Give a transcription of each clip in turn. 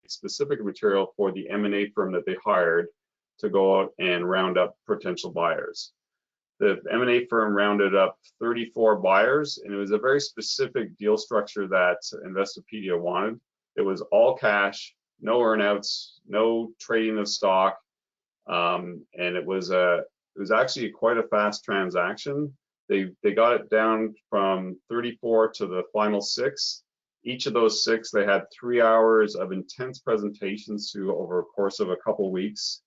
specific material for the M&A firm that they hired to go out and round up potential buyers. The M&A firm rounded up 34 buyers, and it was a very specific deal structure that Investopedia wanted. It was all cash, no earnouts, no trading of stock, and it was actually quite a fast transaction. They got it down from 34 to the final 6. Each of those 6, they had 3 hours of intense presentations to over a course of a couple weeks,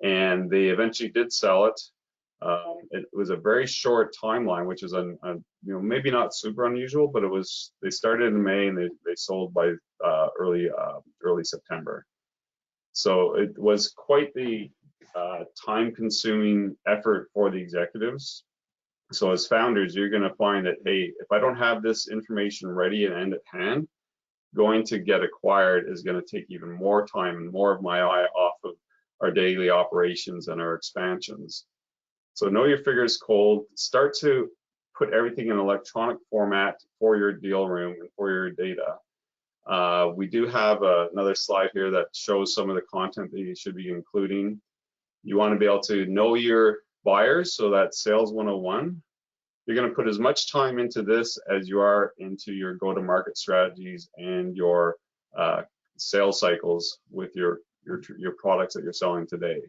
and they eventually did sell it. It was a very short timeline, which is maybe not super unusual, but they started in May and they sold by early September. So it was quite the time-consuming effort for the executives. So as founders, you're going to find that, hey, if I don't have this information ready and at hand, going to get acquired is going to take even more time and more of my eye off of our daily operations and our expansions. So know your figures cold. Start to put everything in electronic format for your deal room and for your data. We do have another slide here that shows some of the content that you should be including. You want to be able to know your buyers, so that's Sales 101. You're going to put as much time into this as you are into your go-to-market strategies and your sales cycles with your products that you're selling today.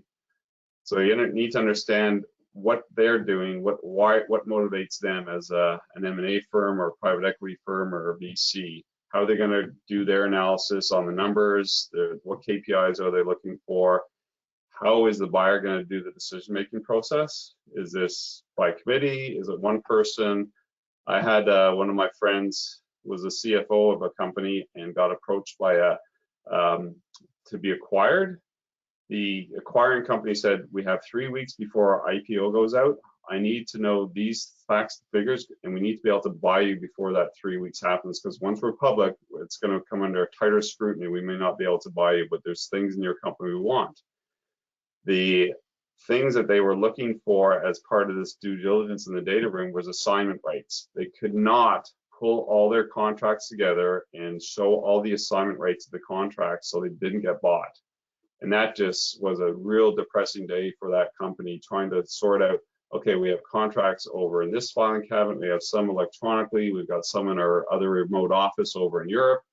So you need to understand what they're doing, what motivates them as an M&A firm or a private equity firm or a VC. How are they going to do their analysis on the numbers? What KPIs are they looking for? How is the buyer going to do the decision-making process? Is this by committee? Is it one person? I had one of my friends was a CFO of a company and got approached by to be acquired. The acquiring company said, we have 3 weeks before our IPO goes out. I need to know these facts and figures, and we need to be able to buy you before that 3 weeks happens, because once we're public, it's going to come under tighter scrutiny. We may not be able to buy you, but there's things in your company we want. The things that they were looking for as part of this due diligence in the data room was assignment rights. They could not pull all their contracts together and show all the assignment rights of the contracts, so they didn't get bought. And that just was a real depressing day for that company, trying to sort out, okay, we have contracts over in this filing cabinet, we have some electronically, we've got some in our other remote office over in Europe,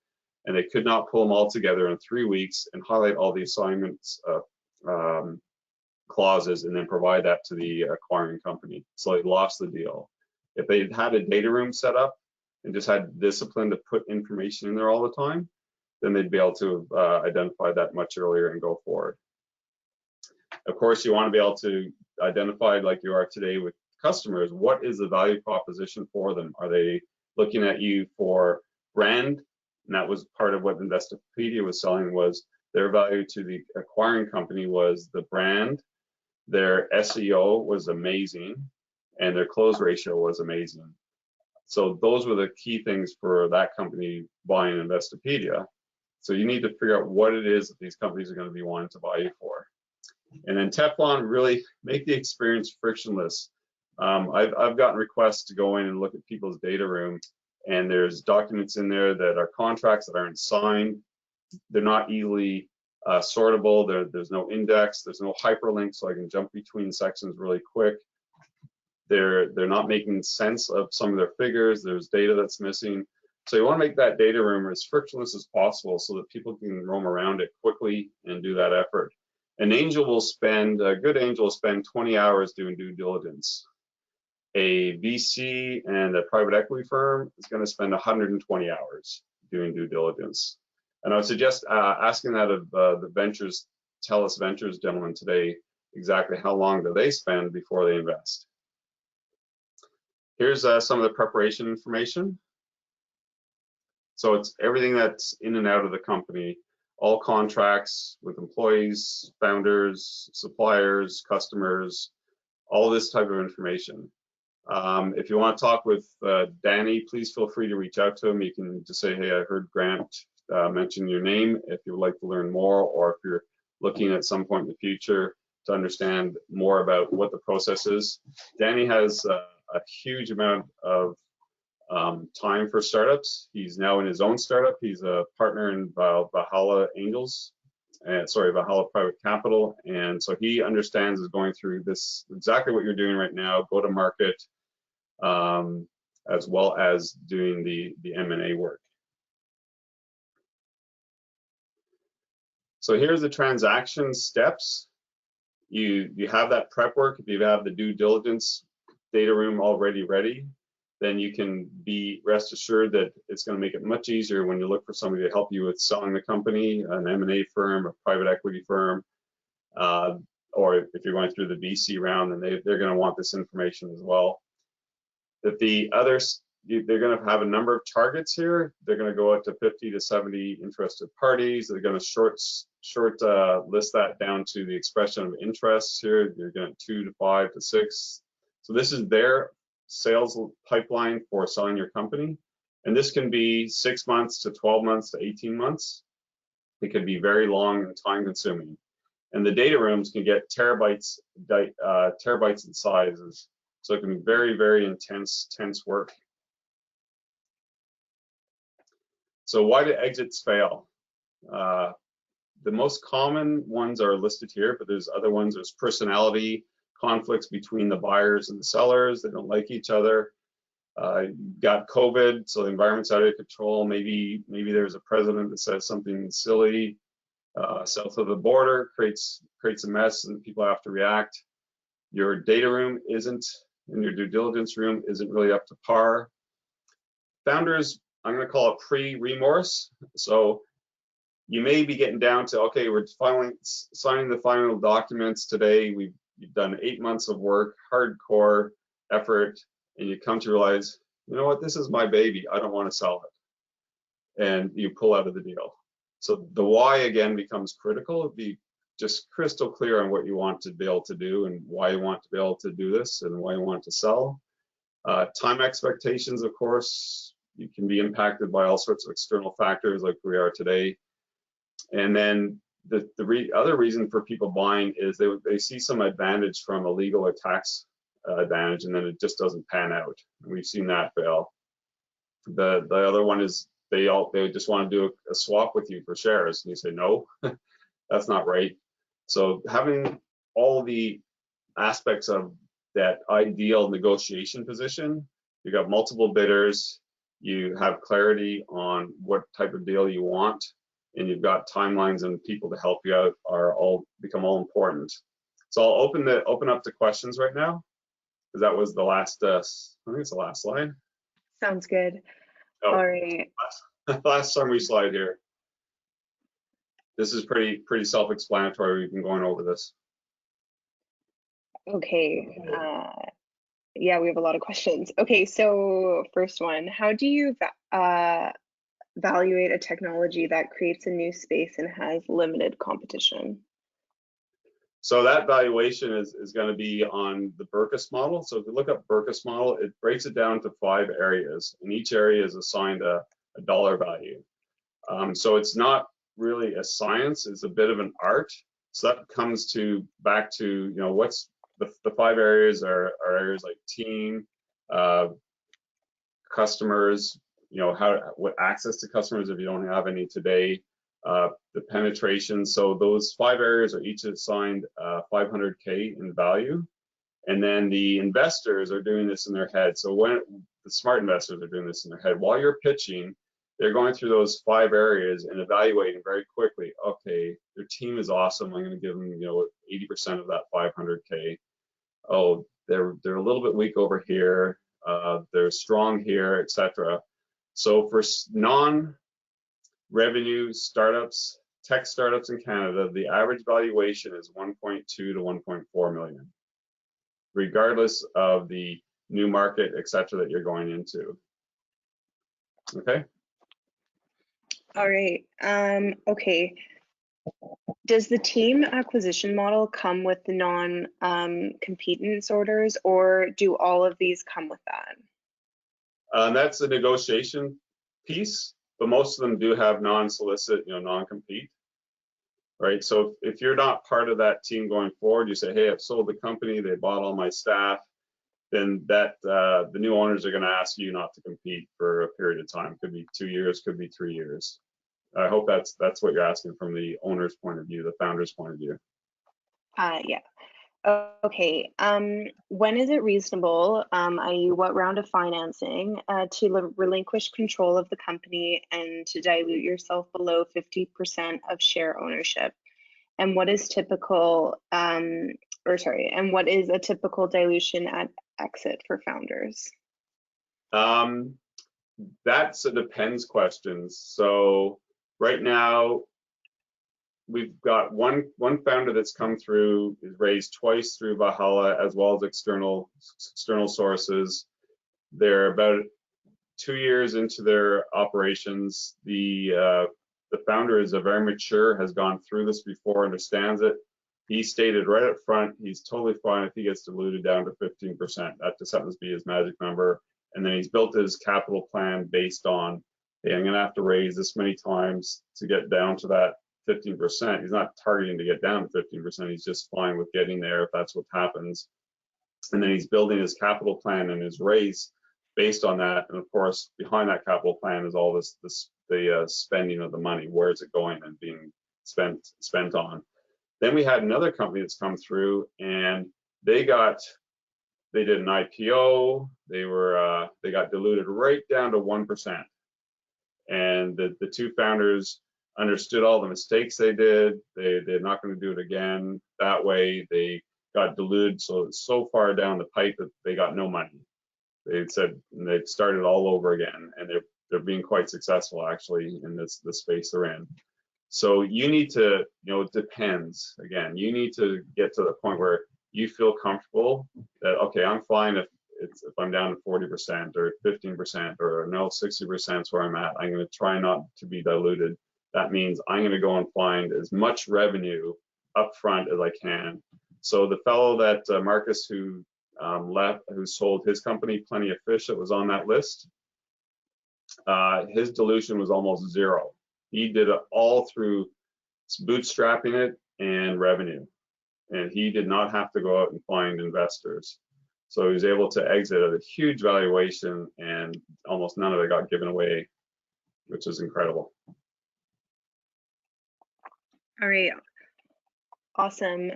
and they could not pull them all together in 3 weeks and highlight all the assignments clauses and then provide that to the acquiring company. So they lost the deal. If they had a data room set up and just had discipline to put information in there all the time, then they'd be able to identify that much earlier and go forward. Of course, you want to be able to identify, like you are today with customers, what is the value proposition for them? Are they looking at you for brand? And that was part of what Investopedia was selling, was their value to the acquiring company was the brand, their SEO was amazing, and their close ratio was amazing. So those were the key things for that company buying Investopedia. So you need to figure out what it is that these companies are going to be wanting to buy you for. And then Teflon, really make the experience frictionless. I've gotten requests to go in and look at people's data room, and there's documents in there that are contracts that aren't signed. They're not easily sortable. There's no index. There's no hyperlink, so I can jump between sections really quick. They're not making sense of some of their figures. There's data that's missing. So you want to make that data room as frictionless as possible so that people can roam around it quickly and do that effort. An angel will spend, a good angel will spend 20 hours doing due diligence. A VC and a private equity firm is going to spend 120 hours doing due diligence. And I would suggest asking that of the Ventures, TELUS Ventures gentlemen today, exactly how long do they spend before they invest. Here's some of the preparation information. So it's everything that's in and out of the company, all contracts with employees, founders, suppliers, customers, all this type of information. If you want to talk with Danny, please feel free to reach out to him. You can just say, hey, I heard Grant mention your name if you would like to learn more, or if you're looking at some point in the future to understand more about what the process is. Danny has a huge amount of time for startups. He's now in his own startup. He's a partner in Valhalla Angels, Valhalla Private Capital. And so he understands is going through this, exactly what you're doing right now, go to market, as well as doing the M&A work. So here's the transaction steps. You have that prep work. If you have the due diligence data room already ready, then you can be rest assured that it's going to make it much easier when you look for somebody to help you with selling the company, an M&A firm, a private equity firm, or if you're going through the VC round, then they're going to want this information as well. That the others, they're going to have a number of targets here. They're going to go out to 50 to 70 interested parties. They're going to short list that down to the expression of interest here. You're going to 2 to 5 to 6. So this is their sales pipeline for selling your company. And this can be 6 months to 12 months to 18 months. It can be very long and time consuming. And the data rooms can get terabytes in sizes. So it can be very, very intense work. So why do exits fail? The most common ones are listed here, but there's other ones. There's personality conflicts between the buyers and the sellers. They don't like each other. You've got COVID, so the environment's out of control. Maybe there's a president that says something silly south of the border, creates a mess, and people have to react. Your data room isn't, and your due diligence room isn't really up to par. Founders, I'm going to call it pre-remorse. So you may be getting down to, okay, we're finally signing the final documents today. You've done 8 months of work, hardcore effort, and you come to realize, you know what, this is my baby. I don't want to sell it. And you pull out of the deal. So the why again becomes critical. Be just crystal clear on what you want to be able to do and why you want to be able to do this and why you want to sell. Time expectations, of course, you can be impacted by all sorts of external factors like we are today. And then the other reason for people buying is they see some advantage from a legal or tax advantage, and then it just doesn't pan out. We've seen that fail. The other one is they just want to do a swap with you for shares, and you say no, that's not right. So having all the aspects of that ideal negotiation position, you got multiple bidders, you have clarity on what type of deal you want, and you've got timelines and people to help you out become all important. So I'll open up to questions right now, because that was the last, I think it's the last slide. Sounds good. Oh, all right. Last summary slide here. This is pretty self-explanatory. We've been going over this. Okay. Yeah, we have a lot of questions. Okay, so first one, how do you evaluate a technology that creates a new space and has limited competition? So that valuation is going to be on the Berkus model. So if you look up Berkus model, it breaks it down to 5 areas, and each area is assigned a dollar value. So it's not really a science; it's a bit of an art. So that comes back to what's the 5 areas are areas like team, customers, what access to customers if you don't have any today, the penetration. So those 5 areas are each assigned 500K in value, and then the investors are doing this in their head. So when the smart investors are doing this in their head while you're pitching, they're going through those 5 areas and evaluating very quickly. Okay, their team is awesome. I'm going to give them 80% of that 500K. Oh, they're a little bit weak over here. They're strong here, etc. So for non-revenue startups, tech startups in Canada, the average valuation is 1.2 to 1.4 million, regardless of the new market, etc. that you're going into. Okay. All right. Okay. Does the team acquisition model come with the non-competence orders, or do all of these come with that? That's a negotiation piece, but most of them do have non-solicit, non-compete, right? So if you're not part of that team going forward, you say, hey, I've sold the company, they bought all my staff, then that the new owners are going to ask you not to compete for a period of time. Could be 2 years, could be 3 years. I hope that's what you're asking from the owner's point of view, the founder's point of view. Yeah. Okay. When is it reasonable, i.e., what round of financing, to relinquish control of the company and to dilute yourself below 50% of share ownership? And what is typical, and what is a typical dilution at exit for founders? That's a depends question. So right now, we've got one founder that's come through, is raised twice through Valhalla as well as external sources. They're about 2 years into their operations. The founder is a very mature, has gone through this before, understands it. He stated right up front, he's totally fine if he gets diluted down to 15%. That just happens to be his magic number. And then he's built his capital plan based on, hey, I'm gonna have to raise this many times to get down to that 15%. He's not targeting to get down to 15%. He's just fine with getting there if that's what happens. And then he's building his capital plan and his raise based on that. And of course, behind that capital plan is all the spending of the money. Where is it going and being spent on? Then we had another company that's come through, and they did an IPO. They got diluted right down to 1%. And the two founders understood all the mistakes they did. They're not going to do it again. That way, they got diluted so far down the pipe that they got no money. They said they've started all over again, and they're being quite successful actually in the space they're in. So you need to, it depends. Again, you need to get to the point where you feel comfortable that, okay, I'm fine if I'm down to 40% or 15% or no, 60% is where I'm at. I'm going to try not to be diluted. That means I'm going to go and find as much revenue up front as I can. So the fellow that Marcus who sold his company, Plenty of Fish, that was on that list, his dilution was almost zero. He did it all through bootstrapping it and revenue, and he did not have to go out and find investors. So he was able to exit at a huge valuation, and almost none of it got given away, which is incredible. All right. Awesome.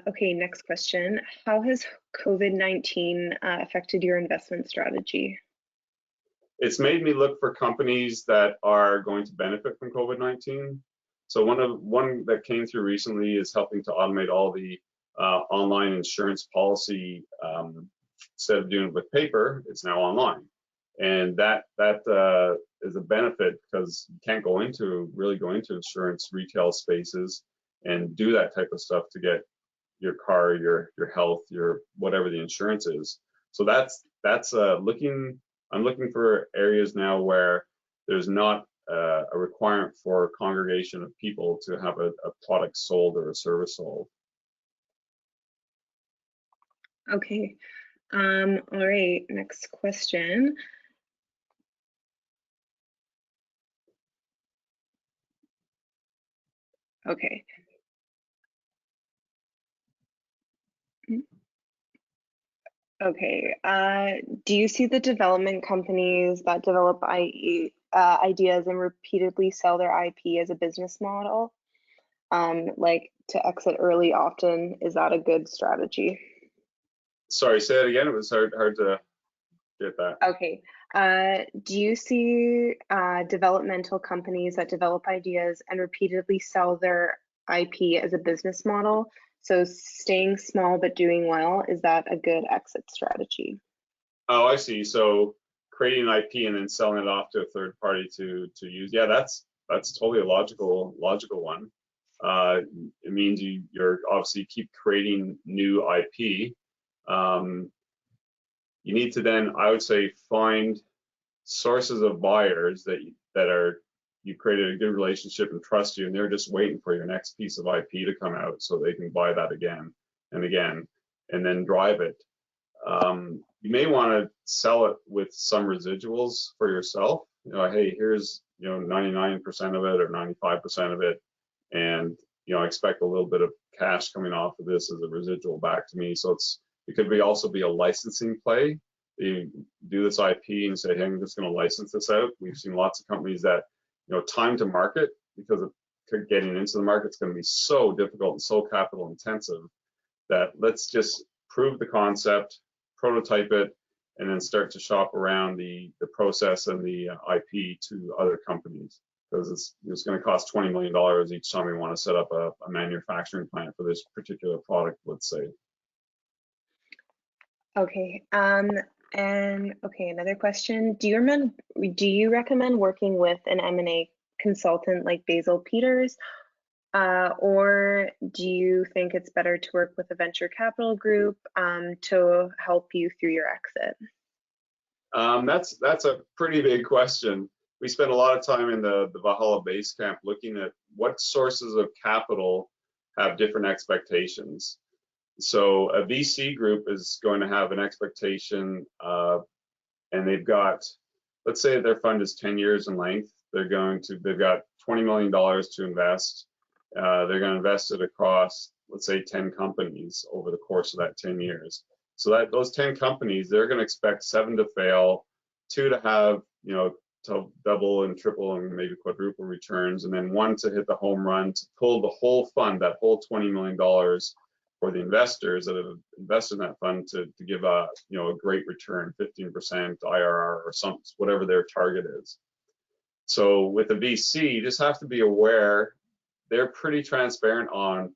Okay, next question. How has COVID-19 affected your investment strategy? It's made me look for companies that are going to benefit from COVID-19. So one that came through recently is helping to automate all the online insurance policy. Instead of doing it with paper, it's now online, and that is a benefit because you can't really go into insurance retail spaces and do that type of stuff to get your car, your health, your whatever the insurance is. So I'm looking for areas now where there's not a requirement for a congregation of people to have a product sold or a service sold. Okay. All right, next question. Okay. Okay. Do you see the development companies that develop ideas and repeatedly sell their IP as a business model? Like to exit early often, is that a good strategy? Sorry, say it again. It was hard to get that. Okay. Do you see developmental companies that develop ideas and repeatedly sell their IP as a business model? So staying small but doing well, is that a good exit strategy? Oh, I see. So creating IP and then selling it off to a third party to use. Yeah, that's totally a logical one. It means you're obviously keep creating new IP. You need to then, I would say, find sources of buyers that are you created a good relationship and trust you, and they're just waiting for your next piece of IP to come out so they can buy that again and again, and then drive it. You may want to sell it with some residuals for yourself. Hey, here's 99% of it or 95% of it, and I expect a little bit of cash coming off of this as a residual back to me. So It could also be a licensing play. You do this IP and say, hey, I'm just going to license this out. We've seen lots of companies that, time to market, because of getting into the market, it's going to be so difficult and so capital intensive that let's just prove the concept, prototype it, and then start to shop around the process and the IP to other companies, because it's going to cost $20 million each time we want to set up a manufacturing plant for this particular product, let's say. Okay. And okay, another question. Do you recommend working with an M&A consultant like Basil Peters, or do you think it's better to work with a venture capital group to help you through your exit? That's a pretty big question. We spent a lot of time in the Valhalla base camp looking at what sources of capital have different expectations. So a VC group is going to have an expectation, and they've got, let's say their fund is 10 years in length. They've got $20 million to invest. They're going to invest it across, let's say, 10 companies over the course of that 10 years. So that those 10 companies, they're going to expect 7 to fail, 2 to have, to double and triple and maybe quadruple returns, and then 1 to hit the home run to pull the whole fund, that whole $20 million for the investors that have invested in that fund to give a great return, 15% IRR or something, whatever their target is. So with the VC, you just have to be aware they're pretty transparent on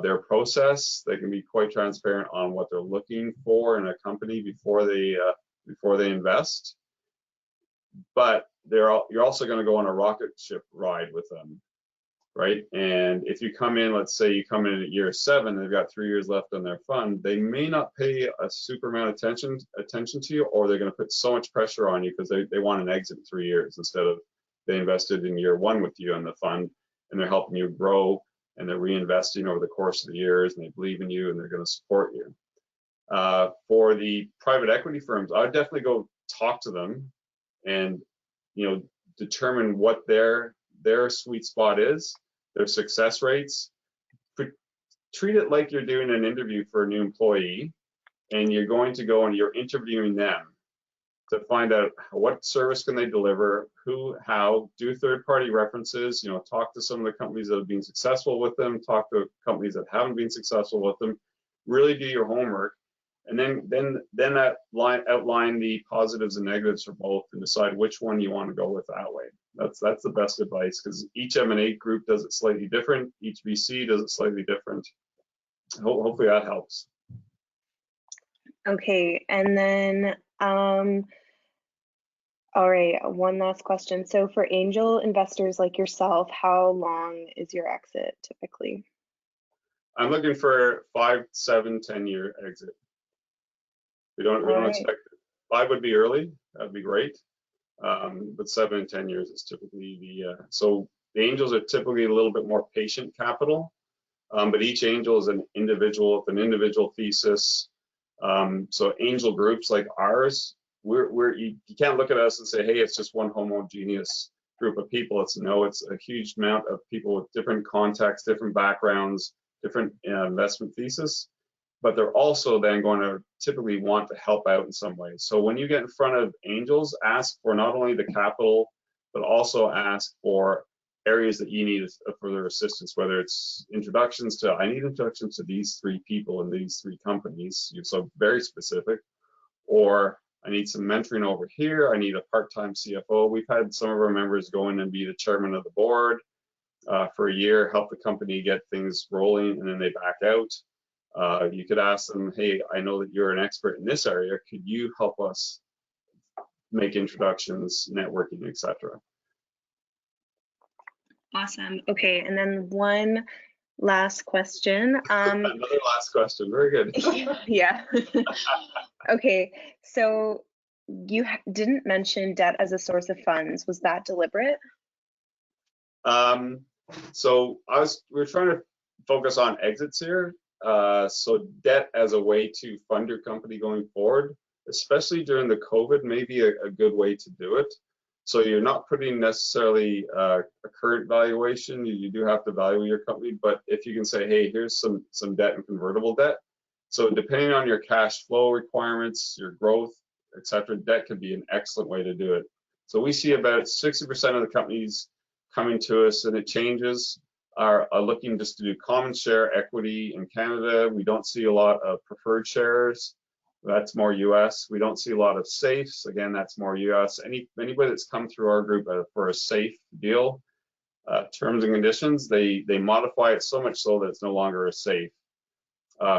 their process. They can be quite transparent on what they're looking for in a company before they invest. But you're also going to go on a rocket ship ride with them, right? And if you come in, let's say you come in at year 7, they've got 3 years left on their fund, they may not pay a super amount of attention to you, or they're going to put so much pressure on you because they want an exit in 3 years instead of they invested in year 1 with you in the fund, and they're helping you grow, and they're reinvesting over the course of the years, and they believe in you, and they're going to support you. For the private equity firms, I would definitely go talk to them and determine what their sweet spot is, their success rates. Treat it like you're doing an interview for a new employee, and you're going to go and you're interviewing them to find out what service can they deliver, who, how, do third-party references, talk to some of the companies that have been successful with them, talk to companies that haven't been successful with them, really do your homework, and then outline the positives and negatives for both and decide which one you want to go with that way. That's the best advice, because each M&A group does it slightly different, each VC does it slightly different. Hopefully that helps. Okay, and then all right, one last question. So for angel investors like yourself, how long is your exit typically? I'm looking for 5, 7, 10-year exit. We don't expect it. 5 would be early. That'd be great. But 7 and 10 years is typically so the angels are typically a little bit more patient capital, but each angel is an individual with an individual thesis. So angel groups like ours, you can't look at us and say, hey, it's just one homogeneous group of people. It's a huge amount of people with different contexts, different backgrounds, different investment thesis, but they're also then going to typically want to help out in some way. So when you get in front of angels, ask for not only the capital, but also ask for areas that you need further assistance, whether it's introductions I need introductions to these 3 people in these 3 companies, so very specific, or I need some mentoring over here, I need a part-time CFO. We've had some of our members go in and be the chairman of the board for a year, help the company get things rolling, and then they back out. You could ask them, hey, I know that you're an expert in this area, could you help us make introductions, networking, etc. Awesome. Okay, and then one last question. Another last question. Very good. Yeah. Okay, so you didn't mention debt as a source of funds. Was that deliberate? So we're trying to focus on exits here. So debt as a way to fund your company going forward, especially during the COVID, may be a good way to do it. So you're not putting necessarily a current valuation. You do have to value your company, but if you can say, hey, here's some debt and convertible debt, So depending on your cash flow requirements, your growth, etc., debt could be an excellent way to do it. So we see about 60% of the companies coming to us, and it changes, are looking just to do common share equity in Canada. We don't see a lot of preferred shares. That's more US. We don't see a lot of safes. Again, that's more US. Anybody that's come through our group for a safe deal, terms and conditions, they modify it so much so that it's no longer a safe.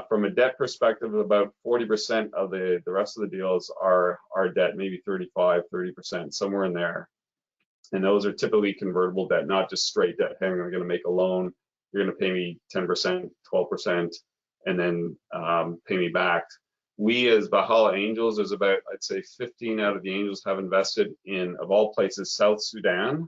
From a debt perspective, about 40% of the rest of the deals are debt, maybe 35, 30%, somewhere in there. And those are typically convertible debt, not just straight debt. Hey, I'm going to make a loan, you're going to pay me 10%, 12%, and then pay me back. We as Valhalla Angels, there's about, I'd say 15 out of the angels have invested in, of all places, South Sudan,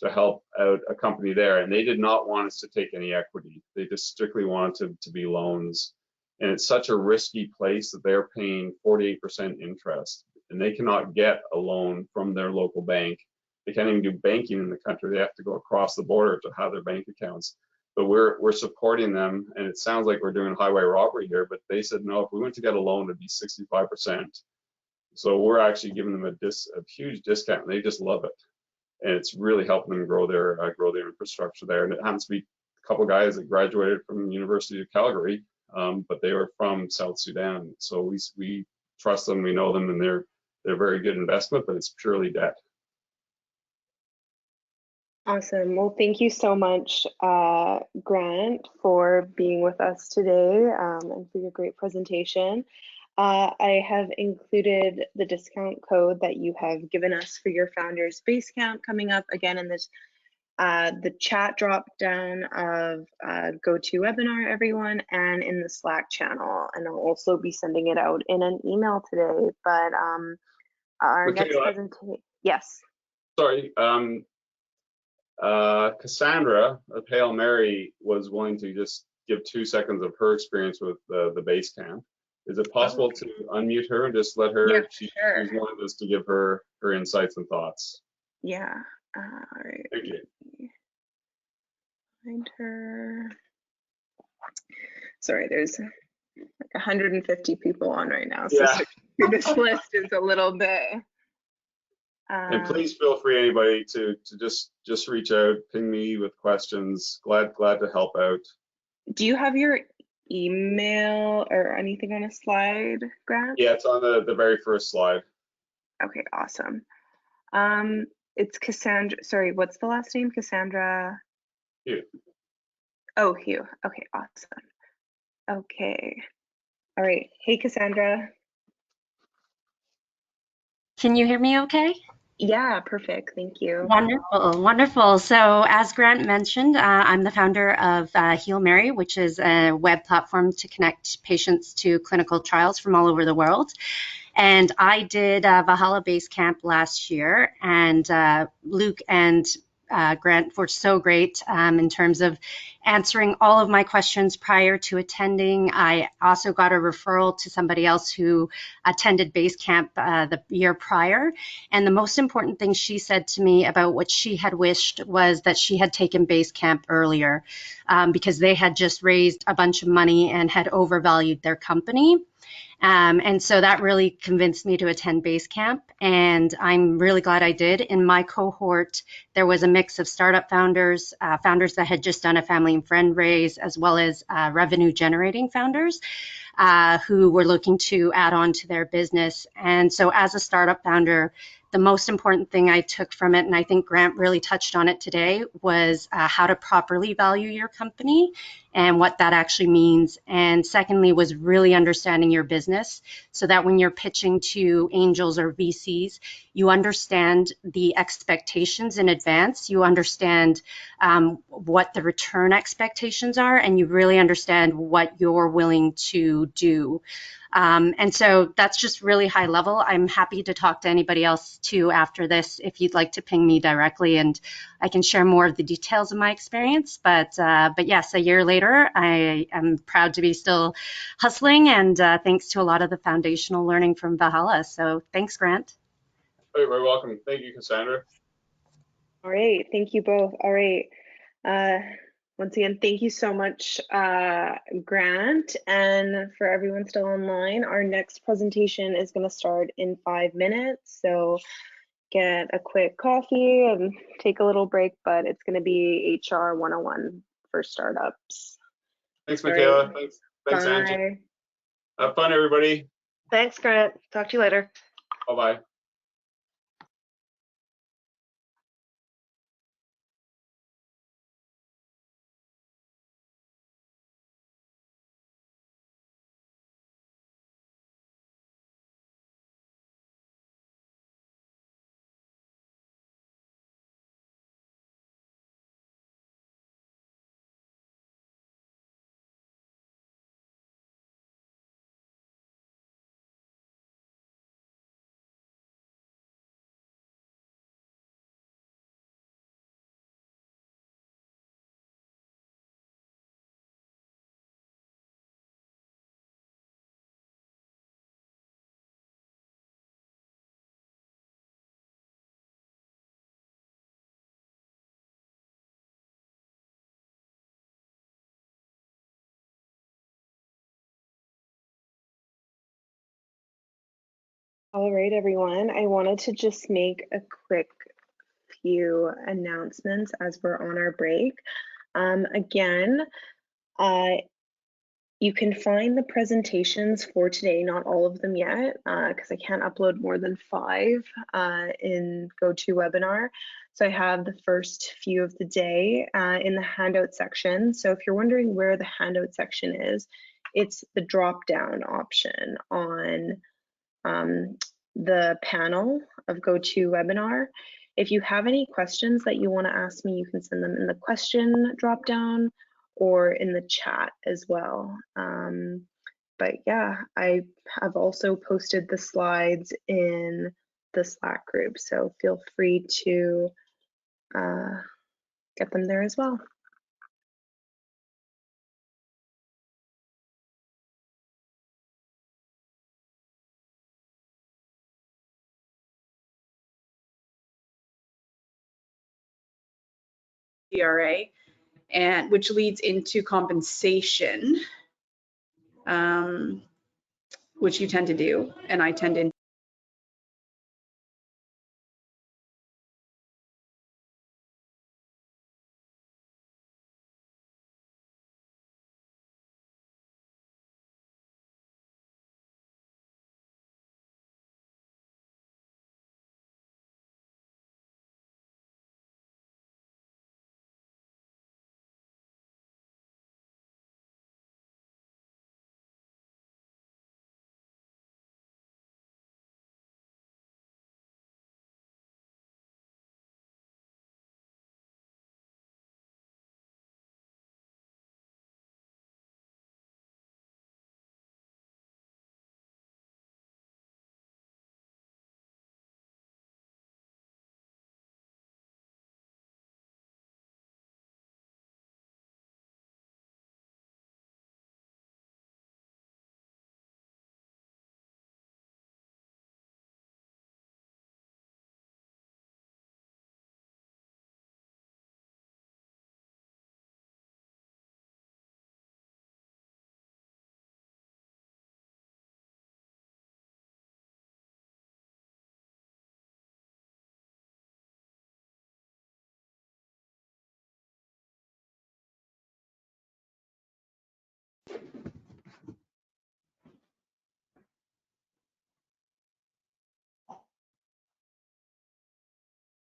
to help out a company there. And they did not want us to take any equity. They just strictly wanted to be loans. And it's such a risky place that they're paying 48% interest, and they cannot get a loan from their local bank. They can't even do banking in the country. They have to go across the border to have their bank accounts. But we're supporting them, and it sounds like we're doing highway robbery here, but they said, no, if we went to get a loan, it'd be 65%. So we're actually giving them a huge discount, and they just love it. And it's really helping them grow their infrastructure there. And it happens to be a couple of guys that graduated from the University of Calgary, but they were from South Sudan. So we trust them, we know them, and they're very good investment, but it's purely debt. Awesome. Well, thank you so much, Grant, for being with us today and for your great presentation. I have included the discount code that you have given us for your Founders Basecamp coming up again in this the chat drop down of GoToWebinar, everyone, and in the Slack channel. And I'll also be sending it out in an email today. But our next presentation, yes. Sorry. Cassandra of Hail Mary was willing to just give 2 seconds of her experience with the Basecamp. Is it possible to unmute her and just let her? Yeah, she's sure. wanted us to give her insights and thoughts. Yeah. All right. Thank you. Find her. Sorry, there's like 150 people on right now, so yeah. this list is a little bit. And please feel free, anybody, to just reach out, ping me with questions. Glad to help out. Do you have your email or anything on a slide, Grant? Yeah, it's on the very first slide. Okay, awesome. It's Cassandra. Sorry, what's the last name? Cassandra. Hugh. Oh, Hugh. Okay, awesome. Okay. All right. Hey, Cassandra. Can you hear me okay? Yeah, perfect. Thank you. Wonderful, wonderful. So as Grant mentioned, I'm the founder of Heal Mary, which is a web platform to connect patients to clinical trials from all over the world. And I did Valhalla Basecamp last year, and Luke and Grant were so great in terms of answering all of my questions prior to attending. I also got a referral to somebody else who attended Basecamp the year prior. And the most important thing she said to me about what she had wished was that she had taken Basecamp earlier because they had just raised a bunch of money and had overvalued their company. And so that really convinced me to attend Basecamp, and I'm really glad I did. In my cohort, there was a mix of startup founders, founders that had just done a family and friend raise, as well as revenue generating founders who were looking to add on to their business. And so as a startup founder, the most important thing I took from it, and I think Grant really touched on it today, was how to properly value your company and what that actually means. And secondly, was really understanding your business so that when you're pitching to angels or VCs, you understand the expectations in advance, you understand what the return expectations are, and you really understand what you're willing to do. And so that's just really high level. I'm happy to talk to anybody else too after this if you'd like to ping me directly, and I can share more of the details of my experience. But yes, a year later, I am proud to be still hustling, and thanks to a lot of the foundational learning from Valhalla. So thanks, Grant. You're very welcome. Thank you, Cassandra. All right, thank you both. All right. Once again, thank you so much, Grant. And for everyone still online, our next presentation is going to start in 5 minutes. So get a quick coffee and take a little break, but it's going to be HR 101 for startups. Thanks, All Michaela. right. Thanks, Angie. Bye. Have fun, everybody. Thanks, Grant. Talk to you later. Bye-bye. All right, everyone. I wanted to just make a quick few announcements as we're on our break. Again, you can find the presentations for today, not all of them yet, because I can't upload more than 5 in GoToWebinar. So I have the first few of the day in the handout section. So if you're wondering where the handout section is, it's the drop-down option on the panel of GoToWebinar. If you have any questions that you want to ask me, you can send them in the question drop-down or in the chat as well. But yeah, I have also posted the slides in the Slack group, so feel free to get them there as well. CRA, and which leads into compensation, which you tend to do, and I tend to.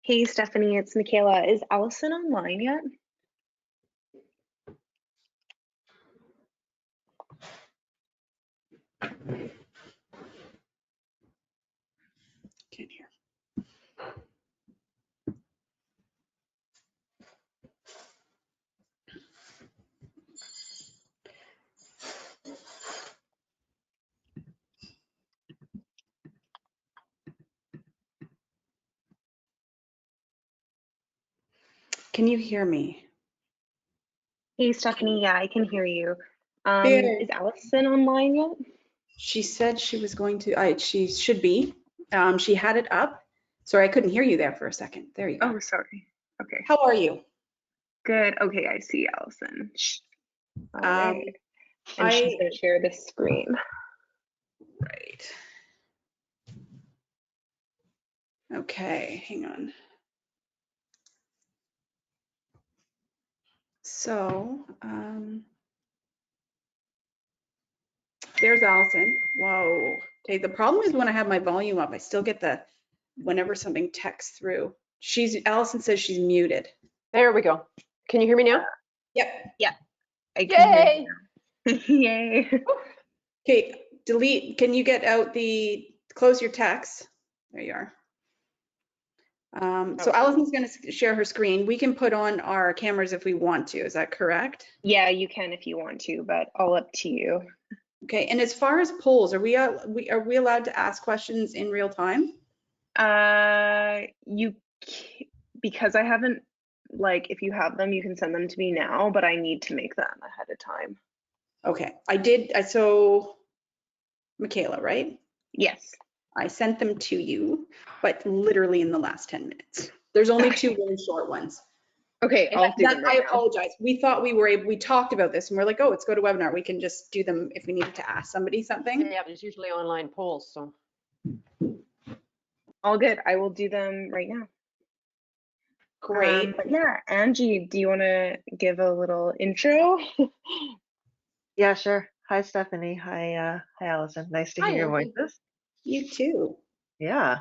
Hey, Stephanie, it's Michaela. Is Allison online yet? Can't hear. Can you hear me? Hey, Stephanie, yeah, I can hear you. There. Is Allison online yet? She said she was going to. She should be. She had it up. Sorry, I couldn't hear you there for a second. There you go. Oh, sorry. Okay. How are you? Good. Okay, I see Allison. All Um, right. And she's I, gonna share the screen. right. Okay, hang on. So, there's Allison. Whoa. Okay, the problem is when I have my volume up, I still get the, whenever something texts through. Allison says she's muted. There we go. Can you hear me now? Yep. I can hear Yay! you. Yay. Okay, delete, can you get out close your text? There you are. So Oh. Allison's going to share her screen. We can put on our cameras if we want to. Is that correct? Yeah, you can if you want to, but all up to you. Okay. And as far as polls, are we allowed to ask questions in real time? Because I haven't, like, if you have them, you can send them to me now, but I need to make them ahead of time. Okay. So Michaela, right? Yes. I sent them to you, but literally in the last 10 minutes. There's only two really short ones. Okay, And I'll do them right I now. apologize. We thought we talked about this and we're like, oh, let's go to webinar. We can just do them if we needed to ask somebody something. Yeah, there's usually online polls, so. All good. I will do them right now. Great. But yeah, Angie, do you want to give a little intro? Yeah, sure. Hi, Stephanie. Hi, Allison. Nice to Hi, hear your Angie. voices. You too. Yeah.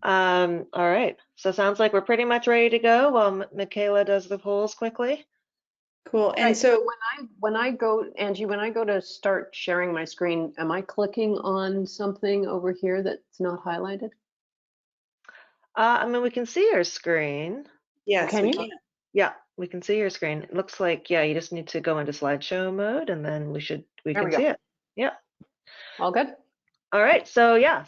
All right. So sounds like we're pretty much ready to go while Michaela does the polls quickly. Cool. And Right, so when I go, Angie, when I go to start sharing my screen, am I clicking on something over here that's not highlighted? I mean, we can see your screen. yes, Can we you? can. Yeah, we can see your screen. It looks like, yeah, you just need to go into slideshow mode and then we There can we go. see it. Yeah. All good? All right, so yeah,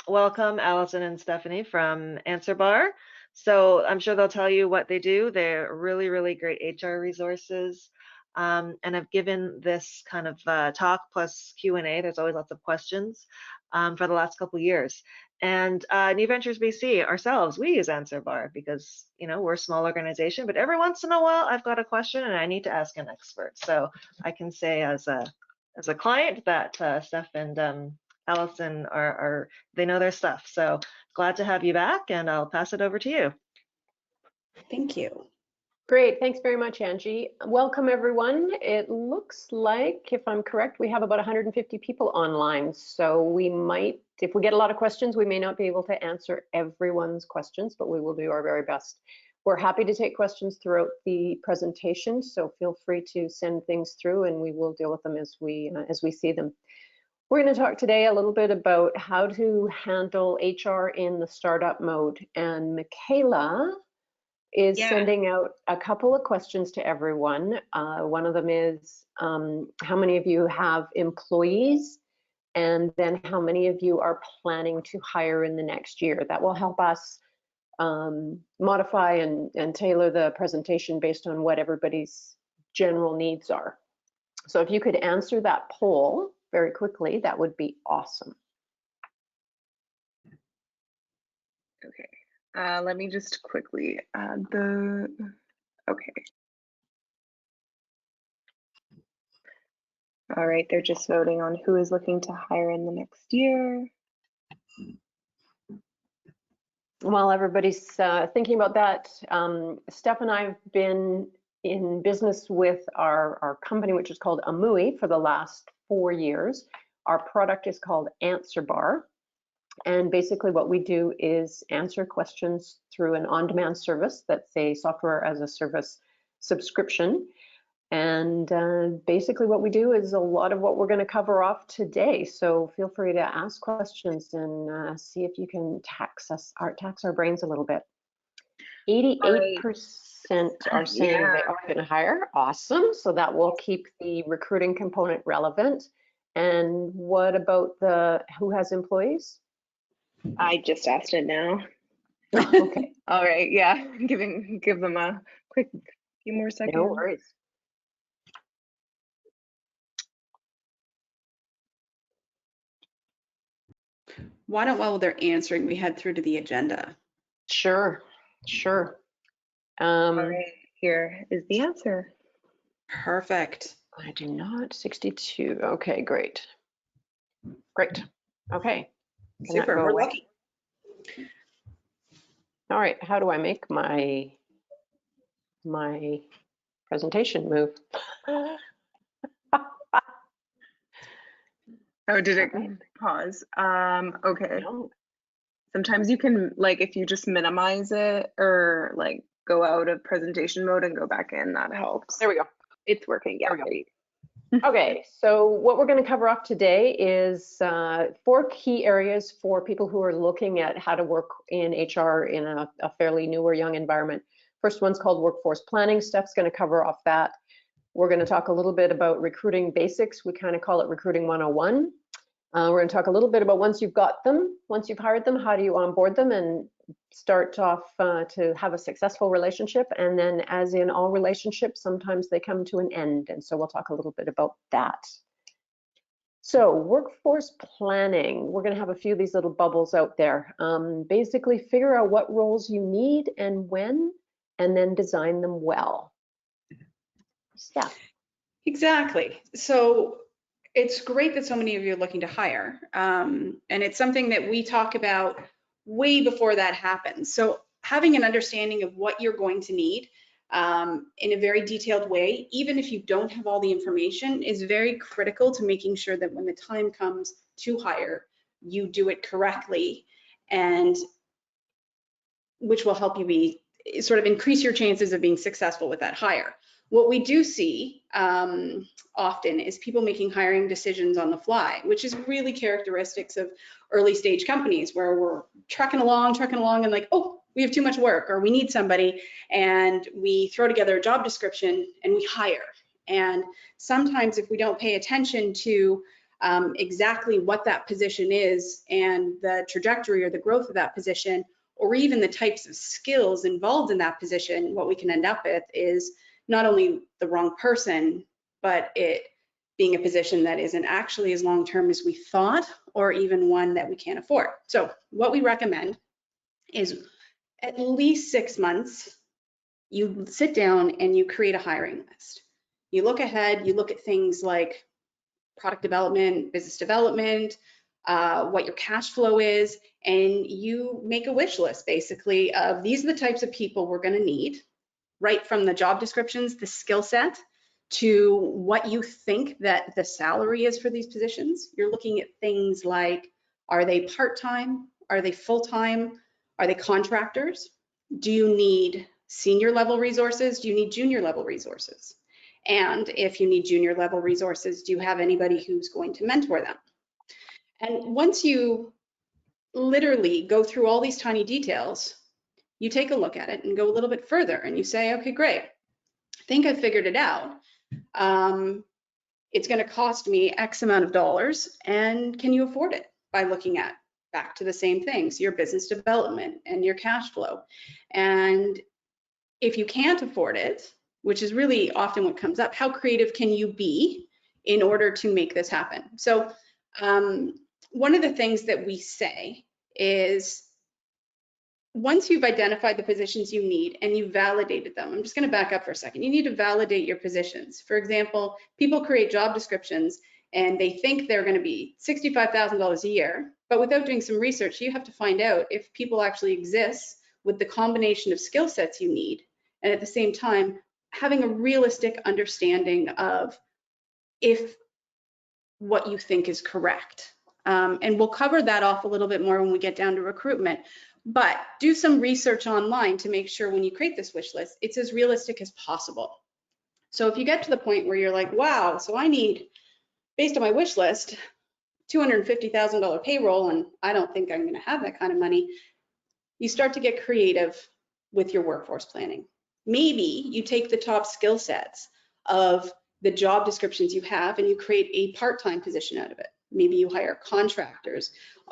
welcome Allison and Stephanie from AnswerBar. So I'm sure they'll tell you what they do. They're really, really great HR resources. And I've given this kind of talk plus Q&A. There's always lots of questions for the last couple years. And New Ventures BC ourselves, we use AnswerBar because, you know, we're a small organization, but every once in a while I've got a question and I need to ask an expert. So I can say as a client that Steph and Allison they know their stuff. So glad to have you back and I'll pass it over to you. Thank you. Great, thanks very much, Angie. Welcome, everyone. It looks like, if I'm correct, we have about 150 people online. So we might, if we get a lot of questions, we may not be able to answer everyone's questions, but we will do our very best. We're happy to take questions throughout the presentation, so feel free to send things through and we will deal with them as we see them. We're going to talk today a little bit about how to handle HR in the startup mode. And Michaela is sending out a couple of questions to everyone. One of them is, how many of you have employees? And then how many of you are planning to hire in the next year? That will help us modify and tailor the presentation based on what everybody's general needs are. So if you could answer that poll very quickly, that would be awesome. Okay. Let me just quickly add okay. All right, they're just voting on who is looking to hire in the next year. While everybody's thinking about that, Steph and I have been in business with our company, which is called Amui, for the last 4 years. Our product is called AnswerBar. And basically what we do is answer questions through an on-demand service that's a software as a service subscription. And basically what we do is a lot of what we're going to cover off today. So feel free to ask questions and see if you can tax our brains a little bit. 88% are saying they are going to hire. Awesome. So that will keep the recruiting component relevant. And what about who has employees? I just asked it now. Okay. All right, yeah. Give them a quick few more seconds. No worries. Why don't, while they're answering, we head through to the agenda? Sure, sure. All right, here is the answer. Perfect. I do not, 62. Okay, great. Great. Okay. Can that Super. go We're away? lucky. All right, how do I make my presentation move? Oh, did it pause? Okay. No. Sometimes you can, like, if you just minimize it or like go out of presentation mode and go back in, that helps. There we go. It's working. Yeah. There we go. Okay, so what we're going to cover off today is 4 key areas for people who are looking at how to work in HR in a fairly new or young environment. First one's called workforce planning. Steph's going to cover off that. We're going to talk a little bit about recruiting basics. We kind of call it recruiting 101. We're going to talk a little bit about once you've got them, once you've hired them, how do you onboard them and start off to have a successful relationship. And then as in all relationships, sometimes they come to an end. And so we'll talk a little bit about that. So workforce planning, we're going to have a few of these little bubbles out there. Basically figure out what roles you need and when, and then design them well. Steph. Exactly. So it's great that so many of you are looking to hire. And it's something that we talk about way before that happens. So having an understanding of what you're going to need in a very detailed way, even if you don't have all the information, is very critical to making sure that when the time comes to hire, you do it correctly, and which will help you be sort of increase your chances of being successful with that hire. What we do see often is people making hiring decisions on the fly, which is really characteristics of early stage companies where we're trucking along and like, oh, we have too much work or we need somebody, and we throw together a job description and we hire. And sometimes if we don't pay attention to exactly what that position is and the trajectory or the growth of that position, or even the types of skills involved in that position, what we can end up with is not only the wrong person, but it being a position that isn't actually as long-term as we thought, or even one that we can't afford. So what we recommend is at least 6 months, you sit down and you create a hiring list. You look ahead, you look at things like product development, business development, what your cash flow is, and you make a wish list basically of these are the types of people we're going to need, right from the job descriptions, the skill set, to what you think that the salary is for these positions. You're looking at things like, are they part-time? Are they full-time? Are they contractors? Do you need senior level resources? Do you need junior level resources? And if you need junior level resources, do you have anybody who's going to mentor them? And once you literally go through all these tiny details, you take a look at it and go a little bit further and you say, okay, great. I think I figured it out. It's going to cost me X amount of dollars, and can you afford it? By looking at back to the same things, your business development and your cash flow. And if you can't afford it, which is really often what comes up, how creative can you be in order to make this happen? So one of the things that we say is, once you've identified the positions you need and you've validated them, I'm just going to back up for a second. You need to validate your positions. For example, people create job descriptions and they think they're going to be $65,000 a year, but without doing some research, you have to find out if people actually exist with the combination of skill sets you need, and at the same time, having a realistic understanding of if what you think is correct. And we'll cover that off a little bit more when we get down to recruitment. But do some research online to make sure when you create this wish list, it's as realistic as possible. So if you get to the point where you're like, wow, so I need, based on my wish list, $250,000 payroll, and I don't think I'm going to have that kind of money, you start to get creative with your workforce planning. Maybe you take the top skill sets of the job descriptions you have and you create a part-time position out of it. Maybe you hire contractors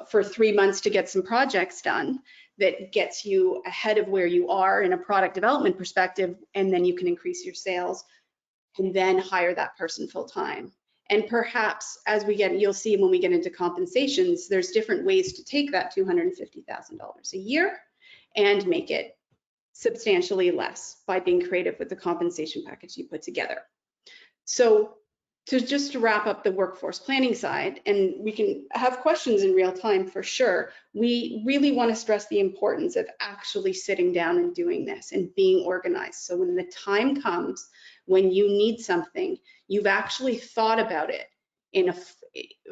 for 3 months to get some projects done that gets you ahead of where you are in a product development perspective, and then you can increase your sales and then hire that person full-time. And perhaps as we get, you'll see when we get into compensations, there's different ways to take that $250,000 a year and make it substantially less by being creative with the compensation package you put together. So to wrap up the workforce planning side, and we can have questions in real time for sure, we really want to stress the importance of actually sitting down and doing this and being organized. So when the time comes when you need something, you've actually thought about it in a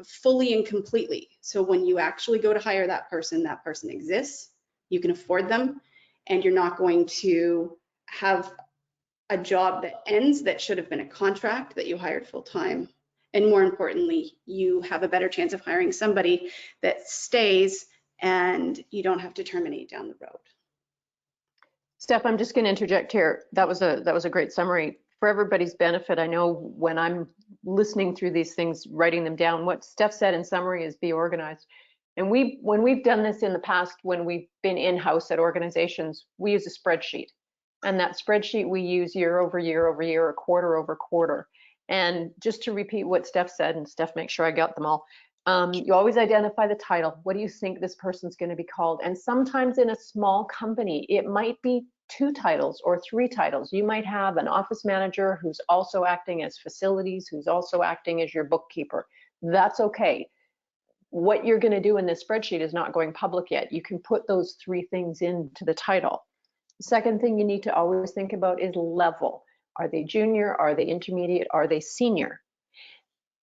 fully and completely. So when you actually go to hire that person exists, you can afford them, and you're not going to have a job that ends that should have been a contract that you hired full time. And more importantly, you have a better chance of hiring somebody that stays and you don't have to terminate down the road. Steph, I'm just going to interject here. That was a great summary. For everybody's benefit, I know when I'm listening through these things, writing them down, what Steph said in summary is be organized. And when we've done this in the past, when we've been in-house at organizations, we use a spreadsheet. And that spreadsheet we use year over year over year, or quarter over quarter. And just to repeat what Steph said, and Steph, make sure I got them all. You always identify the title. What do you think this person's going to be called? And sometimes in a small company, it might be 2 titles or 3 titles. You might have an office manager who's also acting as facilities, who's also acting as your bookkeeper. That's okay. What you're going to do in this spreadsheet is not going public yet. You can put those 3 things into the title. The second thing you need to always think about is level. Are they junior? Are they intermediate? Are they senior?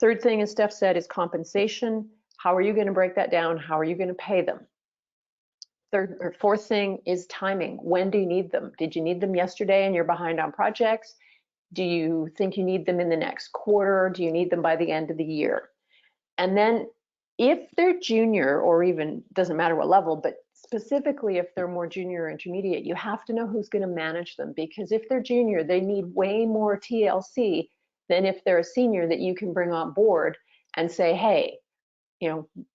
Third thing, as Steph said, is compensation. How are you going to break that down? How are you going to pay them? Third or fourth thing is timing. When do you need them? Did you need them yesterday and you're behind on projects? Do you think you need them in the next quarter? Do you need them by the end of the year? And then if they're junior, or even doesn't matter what level, but specifically if they're more junior or intermediate, you have to know who's going to manage them, because if they're junior, they need way more TLC than if they're a senior that you can bring on board and say, hey,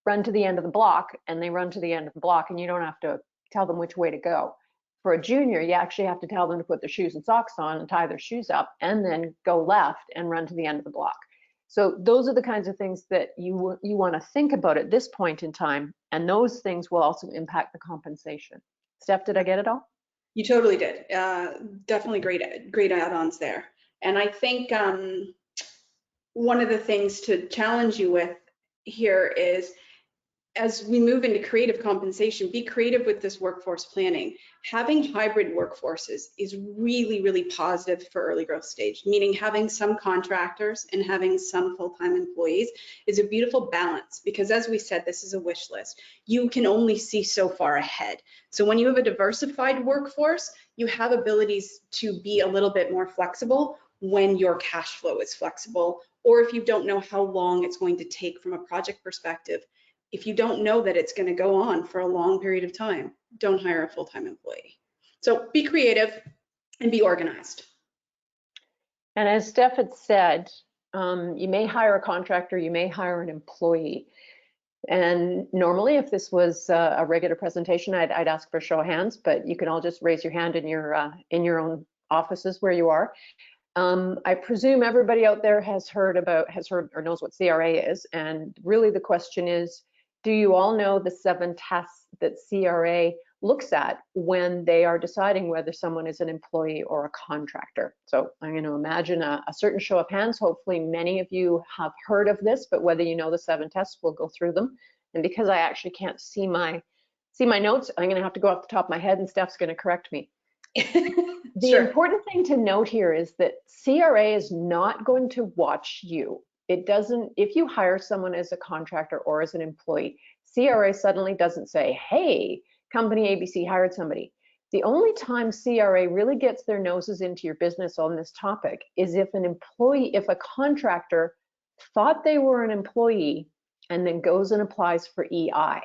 run to the end of the block, and they run to the end of the block, and you don't have to tell them which way to go. For a junior, you actually have to tell them to put their shoes and socks on and tie their shoes up and then go left and run to the end of the block. So those are the kinds of things that you want to think about at this point in time, and those things will also impact the compensation. Steph, did I get it all? You totally did. Definitely great add-ons there. And I think one of the things to challenge you with here is, as we move into creative compensation, be creative with this workforce planning. Having hybrid workforces is really, really positive for early growth stage, meaning having some contractors and having some full-time employees is a beautiful balance, because as we said, this is a wish list. You can only see so far ahead. So when you have a diversified workforce, you have abilities to be a little bit more flexible when your cash flow is flexible, or if you don't know how long it's going to take from a project perspective. If you don't know that it's going to go on for a long period of time, don't hire a full-time employee. So be creative and be organized. And as Steph had said, you may hire a contractor, you may hire an employee. And normally, if this was a regular presentation, I'd ask for a show of hands, but you can all just raise your hand in your own offices where you are. I presume everybody out there has heard or knows what CRA is. And really the question is, do you all know the 7 tests that CRA looks at when they are deciding whether someone is an employee or a contractor? So I'm going to imagine a certain show of hands. Hopefully many of you have heard of this, but whether you know the 7 tests, we'll go through them. And because I actually can't see my notes, I'm going to have to go off the top of my head, and Steph's going to correct me. The Sure. important thing to note here is that CRA is not going to watch you. It doesn't, if you hire someone as a contractor or as an employee, CRA suddenly doesn't say, hey, company ABC hired somebody. The only time CRA really gets their noses into your business on this topic is if a contractor thought they were an employee and then goes and applies for EI.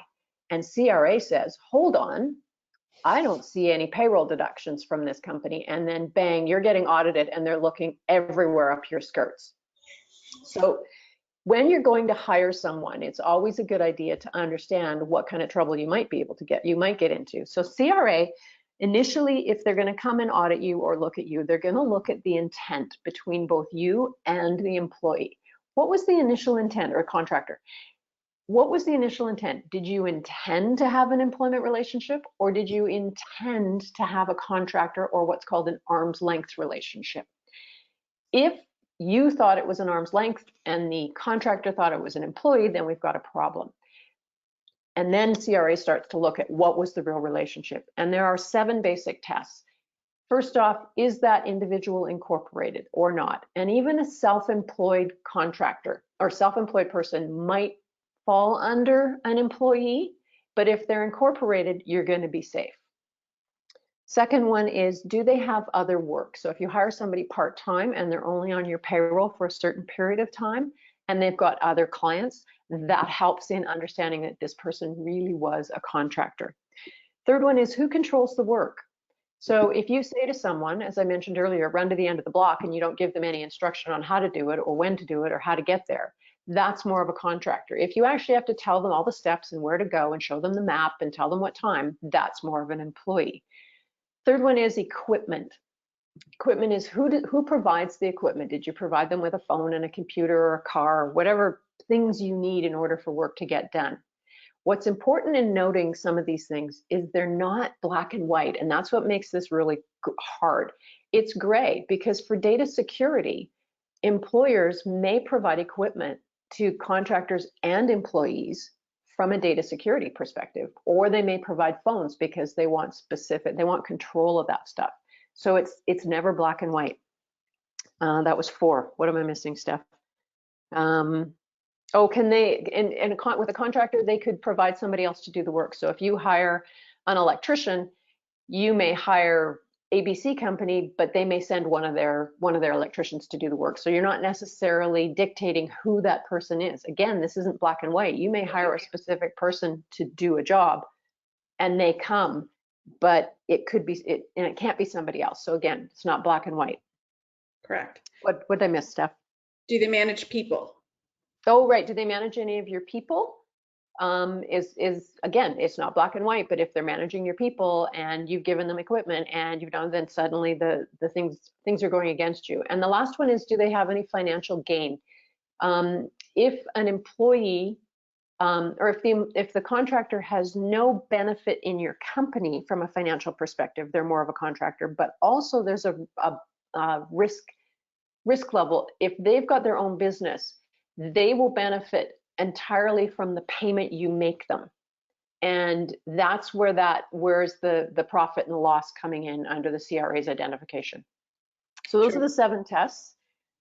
And CRA says, hold on, I don't see any payroll deductions from this company. And then bang, you're getting audited and they're looking everywhere up your skirts. So when you're going to hire someone, it's always a good idea to understand what kind of trouble you might get into. So CRA, initially, if they're going to come and audit you or look at you, they're going to look at the intent between both you and the employee. What was the initial intent, or contractor? what was the initial intent? Did you intend to have an employment relationship, or did you intend to have a contractor or what's called an arm's length relationship? If you thought it was an arm's length and the contractor thought it was an employee, then we've got a problem. And then CRA starts to look at what was the real relationship. And there are 7 basic tests. First off, is that individual incorporated or not? And even a self-employed contractor or self-employed person might fall under an employee, but if they're incorporated, you're going to be safe. Second one is, do they have other work? So if you hire somebody part-time and they're only on your payroll for a certain period of time and they've got other clients, that helps in understanding that this person really was a contractor. Third one is, who controls the work? So if you say to someone, as I mentioned earlier, run to the end of the block, and you don't give them any instruction on how to do it or when to do it or how to get there, that's more of a contractor. If you actually have to tell them all the steps and where to go and show them the map and tell them what time, that's more of an employee. Third one is equipment. Equipment is who provides the equipment. Did you provide them with a phone and a computer or a car or whatever things you need in order for work to get done? What's important in noting some of these things is they're not black and white, and that's what makes this really hard. It's gray, because for data security, employers may provide equipment to contractors and employees from a data security perspective, or they may provide phones because they want control of that stuff. So it's never black and white. That was 4. What am I missing, Steph? Oh, can they, with a contractor, they could provide somebody else to do the work. So if you hire an electrician, you may hire ABC company, but they may send one of their electricians to do the work. So you're not necessarily dictating who that person is. Again, this isn't black and white. You may hire a specific person to do a job and they come, but it could be, and it can't be somebody else. So again, it's not black and white. Correct. What did I miss, Steph? Do they manage people? Oh, right. Do they manage any of your people? Again, it's not black and white, but if they're managing your people and you've given them equipment and you've done, then suddenly the things are going against you. And the last one is, do they have any financial gain? If an employee or if the contractor has no benefit in your company from a financial perspective, they're more of a contractor. But also there's a risk level. If they've got their own business, they will benefit entirely from the payment you make them. And that's where's the profit and the loss coming in under the CRA's identification. So those are the 7 tests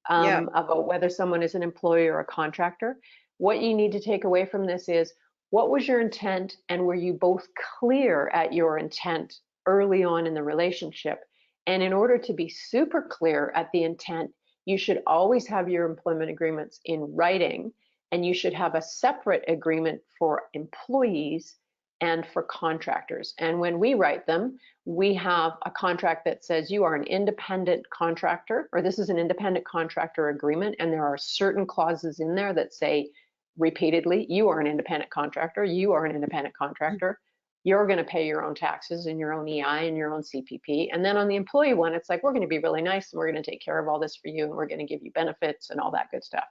about whether someone is an employee or a contractor. What you need to take away from this is, what was your intent, and were you both clear at your intent early on in the relationship? And in order to be super clear at the intent, you should always have your employment agreements in writing, and you should have a separate agreement for employees and for contractors. And when we write them, we have a contract that says you are an independent contractor, or this is an independent contractor agreement, and there are certain clauses in there that say repeatedly, you are an independent contractor, you are an independent contractor, you're going to pay your own taxes and your own EI and your own CPP. And then on the employee one, it's like, we're going to be really nice and we're going to take care of all this for you and we're going to give you benefits and all that good stuff.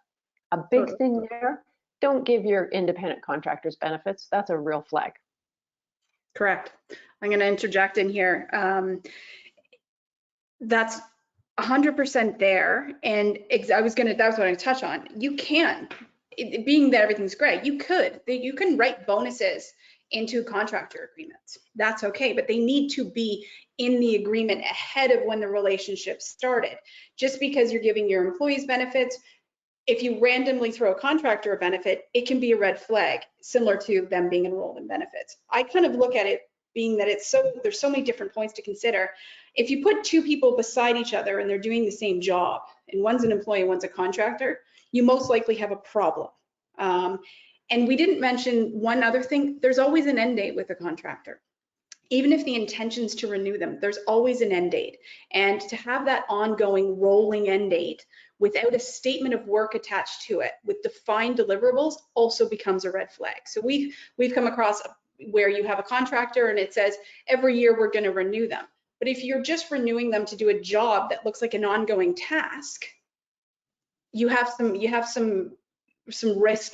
A big thing there, don't give your independent contractors benefits. That's a real flag. Correct. I'm going to interject in here. That's 100% there. And that's what I'm going to touch on. You can, being that everything's great, you can write bonuses into contractor agreements. That's okay, but they need to be in the agreement ahead of when the relationship started. Just because you're giving your employees benefits, if you randomly throw a contractor a benefit, it can be a red flag, similar to them being enrolled in benefits. I kind of look at it being that there's so many different points to consider. If you put 2 people beside each other and they're doing the same job, and one's an employee and one's a contractor, you most likely have a problem. And we didn't mention one other thing. There's always an end date with a contractor. Even if the intention's to renew them, there's always an end date. And to have that ongoing rolling end date without a statement of work attached to it with defined deliverables also becomes a red flag. So we've come across where you have a contractor and it says every year we're going to renew them. But if you're just renewing them to do a job that looks like an ongoing task, you have some risk.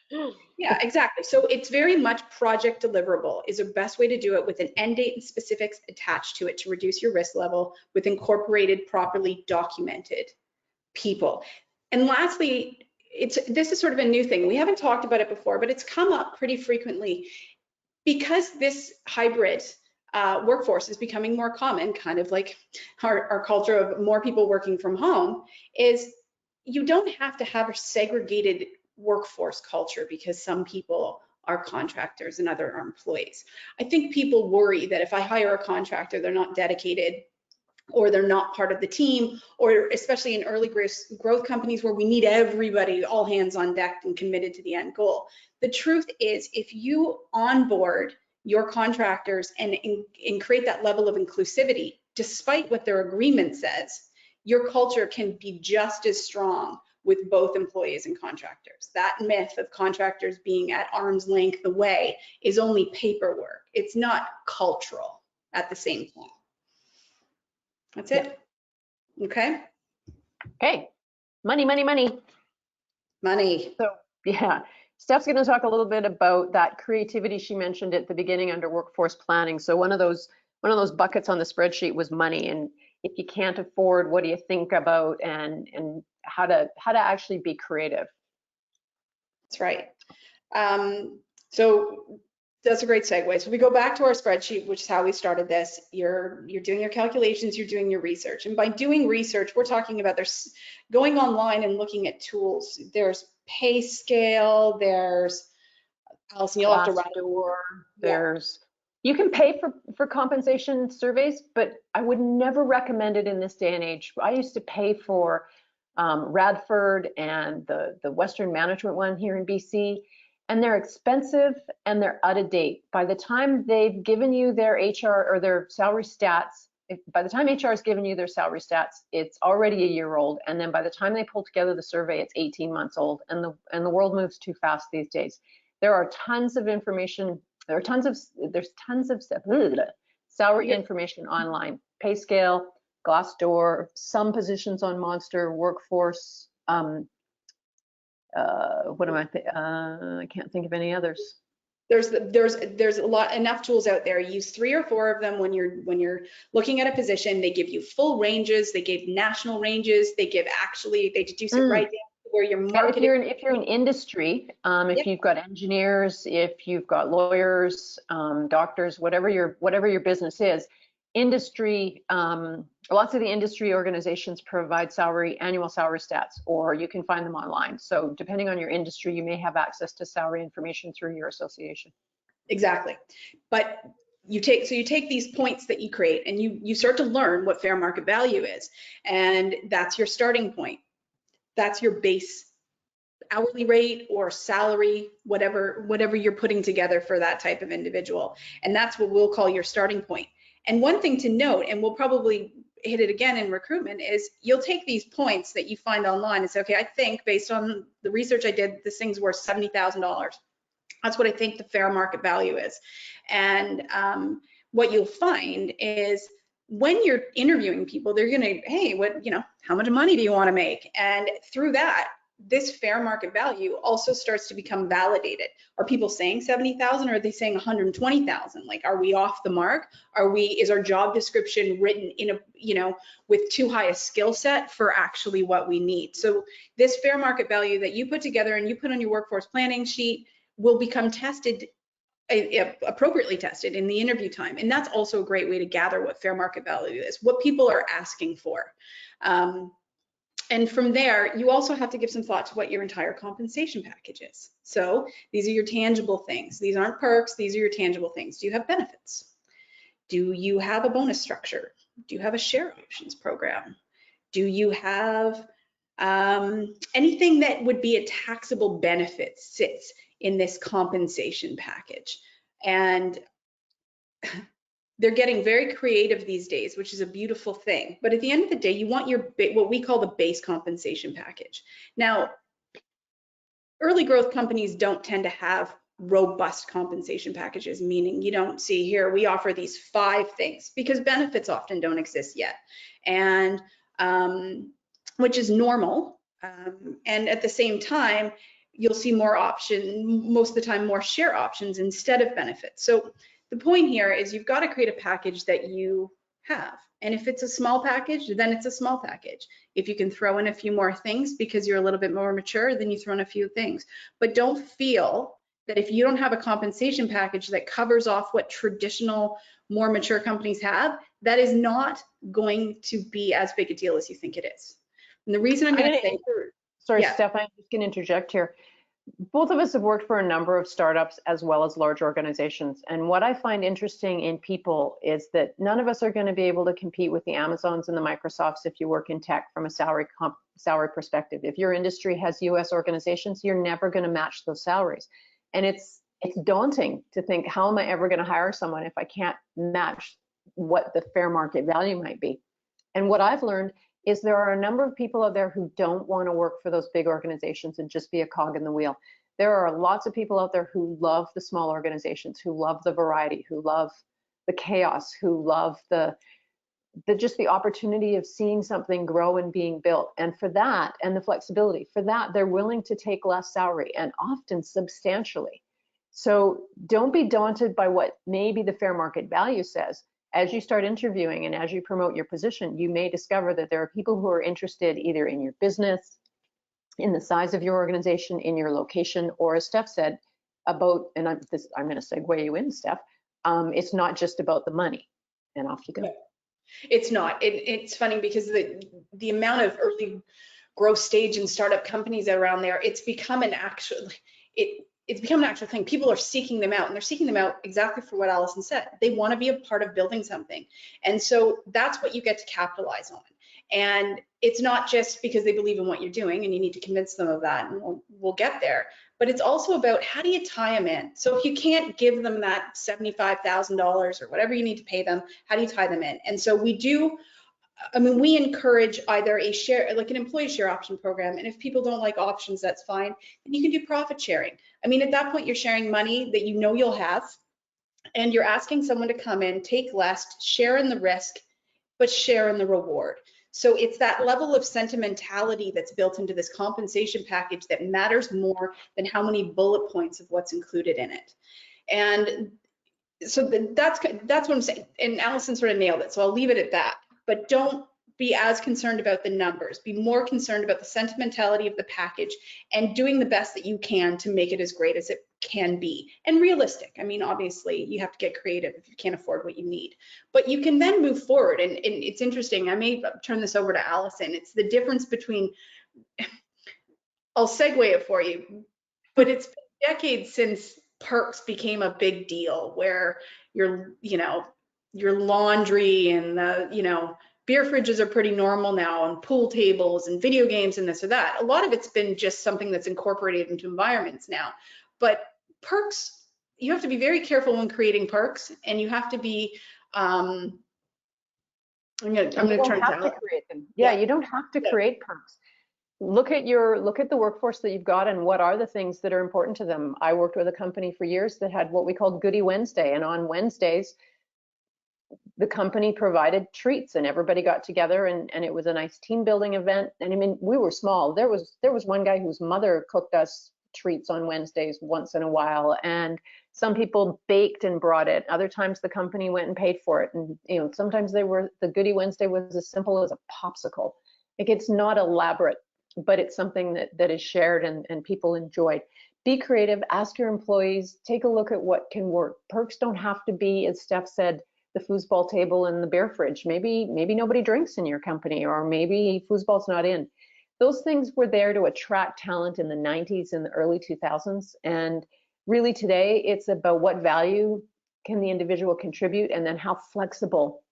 Yeah, exactly. So it's very much project deliverable is the best way to do it, with an end date and specifics attached to it to reduce your risk level, with incorporated, properly documented people. And lastly, this is sort of a new thing. We haven't talked about it before, but it's come up pretty frequently because this hybrid workforce is becoming more common, kind of like our culture of more people working from home, is you don't have to have a segregated workforce culture because some people are contractors and other are employees. I think people worry that if I hire a contractor, they're not dedicated, or they're not part of the team, or especially in early growth companies where we need everybody, all hands on deck and committed to the end goal. The truth is, if you onboard your contractors and create that level of inclusivity, despite what their agreement says, your culture can be just as strong with both employees and contractors. That myth of contractors being at arm's length away is only paperwork. It's not cultural at the same time. That's it. Okay. Okay. Money, money, money. Money. So yeah, Steph's going to talk a little bit about that creativity she mentioned at the beginning under workforce planning. So one of those buckets on the spreadsheet was money, and if you can't afford, what do you think about, and how to actually be creative. That's right. So that's a great segue. So we go back to our spreadsheet, which is how we started this. You're doing your calculations, you're doing your research. And by doing research, we're talking about there's going online and looking at tools. There's PayScale, there's, Allison, you'll have to run it. There's, you can pay for compensation surveys, but I would never recommend it in this day and age. I used to pay for Radford and the Western Management one here in BC. And they're expensive and they're out of date. By the time they've given you their HR or their salary stats, by the time HR has given you their salary stats, it's already a year old. And then by the time they pull together the survey, it's 18 months old. And the world moves too fast these days. There are tons of information. There's tons of salary information online. PayScale, Glassdoor, some positions on Monster, Workforce. What am I can't think of any others. There's enough tools out there. Use 3 or 4 of them when you're looking at a position. They give you full ranges. They give national ranges. They deduce it right down to where you're marketing. If you're in industry, if you've got engineers, if you've got lawyers, doctors, whatever your business is, industry, lots of the industry organizations provide annual salary stats, or you can find them online. So depending on your industry, you may have access to salary information through your association. Exactly. But you take these points that you create and you start to learn what fair market value is. And that's your starting point. That's your base hourly rate or salary, whatever you're putting together for that type of individual. And that's what we'll call your starting point. And one thing to note, and we'll probably hit it again in recruitment, is you'll take these points that you find online and say, okay, I think based on the research I did, this thing's worth $70,000. That's what I think the fair market value is. And what you'll find is when you're interviewing people, they're gonna, hey, how much money do you wanna make? And through that, this fair market value also starts to become validated. Are people saying 70,000 or are they saying 120,000? Like, are we off the mark? Is our job description written in with too high a skill set for actually what we need? So this fair market value that you put together and you put on your workforce planning sheet will become tested, appropriately tested in the interview time. And that's also a great way to gather what fair market value is, what people are asking for. And from there, you also have to give some thought to what your entire compensation package is. So these are your tangible things. These aren't perks, these are your tangible things. Do you have benefits? Do you have a bonus structure? Do you have a share options program? Do you have anything that would be a taxable benefit sits in this compensation package? And they're getting very creative these days, which is a beautiful thing. But at the end of the day, you want what we call the base compensation package. Now, early growth companies don't tend to have robust compensation packages, meaning you don't see here, we offer these 5 things because benefits often don't exist yet. And which is normal. And at the same time, you'll see more most of the time, more share options instead of benefits. So the point here is you've got to create a package that you have. And if it's a small package, then it's a small package. If you can throw in a few more things because you're a little bit more mature, then you throw in a few things. But don't feel that if you don't have a compensation package that covers off what traditional, more mature companies have, that is not going to be as big a deal as you think it is. And the reason I'm going to say, sorry, yeah. Steph, I'm just going to interject here. Both of us have worked for a number of startups as well as large organizations. And what I find interesting in people is that none of us are going to be able to compete with the Amazons and the Microsofts if you work in tech from a salary perspective. If your industry has US organizations, you're never going to match those salaries. And it's daunting to think, how am I ever going to hire someone if I can't match what the fair market value might be? And what I've learned is there are a number of people out there who don't want to work for those big organizations and just be a cog in the wheel. There are lots of people out there who love the small organizations, who love the variety, who love the chaos, who love just the opportunity of seeing something grow and being built. And for that, and the flexibility, for that, they're willing to take less salary, and often substantially. So don't be daunted by what maybe the fair market value says. As you start interviewing and as you promote your position, you may discover that there are people who are interested either in your business, in the size of your organization, in your location, or as Steph said, about, and I'm going to segue you in, Steph, it's not just about the money. And off you go. Yeah. It's not. It's funny because the amount of early growth stage and startup companies around there, it's become an actual, it's become an actual thing. People are seeking them out, and they're seeking them out exactly for what Allison said. They want to be a part of building something. And so that's what you get to capitalize on. And it's not just because they believe in what you're doing, and you need to convince them of that, and we'll get there. But it's also about, how do you tie them in? So if you can't give them that $75,000 or whatever you need to pay them, how do you tie them in? And so we encourage either a share, like an employee share option program. And if people don't like options, that's fine. And you can do profit sharing. I mean, at that point, you're sharing money that you know you'll have, and you're asking someone to come in, take less, share in the risk, but share in the reward. So it's that level of sentimentality that's built into this compensation package that matters more than how many bullet points of what's included in it. And so that's what I'm saying. And Allison sort of nailed it. So I'll leave it at that. But don't be as concerned about the numbers. Be more concerned about the sentimentality of the package and doing the best that you can to make it as great as it can be, and realistic. I mean, obviously you have to get creative if you can't afford what you need, but you can then move forward. And it's interesting. I may turn this over to Allison. It's the difference between, I'll segue it for you, but it's been decades since perks became a big deal, where your laundry and beer fridges are pretty normal now, and pool tables and video games and this or that. A lot of it's been just something that's incorporated into environments now. But perks, you have to be very careful when creating perks, and you have to be, I'm gonna turn to create them. Yeah, you don't have to create perks. Look at the workforce that you've got, and what are the things that are important to them. I worked with a company for years that had what we called Goodie Wednesday, and on Wednesdays, the company provided treats, and everybody got together, and it was a nice team building event. And I mean, we were small. There was one guy whose mother cooked us treats on Wednesdays once in a while, and some people baked and brought it. Other times the company went and paid for it. And sometimes the Goodie Wednesday was as simple as a popsicle. Like, it's not elaborate, but it's something that is shared and people enjoyed. Be creative, ask your employees, take a look at what can work. Perks don't have to be, as Steph said, the foosball table and the beer fridge. Maybe nobody drinks in your company, or maybe foosball's not in. Those things were there to attract talent in the 90s and the early 2000s. And really today, it's about what value can the individual contribute, and then how flexible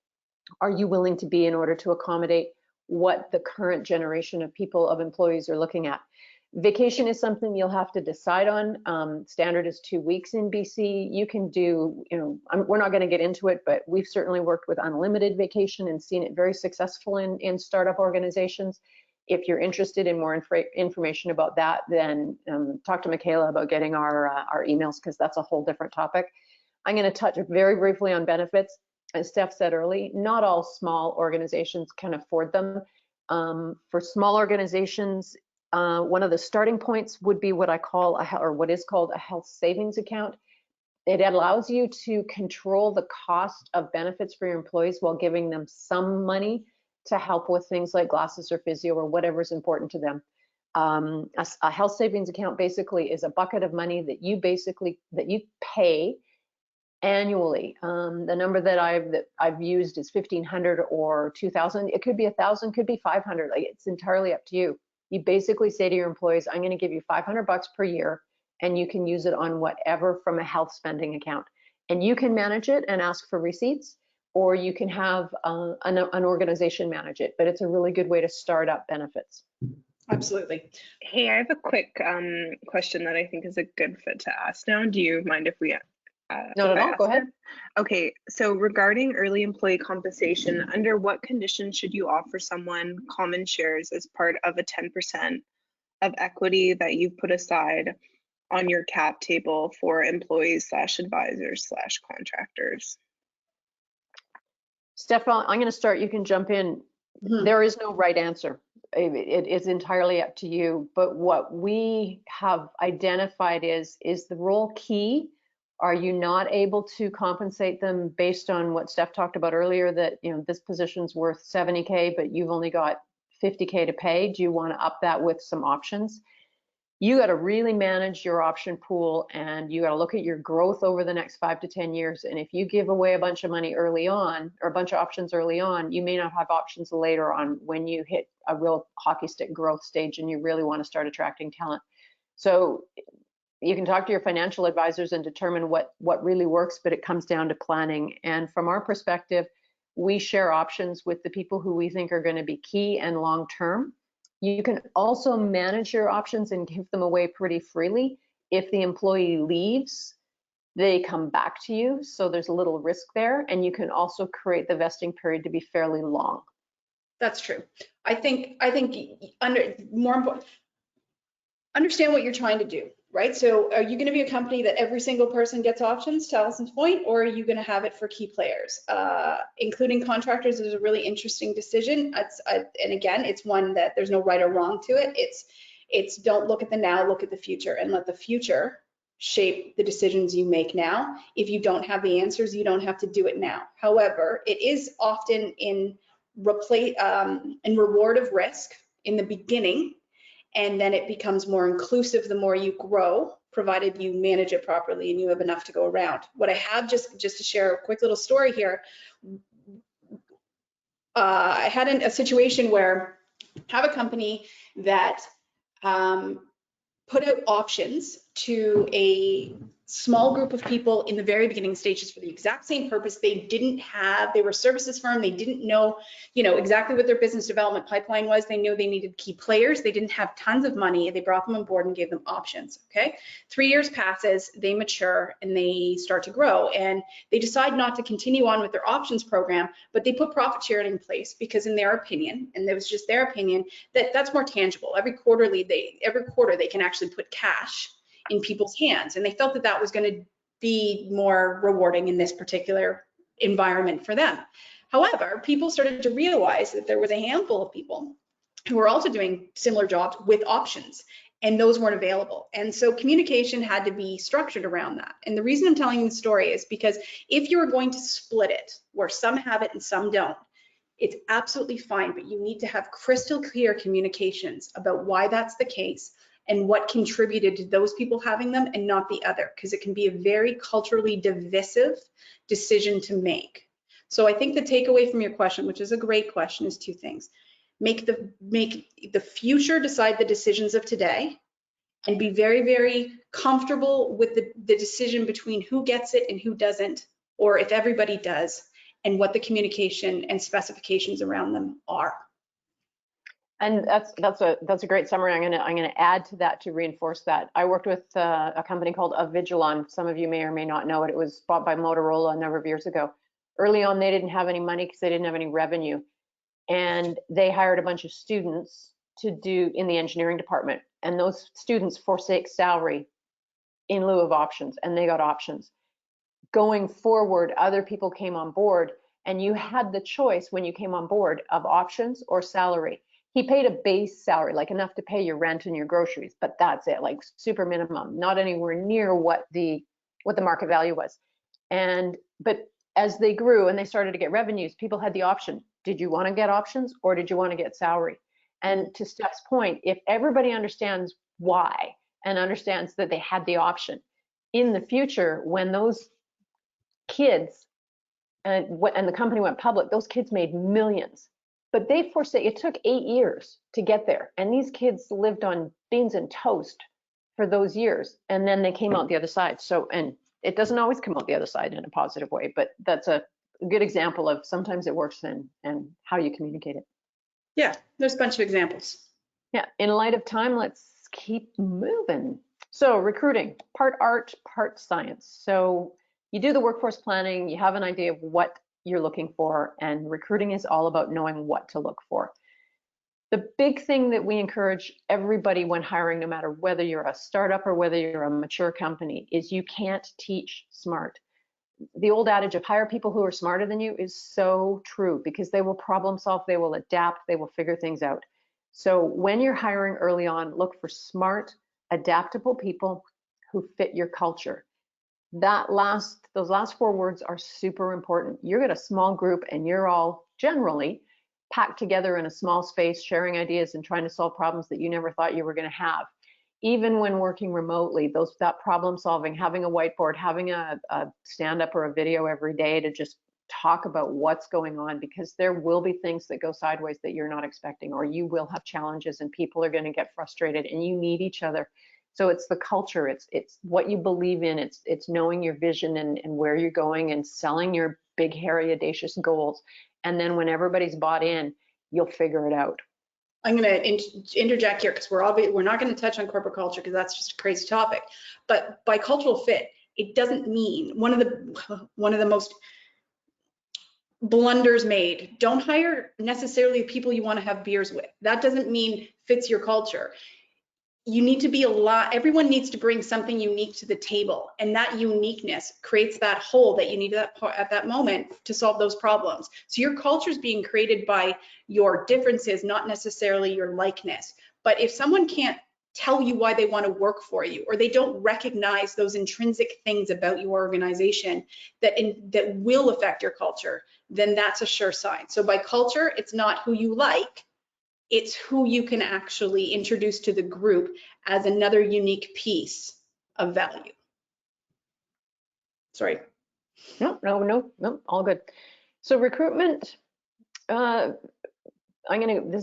are you willing to be in order to accommodate what the current generation of employees are looking at. Vacation is something you'll have to decide on. Standard is 2 weeks in BC. You can do, we're not going to get into it, but we've certainly worked with unlimited vacation and seen it very successful in startup organizations. If you're interested in more information about that, then talk to Michaela about getting our emails, because that's a whole different topic. I'm going to touch very briefly on benefits. As Steph said early, not all small organizations can afford them. For small organizations, One of the starting points would be what I call what is called a health savings account. It allows you to control the cost of benefits for your employees while giving them some money to help with things like glasses or physio or whatever's important to them. A health savings account basically is a bucket of money that you pay annually. The number that I've used is 1,500 or 2,000. It could be 1,000, could be 500. Like, it's entirely up to you. You basically say to your employees, I'm going to give you $500 per year, and you can use it on whatever from a health spending account. And you can manage it and ask for receipts, or you can have an organization manage it. But it's a really good way to start up benefits. Absolutely. Hey, I have a quick question that I think is a good fit to ask now. Do you mind if we Not at all. Go ahead. Okay, so regarding early employee compensation, under what conditions should you offer someone common shares as part of a 10% of equity that you've put aside on your cap table for employees / advisors / contractors? Stefan, I'm going to start. You can jump in. There is no right answer. It is entirely up to you. But what we have identified is the role key? Are you not able to compensate them based on what Steph talked about earlier, that, you know, this position's worth 70K, but you've only got 50K to pay? Do you want to up that with some options? You got to really manage your option pool, and you got to look at your growth over the next 5 to 10 years. And if you give away a bunch of money early on, or a bunch of options early on, you may not have options later on when you hit a real hockey stick growth stage and you really want to start attracting talent. So you can talk to your financial advisors and determine what really works, but it comes down to planning. And from our perspective, we share options with the people who we think are going to be key and long-term. You can also manage your options and give them away pretty freely. If the employee leaves, they come back to you, so there's a little risk there. And you can also create the vesting period to be fairly long. That's true. I think more important, understand what you're trying to do, right? So are you going to be a company that every single person gets options, to Allison's point, or are you going to have it for key players? Including contractors is a really interesting decision. And again, it's one that there's no right or wrong to it. It's don't look at the now, look at the future, and let the future shape the decisions you make now. If you don't have the answers, you don't have to do it now. However, it is often in reward of risk in the beginning, and then it becomes more inclusive the more you grow, provided you manage it properly and you have enough to go around. What I have, just to share a quick little story here, I had a situation where I have a company that put out options to a small group of people in the very beginning stages for the exact same purpose. They were a services firm. They didn't know, exactly what their business development pipeline was. They knew they needed key players. They didn't have tons of money. They brought them on board and gave them options, okay? 3 years passes, they mature, and they start to grow. And they decide not to continue on with their options program, but they put profit sharing in place because in their opinion, and it was just their opinion, that's more tangible. Every quarter they can actually put cash in people's hands, and they felt that was going to be more rewarding in this particular environment for them. However, people started to realize that there was a handful of people who were also doing similar jobs with options, and those weren't available. And so communication had to be structured around that. And the reason I'm telling you the story is because if you are going to split it, where some have it and some don't, it's absolutely fine, but you need to have crystal clear communications about why that's the case and what contributed to those people having them and not the other, because it can be a very culturally divisive decision to make. So I think the takeaway from your question, which is a great question, is 2 things. Make the future decide the decisions of today, and be very, very comfortable with the decision between who gets it and who doesn't, or if everybody does, and what the communication and specifications around them are. And that's a great summary. I'm gonna add to that to reinforce that. I worked with a company called Avigilon. Some of you may or may not know it. It was bought by Motorola a number of years ago. Early on, they didn't have any money because they didn't have any revenue, and they hired a bunch of students to do in the engineering department. And those students forsake salary in lieu of options, and they got options. Going forward, other people came on board, and you had the choice when you came on board of options or salary. he paid a base salary, like enough to pay your rent and your groceries, but that's it, like super minimum, not anywhere near what the market value was. But as they grew and they started to get revenues, people had the option. Did you want to get options or did you want to get salary? And to Steph's point, if everybody understands why and understands that they had the option, in the future, when those kids and the company went public, those kids made millions. But it took 8 years to get there. And these kids lived on beans and toast for those years. And then they came out the other side. So, and it doesn't always come out the other side in a positive way, but that's a good example of sometimes it works and how you communicate it. Yeah, there's a bunch of examples. Yeah, in light of time, let's keep moving. So recruiting, part art, part science. So you do the workforce planning, you have an idea of what you're looking for, and recruiting is all about knowing what to look for. The big thing that we encourage everybody when hiring, no matter whether you're a startup or whether you're a mature company, is you can't teach smart. The old adage of hire people who are smarter than you is so true, because they will problem solve, they will adapt, they will figure things out. So when you're hiring early on, look for smart, adaptable people who fit your culture. Those last 4 words are super important. You're in a small group and you're all generally packed together in a small space, sharing ideas and trying to solve problems that you never thought you were going to have. Even when working remotely, that problem solving, having a whiteboard, having a stand-up or a video every day to just talk about what's going on, because there will be things that go sideways that you're not expecting, or you will have challenges and people are going to get frustrated and you need each other. So it's the culture, it's what you believe in, it's knowing your vision and where you're going and selling your big, hairy, audacious goals. And then when everybody's bought in, you'll figure it out. I'm going to interject here because we're not going to touch on corporate culture because that's just a crazy topic. But by cultural fit, it doesn't mean one of the most blunders made. Don't hire necessarily people you want to have beers with. That doesn't mean fits your culture. You need to be everyone needs to bring something unique to the table, and that uniqueness creates that hole that you need at that moment to solve those problems. So your culture is being created by your differences, not necessarily your likeness. But if someone can't tell you why they want to work for you, or they don't recognize those intrinsic things about your organization that will affect your culture, then that's a sure sign. So by culture, it's not who you like, it's who you can actually introduce to the group as another unique piece of value. Sorry. No, all good. So recruitment, this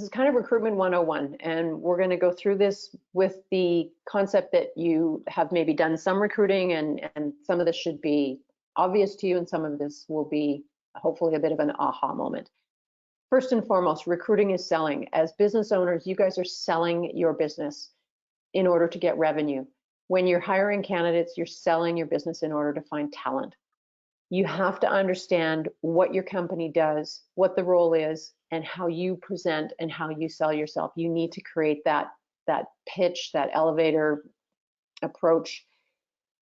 is kind of recruitment 101, and we're going to go through this with the concept that you have maybe done some recruiting, and some of this should be obvious to you, and some of this will be hopefully a bit of an aha moment. First and foremost, recruiting is selling. As business owners, you guys are selling your business in order to get revenue. When you're hiring candidates, you're selling your business in order to find talent. You have to understand what your company does, what the role is, and how you present and how you sell yourself. You need to create that pitch, that elevator approach,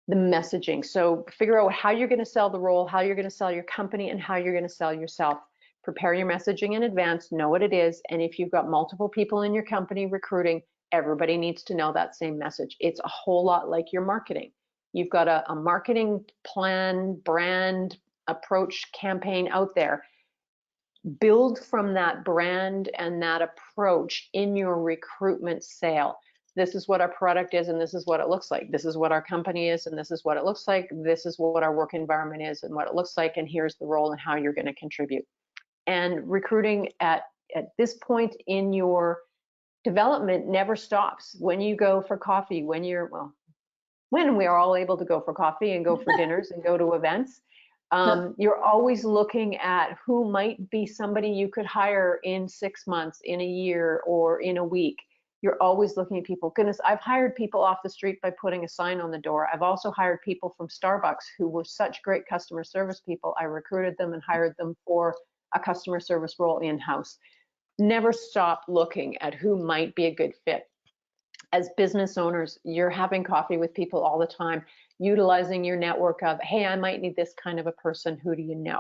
the messaging. So figure out how you're going to sell the role, how you're going to sell your company, and how you're going to sell yourself. Prepare your messaging in advance, know what it is, and if you've got multiple people in your company recruiting, everybody needs to know that same message. It's a whole lot like your marketing. You've got a marketing plan, brand, approach, campaign out there. Build from that brand and that approach in your recruitment sale. This is what our product is and this is what it looks like. This is what our company is and this is what it looks like. This is what our work environment is and what it looks like, and here's the role and how you're going to contribute. And recruiting at this point in your development never stops. When you go for coffee, when we are all able to go for coffee and go for dinners and go to events, you're always looking at who might be somebody you could hire in 6 months, in a year, or in a week. You're always looking at people. Goodness, I've hired people off the street by putting a sign on the door. I've also hired people from Starbucks who were such great customer service people. I recruited them and hired them for a customer service role in-house. Never stop looking at who might be a good fit. As business owners, you're having coffee with people all the time, utilizing your network of, hey, I might need this kind of a person. Who do you know?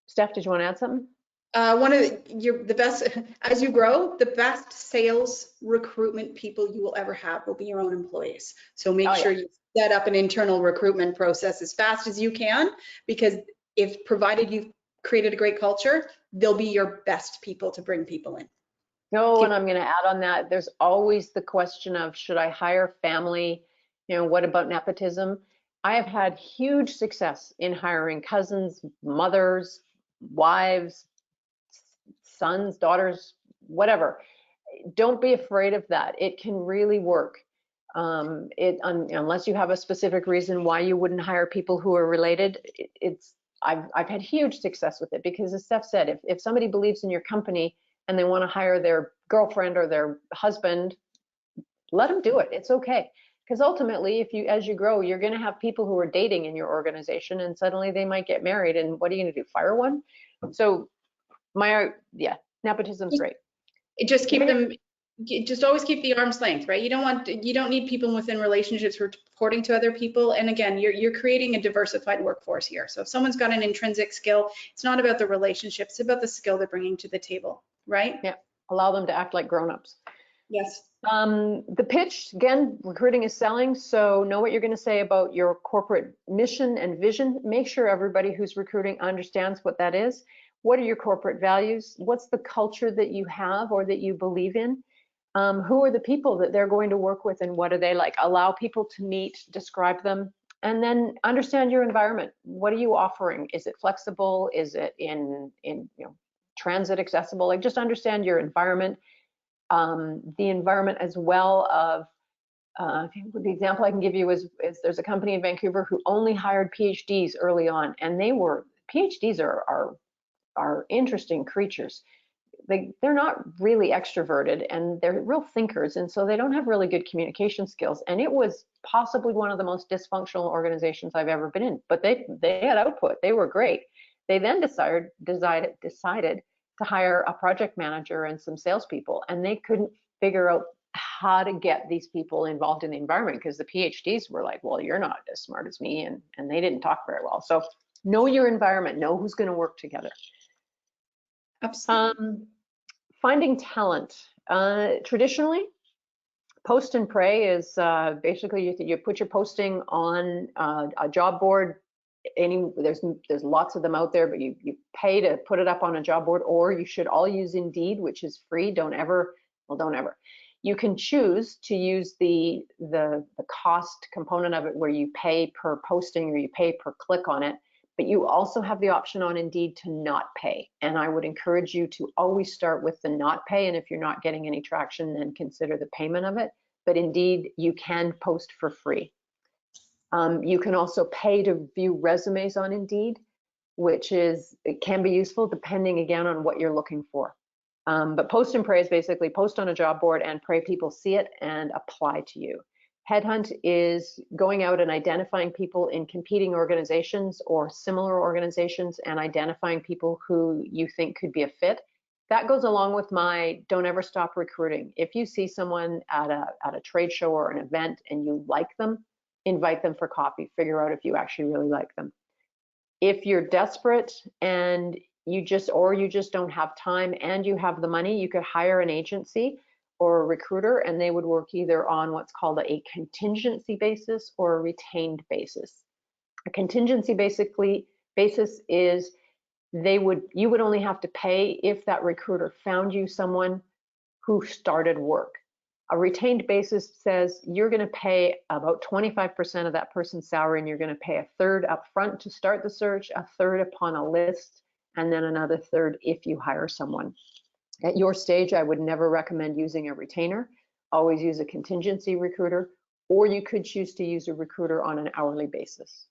Steph, did you want to add something? One of the best, as you grow, the best sales recruitment people you will ever have will be your own employees. So make Oh, sure yeah. you set up an internal recruitment process as fast as you can, because if provided you've created a great culture, they'll be your best people to bring people in. No, and I'm going to add on that. There's always the question of, should I hire family? You know, what about nepotism? I have had huge success in hiring cousins, mothers, wives, sons, daughters, whatever. Don't be afraid of that. It can really work. Unless you have a specific reason why you wouldn't hire people who are related, I've had huge success with it, because as Steph said, if somebody believes in your company and they want to hire their girlfriend or their husband, let them do it. It's okay. Because ultimately, as you grow, you're going to have people who are dating in your organization, and suddenly they might get married, and what are you going to do? Fire one? So nepotism's great. Just keep them, just always keep the arm's length, right? You don't need people within relationships reporting to other people. And again, you're creating a diversified workforce here. So if someone's got an intrinsic skill, it's not about the relationship, it's about the skill they're bringing to the table, right? Yeah, allow them to act like grown-ups. Yes. The pitch, again, recruiting is selling, so know what you're going to say about your corporate mission and vision. Make sure everybody who's recruiting understands what that is. What are your corporate values? What's the culture that you have or that you believe in? Who are the people that they're going to work with, and what are they like? Allow people to meet, describe them, and then understand your environment. What are you offering? Is it flexible? Is it in transit accessible? Like, just understand your environment. The environment as well of, the example I can give you is there's a company in Vancouver who only hired PhDs early on, and PhDs are interesting creatures. They're not really extroverted, and they're real thinkers, and so they don't have really good communication skills. And it was possibly one of the most dysfunctional organizations I've ever been in, but they had output. They were great. They then decided to hire a project manager and some salespeople, and they couldn't figure out how to get these people involved in the environment, because the PhDs were like, well, you're not as smart as me, and they didn't talk very well. So know your environment, know who's going to work together. Absolutely. Finding talent. Traditionally, post and pray is basically you put your posting on a job board. There's lots of them out there, but you pay to put it up on a job board, or you should all use Indeed, which is free. Don't ever. You can choose to use the cost component of it, where you pay per posting or you pay per click on it. But you also have the option on Indeed to not pay. And I would encourage you to always start with the not pay. And if you're not getting any traction, then consider the payment of it. But Indeed, you can post for free. You can also pay to view resumes on Indeed, it can be useful depending, again, on what you're looking for. But post and pray is basically post on a job board and pray people see it and apply to you. Headhunt is going out and identifying people in competing organizations or similar organizations and identifying people who you think could be a fit. That goes along with my don't ever stop recruiting. If you see someone at a trade show or an event and you like them, invite them for coffee. Figure out if you actually really like them. If you're desperate and you just don't have time and you have the money, you could hire an agency or a recruiter, and they would work either on what's called a contingency basis or a retained basis. A contingency basis is you would only have to pay if that recruiter found you someone who started work. A retained basis says you're going to pay about 25% of that person's salary, and you're going to pay a third up front to start the search, a third upon a list, and then another third if you hire someone. At your stage, I would never recommend using a retainer. Always use a contingency recruiter, or you could choose to use a recruiter on an hourly basis.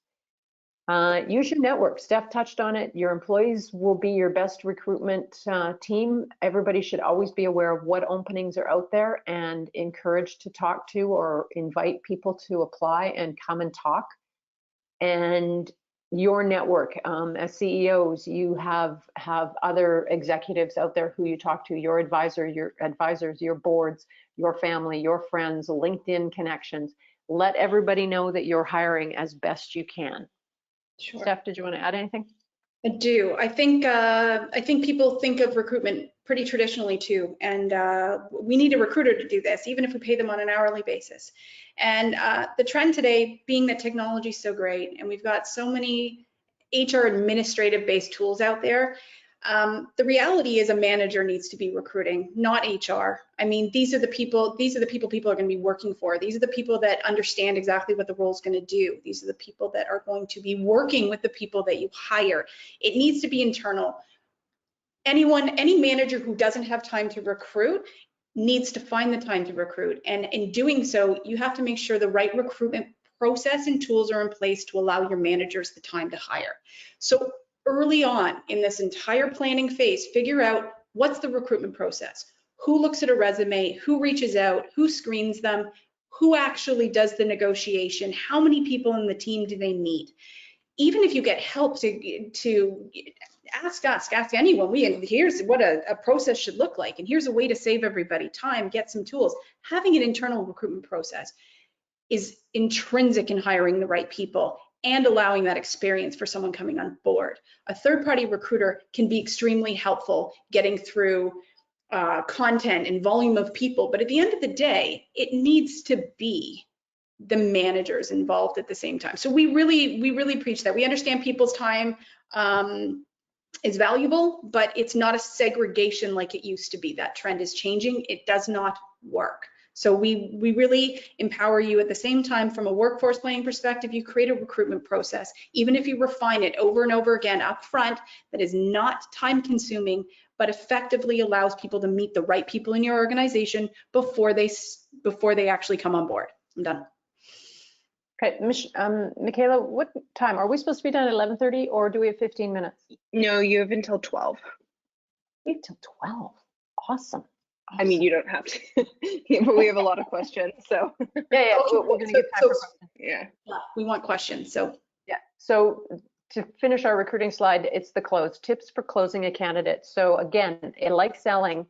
Use your network. Steph touched on it. Your employees will be your best recruitment team. Everybody should always be aware of what openings are out there and encouraged to talk to or invite people to apply and come and talk. And your network, as CEOs, you have other executives out there who you talk to, your advisors, your boards, your family, your friends, LinkedIn connections. Let everybody know that you're hiring as best you can. Sure. Steph, did you want to add anything? I do. I think people think of recruitment pretty traditionally too, and we need a recruiter to do this, even if we pay them on an hourly basis. And the trend today, being that technology is so great, and we've got so many HR administrative-based tools out there. The reality is a manager needs to be recruiting, not HR. I mean, these are the people people are going to be working for. These are the people that understand exactly what the role is going to do. These are the people that are going to be working with the people that you hire. It needs to be internal. Any manager who doesn't have time to recruit needs to find the time to recruit. And in doing so, you have to make sure the right recruitment process and tools are in place to allow your managers the time to hire. So early on in this entire planning phase, figure out what's the recruitment process, who looks at a resume, who reaches out, who screens them, who actually does the negotiation, how many people in the team do they need. Even if you get help to ask us, ask anyone, here's what a process should look like, and here's a way to save everybody time, get some tools. Having an internal recruitment process is intrinsic in hiring the right people and allowing that experience for someone coming on board. A third-party recruiter can be extremely helpful getting through content and volume of people, but at the end of the day, it needs to be the managers involved at the same time. So we really preach that. We understand people's time is valuable, but it's not a segregation like it used to be. That trend is changing. It does not work. So we really empower you at the same time from a workforce planning perspective. You create a recruitment process, even if you refine it over and over again up front, that is not time consuming, but effectively allows people to meet the right people in your organization before they actually come on board. I'm done. Okay, Michaela, what time? Are we supposed to be done at 11:30 or do we have 15 minutes? No, you have until 12. We have till 12. Awesome. I mean, you don't have to, yeah, but we have a lot of questions, so. Yeah, we're going to get time for questions. Yeah. We want questions, so. Yeah, so to finish our recruiting slide, it's the close. Tips for closing a candidate. So again, like selling,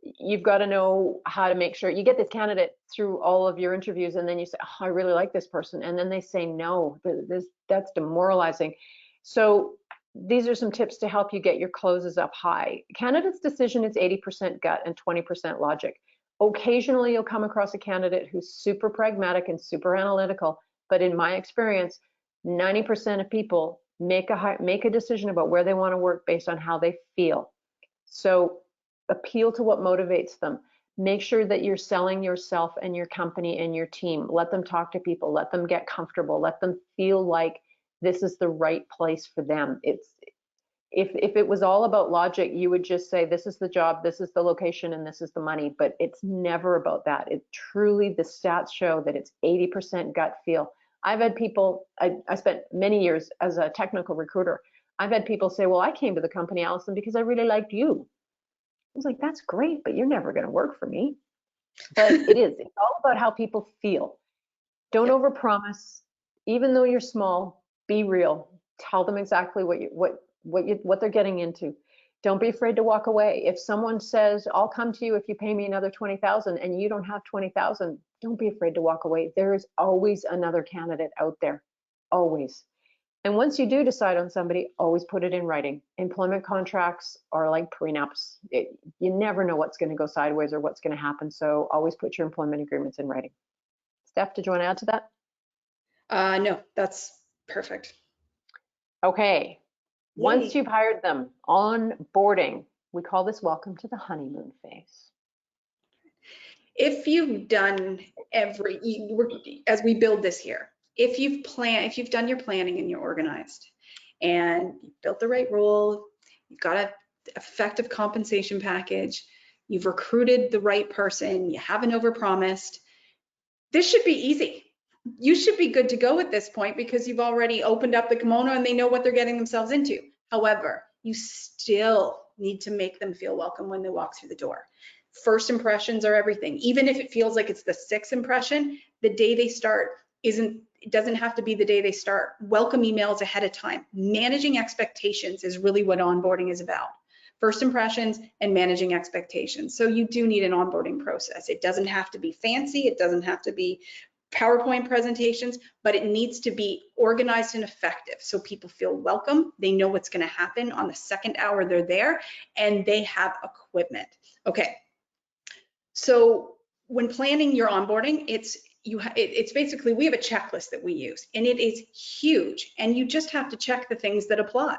you've got to know how to make sure you get this candidate through all of your interviews, and then you say, oh, I really like this person, and then they say no. That's demoralizing. So these are some tips to help you get your closes up high. Candidate's decision is 80% gut and 20% logic. Occasionally you'll come across a candidate who's super pragmatic and super analytical, but in my experience, 90% of people make a decision about where they want to work based on how they feel. So appeal to what motivates them. Make sure that you're selling yourself and your company and your team. Let them talk to people, let them get comfortable, let them feel like this is the right place for them. If it was all about logic, you would just say, this is the job, this is the location, and this is the money, but it's never about that. It truly, the stats show that it's 80% gut feel. I've had people, I spent many years as a technical recruiter. I've had people say, well, I came to the company, Allison, because I really liked you. I was like, that's great, but you're never going to work for me. But it is. It's all about how people feel. Don't overpromise. Even though you're small, be real. Tell them exactly what they're getting into. Don't be afraid to walk away. If someone says, I'll come to you if you pay me another 20,000 and you don't have 20,000, don't be afraid to walk away. There is always another candidate out there, always. And once you do decide on somebody, always put it in writing. Employment contracts are like prenups. You never know what's going to go sideways or what's going to happen. So always put your employment agreements in writing. Steph, did you want to add to that? No, that's perfect. Okay. Yay. Once you've hired them, onboarding, we call this welcome to the honeymoon phase. If you've done as we build this here, if you've done your planning and you're organized and you've built the right role, you've got an effective compensation package, you've recruited the right person, you haven't overpromised, this should be easy. You should be good to go at this point because you've already opened up the kimono and they know what they're getting themselves into. However, you still need to make them feel welcome when they walk through the door. First impressions are everything. Even if it feels like it's the sixth impression, the day they start it doesn't have to be the day they start. Welcome emails ahead of time. Managing expectations is really what onboarding is about. First impressions and managing expectations. So you do need an onboarding process. It doesn't have to be fancy. It doesn't have to be PowerPoint presentations, but it needs to be organized and effective so people feel welcome. They know what's going to happen on the second hour they're there, and they have equipment. Okay. So when planning your onboarding, it's basically, we have a checklist that we use, and it is huge, and you just have to check the things that apply.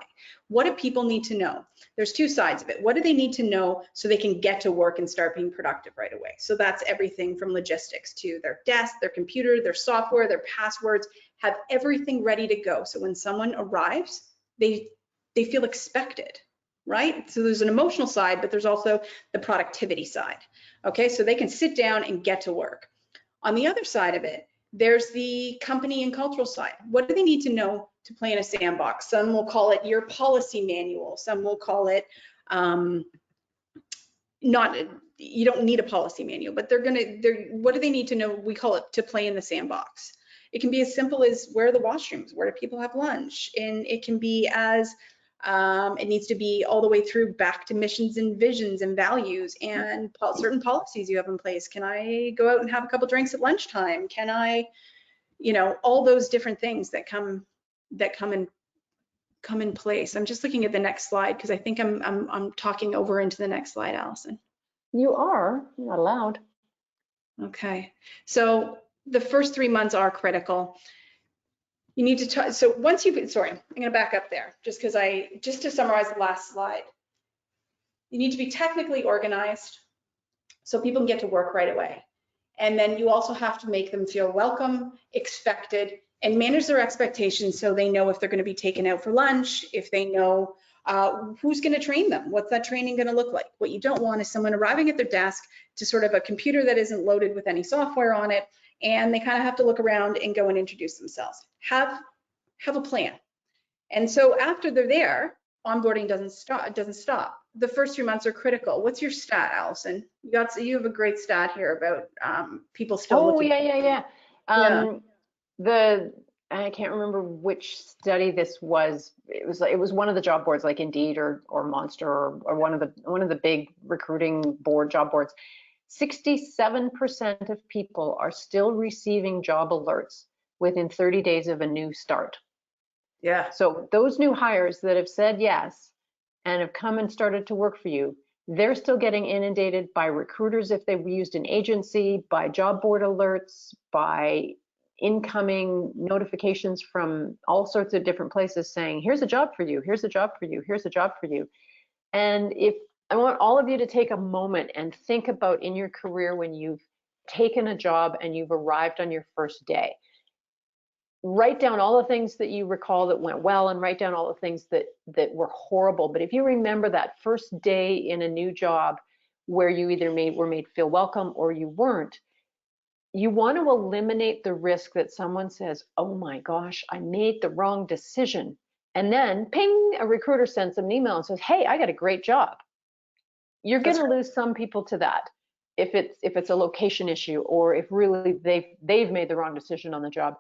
What do people need to know? There's two sides of it. What do they need to know so they can get to work and start being productive right away? So that's everything from logistics to their desk, their computer, their software, their passwords, have everything ready to go. So when someone arrives, they feel expected, right? So there's an emotional side, but there's also the productivity side. Okay, so they can sit down and get to work. On the other side of it, there's the company and cultural side. What do they need to know to play in a sandbox? Some will call it your policy manual. Some will call it you don't need a policy manual, but what do they need to know? We call it to play in the sandbox. It can be as simple as where are the washrooms? Where do people have lunch? And it can be as it needs to be all the way through back to missions and visions and values and certain policies you have in place. Can I go out and have a couple drinks at lunchtime? Can I, all those different things that come in place. I'm just looking at the next slide because I think I'm talking over into the next slide, Allison. You are, you're not allowed. Okay, so the first 3 months are critical. You need to, so once sorry, I'm gonna back up there just to summarize the last slide. You need to be technically organized so people can get to work right away. And then you also have to make them feel welcome, expected, and manage their expectations so they know if they're gonna be taken out for lunch, if they know who's gonna train them, what's that training gonna look like. What you don't want is someone arriving at their desk to sort of a computer that isn't loaded with any software on it, and they kind of have to look around and go and introduce themselves. Have a plan. And so after they're there, onboarding doesn't stop. The first 3 months are critical. What's your stat, Allison? You have a great stat here about people still looking. Yeah. I can't remember which study this was. It was one of the job boards like Indeed or Monster or one of the big recruiting job boards. 67% of people are still receiving job alerts within 30 days of a new start. Yeah. So those new hires that have said yes and have come and started to work for you, they're still getting inundated by recruiters if they've used an agency, by job board alerts, by incoming notifications from all sorts of different places saying, here's a job for you, here's a job for you, here's a job for you. And if I want all of you to take a moment and think about in your career when you've taken a job and you've arrived on your first day. Write down all the things that you recall that went well and write down all the things that were horrible. But if you remember that first day in a new job where you either were made feel welcome or you weren't, you want to eliminate the risk that someone says, oh my gosh, I made the wrong decision. And then ping, a recruiter sends them an email and says, hey, I got a great job. You're going to lose some people to that if it's a location issue or if really they've made the wrong decision on the job.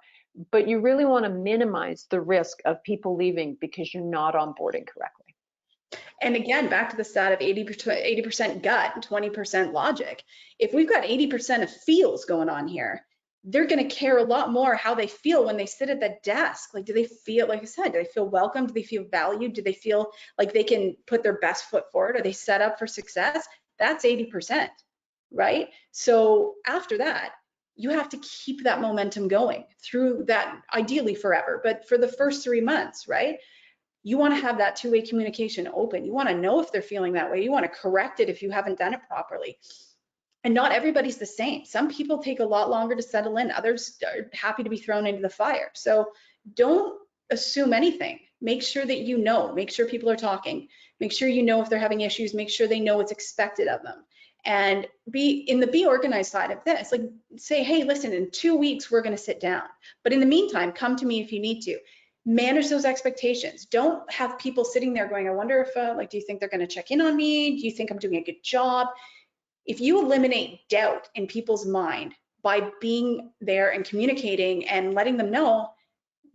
But you really want to minimize the risk of people leaving because you're not onboarding correctly. And again, back to the stat of 80% gut and 20% logic. If we've got 80% of feels going on here, they're going to care a lot more how they feel when they sit at the desk. Like, do they feel, like I said, do they feel welcome? Do they feel valued? Do they feel like they can put their best foot forward? Are they set up for success? That's 80%, right? So after that, you have to keep that momentum going through that, ideally forever, but for the first 3 months, right? You want to have that two-way communication open. You want to know if they're feeling that way. You want to correct it if you haven't done it properly. And not everybody's the same. Some people take a lot longer to settle in. Others are happy to be thrown into the fire. So don't assume anything. Make sure that you know. Make sure people are talking. Make sure you know if they're having issues. Make sure they know what's expected of them. And be organized side of this. Like, say, hey, listen, in 2 weeks, we're going to sit down. But in the meantime, come to me if you need to. Manage those expectations. Don't have people sitting there going, I wonder if, do you think they're going to check in on me? Do you think I'm doing a good job? If you eliminate doubt in people's mind by being there and communicating and letting them know,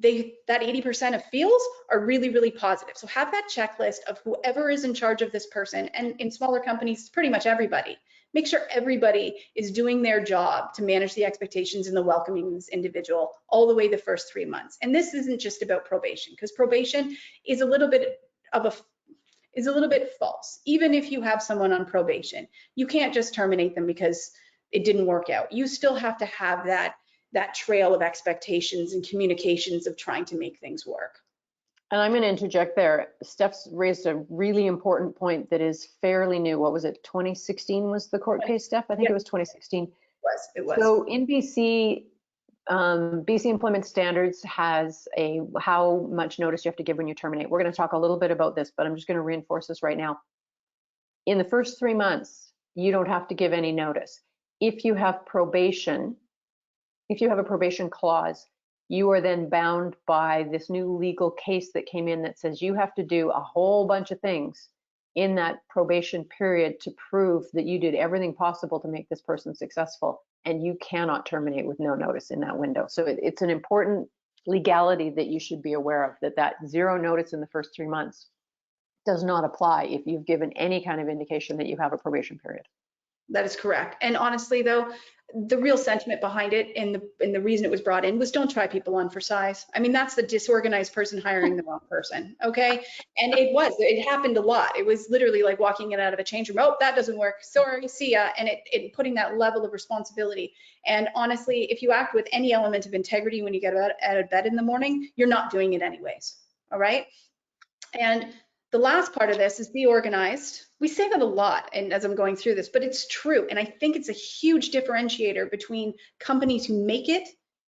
that 80% of feels are really, really positive. So have that checklist of whoever is in charge of this person, and in smaller companies, pretty much everybody. Make sure everybody is doing their job to manage the expectations and the welcoming this individual all the way the first 3 months. And this isn't just about probation, because probation is a little bit false. Even if you have someone on probation, you can't just terminate them because it didn't work out. You still have to have that trail of expectations and communications of trying to make things work. And I'm going to interject there. Steph's raised a really important point that is fairly new. What was it? 2016 was the court case, Steph? I think Yep. it was 2016. It was. So in BC, BC Employment Standards has how much notice you have to give when you terminate. We're going to talk a little bit about this, but I'm just going to reinforce this right now. In the first 3 months, you don't have to give any notice. If you have probation, if you have a probation clause, you are then bound by this new legal case that came in that says you have to do a whole bunch of things in that probation period to prove that you did everything possible to make this person successful, and you cannot terminate with no notice in that window. So it's an important legality that you should be aware of, that 0 notice in the first 3 months does not apply if you've given any kind of indication that you have a probation period. That is correct. And honestly, though, the real sentiment behind it and the reason it was brought in was don't try people on for size. I mean, that's the disorganized person hiring the wrong person, okay? And it happened a lot. It was literally like walking in out of a change room. Oh, that doesn't work. Sorry, see ya. And it putting that level of responsibility. And honestly, if you act with any element of integrity when you get out of bed in the morning, you're not doing it anyways, all right? And the last part of this is be organized. We say that a lot, and as I'm going through this, but it's true. And I think it's a huge differentiator between companies who make it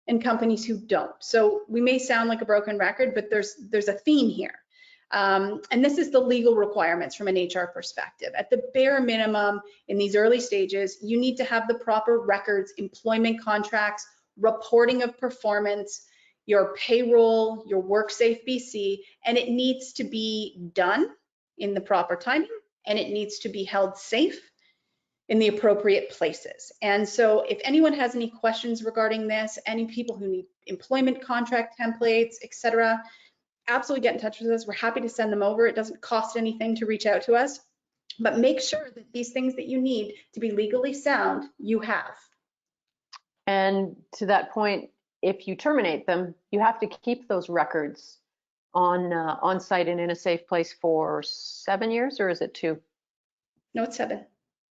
and companies who don't. So we may sound like a broken record, but there's a theme here. And this is the legal requirements from an HR perspective. At the bare minimum, in these early stages, you need to have the proper records, employment contracts, reporting of performance, your payroll, your WorkSafe BC, and it needs to be done in the proper timing, and it needs to be held safe in the appropriate places. And so if anyone has any questions regarding this, any people who need employment contract templates, etc., absolutely get in touch with us. We're happy to send them over. It doesn't cost anything to reach out to us, but make sure that these things that you need to be legally sound, you have. And to that point, if you terminate them, you have to keep those records on site and in a safe place for 7 years, or is it 2? No, it's 7.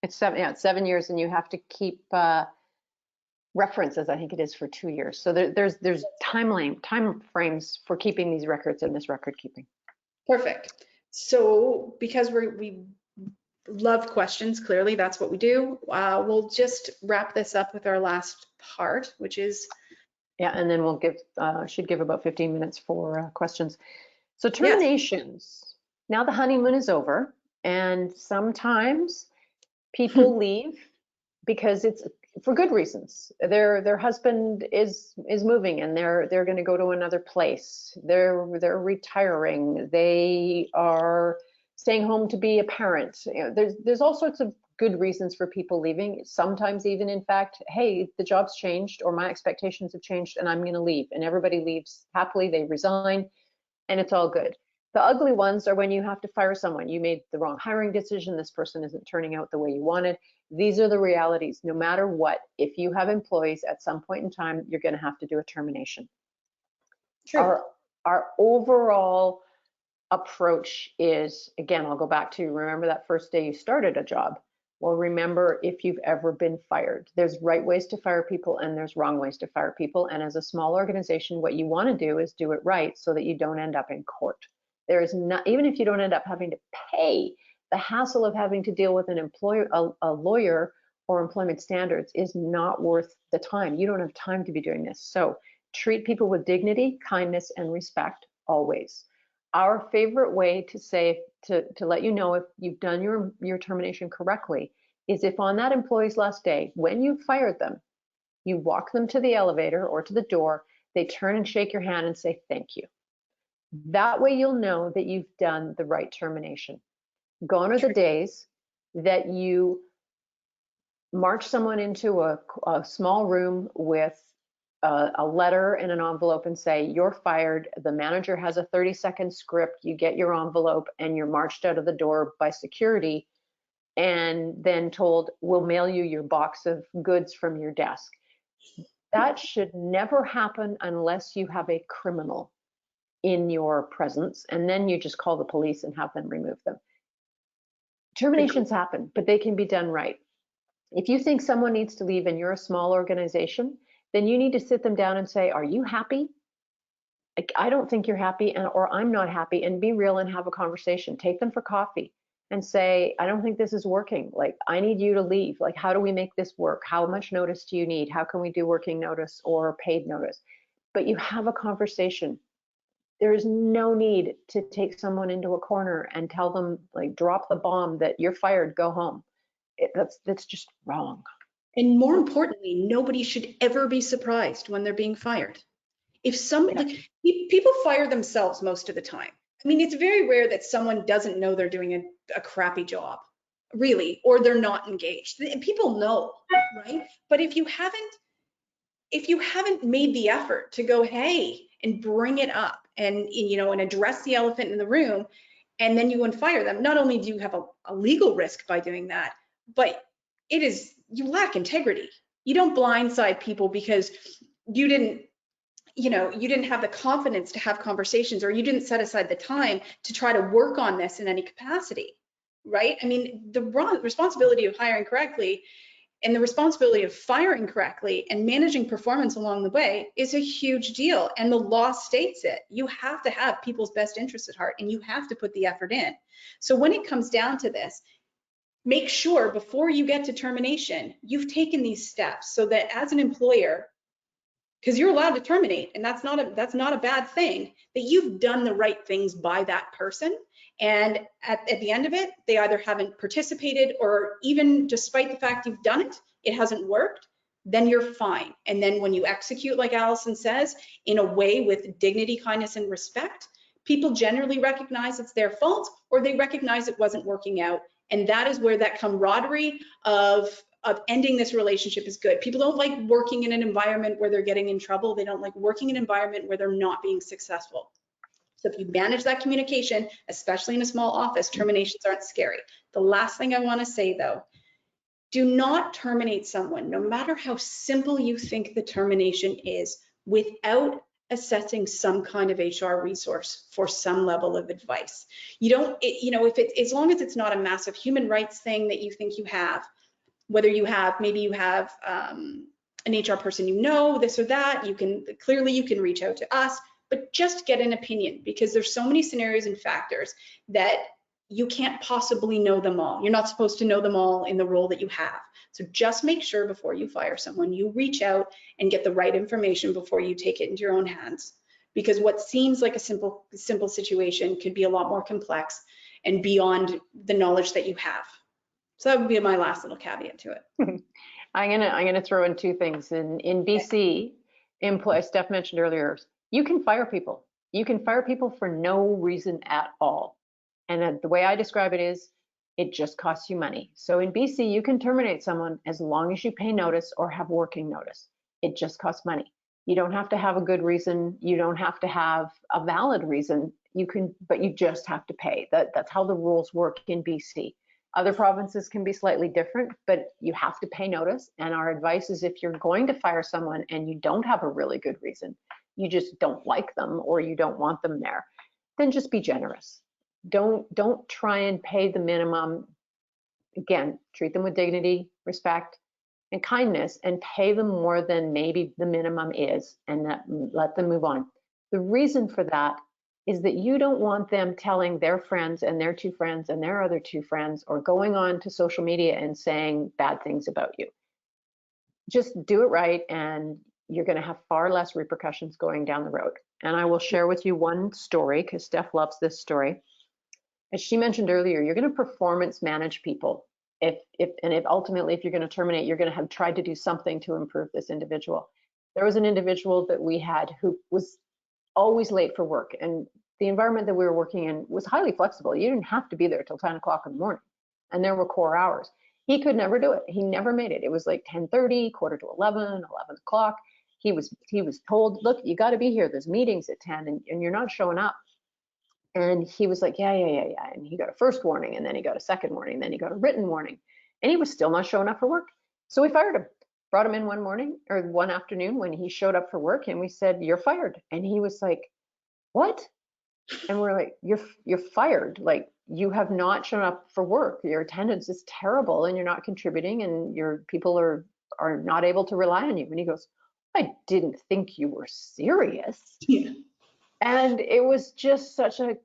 It's 7, yeah, it's 7 years, and you have to keep references, I think it is, for 2 years. So there's time frames for keeping these records in this record keeping. Perfect. So because we love questions, clearly that's what we do. We'll just wrap this up with our last part, which is yeah, and then we'll should give about 15 minutes for questions. So terminations. Yes. Now the honeymoon is over, and sometimes people leave because it's for good reasons. Their husband is moving, and they're going to go to another place. They're retiring. They are staying home to be a parent. You know, there's all sorts of good reasons for people leaving. Sometimes even, in fact, hey, the job's changed or my expectations have changed and I'm going to leave. And everybody leaves happily, they resign, and it's all good. The ugly ones are when you have to fire someone. You made the wrong hiring decision. This person isn't turning out the way you wanted. These are the realities. No matter what, if you have employees at some point in time, you're going to have to do a termination. True. Our overall approach is, again, I'll go back to remember that first day you started a job. Well, remember, if you've ever been fired, there's right ways to fire people and there's wrong ways to fire people. And as a small organization, what you want to do is do it right so that you don't end up in court. There is not, even if you don't end up having to pay, the hassle of having to deal with an employer, a lawyer or employment standards is not worth the time. You don't have time to be doing this. So treat people with dignity, kindness, and respect always. Our favorite way to say, to let you know if you've done your termination correctly is if on that employee's last day, when you fired them, you walk them to the elevator or to the door, they turn and shake your hand and say thank you. That way you'll know that you've done the right termination. Gone are the days that you march someone into a small room with a letter in an envelope and say, you're fired. The manager has a 30-second script. You get your envelope and you're marched out of the door by security. and then told, we'll mail you your box of goods from your desk. That should never happen unless you have a criminal in your presence, and then you just call the police and have them remove them. Terminations happen, but they can be done right. If you think someone needs to leave and you're a small organization, then you need to sit them down and say, are you happy? Like, I don't think you're happy, or I'm not happy, and be real and have a conversation. Take them for coffee and say, I don't think this is working. Like, I need you to leave. Like, how do we make this work? How much notice do you need? How can we do working notice or paid notice? But you have a conversation. There is no need to take someone into a corner and tell them, like, drop the bomb that you're fired, go home. That's just wrong. And more importantly, nobody should ever be surprised when they're being fired. If somebody, people fire themselves most of the time. I mean, it's very rare that someone doesn't know they're doing a crappy job, really, or they're not engaged. People know, right? But if you haven't made the effort to go, hey, and bring it up and address the elephant in the room, and then you go and fire them, not only do you have a legal risk by doing that, but you lack integrity. You don't blindside people because you didn't have the confidence to have conversations, or you didn't set aside the time to try to work on this in any capacity, right? I mean, the responsibility of hiring correctly and the responsibility of firing correctly and managing performance along the way is a huge deal. And the law states it. You have to have people's best interests at heart, and you have to put the effort in. So when it comes down to this, make sure before you get to termination, you've taken these steps so that as an employer, because you're allowed to terminate, and that's not a bad thing, that you've done the right things by that person. And at the end of it, they either haven't participated, or even despite the fact you've done it, it hasn't worked, then you're fine. And then when you execute, like Allison says, in a way with dignity, kindness, and respect, people generally recognize it's their fault, or they recognize it wasn't working out. And that is where that camaraderie of ending this relationship is good. People don't like working in an environment where they're getting in trouble. They don't like working in an environment where they're not being successful. So if you manage that communication, especially in a small office, terminations aren't scary. The last thing I want to say though, do not terminate someone, no matter how simple you think the termination is, without assessing some kind of HR resource for some level of advice. You don't, as long as it's not a massive human rights thing that you think you have, whether maybe you have an HR person, this or that, you can reach out to us, but just get an opinion, because there's so many scenarios and factors that you can't possibly know them all. You're not supposed to know them all in the role that you have. So just make sure before you fire someone, you reach out and get the right information before you take it into your own hands. Because what seems like a simple situation could be a lot more complex and beyond the knowledge that you have. So that would be my last little caveat to it. I'm gonna throw in two things. In BC, Steph mentioned earlier, you can fire people. You can fire people for no reason at all. And the way I describe it is, it just costs you money. So in BC, you can terminate someone as long as you pay notice or have working notice. It just costs money. You don't have to have a good reason. You don't have to have a valid reason. But you just have to pay. That's how the rules work in BC. Other provinces can be slightly different, but you have to pay notice. And our advice is, if you're going to fire someone and you don't have a really good reason, you just don't like them or you don't want them there, then just be generous. Don't try and pay the minimum. Again, treat them with dignity, respect, and kindness, and pay them more than maybe the minimum is, and let them move on. The reason for that is that you don't want them telling their friends and their two friends and their other two friends, or going on to social media and saying bad things about you. Just do it right, and you're going to have far less repercussions going down the road. And I will share with you one story, because Steph loves this story. As she mentioned earlier, you're going to performance manage people. If ultimately, if you're going to terminate, you're going to have tried to do something to improve this individual. There was an individual that we had who was always late for work, and the environment that we were working in was highly flexible. You didn't have to be there till 10 o'clock in the morning, and there were core hours. He could never do it. He never made it. It was like 10:30, quarter to 11, 11 o'clock. He was told, look, you got to be here. There's meetings at 10, and you're not showing up. And he was like, yeah. And he got a first warning, and then he got a second warning, and then he got a written warning, and he was still not showing up for work. So we fired him, brought him in one morning or one afternoon when he showed up for work, and we said, you're fired. And he was like, what? And we're like, you're fired. Like, you have not shown up for work. Your attendance is terrible, and you're not contributing, and your people are not able to rely on you. And he goes, I didn't think you were serious. Yeah. And it was just such a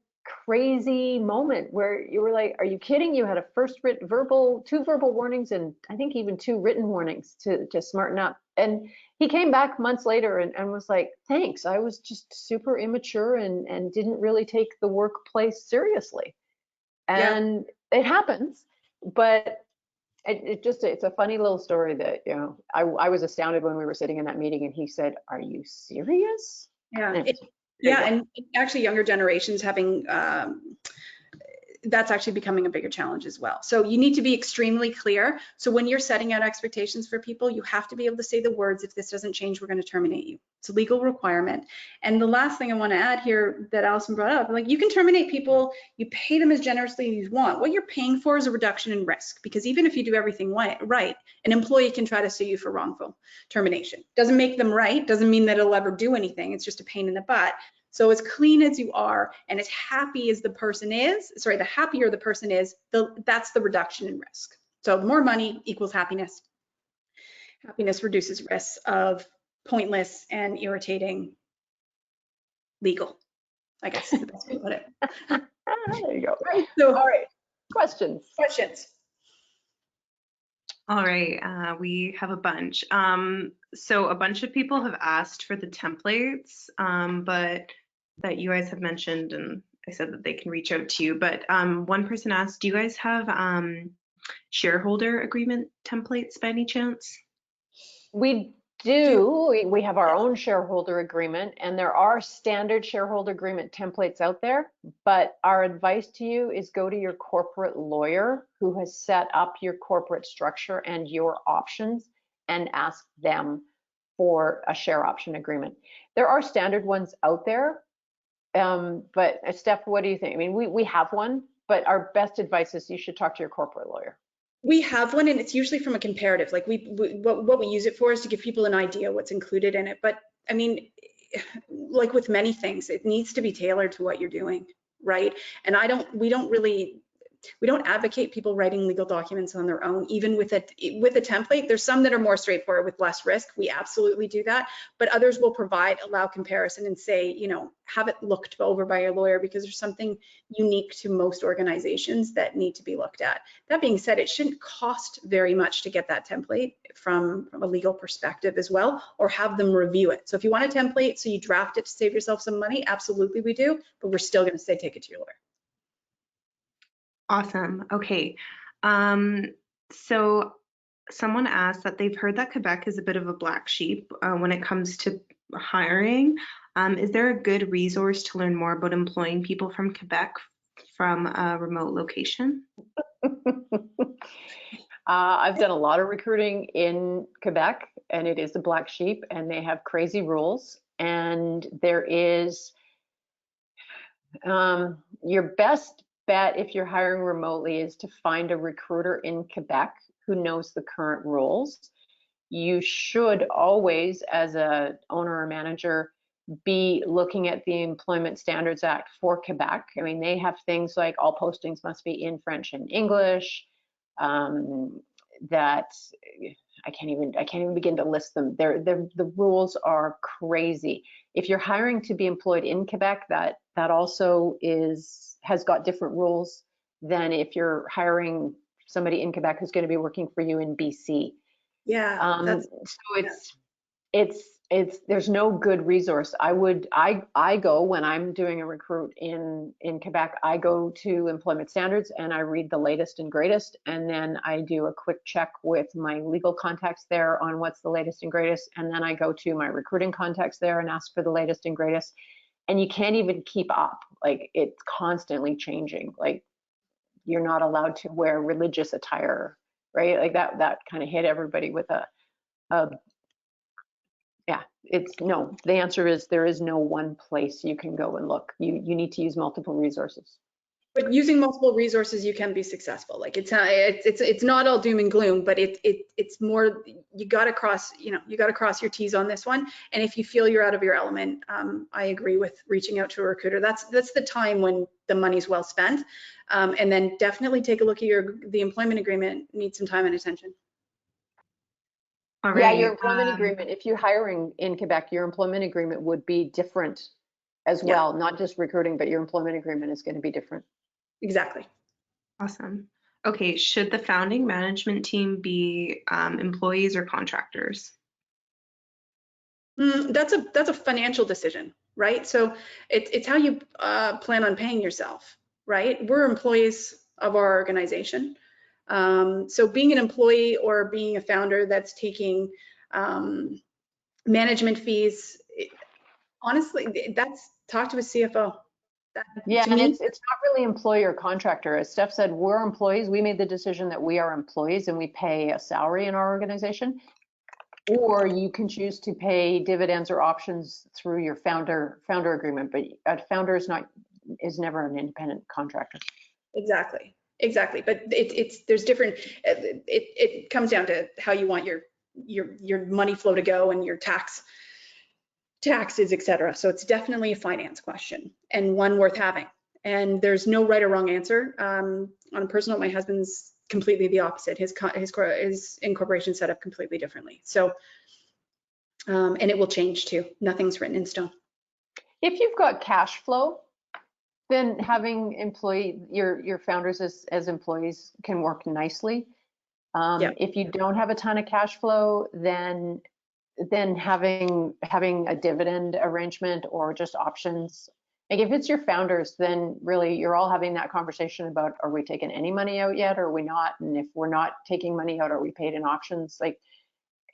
crazy moment where you were like, are you kidding? You had a first two verbal warnings, and I think even 2 written warnings to smarten up. And he came back months later and was like, thanks, I was just super immature and didn't really take the workplace seriously. And it happens, but it's a funny little story that, you know, I was astounded when we were sitting in that meeting and he said, are you serious? Yeah. And actually younger generations having, that's actually becoming a bigger challenge as well. So you need to be extremely clear. So when you're setting out expectations for people, you have to be able to say the words, if this doesn't change, we're going to terminate you. It's a legal requirement. And the last thing I want to add here that Allison brought up, like, you can terminate people, you pay them as generously as you want. What you're paying for is a reduction in risk, because even if you do everything right, an employee can try to sue you for wrongful termination. Doesn't make them right, doesn't mean that it'll ever do anything. It's just a pain in the butt. So as clean as you are and as happy as the person is, the happier the person is, that's the reduction in risk. So more money equals happiness. Happiness reduces risks of pointless and irritating legal, I guess is the best way to put it. There you go. Right, so, all right, questions? All right, we have a bunch. So a bunch of people have asked for the templates, but that you guys have mentioned, and I said that they can reach out to you. But one person asked, do you guys have shareholder agreement templates by any chance? We do. We have our own shareholder agreement, and there are standard shareholder agreement templates out there. But our advice to you is go to your corporate lawyer who has set up your corporate structure and your options and ask them for a share option agreement. There are standard ones out there. But Steph, what do you think? I mean, we have one, but our best advice is you should talk to your corporate lawyer. We have one, and it's usually from a comparative. Like what we use it for is to give people an idea what's included in it. But I mean, like with many things, it needs to be tailored to what you're doing, right? And we don't advocate people writing legal documents on their own, even with a template. There's some that are more straightforward with less risk. We absolutely do that, but others will allow comparison and say, you know, have it looked over by your lawyer, because there's something unique to most organizations that need to be looked at. That being said, it shouldn't cost very much to get that template from a legal perspective as well, or have them review it. So if you want a template so you draft it to save yourself some money, absolutely we do, but we're still going to say take it to your lawyer. Awesome. Okay. So someone asked that they've heard that Quebec is a bit of a black sheep when it comes to hiring. Is there a good resource to learn more about employing people from Quebec from a remote location? I've done a lot of recruiting in Quebec, and it is the black sheep, and they have crazy rules. And there is your best bet if you're hiring remotely is to find a recruiter in Quebec who knows the current rules. You should always, as a owner or manager, be looking at the Employment Standards Act for Quebec. I mean, they have things like all postings must be in French and English, that I can't even begin to list them. The rules are crazy. If you're hiring to be employed in Quebec, that also has got different rules than if you're hiring somebody in Quebec who's going to be working for you in BC. Yeah. So it's there's no good resource. I go when I'm doing a recruit in Quebec, I go to Employment Standards and I read the latest and greatest, and then I do a quick check with my legal contacts there on what's the latest and greatest, and then I go to my recruiting contacts there and ask for the latest and greatest. And you can't even keep up. Like, it's constantly changing. Like, you're not allowed to wear religious attire, right? Like that kind of hit everybody with yeah, no. The answer is there is no one place you can go and look. You need to use multiple resources. But using multiple resources, you can be successful. Like it's not all doom and gloom, but it's more, you got to cross your T's on this one. And if you feel you're out of your element, I agree with reaching out to a recruiter. That's the time when the money's well spent. And then definitely take a look at the employment agreement. Needs some time and attention. All Yeah, right. your employment agreement, if you're hiring in Quebec, your employment agreement would be different as well, not just recruiting, but your employment agreement is going to be different. Exactly. Awesome. Okay, should the founding management team be employees or contractors? That's a financial decision, right? So it's how you plan on paying yourself, right? We're employees of our organization. So being an employee or being a founder that's taking management fees, honestly, that's talk to a CFO. Yeah, To and me, it's not really employer or contractor. As Steph said, we're employees. We made the decision that we are employees and we pay a salary in our organization. Or you can choose to pay dividends or options through your founder agreement, but a founder is never an independent contractor. Exactly. But there's different. It comes down to how you want your money flow to go and your taxes, et cetera. So it's definitely a finance question and one worth having. And there's no right or wrong answer. On a personal, my husband's completely the opposite. His incorporation set up completely differently. So, and it will change too. Nothing's written in stone. If you've got cash flow, then having your founders as employees can work nicely. If you don't have a ton of cash flow, then having a dividend arrangement or just options, like if it's your founders, then really you're all having that conversation about, are we taking any money out yet, or are we not? And if we're not taking money out, are we paid in options? Like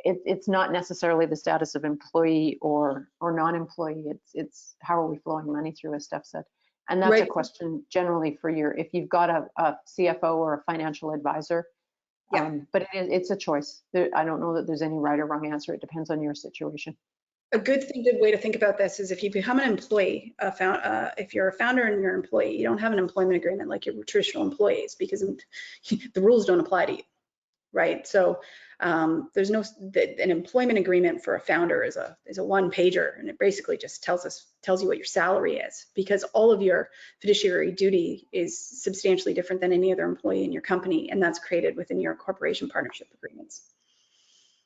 it's not necessarily the status of employee or non-employee. It's how are we flowing money through, as Steph said. And that's a question generally for if you've got a CFO or a financial advisor. But it's a choice. I don't know that there's any right or wrong answer. It depends on your situation. A good way to think about this is if you become an employee, if you're a founder and you're an employee, you don't have an employment agreement like your traditional employees because the rules don't apply to you, right? So there's an employment agreement for a founder is a one pager, and it basically just tells you what your salary is, because all of your fiduciary duty is substantially different than any other employee in your company, and that's created within your corporation partnership agreements.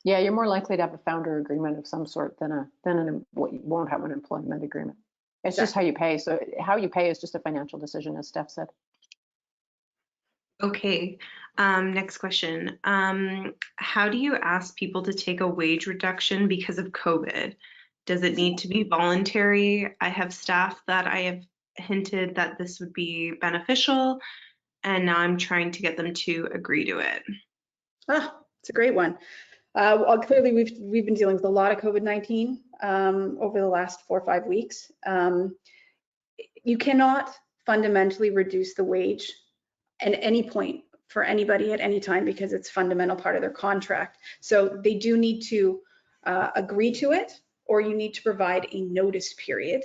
Yeah, you're more likely to have a founder agreement of some sort than what you won't have an employment agreement. It's just how you pay. So how you pay is just a financial decision, as Steph said. Okay, next question. How do you ask people to take a wage reduction because of COVID? Does it need to be voluntary? I have staff that I have hinted that this would be beneficial, and now I'm trying to get them to agree to it. It's a great one. Well, clearly we've been dealing with a lot of COVID-19 over the last 4 or 5 weeks. You cannot fundamentally reduce the wage at any point for anybody at any time because it's a fundamental part of their contract. So they do need to agree to it, or you need to provide a notice period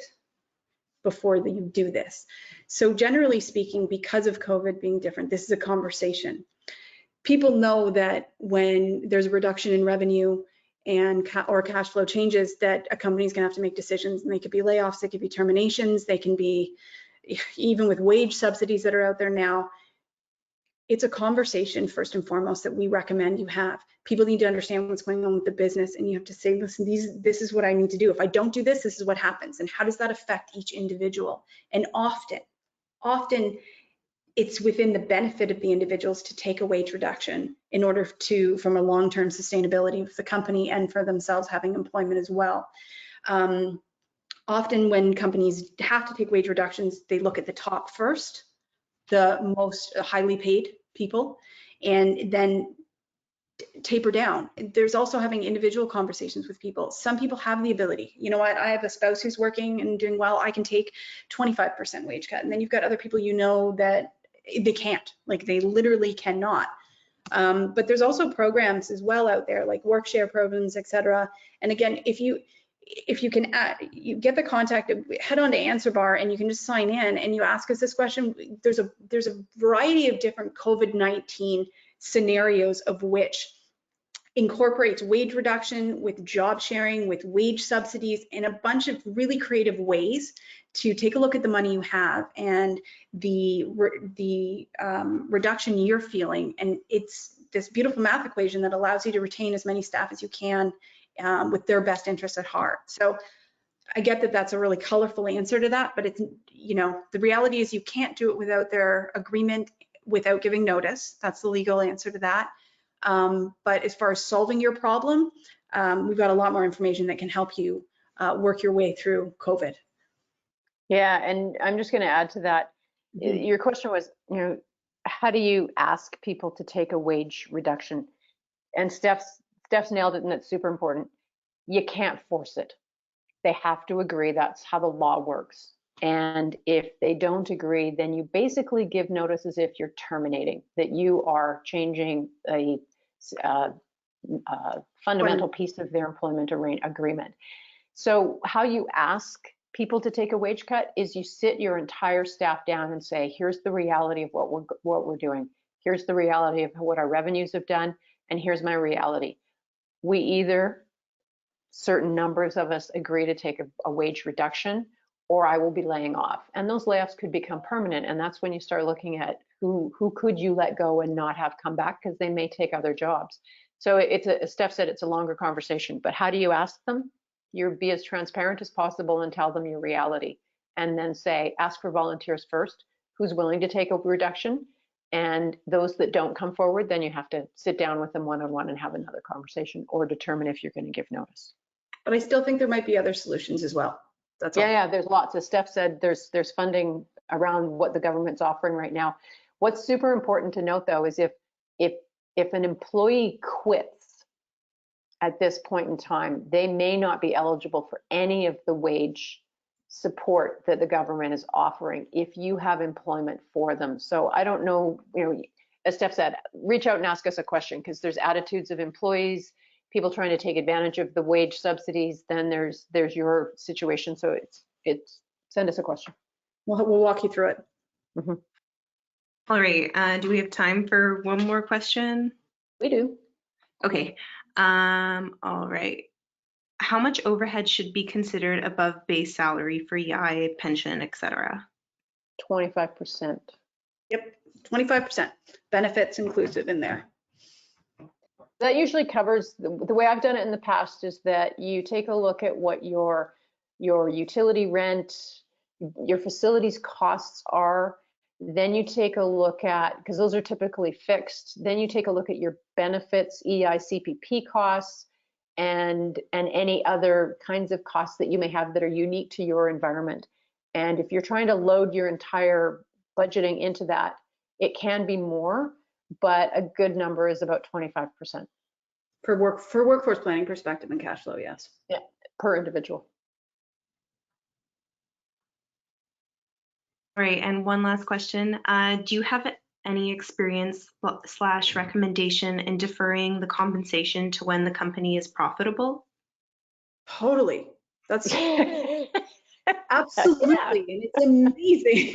before you do this. So generally speaking, because of COVID being different, this is a conversation. People know that when there's a reduction in revenue or cash flow changes, that a company's gonna have to make decisions, and they could be layoffs, they could be terminations, they can be, even with wage subsidies that are out there now, it's a conversation first and foremost that we recommend you have. People need to understand what's going on with the business, and you have to say, listen, this is what I need to do. If I don't do this, this is what happens, and how does that affect each individual? And often it's within the benefit of the individuals to take a wage reduction in order to, from a long-term sustainability of the company and for themselves having employment as well. Often when companies have to take wage reductions, they look at the top first, the most highly paid people, and then taper down. There's also having individual conversations with people. Some people have the ability, you know what, I have a spouse who's working and doing well, I can take 25% wage cut. And then you've got other people, you know, that they can't, like they literally cannot. But there's also programs as well out there, like work share programs, et cetera. And again, if you if you can, you get the contact, head on to Answer Bar and you can just sign in and you ask us this question. There's a variety of different COVID-19 scenarios of which incorporates wage reduction with job sharing, with wage subsidies, and a bunch of really creative ways to take a look at the money you have and the reduction you're feeling. And it's this beautiful math equation that allows you to retain as many staff as you can with their best interests at heart. So I get that that's a really colorful answer to that, but it's, you know, the reality is you can't do it without their agreement, without giving notice. That's the legal answer to that. But as far as solving your problem, we've got a lot more information that can help you work your way through COVID. Yeah, and I'm just going to add to that. Your question was, you know, how do you ask people to take a wage reduction? And Steph's nailed it, and it's super important. You can't force it. They have to agree. That's how the law works. And if they don't agree, then you basically give notice as if you're terminating, that you are changing a fundamental piece of their employment agreement. So how you ask people to take a wage cut is you sit your entire staff down and say, here's the reality of what we're doing. Here's the reality of what our revenues have done, and here's my reality. We either, certain numbers of us, agree to take a wage reduction, or I will be laying off. And those layoffs could become permanent. And that's when you start looking at who could you let go and not have come back, because they may take other jobs. So it's as Steph said, it's a longer conversation. But how do you ask them? You be as transparent as possible and tell them your reality. And then say, ask for volunteers first, who's willing to take a reduction. And those that don't come forward, then you have to sit down with them one-on-one and have another conversation, or determine if you're going to give notice. But I still think there might be other solutions as well. That's all. Yeah, there's lots. As Steph said, there's funding around what the government's offering right now. What's super important to note, though, is if an employee quits at this point in time, they may not be eligible for any of the wage support that the government is offering if you have employment for them. So I don't know, you know, as Steph said, reach out and ask us a question, because there's attitudes of employees, people trying to take advantage of the wage subsidies. Then there's your situation. So it's send us a question. We'll walk you through it. Mm-hmm. All right. Do we have time for one more question? We do. Okay. All right. How much overhead should be considered above base salary for EI, pension, etc.? 25%. Yep, 25%. Benefits inclusive in there. That usually covers, the way I've done it in the past is that you take a look at what your utility rent, your facilities costs are. Then you take a look at, because those are typically fixed, then you take a look at your benefits, EI, CPP costs, and any other kinds of costs that you may have that are unique to your environment. And if you're trying to load your entire budgeting into that, it can be more, but a good number is about 25%. For workforce planning perspective and cash flow, yes. Yeah, per individual. All right, and one last question. Do you have any experience / recommendation in deferring the compensation to when the company is profitable? Totally. That's absolutely, Yeah. and it's amazing.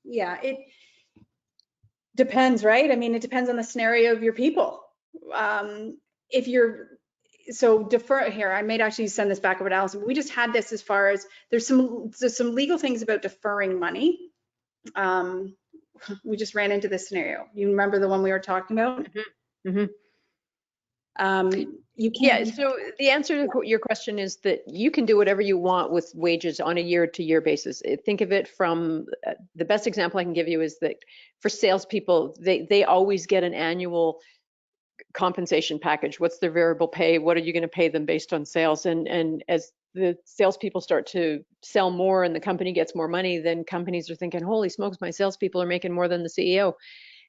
Yeah, it depends, right? I mean, it depends on the scenario of your people. If you're so defer here, I might actually send this back over to Allison, but we just had this as far as there's some legal things about deferring money. We just ran into this scenario. You remember the one we were talking about? Mm-hmm. You Yeah, can't. so the answer to your question is that you can do whatever you want with wages on a year-to-year basis. Think of it from, the best example I can give you is that for salespeople, they always get an annual compensation package. What's their variable pay? What are you going to pay them based on sales? And as the salespeople start to sell more and the company gets more money, then companies are thinking, holy smokes, my salespeople are making more than the CEO.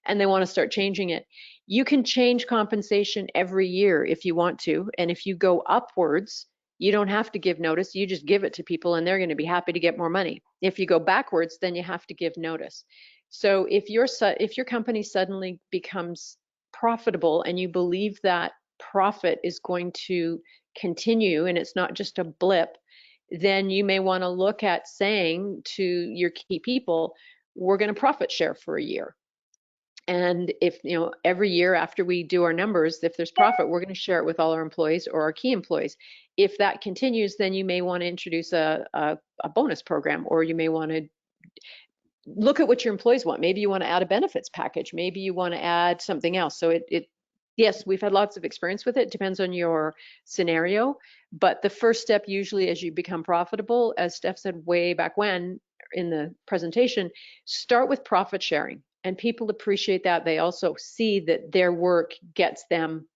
And they want to start changing it. You can change compensation every year if you want to. And if you go upwards, you don't have to give notice. You just give it to people and they're going to be happy to get more money. If you go backwards, then you have to give notice. So if your company suddenly becomes profitable and you believe that profit is going to continue and it's not just a blip, then you may want to look at saying to your key people, we're going to profit share for a year. And if, every year after we do our numbers, if there's profit, we're going to share it with all our employees or our key employees. If that continues, then you may want to introduce a bonus program, or you may want to look at what your employees want. Maybe you want to add a benefits package. Maybe you want to add something else. So yes, we've had lots of experience with it. Depends on your scenario. But the first step usually as you become profitable, as Steph said way back when in the presentation, start with profit sharing. And people appreciate that. They also see that their work gets them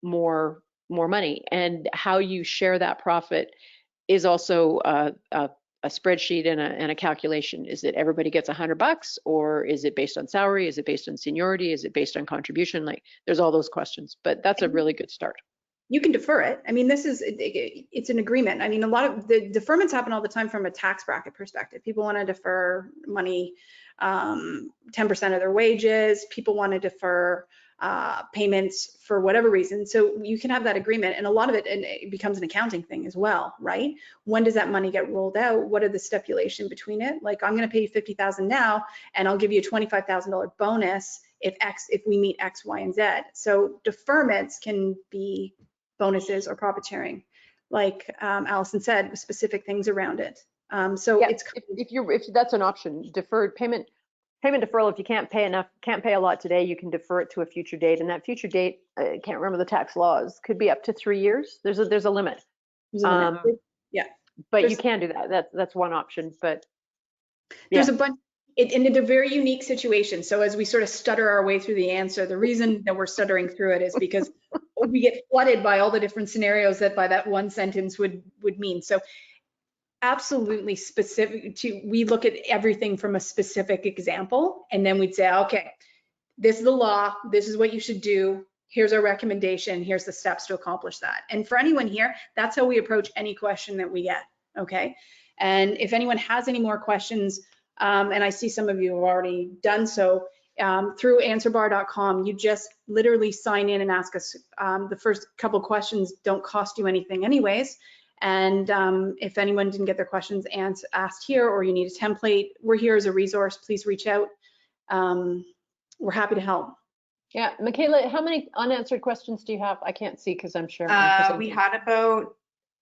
more money. And how you share that profit is also a spreadsheet and a calculation. Is it everybody gets $100, or is it based on salary? Is it based on seniority? Is it based on contribution? Like, there's all those questions, but that's a really good start. You can defer it. I mean, it's an agreement. I mean, a lot of the deferments happen all the time from a tax bracket perspective. People want to defer money, 10% of their wages. People want to defer payments for whatever reason. So you can have that agreement, and a lot of it becomes an accounting thing as well, right? When does that money get rolled out? What are the stipulation between it? Like, I'm going to pay you $50,000 now, and I'll give you a $25,000 bonus if we meet X, Y, and Z. So deferments can be bonuses or profit sharing, like Allison said, with specific things around it. So Yeah, it's if that's an option, deferred payment deferral. If you can't pay a lot today, you can defer it to a future date, and that future date, I can't remember the tax laws, could be up to 3 years. There's a limit. there's a limit. Yeah, But you can do that. That's one option. But there's a bunch. And it's a very unique situation. So as we sort of stutter our way through the answer, the reason that we're stuttering through it is because we get flooded by all the different scenarios that by that one sentence would mean. So absolutely specific we look at everything from a specific example, and then we'd say, okay, this is the law, this is what you should do, here's our recommendation, here's the steps to accomplish that. And for anyone here, that's how we approach any question that we get, okay? And if anyone has any more questions, and I see some of you have already done so, through answerbar.com, you just literally sign in and ask us. The first couple questions don't cost you anything anyways. And if anyone didn't get their questions asked here, or you need a template, we're here as a resource. Please reach out. We're happy to help. yeah, Michaela, how many unanswered questions do you have? I can't see because I'm sharing. We had about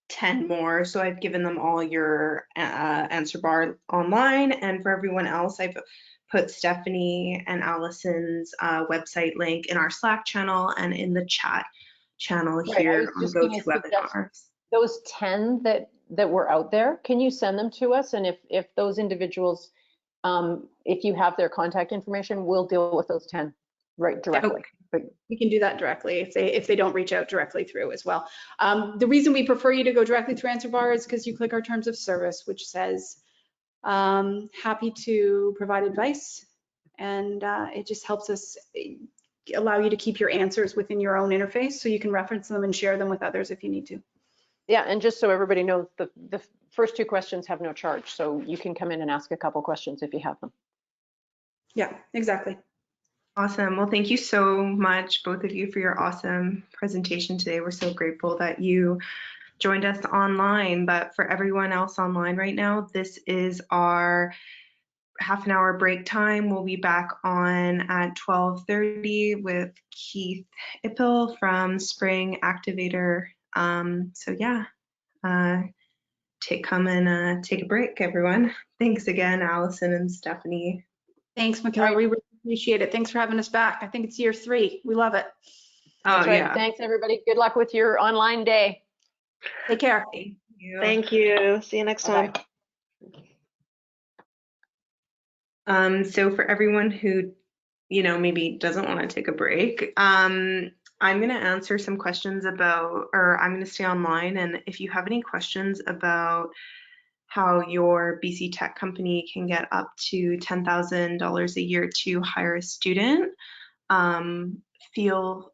10 more, so I've given them all your answer bar online, and for everyone else, I've put Stephanie and Allison's website link in our Slack channel and in the chat channel here on GoToWebinar. Those 10 that were out there, can you send them to us? And if those individuals, if you have their contact information, we'll deal with those 10 right directly. Okay. We can do that directly if they don't reach out directly through as well. The reason we prefer you to go directly through AnswerBar is because you click our terms of service, which says happy to provide advice, and it just helps us allow you to keep your answers within your own interface, so you can reference them and share them with others if you need to. Yeah, and just so everybody knows, the first 2 questions have no charge, so you can come in and ask a couple questions if you have them. Yeah, exactly. Awesome. Well, thank you so much, both of you, for your awesome presentation today. We're so grateful that you joined us online. But for everyone else online right now, this is our half-an-hour break time. We'll be back on at 12:30 with Keith Ippel from Spring Activator. So yeah, come and take a break, everyone. Thanks again, Allison and Stephanie. Thanks, Michaela. We really appreciate it. Thanks for having us back. I think it's year 3. We love it. That's right. Yeah. Thanks, everybody. Good luck with your online day. Take care. Thank you. Thank you. See you next time. So for everyone who, maybe doesn't want to take a break, I'm going to answer some questions I'm going to stay online. And if you have any questions about how your BC Tech company can get up to $10,000 a year to hire a student,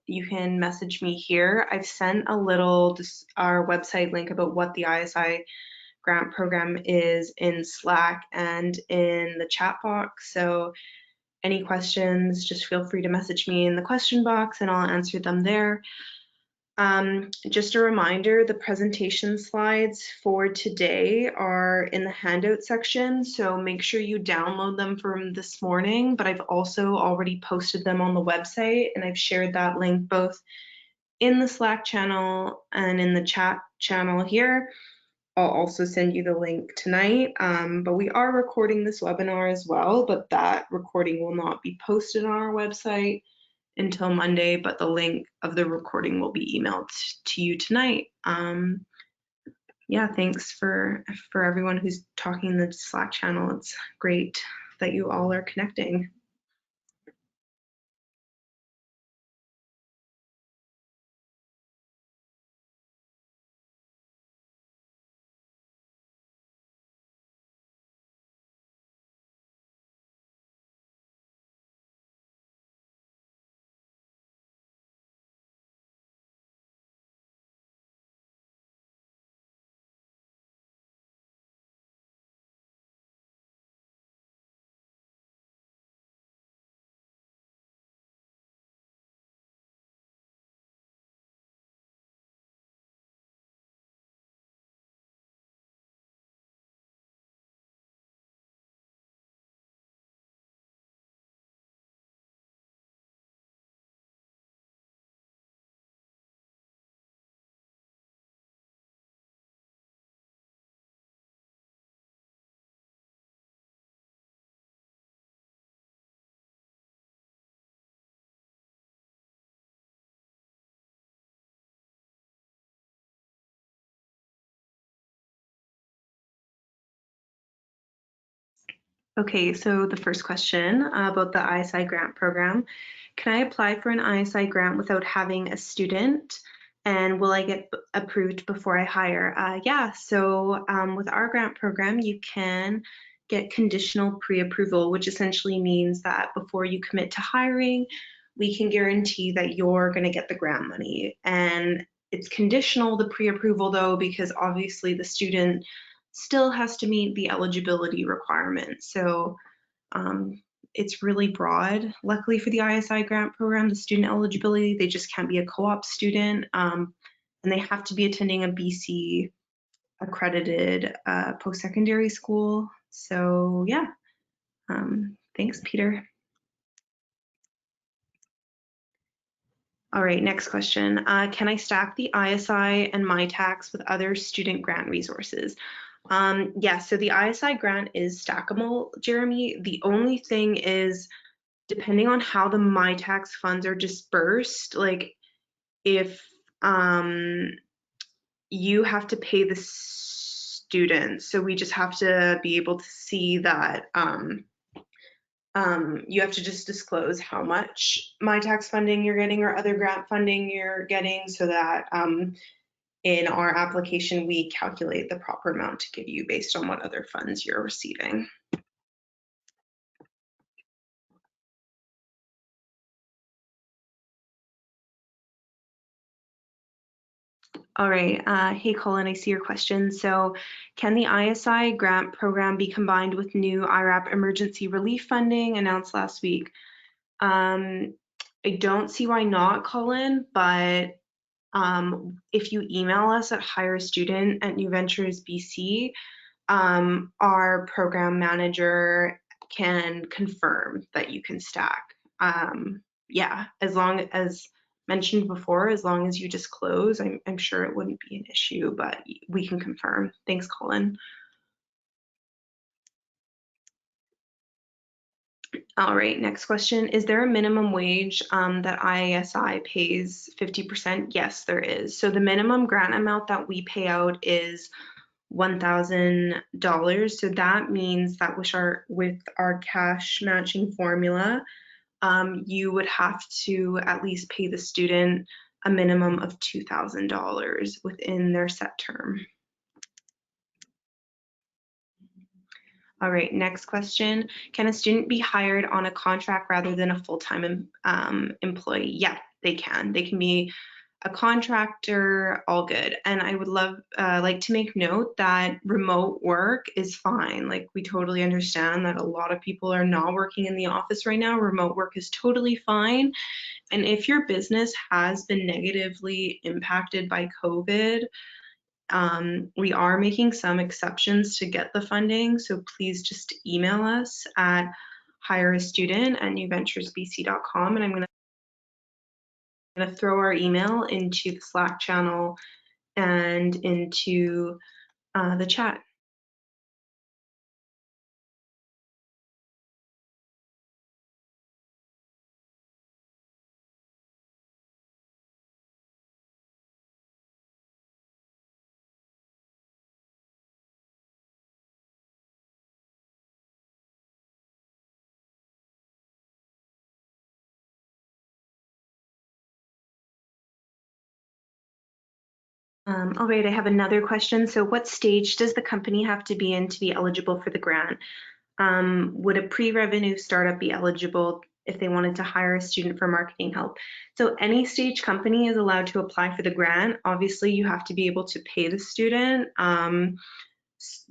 you can message me here. I've sent a little, our website link about what the ISI grant program is in Slack and in the chat box. So any questions, just feel free to message me in the question box and I'll answer them there. Just a reminder, the presentation slides for today are in the handout section, so make sure you download them from this morning, but I've also already posted them on the website, and I've shared that link both in the Slack channel and in the chat channel here. I'll also send you the link tonight, but we are recording this webinar as well, but that recording will not be posted on our website until Monday, but the link of the recording will be emailed to you tonight. Yeah, thanks for everyone who's talking in the Slack channel. It's great that you all are connecting. Okay, so the first question about the ISI grant program. Can I apply for an ISI grant without having a student? And will I get approved before I hire? Yeah, so with our grant program, you can get conditional pre-approval, which essentially means that before you commit to hiring, we can guarantee that you're going to get the grant money. And it's conditional, the pre-approval though, because obviously the student still has to meet the eligibility requirements. So it's really broad. Luckily for the ISI grant program, the student eligibility, they just can't be a co-op student, and they have to be attending a BC accredited post-secondary school. So yeah, thanks, Peter. All right, next question. Can I stack the ISI and MyTax with other student grant resources? Yeah, so the ISI grant is stackable, Jeremy. The only thing is, depending on how the MyTax funds are dispersed, like if you have to pay the students, so we just have to be able to see that you have to just disclose how much MyTax funding you're getting or other grant funding you're getting, so that in our application, we calculate the proper amount to give you based on what other funds you're receiving. All right, hey Colin, I see your question. So can the ISI grant program be combined with new IRAP emergency relief funding announced last week? I don't see why not, Colin, but if you email us at hirestudent@NewVenturesBC, our program manager can confirm that you can stack. Yeah, as long as mentioned before, as long as you disclose, I'm sure it wouldn't be an issue, but we can confirm. Thanks, Colin. All right, next question. Is there a minimum wage that ISI pays 50%? Yes, there is. So the minimum grant amount that we pay out is $1,000. So that means that with our cash matching formula, you would have to at least pay the student a minimum of $2,000 within their set term. All right, next question. Can a student be hired on a contract rather than a full-time employee? Yeah, they can. They can be a contractor, all good. And I would like to make note that remote work is fine. Like, we totally understand that a lot of people are not working in the office right now. Remote work is totally fine. And if your business has been negatively impacted by COVID, we are making some exceptions to get the funding. So please just email us at hireastudent@newventuresbc.com, and I'm going to throw our email into the Slack channel and into the chat. All right, I have another question. So what stage does the company have to be in to be eligible for the grant? Would a pre-revenue startup be eligible if they wanted to hire a student for marketing help? So any stage company is allowed to apply for the grant. Obviously, you have to be able to pay the student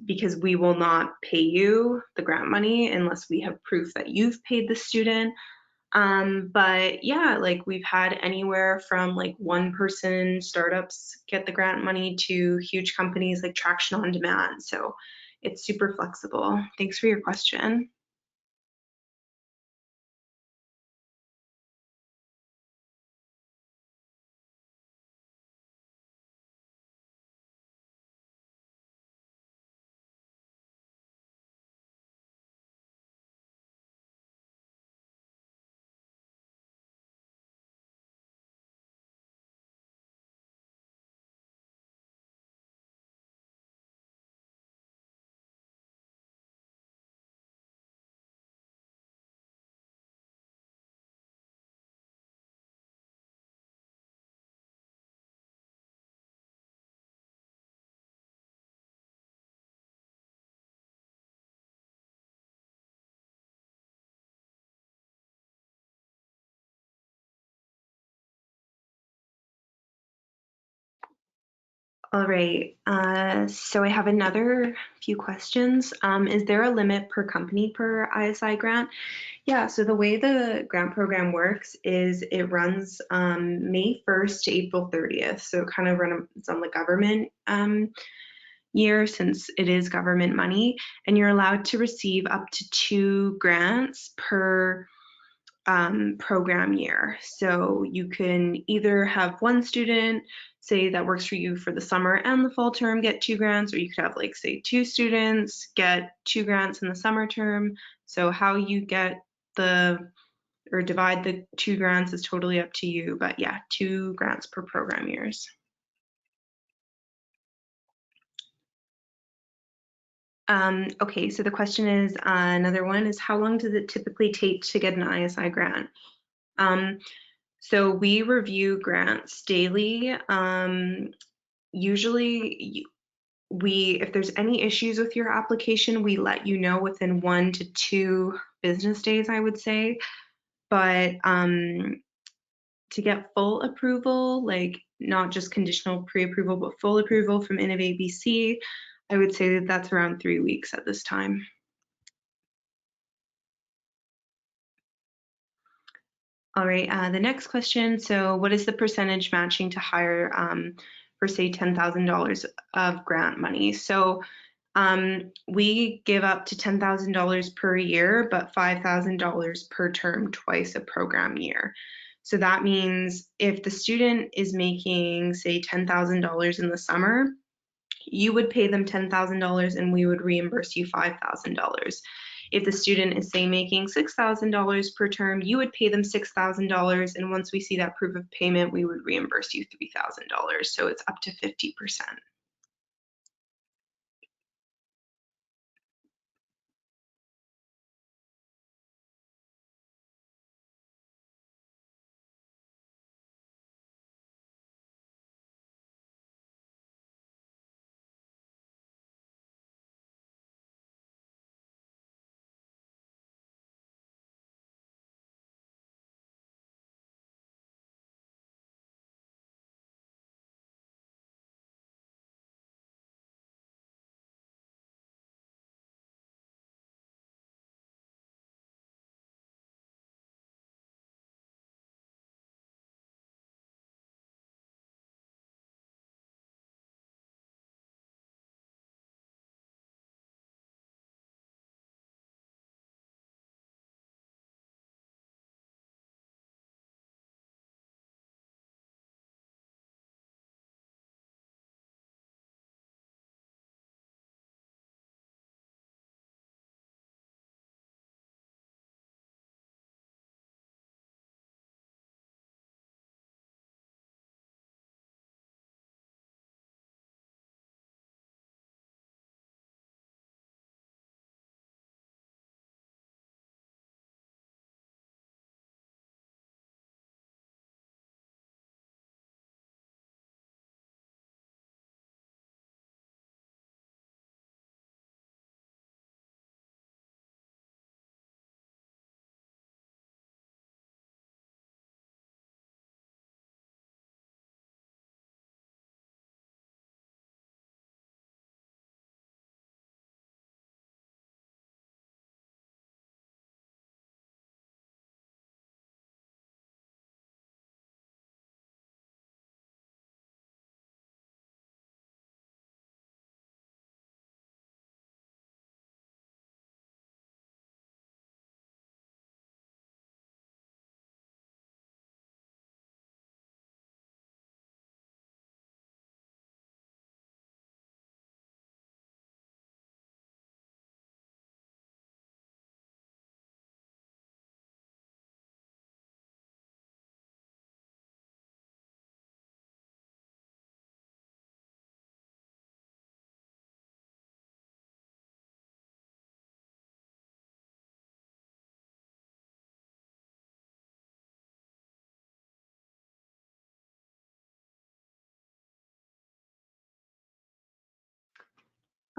because we will not pay you the grant money unless we have proof that you've paid the student. But yeah, like, we've had anywhere from like 1-person startups get the grant money to huge companies like Traction on Demand. So it's super flexible. Thanks for your question. All right, so I have another few questions. Is there a limit per company per ISI grant? Yeah, so the way the grant program works is it runs May 1st to April 30th. So it kind of runs on the government year, since it is government money, and you're allowed to receive up to 2 grants per program year. So you can either have one student, say, that works for you for the summer and the fall term, get 2 grants, or you could have, like, say, 2 students get 2 grants in the summer term. So how you get or divide the 2 grants is totally up to you, but yeah, 2 grants per program years. Okay, so the question is, another one is, how long does it typically take to get an ISI grant? So we review grants daily. Usually if there's any issues with your application, we let you know within 1 to 2 business days, I would say. But to get full approval, like not just conditional pre-approval, but full approval from Innovate BC, I would say that that's around 3 weeks at this time. All right, the next question. So what is the percentage matching to hire for, say, $10,000 of grant money? So we give up to $10,000 per year, but $5,000 per term twice a program year. So that means if the student is making, say, $10,000 in the summer, you would pay them $10,000 and we would reimburse you $5,000. If the student is, say, making $6,000 per term, you would pay them $6,000, and once we see that proof of payment, we would reimburse you $3,000. So it's up to 50%.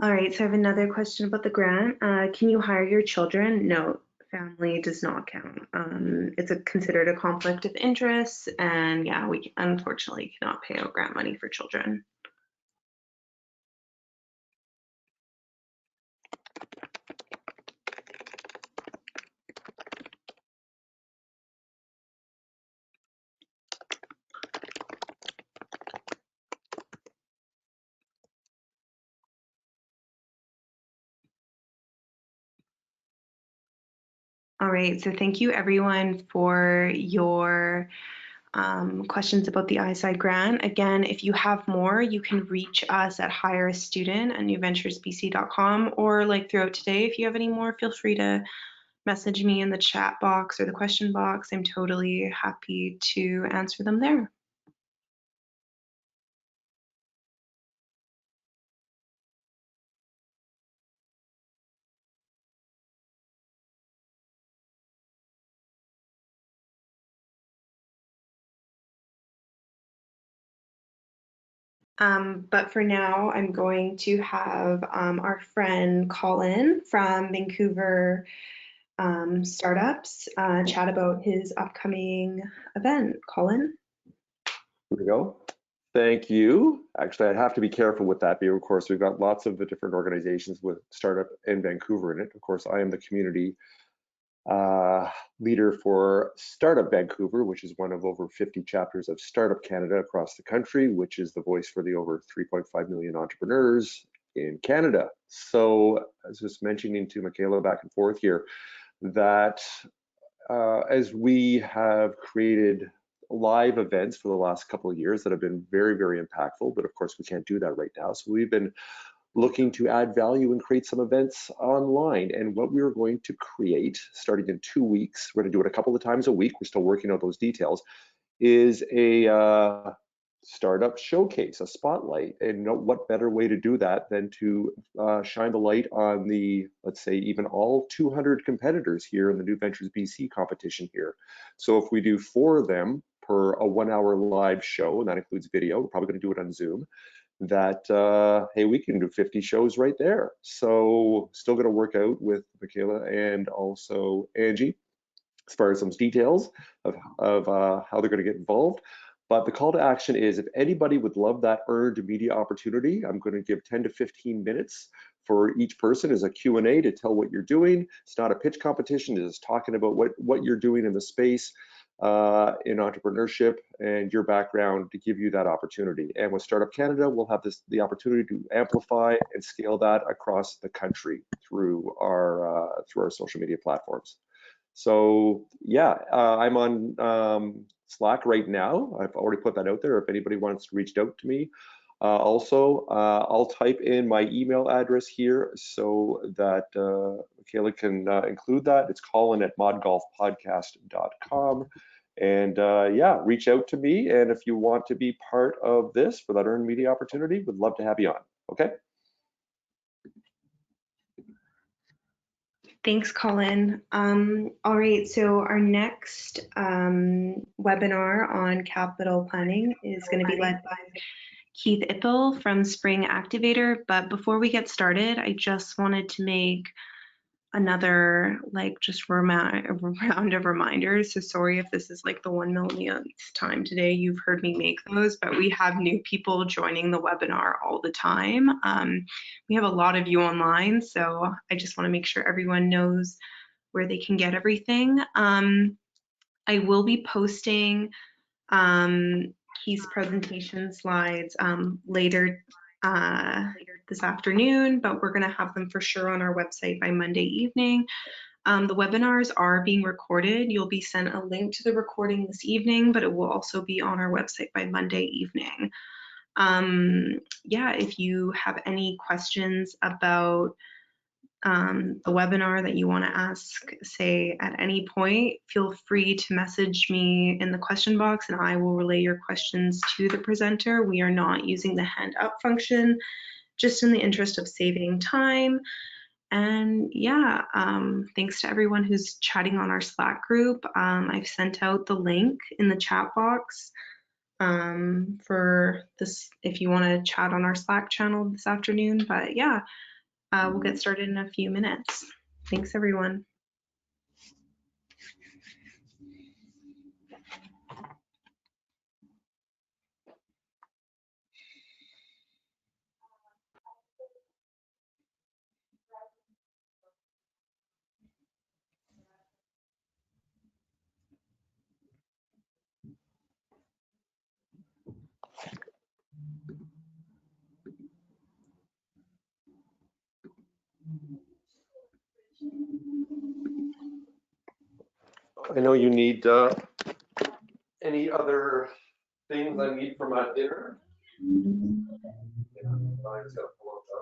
All right, so I have another question about the grant. Can you hire your children? No, family does not count. It's considered a conflict of interest, and yeah, we unfortunately cannot pay out grant money for children. All right, so thank you everyone for your questions about the ISI grant. Again, if you have more, you can reach us at hireastudent@newventuresbc.com, or like throughout today, if you have any more, feel free to message me in the chat box or the question box. I'm totally happy to answer them there. But for now, I'm going to have our friend Colin from Vancouver Startups chat about his upcoming event. Colin? Here we go. Thank you. Actually, I'd have to be careful with that because, of course, we've got lots of the different organizations with Startup in Vancouver in it. Of course, I am the community leader for Startup Vancouver, which is one of over 50 chapters of Startup Canada across the country, which is the voice for the over 3.5 million entrepreneurs in Canada. So, as I was mentioning to Michaela back and forth here, that as we have created live events for the last couple of years that have been very, very impactful, but of course we can't do that right now. So we've been looking to add value and create some events online. And what we are going to create, starting in 2 weeks, we're going to do it a couple of times a week, we're still working on those details, is a startup showcase, a spotlight. And what better way to do that than to shine the light on the, let's say, even all 200 competitors here in the New Ventures BC competition here. So if we do 4 of them per a 1-hour live show, and that includes video, we're probably going to do it on Zoom, that hey, we can do 50 shows right there. So still going to work out with Michaela and also Angie as far as some details of how they're going to get involved. But the call to action is, if anybody would love that earned media opportunity, I'm going to give 10 to 15 minutes for each person as a Q&A to tell what you're doing. It's not a pitch competition, it's talking about what you're doing in the space in entrepreneurship and your background to give you that opportunity. And with Startup Canada, we'll have the opportunity to amplify and scale that across the country through our social media platforms. So yeah, I'm on Slack right now. I've already put that out there if anybody wants to reach out to me. Also, I'll type in my email address here so that Michaela can include that. It's colin@modgolfpodcast.com. And yeah, reach out to me. And if you want to be part of this for that earned media opportunity, would love to have you on. Okay. Thanks, Colin. All right, so our next webinar on capital planning is going to be led by Keith Ippel from Spring Activator. But before we get started, I just wanted to make another round of reminders. So sorry if this is like the 1 millionth time today you've heard me make those, but we have new people joining the webinar all the time. We have a lot of you online, so I just want to make sure everyone knows where they can get everything. I will be posting Keith's presentation slides later this afternoon, but we're going to have them for sure on our website by Monday evening. The webinars are being recorded. You'll be sent a link to the recording this evening, but it will also be on our website by Monday evening. Yeah, if you have any questions about the webinar that you want to ask, say at any point, feel free to message me in the question box and I will relay your questions to the presenter. We are not using the hand up function, just in the interest of saving time. And yeah, thanks to everyone who's chatting on our Slack group. I've sent out the link in the chat box for this if you want to chat on our Slack channel this afternoon. But yeah, we'll get started in a few minutes. Thanks, everyone. I know you need any other things I need for my dinner? Yeah, I just gotta pull up that.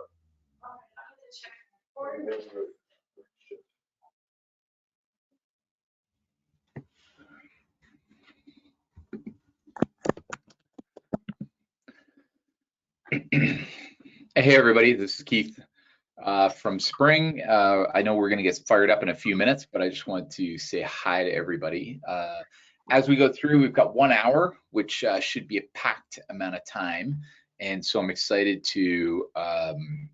Hey everybody, this is Keith from Spring. I know we're going to get fired up in a few minutes, but I just want to say hi to everybody. As we go through, we've got 1 hour, which should be a packed amount of time, and so I'm excited to, I'm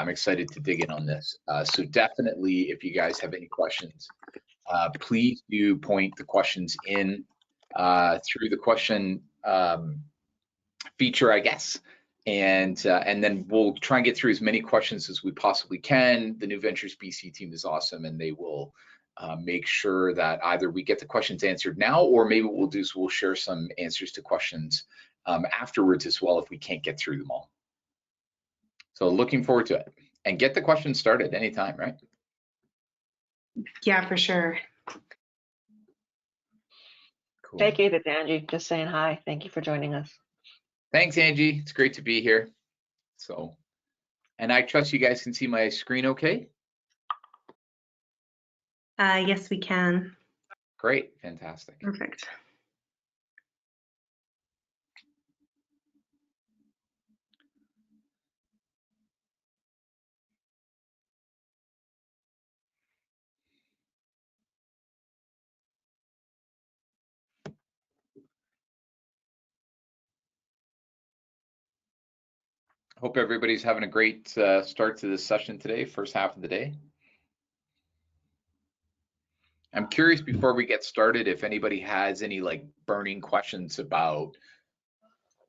excited to dig in on this. So definitely, if you guys have any questions, please do point the questions in through the question feature, I guess. And then we'll try and get through as many questions as we possibly can. The New Ventures BC team is awesome, and they will make sure that either we get the questions answered now, or maybe what we'll do is we'll share some answers to questions afterwards as well if we can't get through them all. So looking forward to it. And get the questions started anytime, right? Yeah, for sure. Cool. Hey, Keith, it's Angie. Just saying hi. Thank you for joining us. Thanks, Angie. It's great to be here. So, and I trust you guys can see my screen okay? Yes, we can. Great, fantastic. Perfect. Hope everybody's having a great start to this session today, first half of the day. I'm curious before we get started if anybody has any like burning questions about,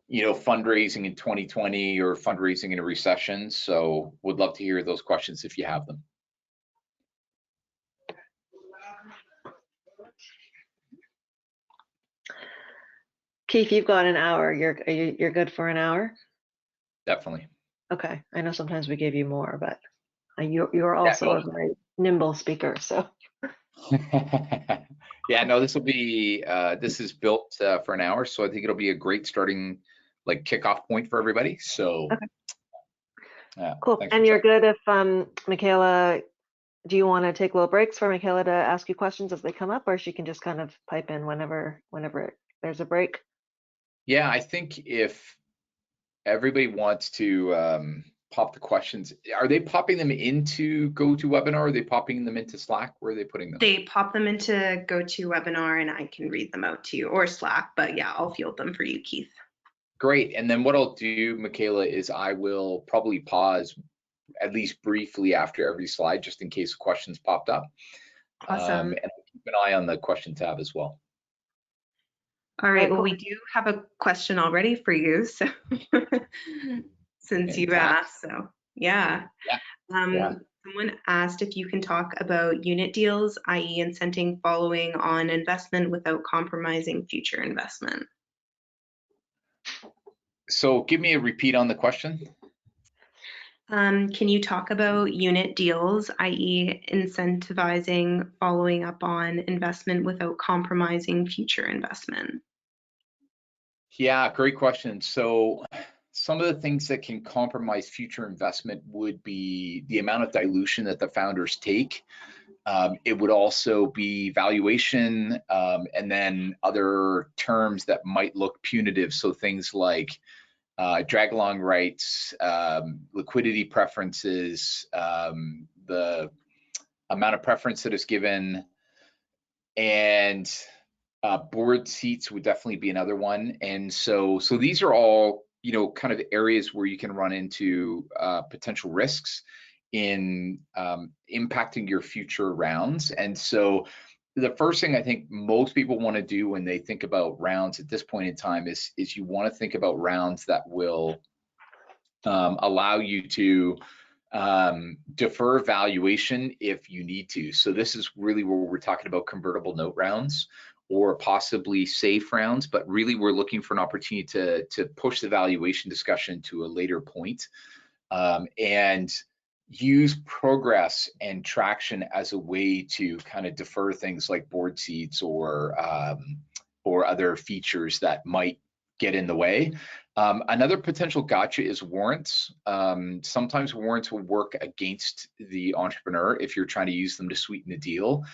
you know, fundraising in 2020 or fundraising in a recession. So would love to hear those questions if you have them. Keith, you've got an hour. You're good for an hour? Definitely. Okay. I know sometimes we give you more, but you're also a very nimble speaker, so. Yeah, no, this will be, this is built for an hour, so I think it'll be a great starting, like kickoff point for everybody. So, okay. Yeah, cool. And you're good if, Michaela, do you want to take little breaks for Michaela to ask you questions as they come up, or she can just kind of pipe in whenever there's a break? Yeah, I think if everybody wants to pop the questions, are they popping them into GoToWebinar? Or are they popping them into Slack? Where are they putting them? They pop them into GoToWebinar and I can read them out to you, or Slack, but yeah, I'll field them for you, Keith. Great. And then what I'll do, Michaela, is I will probably pause at least briefly after every slide, just in case questions popped up. Awesome. And keep an eye on the question tab as well. All right, well, we do have a question already for you, so since you've asked, so yeah. Someone asked if you can talk about unit deals, i.e. incenting following on investment without compromising future investment. So give me a repeat on the question. Can you talk about unit deals, i.e. incentivizing following up on investment without compromising future investment? Yeah, great question. So some of the things that can compromise future investment would be the amount of dilution that the founders take. It would also be valuation, and then other terms that might look punitive. So things like drag along rights, liquidity preferences, the amount of preference that is given, and Board seats would definitely be another one. And so these are all, you know, kind of areas where you can run into potential risks in impacting your future rounds. And so the first thing I think most people want to do when they think about rounds at this point in time is you want to think about rounds that will allow you to defer valuation if you need to. So this is really where we're talking about convertible note rounds or possibly safe rounds, but really we're looking for an opportunity to push the valuation discussion to a later point, and use progress and traction as a way to kind of defer things like board seats or other features that might get in the way. Another potential gotcha is warrants. Sometimes warrants will work against the entrepreneur if you're trying to use them to sweeten the deal.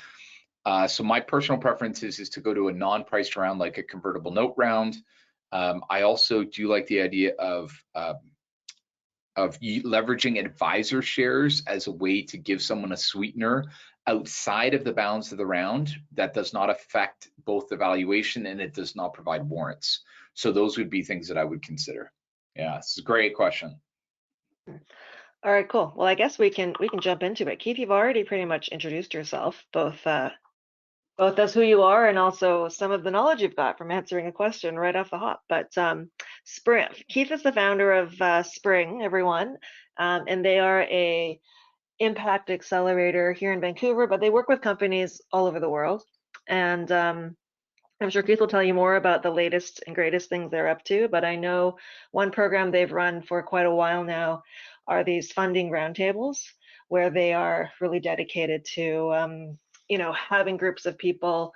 So my personal preference is to go to a non-priced round like a convertible note round. I also do like the idea of leveraging advisor shares as a way to give someone a sweetener outside of the bounds of the round that does not affect both the valuation and it does not provide warrants. So those would be things that I would consider. Yeah, this is a great question. All right, cool. Well, I guess we can jump into it. Keith, you've already pretty much introduced yourself, both as who you are and also some of the knowledge you've got from answering a question right off the hop. But Spring, Keith is the founder of Spring, everyone, and they are a impact accelerator here in Vancouver, but they work with companies all over the world. And I'm sure Keith will tell you more about the latest and greatest things they're up to, but I know one program they've run for quite a while now are these funding roundtables, where they are really dedicated to you know, having groups of people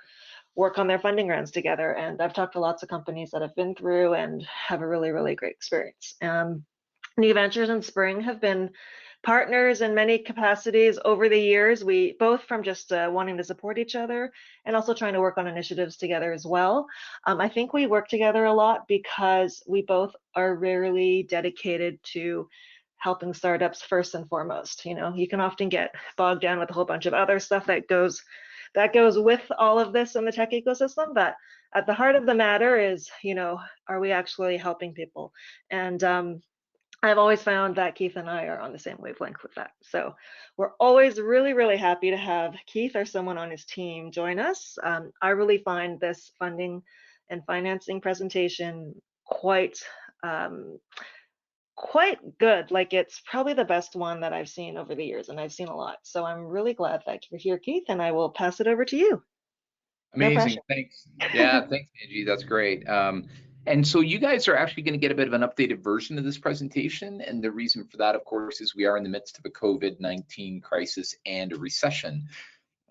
work on their funding rounds together. And I've talked to lots of companies that have been through and have a really, really great experience. New Ventures and Spring have been partners in many capacities over the years. We both from just wanting to support each other and also trying to work on initiatives together as well. I think we work together a lot because we both are really dedicated to helping startups first and foremost. You know, you can often get bogged down with a whole bunch of other stuff that goes with all of this in the tech ecosystem, but at the heart of the matter is, you know, are we actually helping people? And I've always found that Keith and I are on the same wavelength with that. So we're always really, really happy to have Keith or someone on his team join us. I really find this funding and financing presentation quite good. Like, it's probably the best one that I've seen over the years, and I've seen a lot. So I'm really glad that you're here, Keith, and I will pass it over to you. Amazing. Thanks. Yeah, thanks, Angie. That's great. And so you guys are actually going to get a bit of an updated version of this presentation. And the reason for that, of course, is we are in the midst of a COVID-19 crisis and a recession.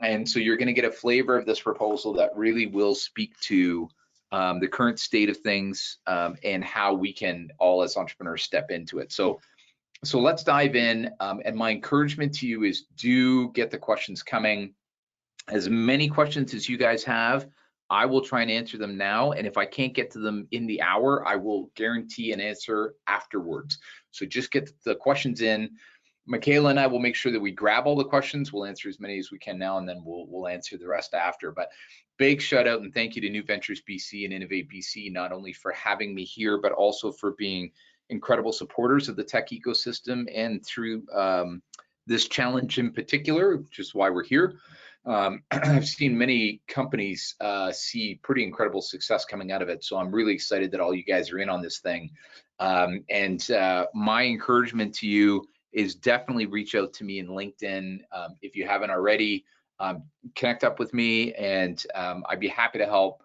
And so you're going to get a flavor of this proposal that really will speak to the current state of things and how we can all as entrepreneurs step into it. So let's dive in. And my encouragement to you is do get the questions coming. As many questions as you guys have, I will try and answer them now. And if I can't get to them in the hour, I will guarantee an answer afterwards. So just get the questions in. Michaela and I will make sure that we grab all the questions. We'll answer as many as we can now, and then we'll answer the rest after. But big shout out and thank you to New Ventures BC and Innovate BC, not only for having me here, but also for being incredible supporters of the tech ecosystem and through this challenge in particular, which is why we're here. I've seen many companies see pretty incredible success coming out of it. So I'm really excited that all you guys are in on this thing. And my encouragement to you is definitely reach out to me in LinkedIn. If you haven't already, connect up with me and I'd be happy to help.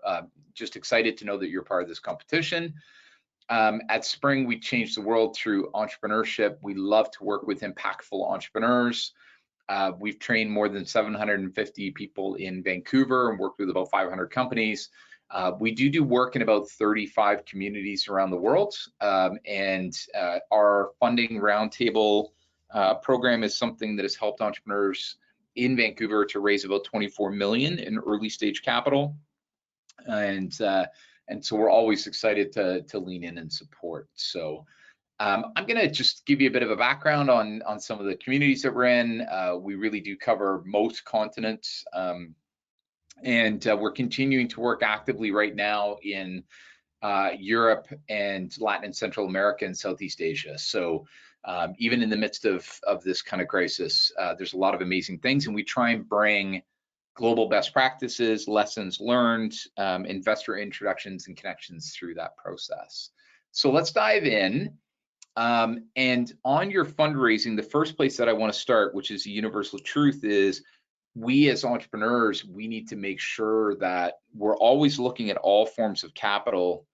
Just excited to know that you're part of this competition. At Spring, we change the world through entrepreneurship. We love to work with impactful entrepreneurs. We've trained more than 750 people in Vancouver and worked with about 500 companies. We do work in about 35 communities around the world. And our funding roundtable program is something that has helped entrepreneurs in Vancouver to raise about 24 million in early stage capital. And so we're always excited to lean in and support. So I'm going to just give you a bit of a background on some of the communities that we're in. We really do cover most continents. And we're continuing to work actively right now in Europe and Latin and Central America and Southeast Asia. So even in the midst of this kind of crisis, there's a lot of amazing things, and we try and bring global best practices, lessons learned, investor introductions and connections through that process. So let's dive in. And on your fundraising, the first place that I want to start, which is the universal truth, is we as entrepreneurs, we need to make sure that we're always looking at all forms of capital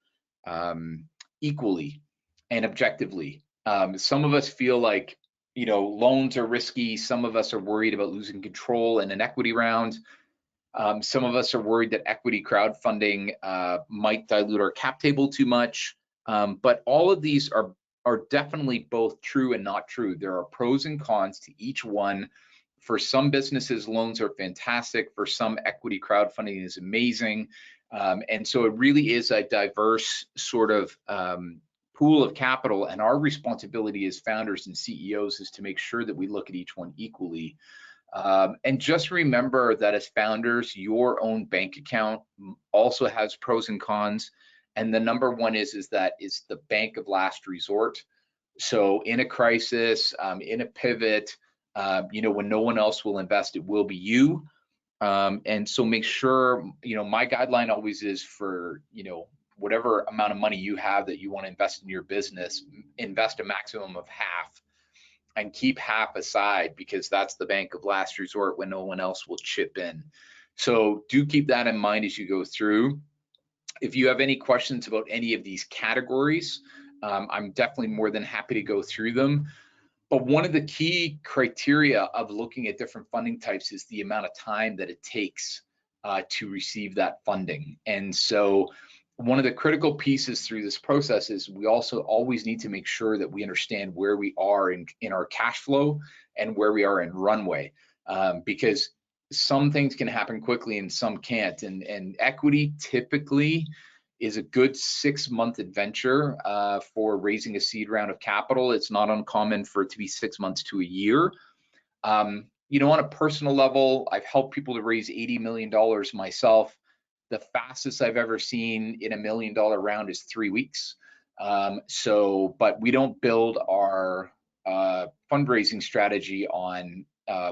equally and objectively. Some of us feel like, you know, loans are risky. Some of us are worried about losing control in an equity round. Some of us are worried that equity crowdfunding might dilute our cap table too much. But all of these are definitely both true and not true. There are pros and cons to each one. For some businesses, loans are fantastic. For some, equity crowdfunding is amazing. And so it really is a diverse sort of pool of capital. And our responsibility as founders and CEOs is to make sure that we look at each one equally. And just remember that as founders, your own bank account also has pros and cons. And the number one is that it's the bank of last resort. So in a crisis, in a pivot, you know, when no one else will invest, it will be you. And so make sure, you know, my guideline always is for, you know, whatever amount of money you have that you want to invest in your business, invest a maximum of half and keep half aside, because that's the bank of last resort when no one else will chip in. So do keep that in mind as you go through. If you have any questions about any of these categories, I'm definitely more than happy to go through them. But one of the key criteria of looking at different funding types is the amount of time that it takes to receive that funding. And so one of the critical pieces through this process is we also always need to make sure that we understand where we are in our cash flow and where we are in runway, because some things can happen quickly and some can't. And equity typically is a good 6-month adventure for raising a seed round of capital. It's not uncommon for it to be 6 months to a year. You know, on a personal level, I've helped people to raise $80 million myself. The fastest I've ever seen in $1 million round is 3 weeks. But we don't build our fundraising strategy on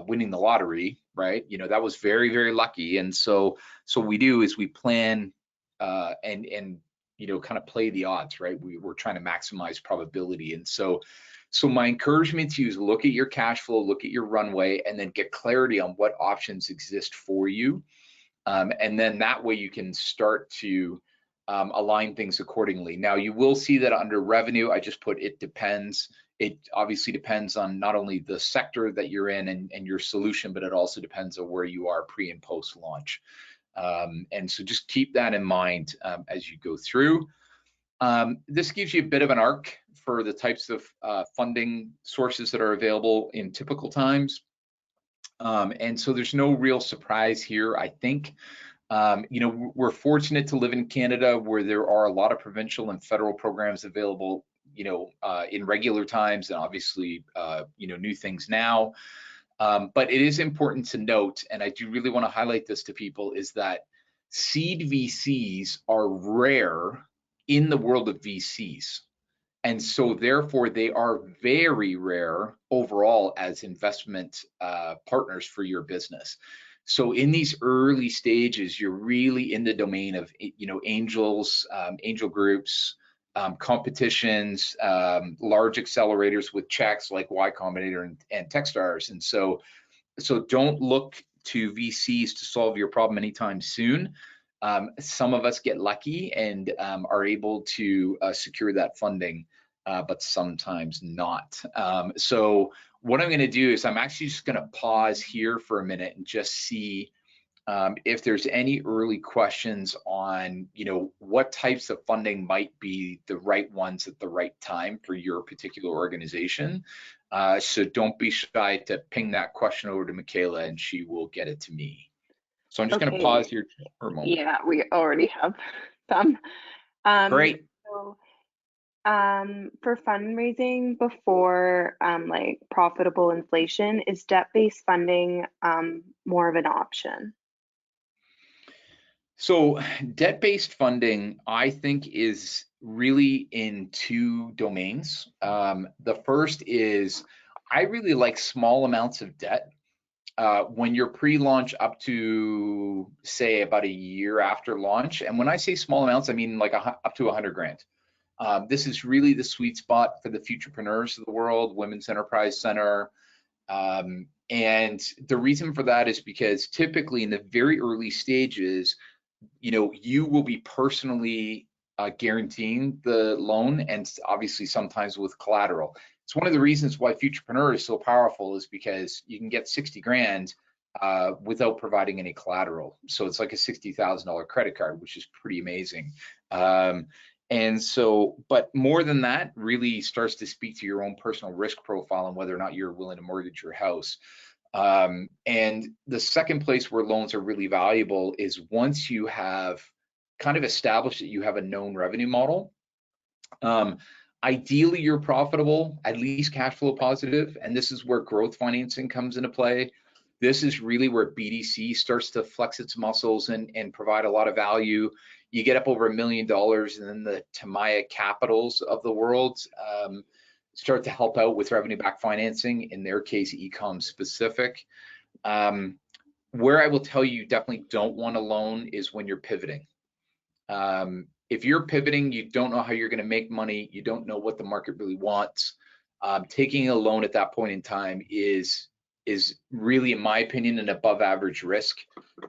winning the lottery, right? You know, that was very, very lucky. And so we do is we plan and you know, kind of play the odds, right? We're trying to maximize probability. And so my encouragement to you is look at your cash flow, look at your runway, and then get clarity on what options exist for you. And then that way you can start to align things accordingly. Now you will see that under revenue, I just put it depends. It obviously depends on not only the sector that you're in and your solution, but it also depends on where you are pre and post launch. And so just keep that in mind as you go through. This gives you a bit of an arc for the types of funding sources that are available in typical times. And so there's no real surprise here, I think. You know, we're fortunate to live in Canada where there are a lot of provincial and federal programs available, you know, in regular times, and obviously, you know, new things now. But it is important to note, and I do really want to highlight this to people, is that seed VCs are rare in the world of VCs. And so therefore they are very rare overall as investment partners for your business. So in these early stages, you're really in the domain of, you know, angels, angel groups, competitions, large accelerators with checks like Y Combinator and Techstars. And so don't look to VCs to solve your problem anytime soon. Some of us get lucky and are able to secure that funding, but sometimes not. So what I'm going to do is I'm actually just going to pause here for a minute and just see if there's any early questions on, you know, what types of funding might be the right ones at the right time for your particular organization. So don't be shy to ping that question over to Michaela and she will get it to me. So I'm just going to pause here for a moment. Yeah, we already have some. Great. So, for fundraising before like profitable inflation, is debt-based funding more of an option? So debt-based funding, I think, is really in two domains. The first is I really like small amounts of debt. When you're pre-launch up to, say, about a year after launch. And when I say small amounts, I mean like up to 100 grand. This is really the sweet spot for the futurepreneurs of the world, Women's Enterprise Center. And the reason for that is because typically in the very early stages, you will be personally guaranteeing the loan, and obviously sometimes with collateral. It's one of the reasons why Futurepreneur is so powerful, is because you can get 60 grand without providing any collateral. So it's like a $60,000 credit card, which is pretty amazing. And so, but more than that, really starts to speak to your own personal risk profile and whether or not you're willing to mortgage your house. And the second place where loans are really valuable is once you have kind of established that you have a known revenue model. Ideally, you're profitable, at least cash flow positive, and this is where growth financing comes into play. This is really where BDC starts to flex its muscles and provide a lot of value. You get up over $1 million, and then the Tamaya Capitals of the world start to help out with revenue-backed financing, in their case, e-com specific. Where I will tell you definitely don't want a loan is when you're pivoting. If you're pivoting, you don't know how you're going to make money, you don't know what the market really wants. Taking a loan at that point in time is really, in my opinion, an above average risk.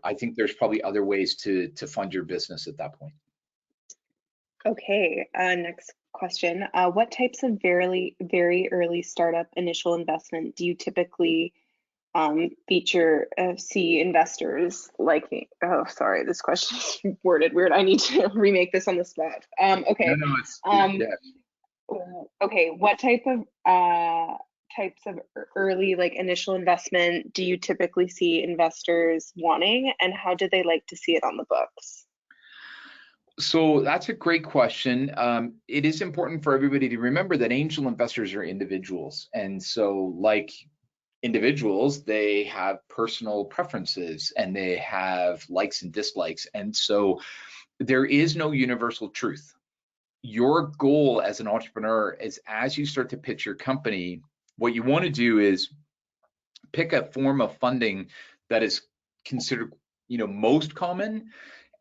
I think there's probably other ways to fund your business at that point. Okay, next question. What types of very early startup initial investment do you typically see investors liking? Oh, sorry, this question is worded weird. I need to remake this on the spot. Okay. No, it's okay, what types of early, like, initial investment do you typically see investors wanting, and how do they like to see it on the books? So that's a great question. It is important for everybody to remember that angel investors are individuals. And so, like individuals, they have personal preferences and they have likes and dislikes. And so there is no universal truth. Your goal as an entrepreneur is, as you start to pitch your company, what you want to do is pick a form of funding that is considered, most common,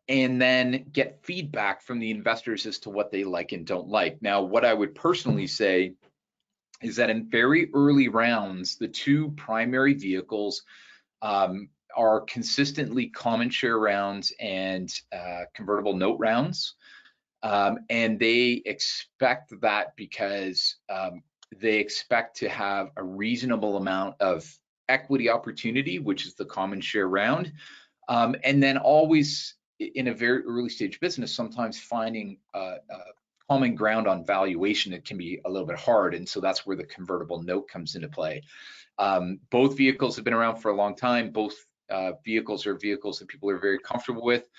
and then get feedback from the investors as to what they like and don't like. Now, what I would personally say is that in very early rounds, the two primary vehicles are consistently common share rounds and convertible note rounds. And they expect that because they expect to have a reasonable amount of equity opportunity, which is the common share round. And then always in a very early stage business, sometimes finding common ground on valuation, it can be a little bit hard. And so that's where the convertible note comes into play. Both vehicles have been around for a long time. Both vehicles are vehicles that people are very comfortable with.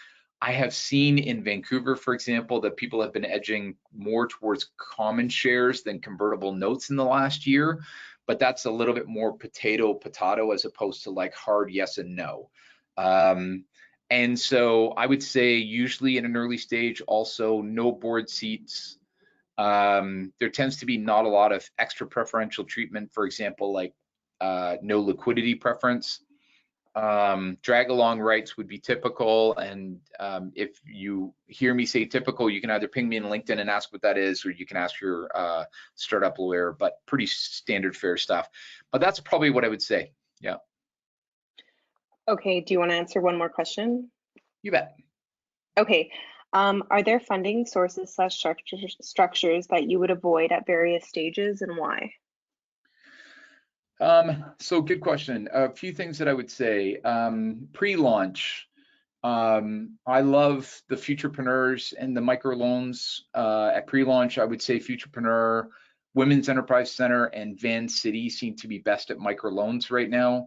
I have seen in Vancouver, for example, that people have been edging more towards common shares than convertible notes in the last year, but that's a little bit more potato as opposed to like hard yes and no. And so I would say usually in an early stage, also no board seats. There tends to be not a lot of extra preferential treatment, for example, like no liquidity preference. Drag along rights would be typical. And if you hear me say typical, you can either ping me in LinkedIn and ask what that is, or you can ask your startup lawyer, but pretty standard fare stuff. But that's probably what I would say. Yeah. Okay, do you want to answer one more question? You bet. Okay, are there funding sources / structures that you would avoid at various stages, and why? So good question. A few things that I would say. Pre-launch, I love the Futurepreneurs and the microloans. At pre-launch, I would say Futurepreneur, Women's Enterprise Center, and Vancity seem to be best at microloans right now.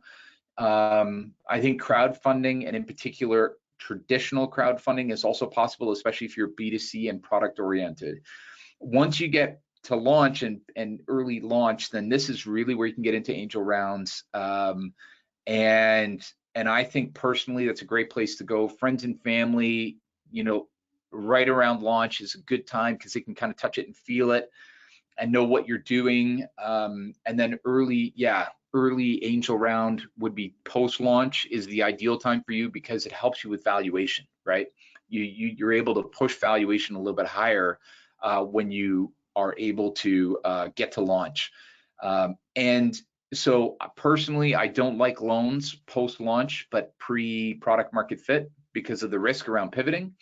I think crowdfunding, and in particular traditional crowdfunding, is also possible, especially if you're B2C and product oriented. Once you get to launch and early launch, then this is really where you can get into angel rounds. And And I think personally, that's a great place to go. Friends and family, you know, right around launch is a good time because they can kind of touch it and feel it and know what you're doing. And then early angel round would be post-launch is the ideal time for you because it helps you with valuation, right? You're able to push valuation a little bit higher when you are able to get to launch. And so personally, I don't like loans post-launch, but pre-product market fit because of the risk around pivoting.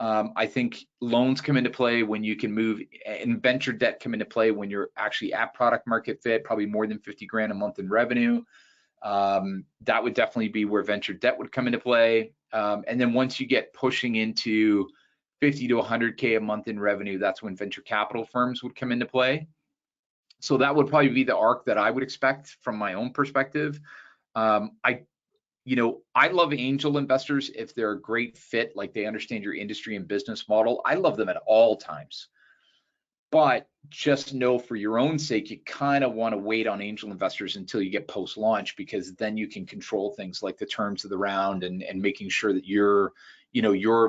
I think loans come into play when you can move, and venture debt come into play when you're actually at product market fit, probably more than 50 grand a month in revenue. That would definitely be where venture debt would come into play. And then once you get pushing into 50 to 100K a month in revenue, that's when venture capital firms would come into play. So that would probably be the arc that I would expect from my own perspective. I love angel investors if they're a great fit, like they understand your industry and business model. I love them at all times. But just know for your own sake, you kind of want to wait on angel investors until you get post-launch, because then you can control things like the terms of the round and making sure that your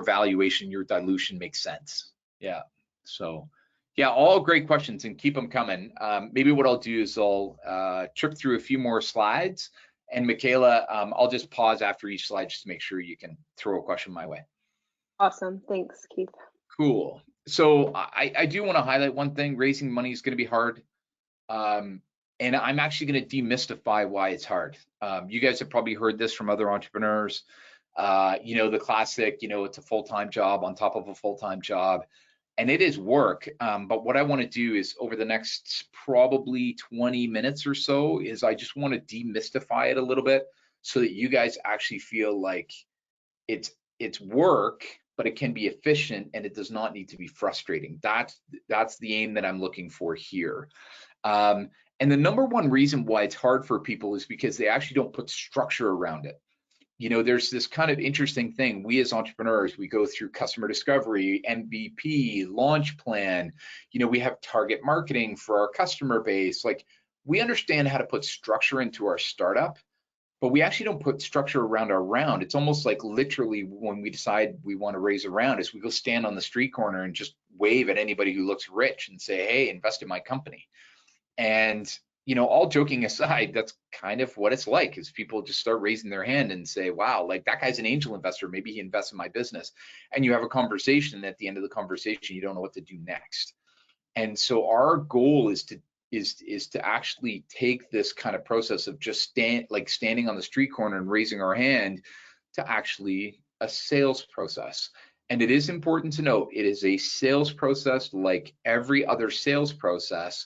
valuation, your dilution makes sense. Yeah. So yeah, all great questions and keep them coming. Maybe what I'll do is I'll trip through a few more slides. And Michaela, I'll just pause after each slide just to make sure you can throw a question my way. Awesome. Thanks, Keith. Cool. So I do want to highlight one thing. Raising money is going to be hard. And I'm actually going to demystify why it's hard. You guys have probably heard this from other entrepreneurs. The classic, it's a full-time job on top of a full-time job. And it is work, but what I want to do is over the next probably 20 minutes or so is I just want to demystify it a little bit so that you guys actually feel like it's work, but it can be efficient and it does not need to be frustrating. That's the aim that I'm looking for here. And the number one reason why it's hard for people is because they actually don't put structure around it. There's this kind of interesting thing. We as entrepreneurs, we go through customer discovery, MVP, launch plan. We have target marketing for our customer base. Like, we understand how to put structure into our startup, but we actually don't put structure around our round. It's almost like literally when we decide we want to raise a round is we go stand on the street corner and just wave at anybody who looks rich and say, hey, invest in my company. And all joking aside, that's kind of what it's like, is people just start raising their hand and say, wow, like that guy's an angel investor, maybe he invests in my business. And you have a conversation, and at the end of the conversation, you don't know what to do next. And so our goal is to actually take this kind of process of just standing on the street corner and raising our hand to actually a sales process. And it is important to note, it is a sales process like every other sales process.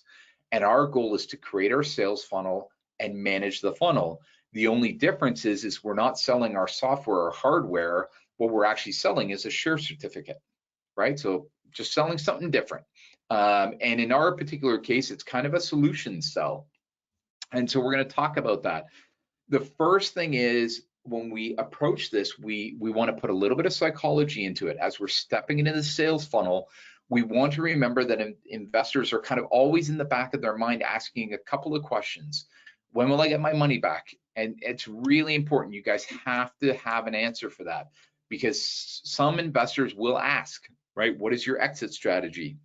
And our goal is to create our sales funnel and manage the funnel. The only difference is we're not selling our software or hardware. What we're actually selling is a share certificate, right? So just selling something different. And in our particular case, it's kind of a solution sell. And so we're going to talk about that. The first thing is, when we approach this, we want to put a little bit of psychology into it. As we're stepping into the sales funnel, we want to remember that investors are kind of always in the back of their mind asking a couple of questions. When will I get my money back? And it's really important. You guys have to have an answer for that, because some investors will ask, right? What is your exit strategy?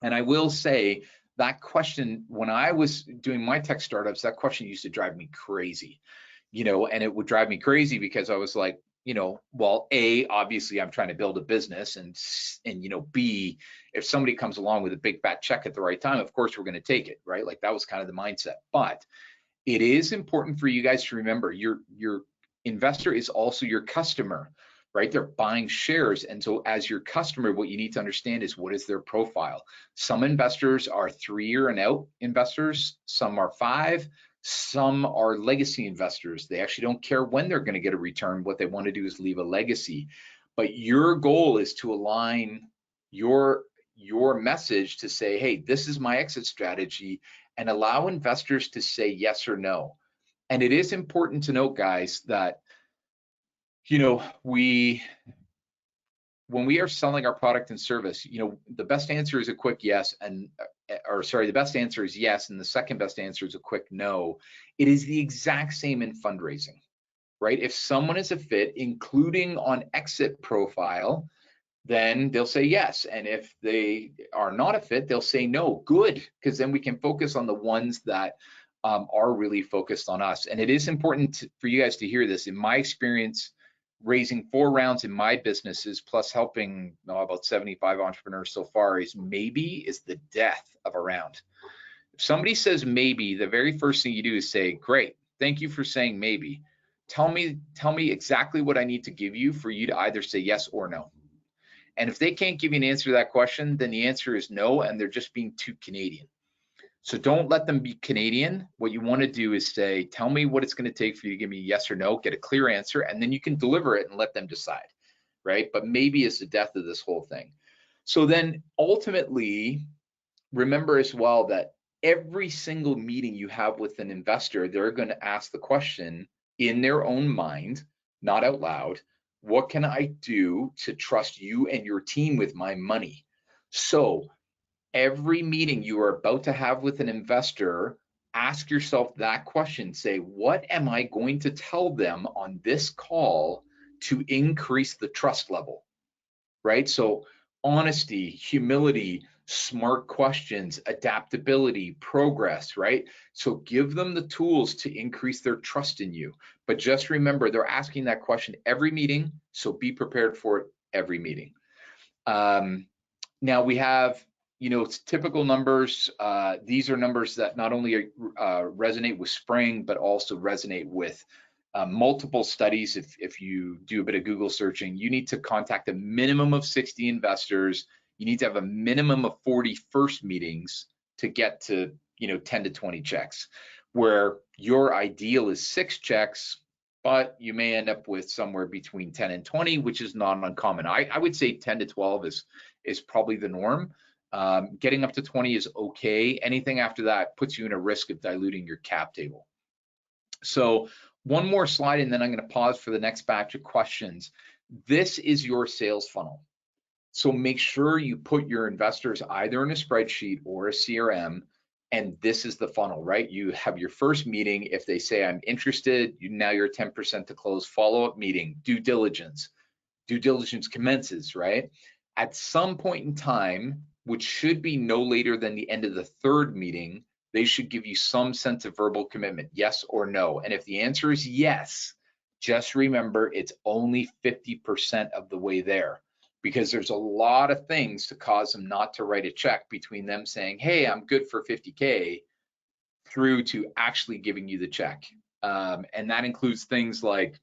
And I will say that question, when I was doing my tech startups, that question used to drive me crazy, and it would drive me crazy because I was like, well, A, obviously I'm trying to build a business, and B, if somebody comes along with a big fat check at the right time, of course we're going to take it, right? Like, that was kind of the mindset. But it is important for you guys to remember your investor is also your customer, right? They're buying shares. And so as your customer, what you need to understand is, what is their profile? Some investors are 3-year and out investors. Some are 5. Some are legacy investors. They actually don't care when they're going to get a return. What they want to do is leave a legacy. But your goal is to align your message to say, hey, this is my exit strategy, and allow investors to say yes or no. And it is important to note, guys, that when we are selling our product and service, the best answer is a quick yes, the best answer is yes, and the second best answer is a quick no. It is the exact same in fundraising, right? If someone is a fit, including on exit profile, then they'll say yes. And if they are not a fit, they'll say no. Good, because then we can focus on the ones that are really focused on us. And it is important for you guys to hear this. In my experience, raising 4 rounds in my businesses, plus helping about 75 entrepreneurs so far, is maybe is the death of a round. If somebody says maybe, the very first thing you do is say, great, thank you for saying maybe. Tell me exactly what I need to give you for you to either say yes or no. And if they can't give you an answer to that question, then the answer is no, and they're just being too Canadian. So don't let them be Canadian. What you want to do is say, tell me what it's going to take for you to give me yes or no, get a clear answer, and then you can deliver it and let them decide, right? But maybe is the death of this whole thing. So then ultimately, remember as well that every single meeting you have with an investor, they're going to ask the question in their own mind, not out loud, what can I do to trust you and your team with my money? So every meeting you are about to have with an investor, ask yourself that question. Say, what am I going to tell them on this call to increase the trust level, right? So honesty, humility, smart questions, adaptability, progress, right? So give them the tools to increase their trust in you. But just remember, they're asking that question every meeting, so be prepared for it every meeting. Now we have, it's typical numbers. These are numbers that not only resonate with Spring, but also resonate with multiple studies. If you do a bit of Google searching, you need to contact a minimum of 60 investors. You need to have a minimum of 40 first meetings to get to, 10 to 20 checks, where your ideal is 6 checks, but you may end up with somewhere between 10 and 20, which is not uncommon. I would say 10 to 12 is probably the norm. Getting up to 20 is okay. Anything after that puts you in a risk of diluting your cap table. So one more slide, and then I'm going to pause for the next batch of questions. This is your sales funnel. So make sure you put your investors either in a spreadsheet or a CRM, and this is the funnel, right? You have your first meeting. If they say, I'm interested, now you're 10% to close. Follow-up meeting, due diligence. Due diligence commences, right? At some point in time, which should be no later than the end of the 3rd meeting, they should give you some sense of verbal commitment, yes or no. And if the answer is yes, just remember it's only 50% of the way there, because there's a lot of things to cause them not to write a check between them saying, hey, I'm good for 50K, through to actually giving you the check. And that includes things like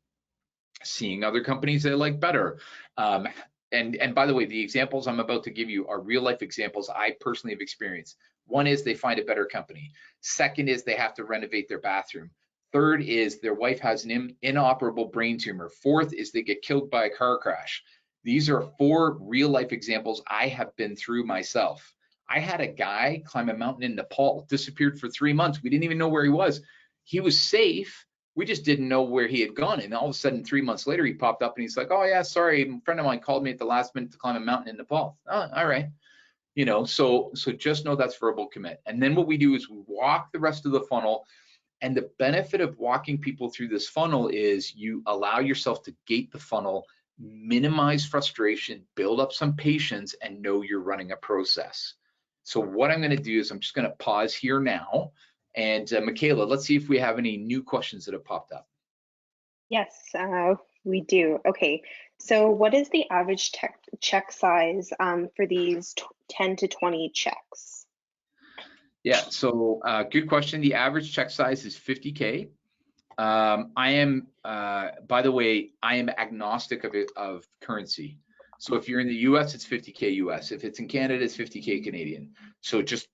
seeing other companies they like better. And by the way, the examples I'm about to give you are real life examples I personally have experienced. One is they find a better company. Second is they have to renovate their bathroom. Third is their wife has an inoperable brain tumor. Fourth is they get killed by a car crash. These are 4 real life examples I have been through myself. I had a guy climb a mountain in Nepal, disappeared for 3 months. We didn't even know where he was. He was safe. We just didn't know where he had gone. And all of a sudden, 3 months later, he popped up and he's like, oh yeah, sorry, a friend of mine called me at the last minute to climb a mountain in Nepal. Oh, all right. So just know that's verbal commit. And then what we do is we walk the rest of the funnel. And the benefit of walking people through this funnel is you allow yourself to gate the funnel, minimize frustration, build up some patience, and know you're running a process. So what I'm going to do is I'm just going to pause here now. And Michaela, let's see if we have any new questions that have popped up. Yes, we do. Okay, so what is the average check size for these 10 to 20 checks? Yeah, so good question. The average check size is 50K. I am, by the way, I am agnostic of currency. So if you're in the US, it's 50K US. If it's in Canada, it's 50K Canadian. So just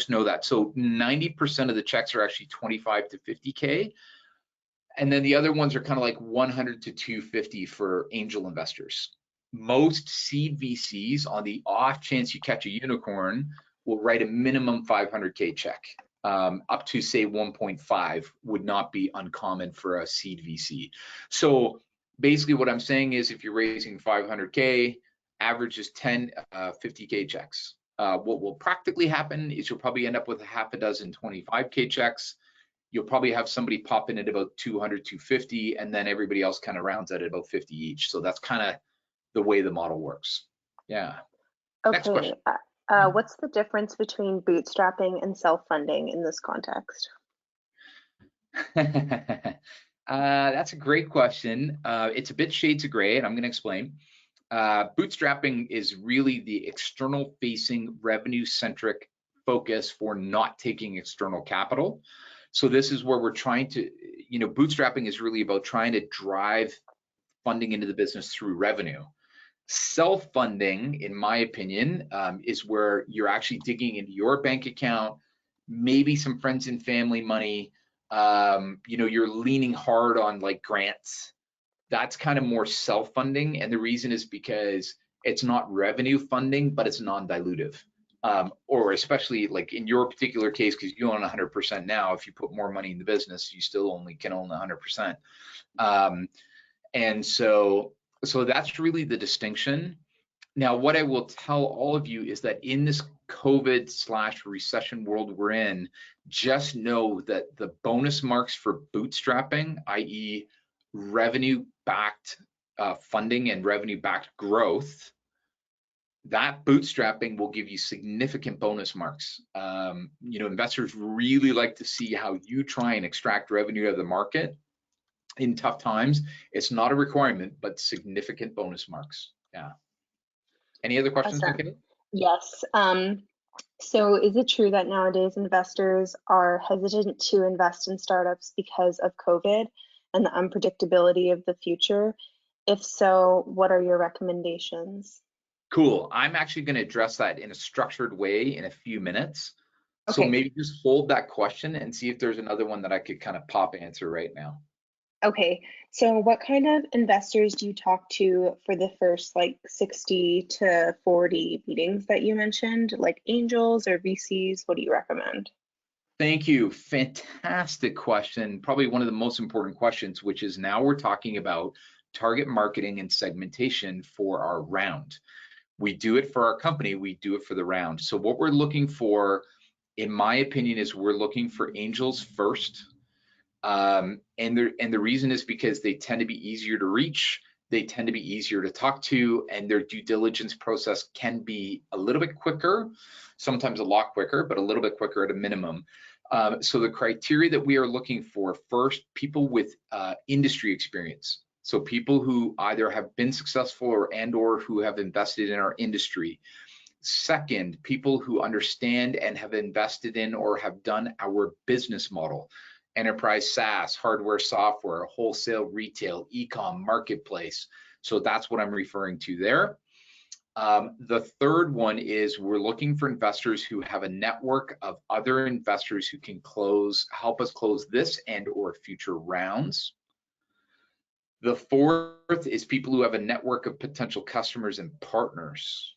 know that. So 90% of the checks are actually 25 to 50K. And then the other ones are kind of like 100 to 250 for angel investors. Most seed VCs, on the off chance you catch a unicorn, will write a minimum 500K check. Up to say 1.5 would not be uncommon for a seed VC. So basically what I'm saying is if you're raising 500K, average is 10 50K checks. What will practically happen is you'll probably end up with a half a dozen 25K checks. you'll probably have somebody pop in at about 200, 250, and then everybody else kind of rounds out at about 50 each. So that's kind of the way the model works. Yeah. Next Okay. question. What's the difference between bootstrapping and self-funding in this context? That's a great question. It's a bit shades of gray, and I'm going to explain. Bootstrapping is really the external facing revenue centric focus for not taking external capital. So this is where we're trying to, bootstrapping is really about trying to drive funding into the business through revenue. Self-funding, in my opinion, is where you're actually digging into your bank account, maybe some friends and family money. You're leaning hard on like grants. That's kind of more self-funding, and the reason is because it's not revenue funding, but it's non-dilutive. Or especially like in your particular case, because you own 100% now, if you put more money in the business, you still only can own 100%. And so that's really the distinction. Now, what I will tell all of you is that in this COVID/recession world we're in, just know that the bonus marks for bootstrapping, i.e. revenue-backed funding and revenue-backed growth, that bootstrapping will give you significant bonus marks. Investors really like to see how you try and extract revenue out of the market in tough times. It's not a requirement, but significant bonus marks. Yeah. Any other questions? Awesome. Okay. Yes. So is it true that nowadays investors are hesitant to invest in startups because of COVID and the unpredictability of the future? If so, what are your recommendations? Cool. I'm actually going to address that in a structured way in a few minutes. Okay. So maybe just hold that question and see if there's another one that I could kind of pop answer right now. Okay, so what kind of investors do you talk to for the first like 60 to 40 meetings that you mentioned, like angels or VCs? What do you recommend? Thank you. Fantastic question. Probably one of the most important questions, which is now we're talking about target marketing and segmentation for our round. We do it for our company, we do it for the round. So what we're looking for, in my opinion, is we're looking for angels first. And the reason is because they tend to be easier to reach, they tend to be easier to talk to, and their due diligence process can be a little bit quicker, sometimes a lot quicker, but a little bit quicker at a minimum. So the criteria that we are looking for, first, people with industry experience. So people who either have been successful or who have invested in our industry. Second, people who understand and have invested in or have done our business model. Enterprise SaaS, hardware, software, wholesale, retail, e-com, marketplace. So that's what I'm referring to there. The third one is we're looking for investors who have a network of other investors who can help us close this and or future rounds. The fourth is people who have a network of potential customers and partners.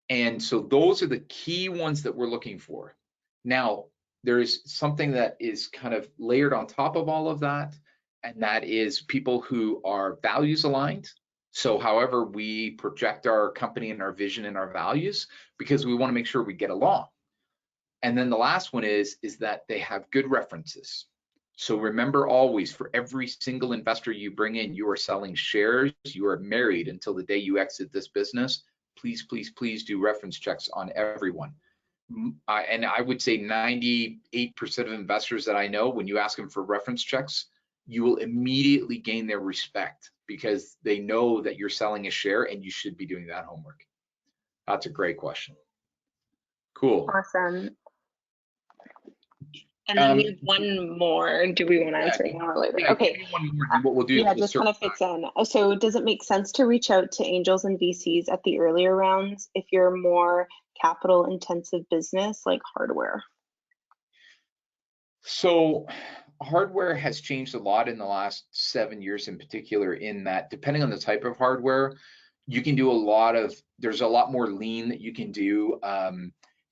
And so those are the key ones that we're looking for. Now, there is something that is kind of layered on top of all of that, and that is people who are values aligned. So however we project our company and our vision and our values, because we want to make sure we get along. And then the last one is that they have good references. So remember always, for every single investor you bring in, you are selling shares, you are married until the day you exit this business. Please, please, please do reference checks on everyone. And I would say 98% of investors that I know, when you ask them for reference checks, you will immediately gain their respect because they know that you're selling a share and you should be doing that homework. That's a great question. Cool. Awesome. And then we have one more. Do we want to answer it now or later? Yeah, okay. One more, and what we'll do yeah, just kind of fits in. So does it make sense to reach out to angels and VCs at the earlier rounds if you're a more capital intensive business like hardware? So hardware has changed a lot in the last 7 years in particular, in that depending on the type of hardware, you can do there's a lot more lean that you can do.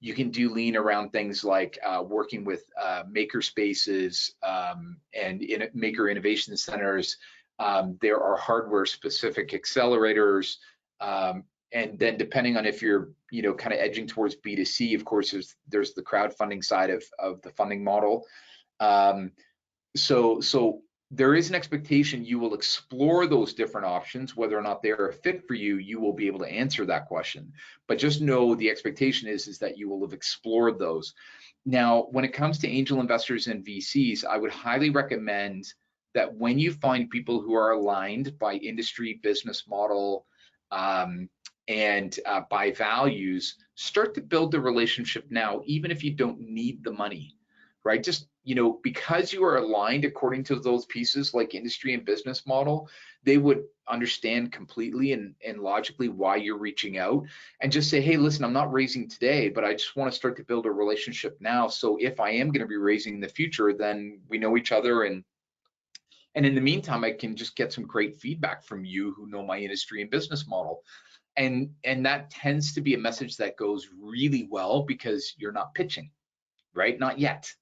You can do lean around things like working with maker spaces and maker innovation centers. There are hardware specific accelerators. And then depending on if you're, kind of edging towards B2C, of course, there's the crowdfunding side of the funding model. So there is an expectation you will explore those different options. Whether or not they're a fit for you, you will be able to answer that question. But just know the expectation is that you will have explored those. Now, when it comes to angel investors and VCs, I would highly recommend that when you find people who are aligned by industry, business model, and by values, start to build the relationship now, even if you don't need the money, right? Just, you know, because you are aligned according to those pieces like industry and business model, they would understand completely and logically why you're reaching out, and just say, hey, listen, I'm not raising today, but I just want to start to build a relationship now. So if I am going to be raising in the future, then we know each other, and in the meantime, I can just get some great feedback from you who know my industry and business model. And that tends to be a message that goes really well because you're not pitching, right? Not yet.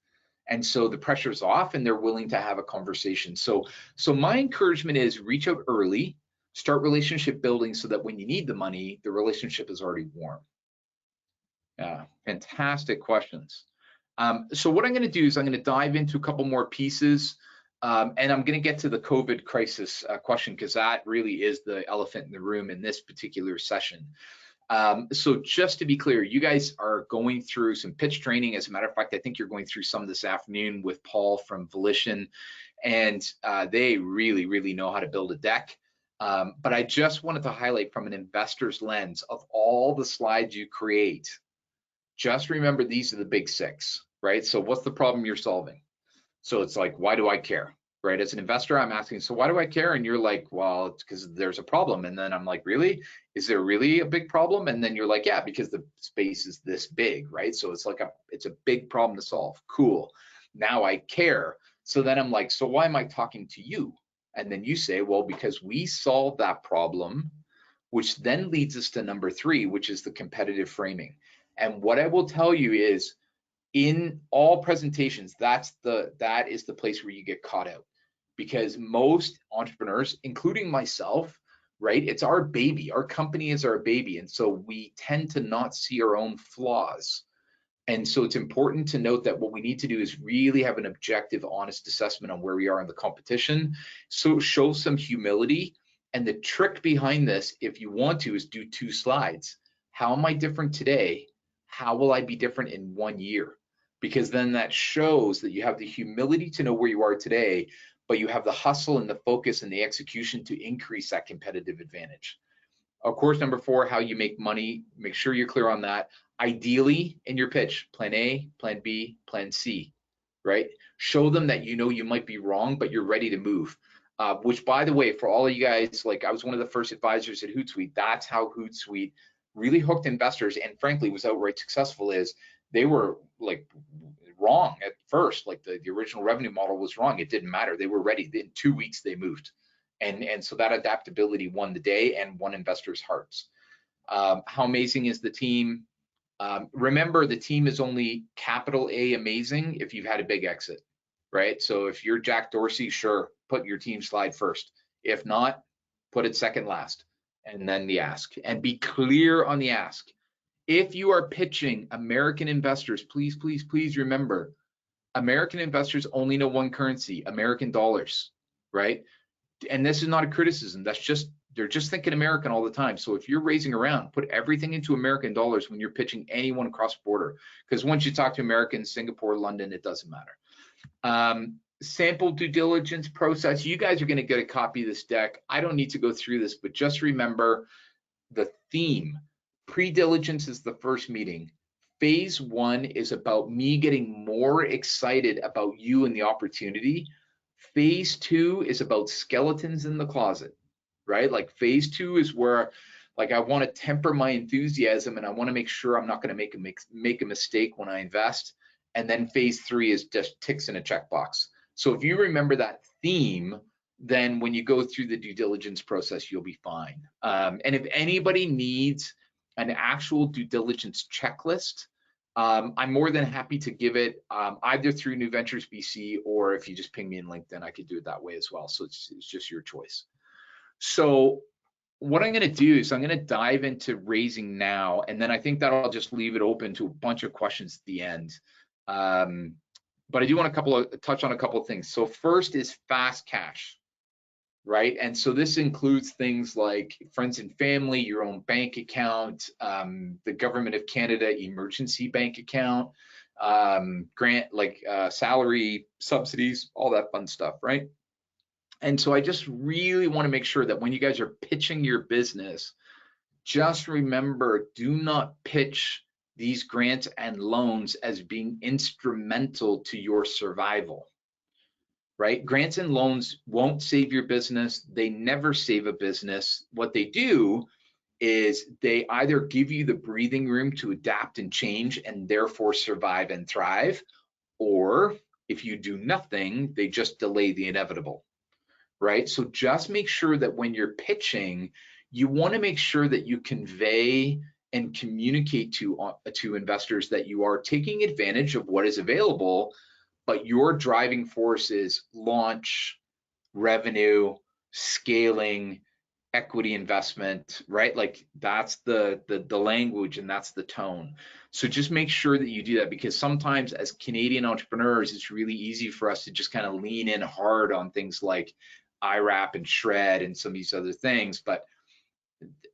And so the pressure's off and they're willing to have a conversation. So my encouragement is reach out early, start relationship building so that when you need the money, the relationship is already warm. Yeah, fantastic questions. So what I'm going to do is I'm going to dive into a couple more pieces, and I'm going to get to the COVID crisis question, because that really is the elephant in the room in this particular session. So just to be clear, you guys are going through some pitch training. As a matter of fact, I think you're going through some this afternoon with Paul from Volition, and they really, really know how to build a deck. But I just wanted to highlight from an investor's lens of all the slides you create, just remember these are the big six, right? So what's the problem you're solving? So it's like, why do I care, right? As an investor, I'm asking, so why do I care? And you're like, well, it's because there's a problem. And then I'm like, really? Is there really a big problem? And then you're like, yeah, because the space is this big, right? So it's like it's a big problem to solve. Cool. Now I care. So then I'm like, so why am I talking to you? And then you say, well, because we solved that problem, which then leads us to number 3, which is the competitive framing. And what I will tell you is, in all presentations, that is the place where you get caught out, because most entrepreneurs, including myself, right, it's our baby, our company is our baby, and so we tend to not see our own flaws. And so it's important to note that what we need to do is really have an objective, honest assessment on where we are in the competition. So show some humility. And the trick behind this, if you want to, is do 2 slides. How am I different today? How will I be different in 1 year? Because then that shows that you have the humility to know where you are today, but you have the hustle and the focus and the execution to increase that competitive advantage. Of course, number 4, how you make money. Make sure you're clear on that. Ideally, in your pitch, plan A, plan B, plan C, right? Show them that you know you might be wrong, but you're ready to move. Which, by the way, for all of you guys, like I was one of the first advisors at Hootsuite. That's how Hootsuite really hooked investors, and frankly was outright successful. Is they were like wrong at first, like the original revenue model was wrong. It didn't matter. They were ready. In 2 weeks, they moved. And so that adaptability won the day and won investors' hearts. How amazing is the team? Remember, the team is only capital A amazing if you've had a big exit, right? So if you're Jack Dorsey, sure, put your team slide first. If not, put it second last, and then the ask. And be clear on the ask. If you are pitching American investors, please, please, please remember, American investors only know one currency, American dollars, right? And this is not a criticism. That's just, they're just thinking American all the time. So if you're raising around, put everything into American dollars when you're pitching anyone across border, because once you talk to Americans, Singapore, London, it doesn't matter. Sample due diligence process. You guys are going to get a copy of this deck. I don't need to go through this, but just remember the theme. Pre-diligence is the first meeting. Phase 1 is about me getting more excited about you and the opportunity. Phase 2 is about skeletons in the closet, right? Like phase 2 is where, like, I want to temper my enthusiasm and I want to make sure I'm not going to make a mistake when I invest. And then phase 3 is just ticks in a checkbox. So if you remember that theme, then when you go through the due diligence process, you'll be fine. And if anybody needs an actual due diligence checklist, I'm more than happy to give it either through New Ventures BC, or if you just ping me in LinkedIn, I could do it that way as well. So it's just your choice. So what I'm going to do is I'm going to dive into raising now, and then I think that I'll just leave it open to a bunch of questions at the end. but I do want to touch on a couple of things. So first is fast cash, right? And so this includes things like friends and family, your own bank account, the Government of Canada emergency bank account, grant like salary subsidies, all that fun stuff, right? And so I just really want to make sure that when you guys are pitching your business, just remember, do not pitch these grants and loans as being instrumental to your survival, right? Grants and loans won't save your business. They never save a business. What they do is they either give you the breathing room to adapt and change and therefore survive and thrive, or if you do nothing, they just delay the inevitable, right? So just make sure that when you're pitching, you want to make sure that you convey and communicate to investors that you are taking advantage of what is available, but your driving force is launch, revenue, scaling, equity investment, right? Like that's the language and that's the tone. So just make sure that you do that, because sometimes as Canadian entrepreneurs, it's really easy for us to just kind of lean in hard on things like IRAP and SHRED and some of these other things. But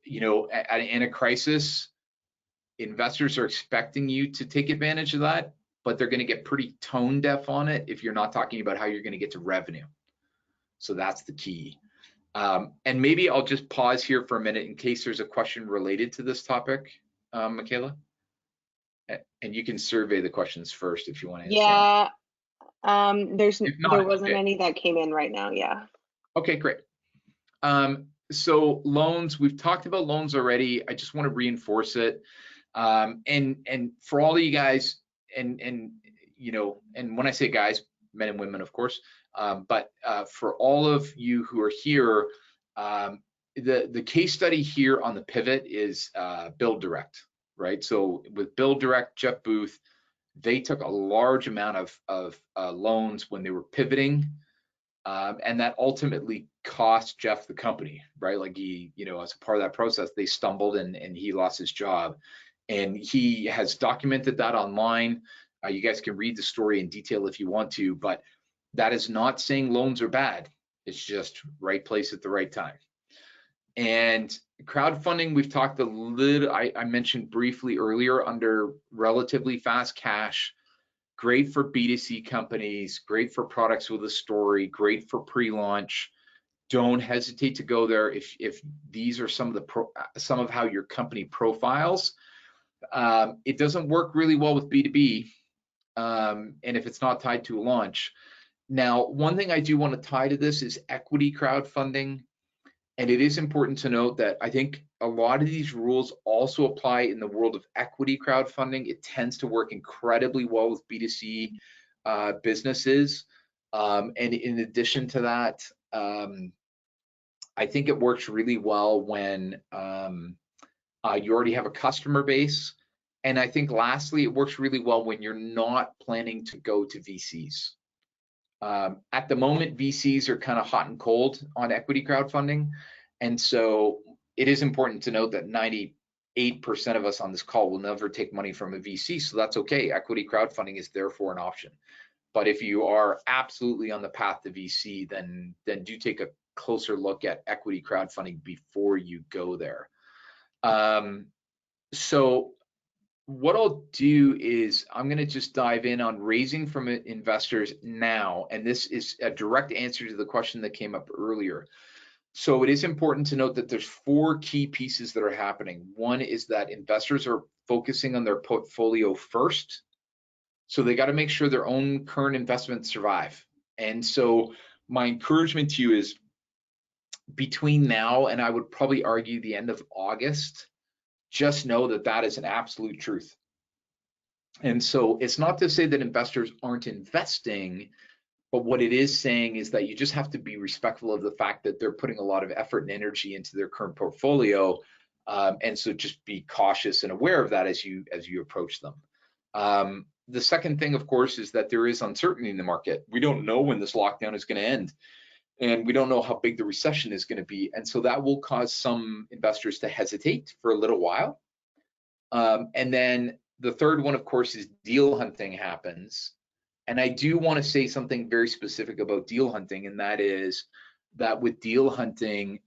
you know, in a crisis, investors are expecting you to take advantage of that, but they're going to get pretty tone deaf on it if you're not talking about how you're going to get to revenue. So that's the key. And maybe I'll just pause here for a minute in case there's a question related to this topic, Michaela. And you can survey the questions first if you want to answer. Yeah, there wasn't any that came in right now. Yeah. Okay, great. So loans, we've talked about loans already. I just want to reinforce it. And for all of you guys, and you know, and when I say guys, men and women, of course, but for all of you who are here, the case study here on the pivot is BuildDirect, right? So with BuildDirect, Jeff Booth, they took a large amount of loans when they were pivoting. And that ultimately cost Jeff the company, right? Like he, you know, as a part of that process, they stumbled and he lost his job. And he has documented that online. You guys can read the story in detail if you want to, but that is not saying loans are bad. It's just right place at the right time. And crowdfunding, we've talked a little, I mentioned briefly earlier under relatively fast cash. Great for B2C companies, great for products with a story, great for pre-launch. Don't hesitate to go there if these are some of how your company profiles. It doesn't work really well with B2B, and if it's not tied to a launch. Now, one thing I do want to tie to this is equity crowdfunding. And it is important to note that I think a lot of these rules also apply in the world of equity crowdfunding. It tends to work incredibly well with B2C businesses. And in addition to that, I think it works really well when you already have a customer base. And I think lastly, it works really well when you're not planning to go to VCs. At the moment, VCs are kind of hot and cold on equity crowdfunding. And so it is important to note that 98% of us on this call will never take money from a VC. So that's okay. Equity crowdfunding is therefore an option. But if you are absolutely on the path to VC, then do take a closer look at equity crowdfunding before you go there. So what I'll do is I'm going to just dive in on raising from investors now. And this is a direct answer to the question that came up earlier. So it is important to note that there's 4 key pieces that are happening. One is that investors are focusing on their portfolio first. So they got to make sure their own current investments survive. And so my encouragement to you is between now and I would probably argue the end of August, just know that that is an absolute truth. And so it's not to say that investors aren't investing, but what it is saying is that you just have to be respectful of the fact that they're putting a lot of effort and energy into their current portfolio. And so just be cautious and aware of that as you approach them. The second thing, of course, is that there is uncertainty in the market. We don't know when this lockdown is going to end. And we don't know how big the recession is going to be. And so that will cause some investors to hesitate for a little while. And then the third one, of course, is deal hunting happens. And I do want to say something very specific about deal hunting, and that is that with deal hunting,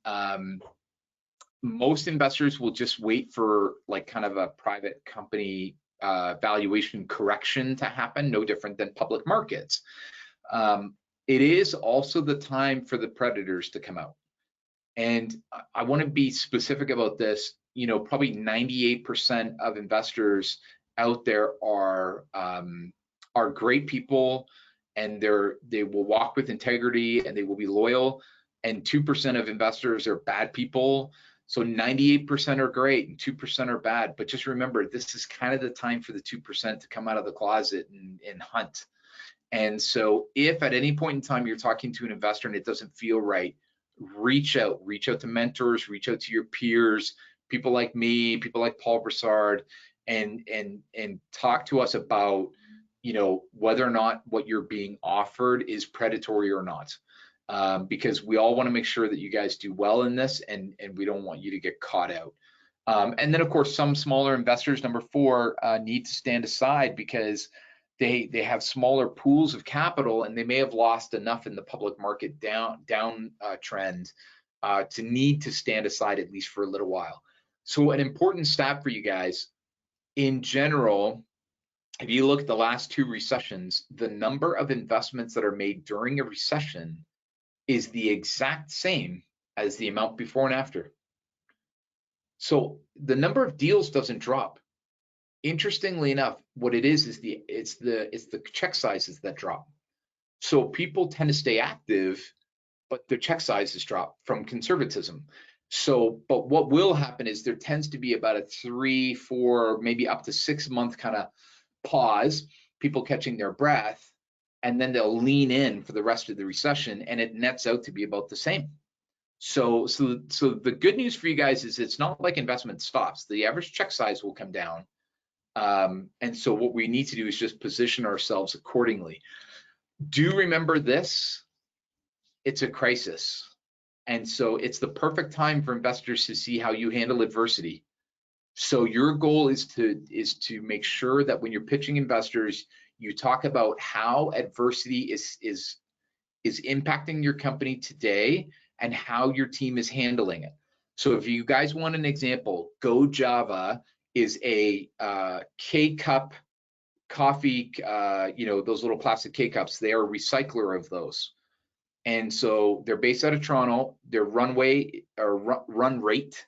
most investors will just wait for like kind of a private company valuation correction to happen, no different than public markets. It is also the time for the predators to come out. And I want to be specific about this. You know, probably 98% of investors out there are great people, and they will walk with integrity and they will be loyal. And 2% of investors are bad people. So 98% are great and 2% are bad. But just remember, this is kind of the time for the 2% to come out of the closet and hunt. And so if at any point in time you're talking to an investor and it doesn't feel right, reach out to mentors, reach out to your peers, people like me, people like Paul Broussard, and talk to us about, you know, whether or not what you're being offered is predatory or not. Because we all want to make sure that you guys do well in this, and we don't want you to get caught out. And then of course, some smaller investors, number 4, need to stand aside because they have smaller pools of capital, and they may have lost enough in the public market down trend to need to stand aside at least for a little while. So an important stat for you guys, in general, if you look at the last 2 recessions, the number of investments that are made during a recession is the exact same as the amount before and after. So the number of deals doesn't drop. Interestingly enough, what it is it's the check sizes that drop. So people tend to stay active, but their check sizes drop from conservatism. So, but what will happen is there tends to be about a 3, 4, maybe up to 6 month kind of pause, people catching their breath, and then they'll lean in for the rest of the recession, and it nets out to be about the same. So the good news for you guys is it's not like investment stops. The average check size will come down. And so what we need to do is just position ourselves accordingly. Do remember this, it's a crisis. And so it's the perfect time for investors to see how you handle adversity. So your goal is to make sure that when you're pitching investors, you talk about how adversity is impacting your company today and how your team is handling it. So if you guys want an example, GoJava is a K-cup coffee, you know, those little plastic K-cups. They are a recycler of those. And so they're based out of Toronto. Their run rate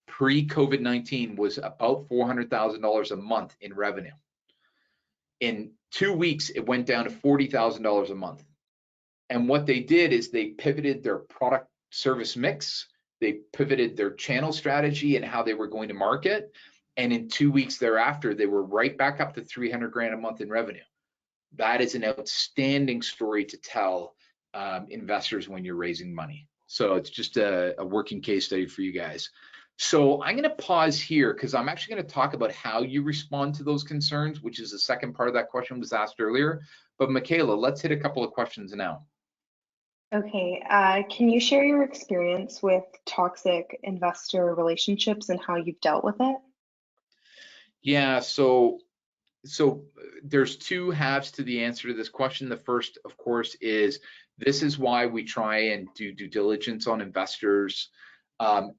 pre-COVID-19 was about $400,000 a month in revenue. In 2 weeks, it went down to $40,000 a month. And what they did is they pivoted their product service mix. They pivoted their channel strategy and how they were going to market. And in 2 weeks thereafter, they were right back up to 300 grand a month in revenue. That is an outstanding story to tell investors when you're raising money. So it's just a working case study for you guys. So I'm going to pause here because I'm actually going to talk about how you respond to those concerns, which is the second part of that question was asked earlier. But Michaela, let's hit a couple of questions now. Okay, can you share your experience with toxic investor relationships and how you've dealt with it? Yeah, so there's 2 halves to the answer to this question. The first, of course, is this is why we try and do due diligence on investors.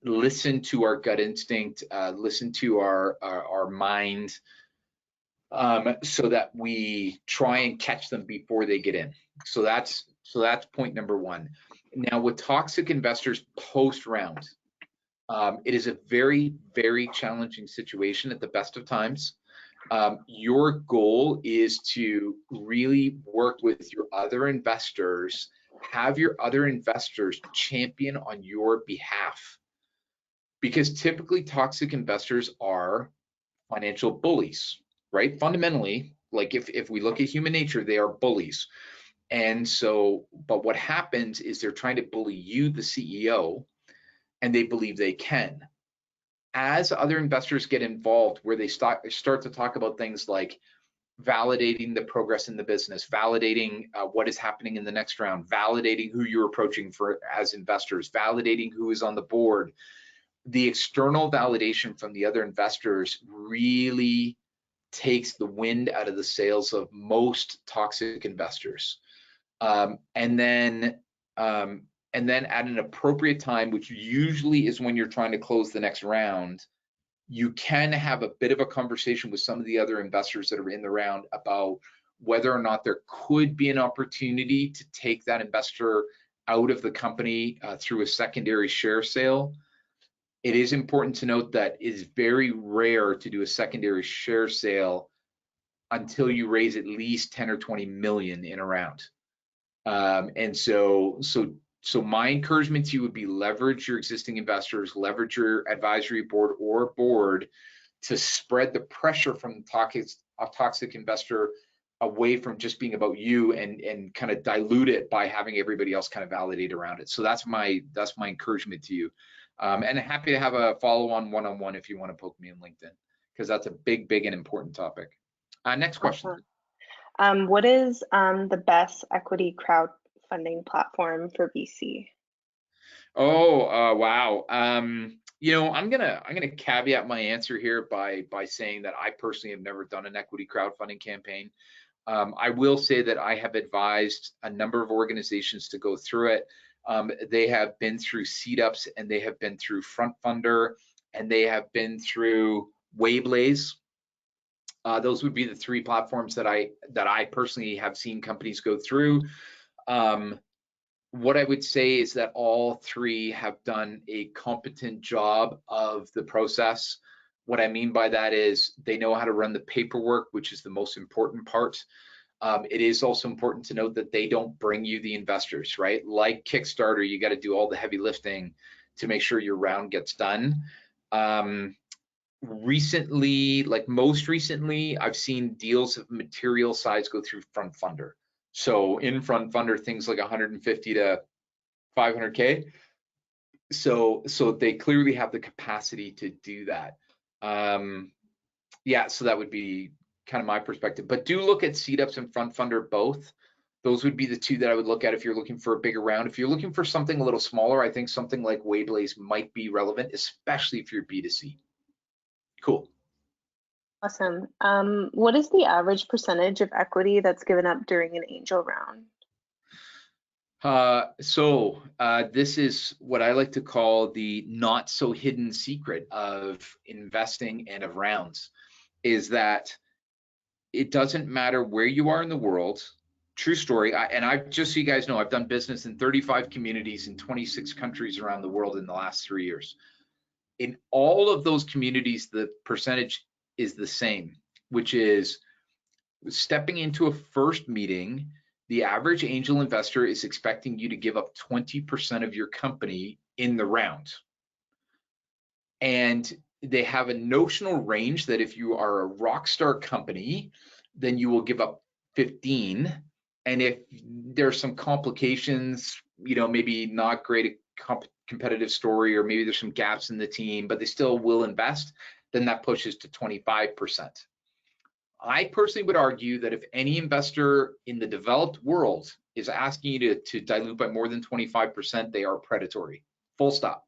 Listen to our gut instinct, listen to our mind, so that we try and catch them before they get in. So that's point number 1. Now with toxic investors post round, it is a very, very challenging situation at the best of times. Your goal is to really work with your other investors, have your other investors champion on your behalf. Because typically toxic investors are financial bullies, right? Fundamentally, like if we look at human nature, they are bullies. And so, but what happens is they're trying to bully you, the CEO, and they believe they can. As other investors get involved, where they start to talk about things like validating the progress in the business, validating what is happening in the next round, validating who you're approaching for as investors, validating who is on the board, the external validation from the other investors really takes the wind out of the sails of most toxic investors. And then at an appropriate time, which usually is when you're trying to close the next round, you can have a bit of a conversation with some of the other investors that are in the round about whether or not there could be an opportunity to take that investor out of the company through a secondary share sale. It is important to note that it is very rare to do a secondary share sale until you raise at least 10 or 20 million in a round. And so my encouragement to you would be leverage your existing investors, leverage your advisory board or board to spread the pressure from the toxic investor away from just being about you, and kind of dilute it by having everybody else kind of validate around it. So that's my encouragement to you. And happy to have a follow-on one-on-one if you want to poke me on LinkedIn, because that's a big and important topic. Next question. Awesome. What is the best equity crowdfunding platform for VC? Oh, wow. You know, I'm gonna caveat my answer here by saying that I personally have never done an equity crowdfunding campaign. I will say that I have advised a number of organizations to go through it. They have been through Seedups, and they have been through FrontFunder, and they have been through Wayblaze. Those would be the three platforms that I personally have seen companies go through. What I would say is that all three have done a competent job of the process. What I mean by that is they know how to run the paperwork, which is the most important part. It is also important to note that they don't bring you the investors, right? Like Kickstarter, you got to do all the heavy lifting to make sure your round gets done. Recently, like most recently, I've seen deals of material size go through FrontFunder. So in FrontFunder, things like 150 to 500K. So they clearly have the capacity to do that. Yeah, so that would be kind of my perspective. But do look at Seedups and FrontFunder both. Those would be the two that I would look at if you're looking for a bigger round. If you're looking for something a little smaller, I think something like Wayblaze might be relevant, especially if you're B2C. Cool. Awesome. What is the average percentage of equity that's given up during an angel round? This is what I like to call the not so hidden secret of investing and of rounds, is that it doesn't matter where you are in the world. True story. I've just so you guys know, I've done business in 35 communities in 26 countries around the world in the last 3 years. In all of those communities, the percentage is the same, which is stepping into a first meeting, the average angel investor is expecting you to give up 20% of your company in the round. And they have a notional range that if you are a rock star company, then you will give up 15. And if there's some complications, you know, maybe not great competitive story, or maybe there's some gaps in the team, but they still will invest, then that pushes to 25%. I personally would argue that if any investor in the developed world is asking you to dilute by more than 25%, they are predatory, full stop.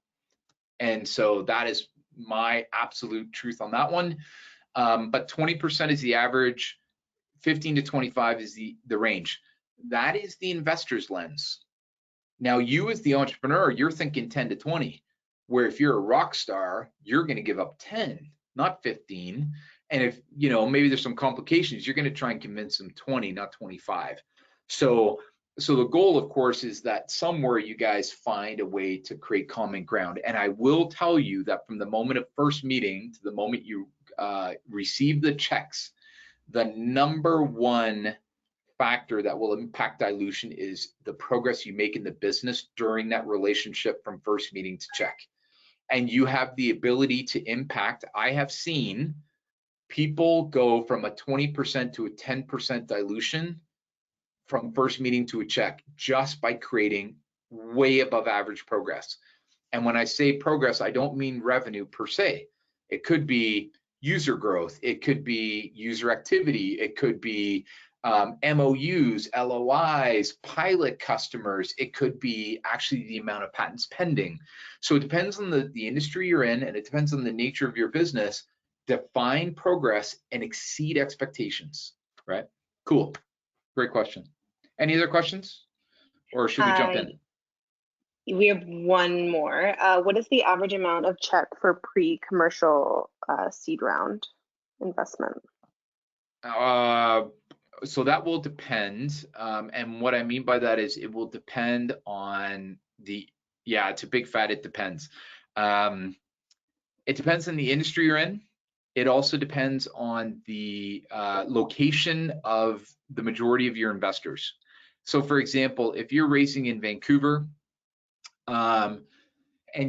And so that is my absolute truth on that one. But 20% is the average, 15 to 25 is the range. That is the investor's lens. Now, you as the entrepreneur, you're thinking 10 to 20, where if you're a rock star, you're going to give up 10, not 15. And if, you know, maybe there's some complications, you're going to try and convince them 20, not 25. So the goal, of course, is that somewhere you guys find a way to create common ground. And I will tell you that from the moment of first meeting to the moment you receive the checks, the number one factor that will impact dilution is the progress you make in the business during that relationship from first meeting to check. And you have the ability to impact. I have seen people go from a 20% to a 10% dilution from first meeting to a check just by creating way above average progress. And when I say progress, I don't mean revenue per se. It could be user growth, it could be user activity, it could be MOUs, LOIs, pilot customers, it could be actually the amount of patents pending. So it depends on the industry you're in, and it depends on the nature of your business. define progress and exceed expectations, right? Cool. Great question. Any other questions? Or should we jump in? We have one more. What is the average amount of check for pre-commercial seed round investment? So that will depend. And what I mean by that is it will depend on it's a big fat, it depends. It depends on the industry you're in. It also depends on the location of the majority of your investors. So for example, if you're raising in Vancouver, and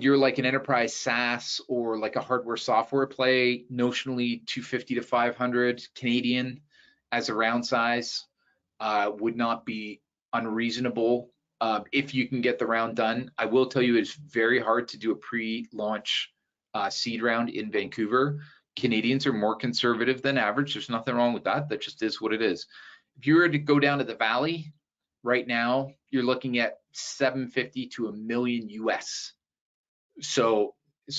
you're like an enterprise SaaS or like a hardware software play, notionally 250 to 500 Canadian as a round size would not be unreasonable if you can get the round done. I will tell you it's very hard to do a pre-launch seed round in Vancouver. Canadians are more conservative than average. There's nothing wrong with that. That just is what it is. If you were to go down to the Valley right now, you're looking at 750 to $1 million US. So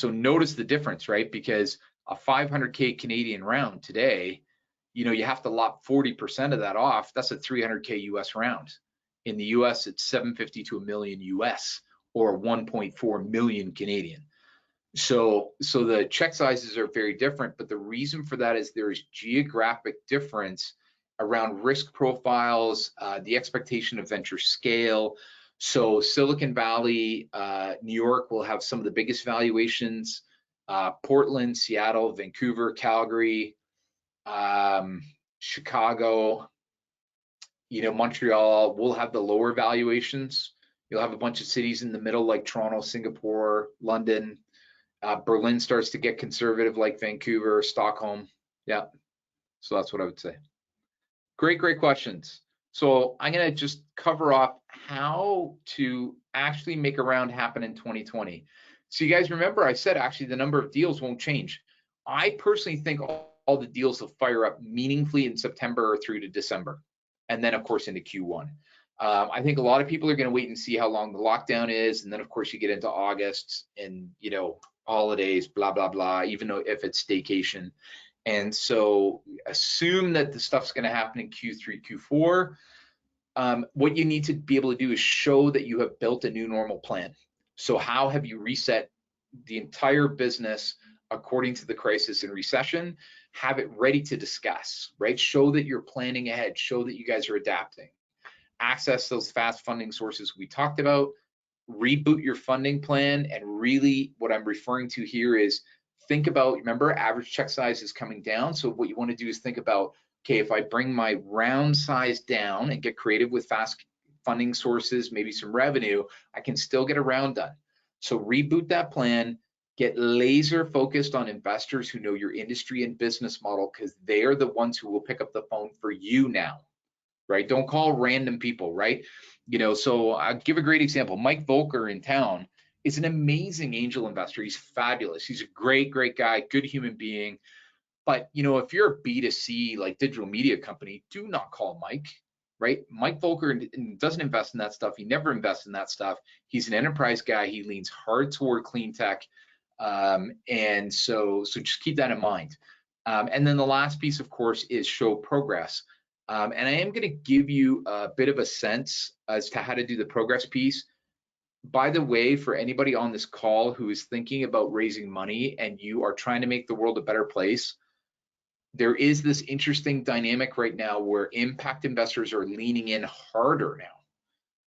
notice the difference, right? Because a 500K Canadian round today, you have to lop 40% of that off. That's a 300K US round. In the US, it's 750 to $1 million US or 1.4 million Canadian. So the check sizes are very different, but the reason for that is there is geographic difference around risk profiles, the expectation of venture scale. So Silicon Valley, New York will have some of the biggest valuations. Portland, Seattle, Vancouver, Calgary, Chicago, Montreal will have the lower valuations. You'll have a bunch of cities in the middle like Toronto, Singapore, London. Berlin starts to get conservative like Vancouver, Stockholm. Yeah, so that's what I would say. Great questions. So I'm going to just cover off how to actually make a round happen in 2020. So you guys remember I said actually the number of deals won't change. I personally think all the deals will fire up meaningfully in September or through to December, and then of course into Q1. I think a lot of people are going to wait and see how long the lockdown is, and then of course you get into August and holidays, blah blah blah. Even though if it's staycation. And so assume that the stuff's going to happen in Q3, Q4. What you need to be able to do is show that you have built a new normal plan. So how have you reset the entire business according to the crisis and recession? Have it ready to discuss, right? Show that you're planning ahead. Show that you guys are adapting. Access those fast funding sources we talked about. Reboot your funding plan. And really what I'm referring to here is think about, remember, average check size is coming down. So what you want to do is think about, okay, if I bring my round size down and get creative with fast funding sources, maybe some revenue, I can still get a round done. So reboot that plan, get laser focused on investors who know your industry and business model, because they're the ones who will pick up the phone for you now, right? Don't call random people, right? So I'll give a great example. Mike Volker in town is an amazing angel investor. He's fabulous. He's a great guy, good human being. But if you're a B2C like digital media company, do not call Mike, right? Mike Volker doesn't invest in that stuff. He never invests in that stuff. He's an enterprise guy. He leans hard toward clean tech. And so just keep that in mind. And then the last piece, of course, is show progress. And I am going to give you a bit of a sense as to how to do the progress piece. By the way, for anybody on this call who is thinking about raising money and you are trying to make the world a better place, there is this interesting dynamic right now where impact investors are leaning in harder now.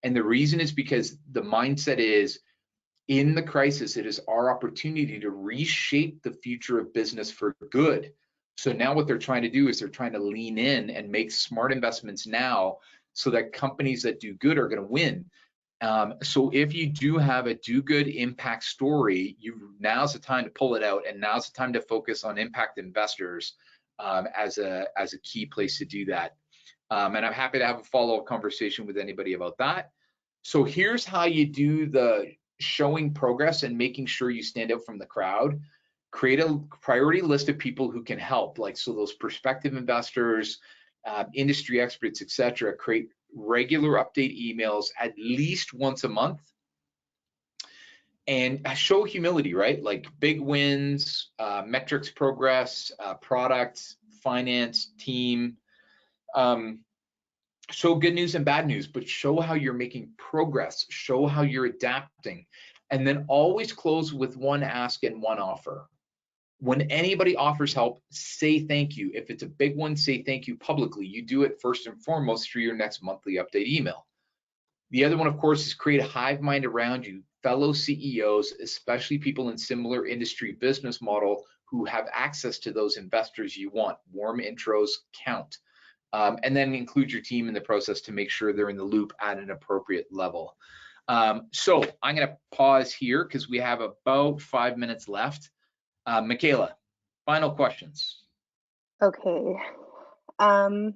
And the reason is because the mindset is, in the crisis, it is our opportunity to reshape the future of business for good. So now what they're trying to do is they're trying to lean in and make smart investments now so that companies that do good are going to win. So if you do have a do good impact story, now's the time to pull it out, and now's the time to focus on impact investors as a key place to do that. And I'm happy to have a follow-up conversation with anybody about that. So here's how you do the showing progress and making sure you stand out from the crowd. Create a priority list of people who can help, so those prospective investors, industry experts, etc. Create regular update emails at least once a month, and show humility, right? Like big wins, metrics, progress, product, finance, team. Show good news and bad news, but show how you're making progress, show how you're adapting, and then always close with one ask and one offer. When anybody offers help, say thank you. If it's a big one, say thank you publicly. You do it first and foremost through your next monthly update email. The other one, of course, is create a hive mind around you, fellow CEOs, especially people in similar industry business model who have access to those investors you want. Warm intros count. And then include your team in the process to make sure they're in the loop at an appropriate level. So I'm going to pause here because we have about 5 minutes left. Michaela, final questions. Okay. All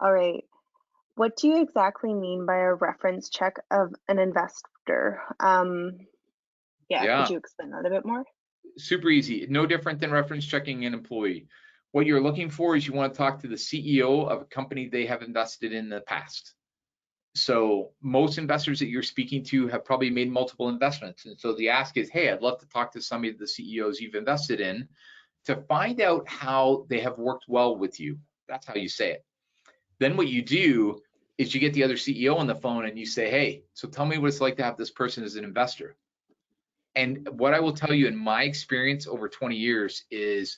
right. What do you exactly mean by a reference check of an investor? Yeah, could you explain that a bit more? Super easy. No different than reference checking an employee. What you're looking for is you want to talk to the CEO of a company they have invested in the past. So most investors that you're speaking to have probably made multiple investments. And so the ask is, hey, I'd love to talk to some of the CEOs you've invested in to find out how they have worked well with you. That's how you say it. Then what you do is you get the other CEO on the phone and you say, hey, so tell me what it's like to have this person as an investor. And what I will tell you in my experience over 20 years is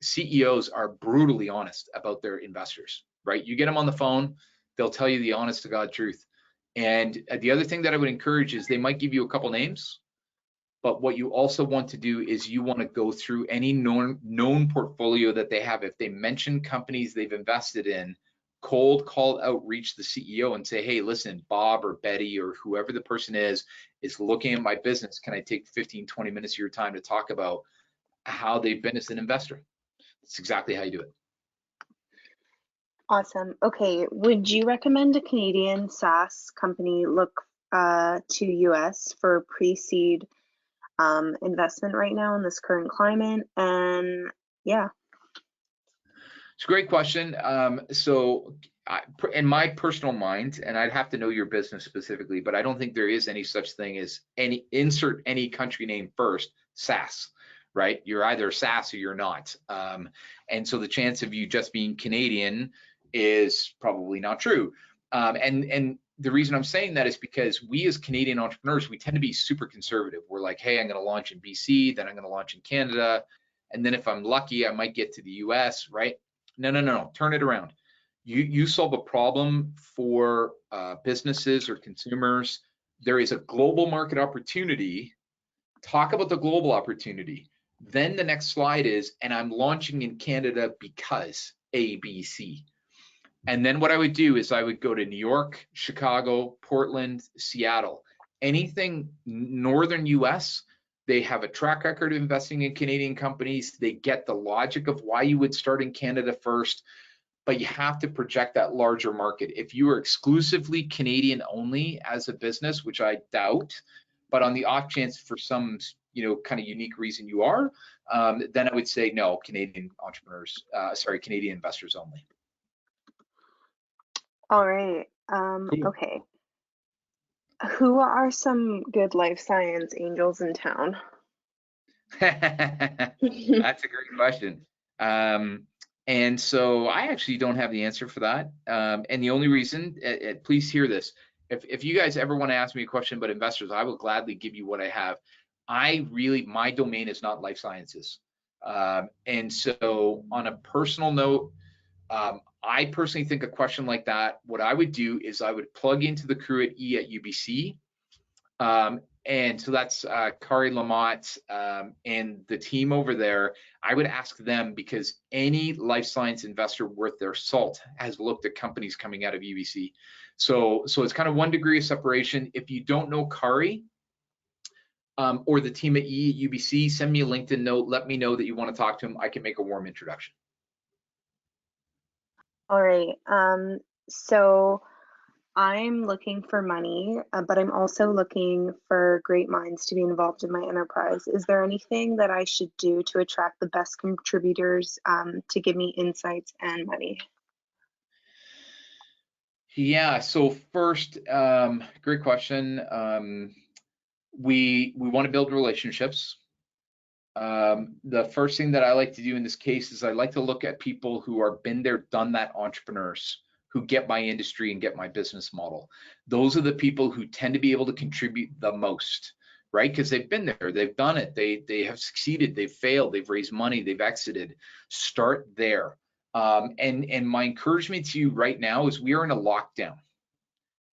CEOs are brutally honest about their investors, right? You get them on the phone, they'll tell you the honest to God truth. And the other thing that I would encourage is they might give you a couple names, but what you also want to do is you want to go through any known portfolio that they have. If they mention companies they've invested in, cold call outreach the CEO and say, hey, listen, Bob or Betty or whoever the person is looking at my business. Can I take 15, 20 minutes of your time to talk about how they've been as an investor? That's exactly how you do it. Awesome. Okay. Would you recommend a Canadian SaaS company look to US for pre-seed investment right now in this current climate? And yeah. It's a great question. So in my personal mind, and I'd have to know your business specifically, but I don't think there is any such thing as insert any country name first, SaaS. Right? You're either SaaS or you're not. And so the chance of you just being Canadian is probably not true. And the reason I'm saying that is because we as Canadian entrepreneurs, we tend to be super conservative. We're like, hey, I'm going to launch in BC, then I'm going to launch in Canada. And then if I'm lucky, I might get to the US, right? No, turn it around. You solve a problem for businesses or consumers. There is a global market opportunity. Talk about the global opportunity. Then the next slide is, and I'm launching in Canada because ABC. And then what I would do is I would go to New York, Chicago, Portland, Seattle, anything northern US. They have a track record of investing in Canadian companies. They get the logic of why you would start in Canada first, but you have to project that larger market. If you are exclusively Canadian only as a business, which I doubt, but on the off chance for some kind of unique reason you are, then I would say no, Canadian entrepreneurs, Canadian investors only. All right. Cool. Okay. Who are some good life science angels in town? That's a great question. And so I actually don't have the answer for that. And the only reason, please hear this, if you guys ever want to ask me a question about investors, I will gladly give you what I have. My domain is not life sciences. And so on a personal note, I personally think a question like that, what I would do is I would plug into the crew at UBC. And so that's Kari Lamotte and the team over there. I would ask them because any life science investor worth their salt has looked at companies coming out of UBC. So it's kind of 1 degree of separation. If you don't know Kari or the team at UBC, send me a LinkedIn note. Let me know that you want to talk to them. I can make a warm introduction. All right. So I'm looking for money, but I'm also looking for great minds to be involved in my enterprise. Is there anything that I should do to attract the best contributors to give me insights and money? Yeah, so first, great question. we want to build relationships. The first thing that I like to do in this case is I like to look at people who are been there, done that entrepreneurs who get my industry and get my business model. Those are the people who tend to be able to contribute the most, right? Because they've been there, they've done it, they have succeeded, they've failed, they've raised money, they've exited. Start there. And my encouragement to you right now is we are in a lockdown.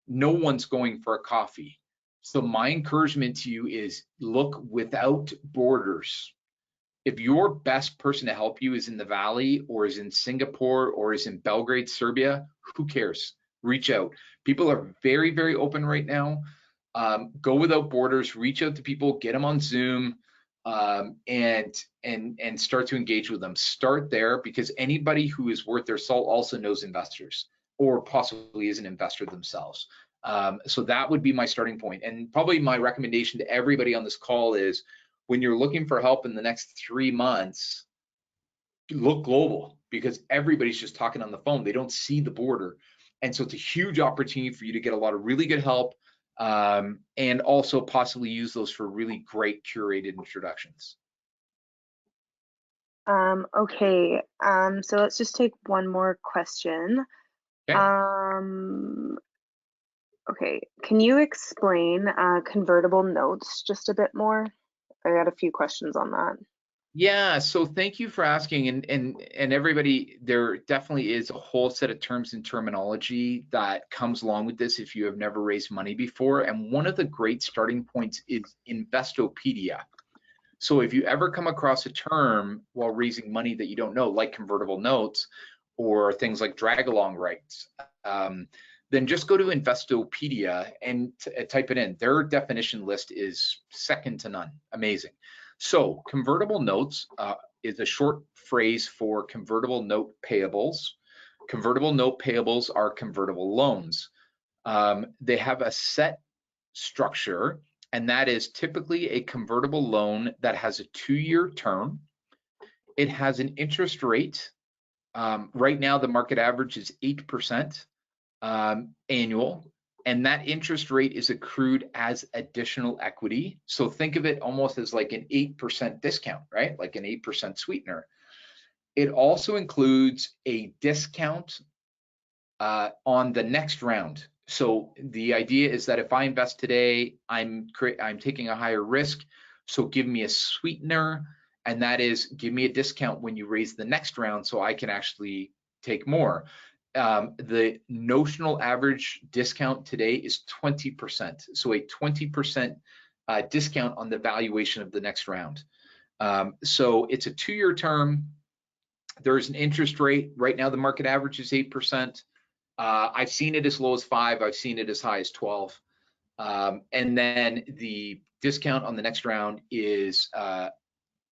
No one's going for a coffee. So my encouragement to you is look without borders. If your best person to help you is in the Valley or is in Singapore or is in Belgrade, Serbia, who cares? Reach out. People are very, very open right now. Go without borders, reach out to people, get them on Zoom, and start to engage with them. Start there, because anybody who is worth their salt also knows investors or possibly is an investor themselves. So that would be my starting point. And probably my recommendation to everybody on this call is when you're looking for help in the next 3 months, look global, because everybody's just talking on the phone. They don't see the border. And so it's a huge opportunity for you to get a lot of really good help, and also possibly use those for really great curated introductions. Okay, so let's just take one more question. Okay. Okay, can you explain convertible notes just a bit more? I got a few questions on that. Yeah, so thank you for asking, and everybody, there definitely is a whole set of terms and terminology that comes along with this if you have never raised money before. And one of the great starting points is Investopedia. So if you ever come across a term while raising money that you don't know, like convertible notes or things like drag along rights, then just go to Investopedia and type it in. Their definition list is second to none. Amazing. So convertible notes is a short phrase for convertible note payables. Convertible note payables are convertible loans. They have a set structure, and that is typically a convertible loan that has a 2-year term. It has an interest rate. Right now, the market average is 8%. Annual, and that interest rate is accrued as additional equity. So think of it almost as like an 8% discount, right? Like an 8% sweetener. It also includes a discount on the next round. So the idea is that if I invest today, I'm taking a higher risk. So give me a sweetener, and that is give me a discount when you raise the next round so I can actually take more. The notional average discount today is 20%. So a 20% discount on the valuation of the next round. So it's a 2-year term. There's an interest rate. Right now, the market average is 8%. I've seen it as low as 5. I've seen it as high as 12. And then the discount on the next round is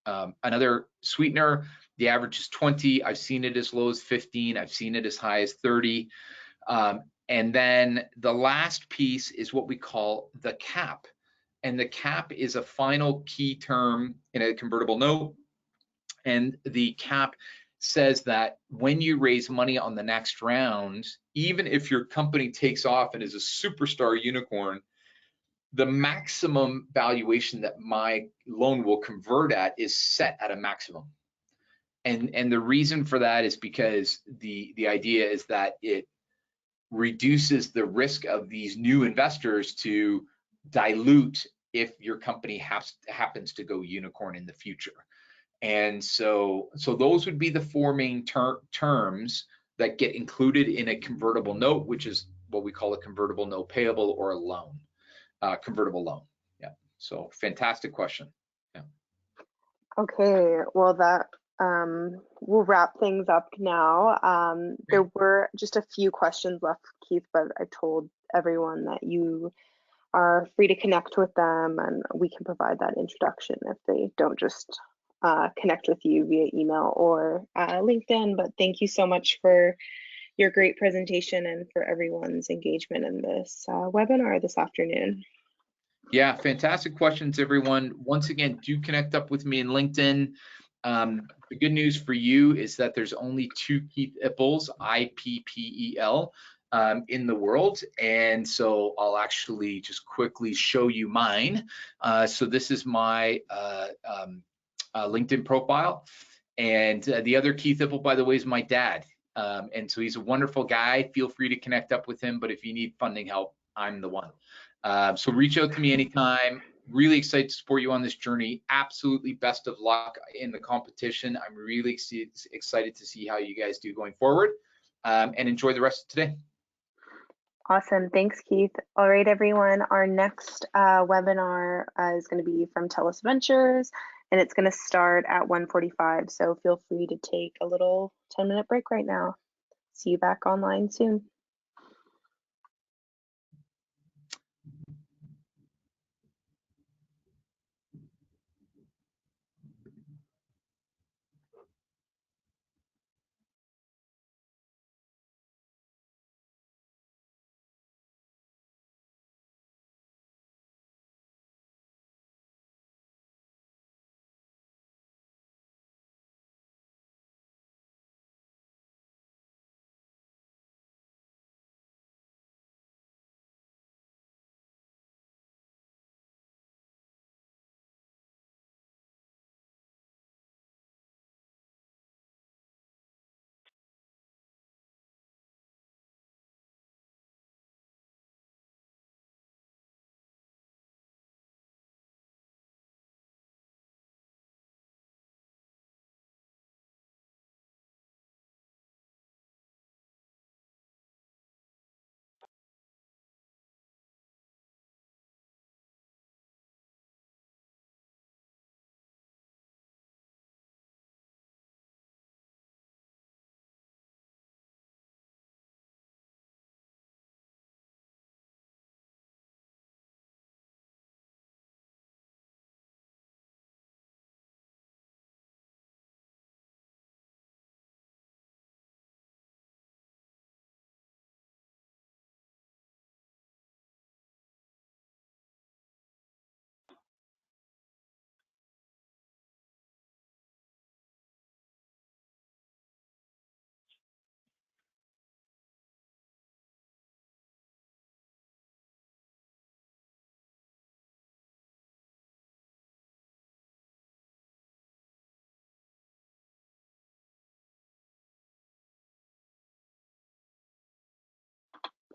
another sweetener. The average is 20. I've seen it as low as 15. I've seen it as high as 30. And then the last piece is what we call the cap. And the cap is a final key term in a convertible note. And the cap says that when you raise money on the next round, even if your company takes off and is a superstar unicorn, the maximum valuation that my loan will convert at is set at a maximum. And the reason for that is because the idea is that it reduces the risk of these new investors to dilute if your company happens to go unicorn in the future. And so those would be the 4 main terms that get included in a convertible note, which is what we call a convertible note payable or a loan, convertible loan. Yeah. So fantastic question. Yeah. Okay, well that we'll wrap things up now. There were just a few questions left, Keith, but I told everyone that you are free to connect with them and we can provide that introduction if they don't just connect with you via email or LinkedIn. But thank you so much for your great presentation and for everyone's engagement in this webinar this afternoon. Yeah, fantastic questions, everyone. Once again, do connect up with me in LinkedIn. The good news for you is that there's only 2 Keith Ippels, IPPEL. in the world. And so I'll actually just quickly show you mine. So this is my LinkedIn profile. And the other Keith Ipple, by the way, is my dad. And so he's a wonderful guy. Feel free to connect up with him. But if you need funding help, I'm the one. So reach out to me anytime. Really excited to support you on this journey. Absolutely best of luck in the competition. I'm really excited to see how you guys do going forward. And enjoy the rest of today. Awesome. Thanks, Keith. All right, everyone. Our next webinar is going to be from TELUS Ventures, and it's going to start at 1:45. So feel free to take a little 10-minute break right now. See you back online soon.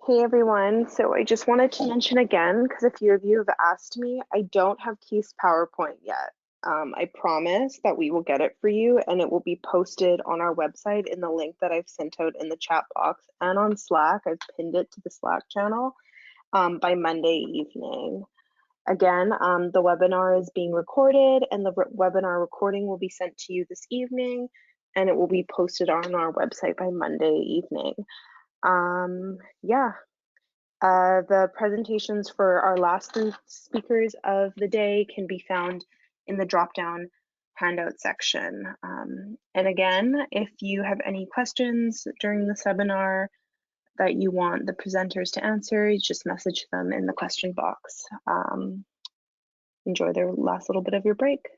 Hey everyone, so I just wanted to mention again, because a few of you have asked me, I don't have Keith's PowerPoint yet. I promise that we will get it for you and it will be posted on our website in the link that I've sent out in the chat box and on Slack. I've pinned it to the Slack channel by Monday evening. Again, the webinar is being recorded and the webinar recording will be sent to you this evening and it will be posted on our website by Monday evening. Yeah, the presentations for our last three speakers of the day can be found in the drop-down handout section. And again, if you have any questions during the webinar that you want the presenters to answer, just message them in the question box. Enjoy the last little bit of your break.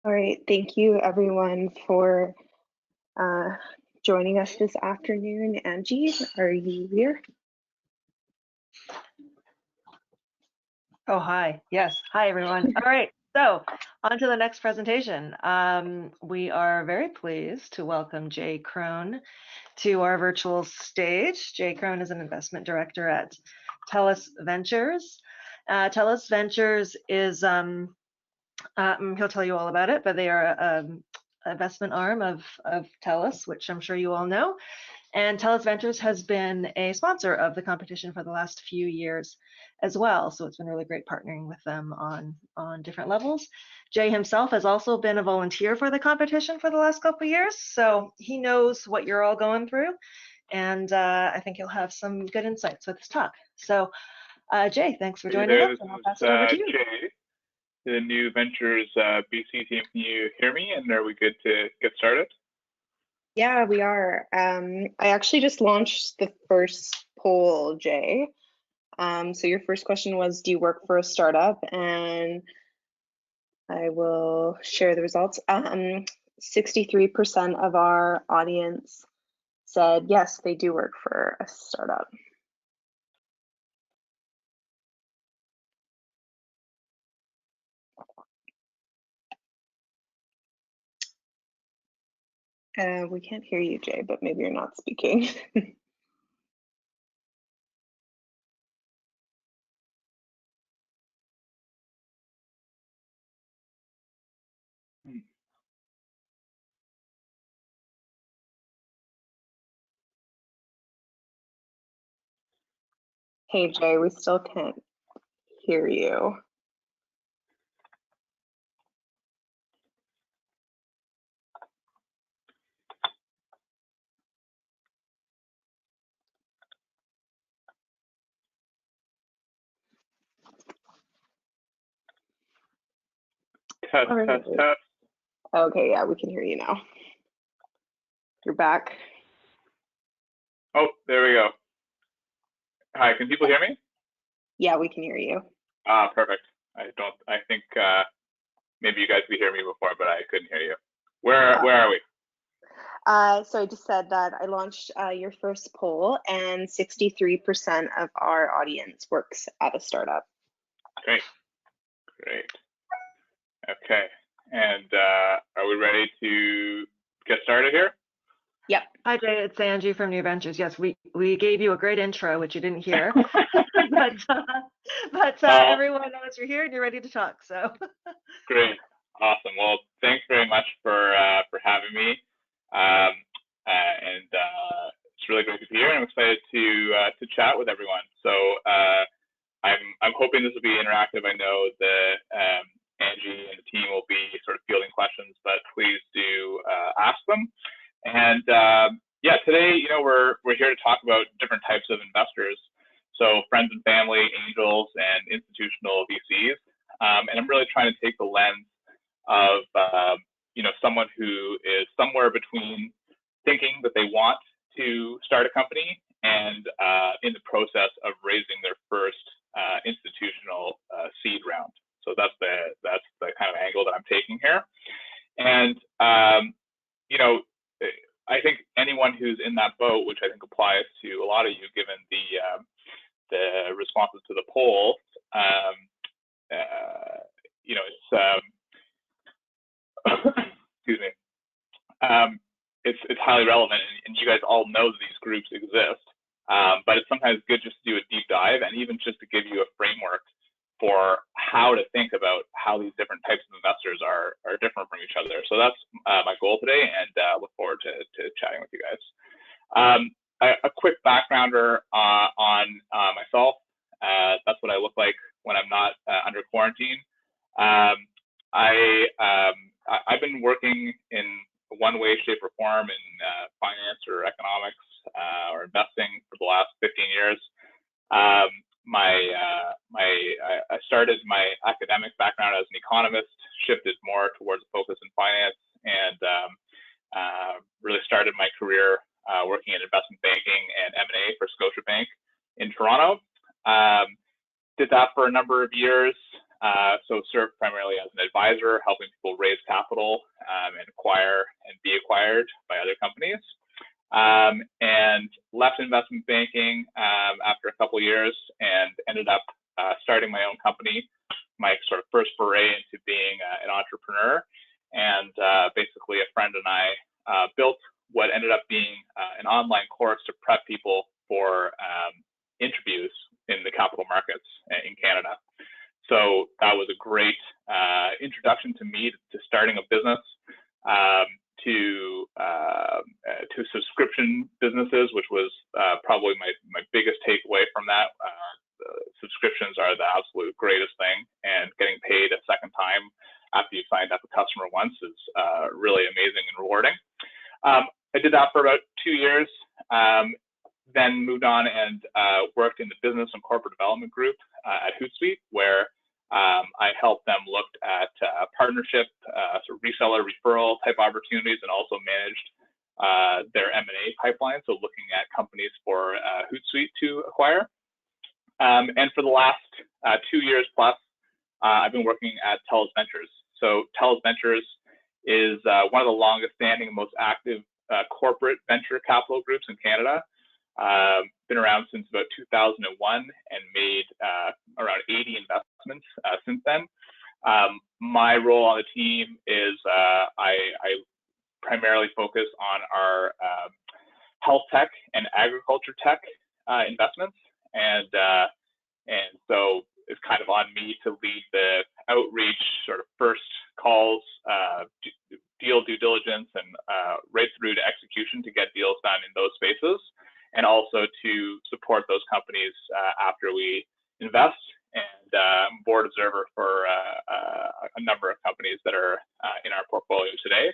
All right, thank you everyone for joining us this afternoon. Angie, are you here? Oh, hi. Yes. Hi, everyone. All right. So on to the next presentation. We are very pleased to welcome Jay Crone to our virtual stage. Jay Crone is an investment director at TELUS Ventures. TELUS Ventures is, he'll tell you all about it, but they are an investment arm of TELUS, which I'm sure you all know. And TELUS Ventures has been a sponsor of the competition for the last few years as well. So it's been really great partnering with them on different levels. Jay himself has also been a volunteer for the competition for the last couple of years. So he knows what you're all going through. And I think he'll have some good insights with his talk. So Jay, thanks for joining us. And I'll pass it over to you. Jay, the new Ventures BC team. Can you hear me? And are we good to get started? Yeah, we are. I actually just launched the first poll, Jay. So your first question was, do you work for a startup? And I will share the results. 63% of our audience said yes, they do work for a startup. We can't hear you, Jay, but maybe you're not speaking. Hey, Jay, we still can't hear you. Test, All right. test, test. Okay, yeah, we can hear you now. You're back. Oh, there we go. Hi, can people hear me? Yeah, we can hear you. Ah, perfect. I think maybe you guys could hear me before, but I couldn't hear you. Where are we? So I just said that I launched your first poll, and 63% of our audience works at a startup. Great. Okay. And are we ready to get started here? Yep. Hi, Jay. It's Angie from New Ventures. Yes, we gave you a great intro, which you didn't hear, but everyone knows you're here and you're ready to talk. So great, awesome. Well, thanks very much for having me, and it's really great to be here. And I'm excited to chat with everyone. So I'm hoping this will be interactive. I know that Angie and the team will be sort of fielding questions, but please do ask them. And yeah, today, we're here to talk about different types of investors. So friends and family, angels, and institutional VCs. And I'm really trying to take the lens of, someone who is somewhere between thinking that they want to start a company and in the process of raising their first institutional seed round. So that's the kind of angle that I'm taking here. And, I think anyone who's in that boat, which I think applies to a lot of you, given the responses to the poll, excuse me, it's highly relevant, and you guys all know that these groups exist. But it's sometimes good just to do a deep dive, and even just to give you a framework for how to think about how these different types of investors are different from each other. So that's my goal today, and look forward to chatting with you guys. A quick backgrounder on myself. That's what I look like when I'm not under quarantine. I've been working in one way, shape, or form in finance or economics or investing for the last 15 years. I started my academic background as an economist, shifted more towards a focus in finance, and really started my career working in investment banking and M&A for Scotiabank in Toronto. Did that for a number of years. So served primarily as an advisor, helping people raise capital and acquire and be acquired by other companies. And left investment banking after a couple of years and ended up starting my own company, my sort of first foray into being an entrepreneur. And basically a friend and I built what ended up being an online course to prep people for interviews in the capital markets in Canada. So that was a great introduction to me to starting a business, to subscription businesses, which was probably my biggest takeaway from that. Subscriptions are the absolute greatest thing, and getting paid a second time after you signed up a customer once is really amazing and rewarding. I did that for about 2 years, then moved on and worked in the business and corporate development group at Hootsuite, where I helped them look at partnership, sort of reseller, referral type opportunities, and also managed their M&A pipeline, so looking at companies for Hootsuite to acquire. And for the last 2 years plus, I've been working at TELUS Ventures. So TELUS Ventures is one of the longest standing, most active corporate venture capital groups in Canada. Been around since about 2001 and made around 80 investments since then. My role on the team is I primarily focus on our health tech and agriculture tech investments, and so it's kind of on me to lead the outreach, sort of first calls, deal due diligence, and right through to execution to get deals done in those spaces, and also to support those companies after we invest, and board observer for a number of companies that are in our portfolio today.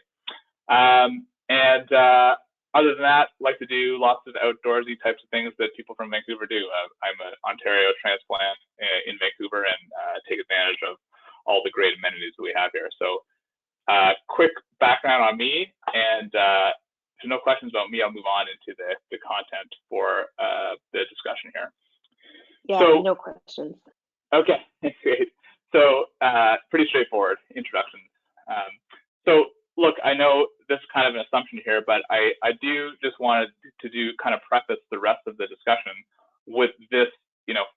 Other than that, like to do lots of outdoorsy types of things that people from Vancouver do. I'm an Ontario transplant in Vancouver and take advantage of all the great amenities that we have here. So quick background on me, and if there's no questions about me, I'll move on into the content for the discussion here. Yeah, So, no questions. Okay, great. So pretty straightforward introduction. So look, I know this is kind of an assumption here, but I do just wanted to do kind of preface the rest of the discussion with this,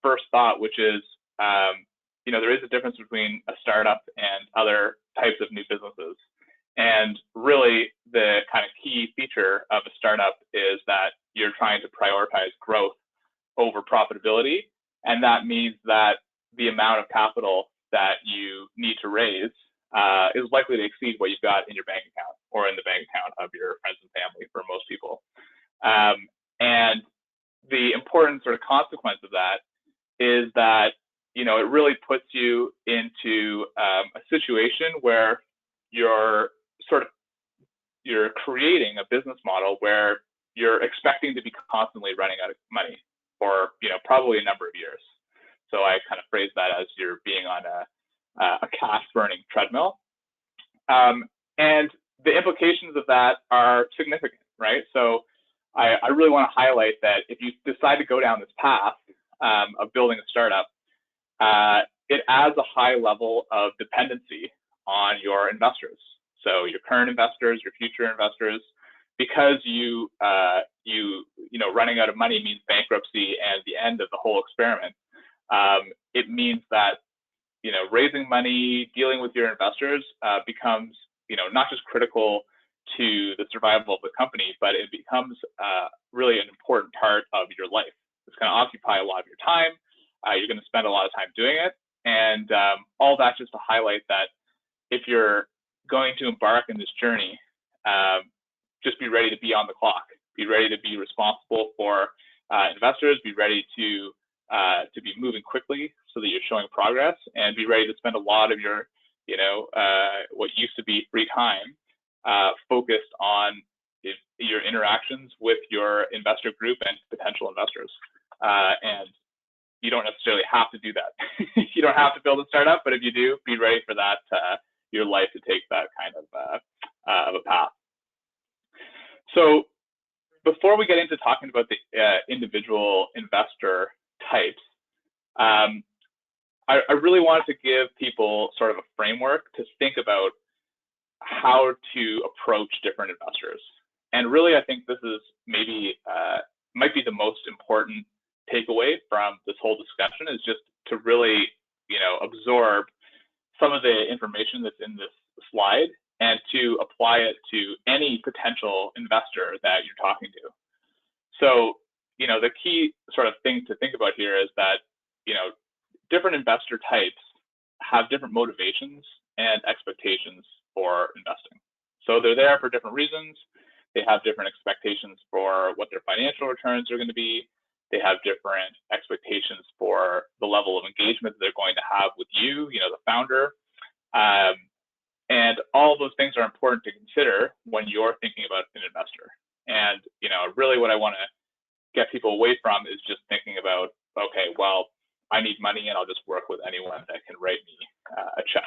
first thought, which is, there is a difference between a startup and other types of new businesses. And really the kind of key feature of a startup is that you're trying to prioritize growth over profitability. And that means that the amount of capital that you need to raise is likely to exceed what you've got in your bank account or in the bank account of your friends and family for most people. And the important sort of consequence of that is that, it really puts you into a situation where you're creating a business model where you're expecting to be constantly running out of money for, probably a number of years. So I kind of phrase that as you're being on a cash burning treadmill. And the implications of that are significant, right? So I really want to highlight that if you decide to go down this path of building a startup, it adds a high level of dependency on your investors. So your current investors, your future investors, because you running out of money means bankruptcy and the end of the whole experiment. It means that raising money, dealing with your investors becomes, not just critical to the survival of the company, but it becomes really an important part of your life. It's going to occupy a lot of your time. You're going to spend a lot of time doing it. And all that just to highlight that if you're going to embark in this journey, just be ready to be on the clock. Be ready to be responsible for investors. Be ready to be moving quickly so that you're showing progress, and be ready to spend a lot of your, what used to be free time focused on your interactions with your investor group and potential investors. And you don't necessarily have to do that. You don't have to build a startup, but if you do, be ready for that, your life to take that kind of a path. So before we get into talking about the individual investor types, I really wanted to give people sort of a framework to think about how to approach different investors. And really, I think this is maybe might be the most important takeaway from this whole discussion, is just to really, absorb some of the information that's in this slide and to apply it to any potential investor that you're talking to. So, the key sort of thing to think about here is that, different investor types have different motivations and expectations for investing. So they're there for different reasons. They have different expectations for what their financial returns are going to be. They have different expectations for the level of engagement that they're going to have with you, the founder. And all of those things are important to consider when you're thinking about an investor. And, really what I want to get people away from is just thinking about, okay, well, I need money and I'll just work with anyone that can write me a check.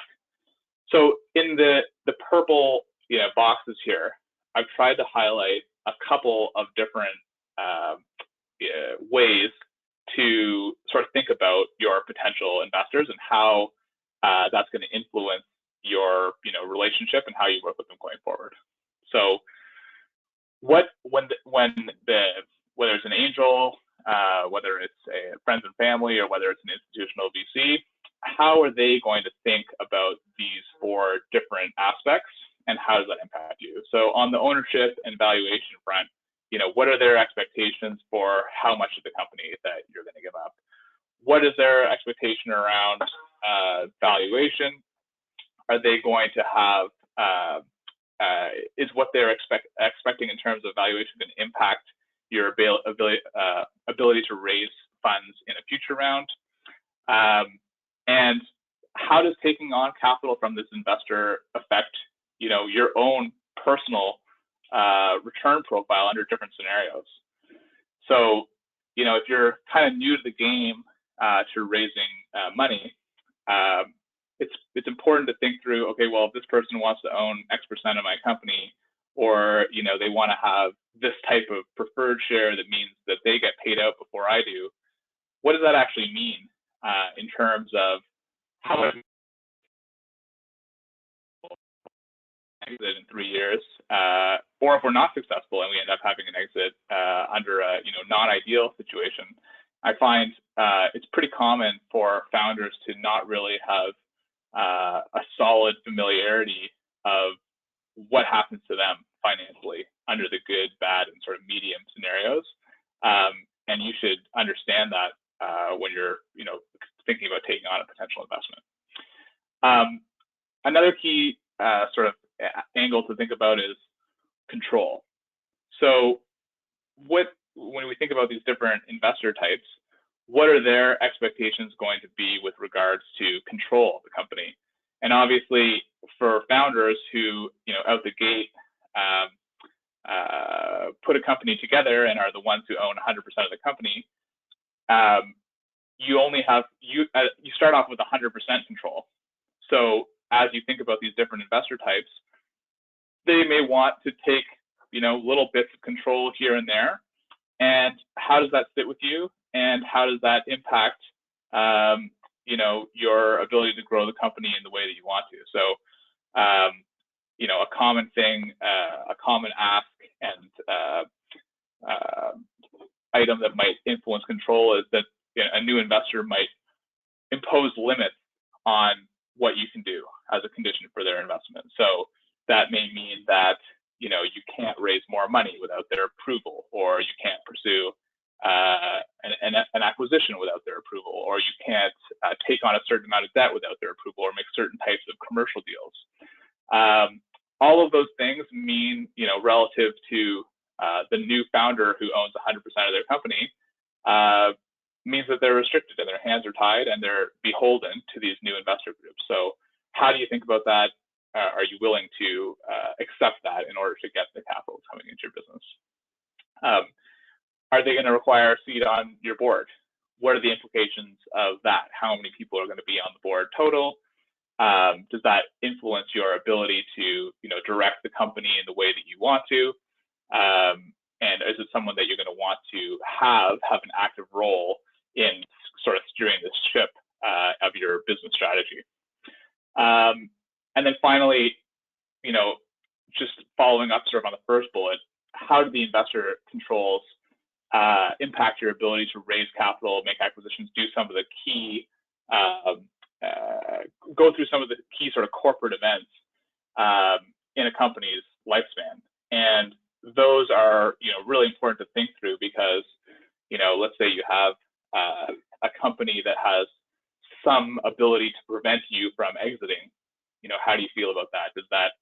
So in the purple boxes here, I've tried to highlight a couple of different ways to sort of think about your potential investors and how that's going to influence your relationship and how you work with them going forward. So whether it's an angel, whether it's a friends and family, or whether it's an institutional VC, how are they going to think about these 4 different aspects, and how does that impact you? So on the ownership and valuation front, what are their expectations for how much of the company that you're going to give up? What is their expectation around valuation? Are they going to have, is what they're expecting in terms of valuation going to impact your ability to raise funds in a future round? And how does taking on capital from this investor affect, your own personal return profile under different scenarios? So, if you're kind of new to the game to raising money, it's important to think through, okay, well, if this person wants to own X% of my company, or they want to have this type of preferred share that means that they get paid out before I do, what does that actually mean in terms of how much exit in 3 years, or if we're not successful and we end up having an exit under a non-ideal situation? I find it's pretty common for founders to not really have a solid familiarity of what happens to them financially under the good, bad, and sort of medium scenarios. And you should understand that when you're, thinking about taking on a potential investment. Another key sort of angle to think about is control. So when we think about these different investor types, what are their expectations going to be with regards to control of the company? And obviously, for founders who, out the gate, put a company together and are the ones who own 100% of the company, you start off with 100% control. So as you think about these different investor types, they may want to take, little bits of control here and there. And how does that sit with you? And how does that impact, your ability to grow the company in the way that you want to? So, a common thing, a common ask and item that might influence control is that a new investor might impose limits on what you can do as a condition for their investment. So that may mean that, you can't raise more money without their approval, or you can't pursue an acquisition without their approval, or you can't take on a certain amount of debt without their approval, or make certain types of commercial deals. All of those things mean, relative to the new founder who owns 100% of their company, means that they're restricted and their hands are tied and they're beholden to these new investor groups. So how do you think about that? Are you willing to accept that in order to get the capital coming into your business? Are they going to require a seat on your board? What are the implications of that? How many people are going to be on the board total? Does that influence your ability to, direct the company in the way that you want to? And is it someone that you're going to want to have an active role in sort of steering this ship of your business strategy? And then finally, just following up sort of on the first bullet, how do the investor controls impact your ability to raise capital, make acquisitions, do some of the key, go through some of the key sort of corporate events in a company's lifespan? And those are, really important to think through because, let's say you have a company that has some ability to prevent you from exiting. How do you feel about that? Does that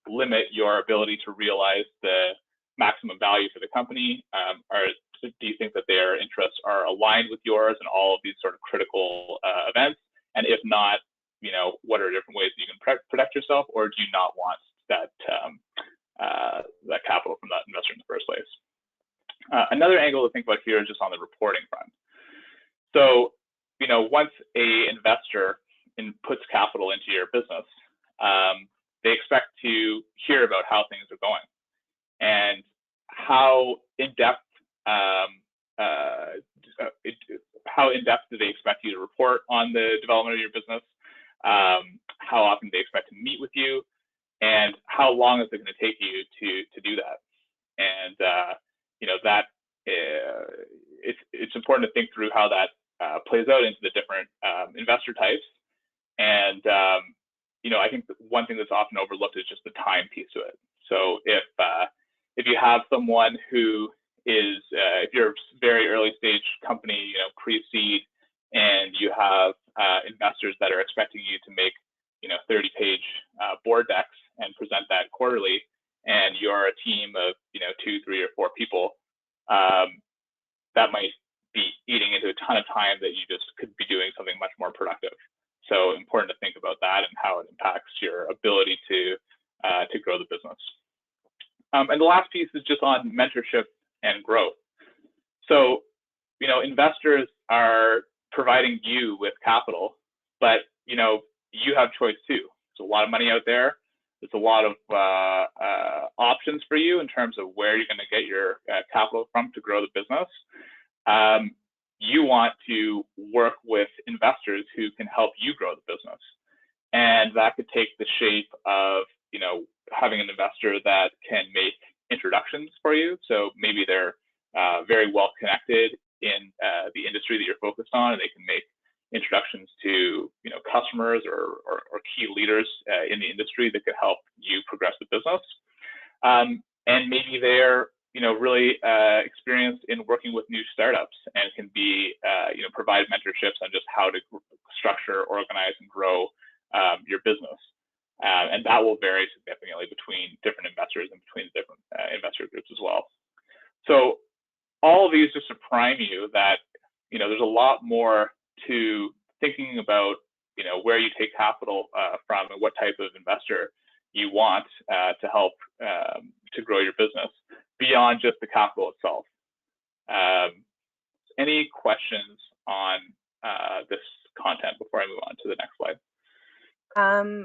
limit your ability to realize the maximum value for the company? Or do you think that their interests are aligned with yours in all of these sort of critical events? And if not, what are different ways that you can protect yourself, or do you not want that that capital from that investor in the first place? Another angle to think about here is just on the reporting front. So, once a investor puts capital into your business, they expect to hear about how things are going and how in depth do they expect you to report on the development of your business, how often they expect to meet with you, and how long is it going to take you to do that. And that it's important to think through how that plays out into the different investor types. And I think one thing that's often overlooked is just the time piece to it. So if you have someone who is, if you're a very early stage company, pre-seed, and you have investors that are expecting you to make 30-page board decks and present that quarterly, and you're a team of 2, 3, or 4 people, that might be eating into a ton of time that you just could be doing something much more productive. So important to think about that and how it impacts your ability to grow the business. And the last piece is just on mentorship and growth. So, investors are providing you with capital, but you have choice too. There's a lot of money out there. There's a lot of options for you in terms of where you're going to get your capital from to grow the business. You want to work with investors who can help you grow the business. And that could take the shape of, having an investor that can make introductions for you. So maybe they're very well connected in the industry that you're focused on, and they can make introductions to, customers or key leaders in the industry that could help you progress the business. And maybe they're really experienced in working with new startups and can be, provide mentorships on just how to structure, organize, and grow your business. And that will vary significantly between different investors and between different investor groups as well. So all of these just to prime you that, there's a lot more to thinking about, where you take capital from and what type of investor you want to help to grow your business beyond just the capital itself. Any questions on this content before I move on to the next slide?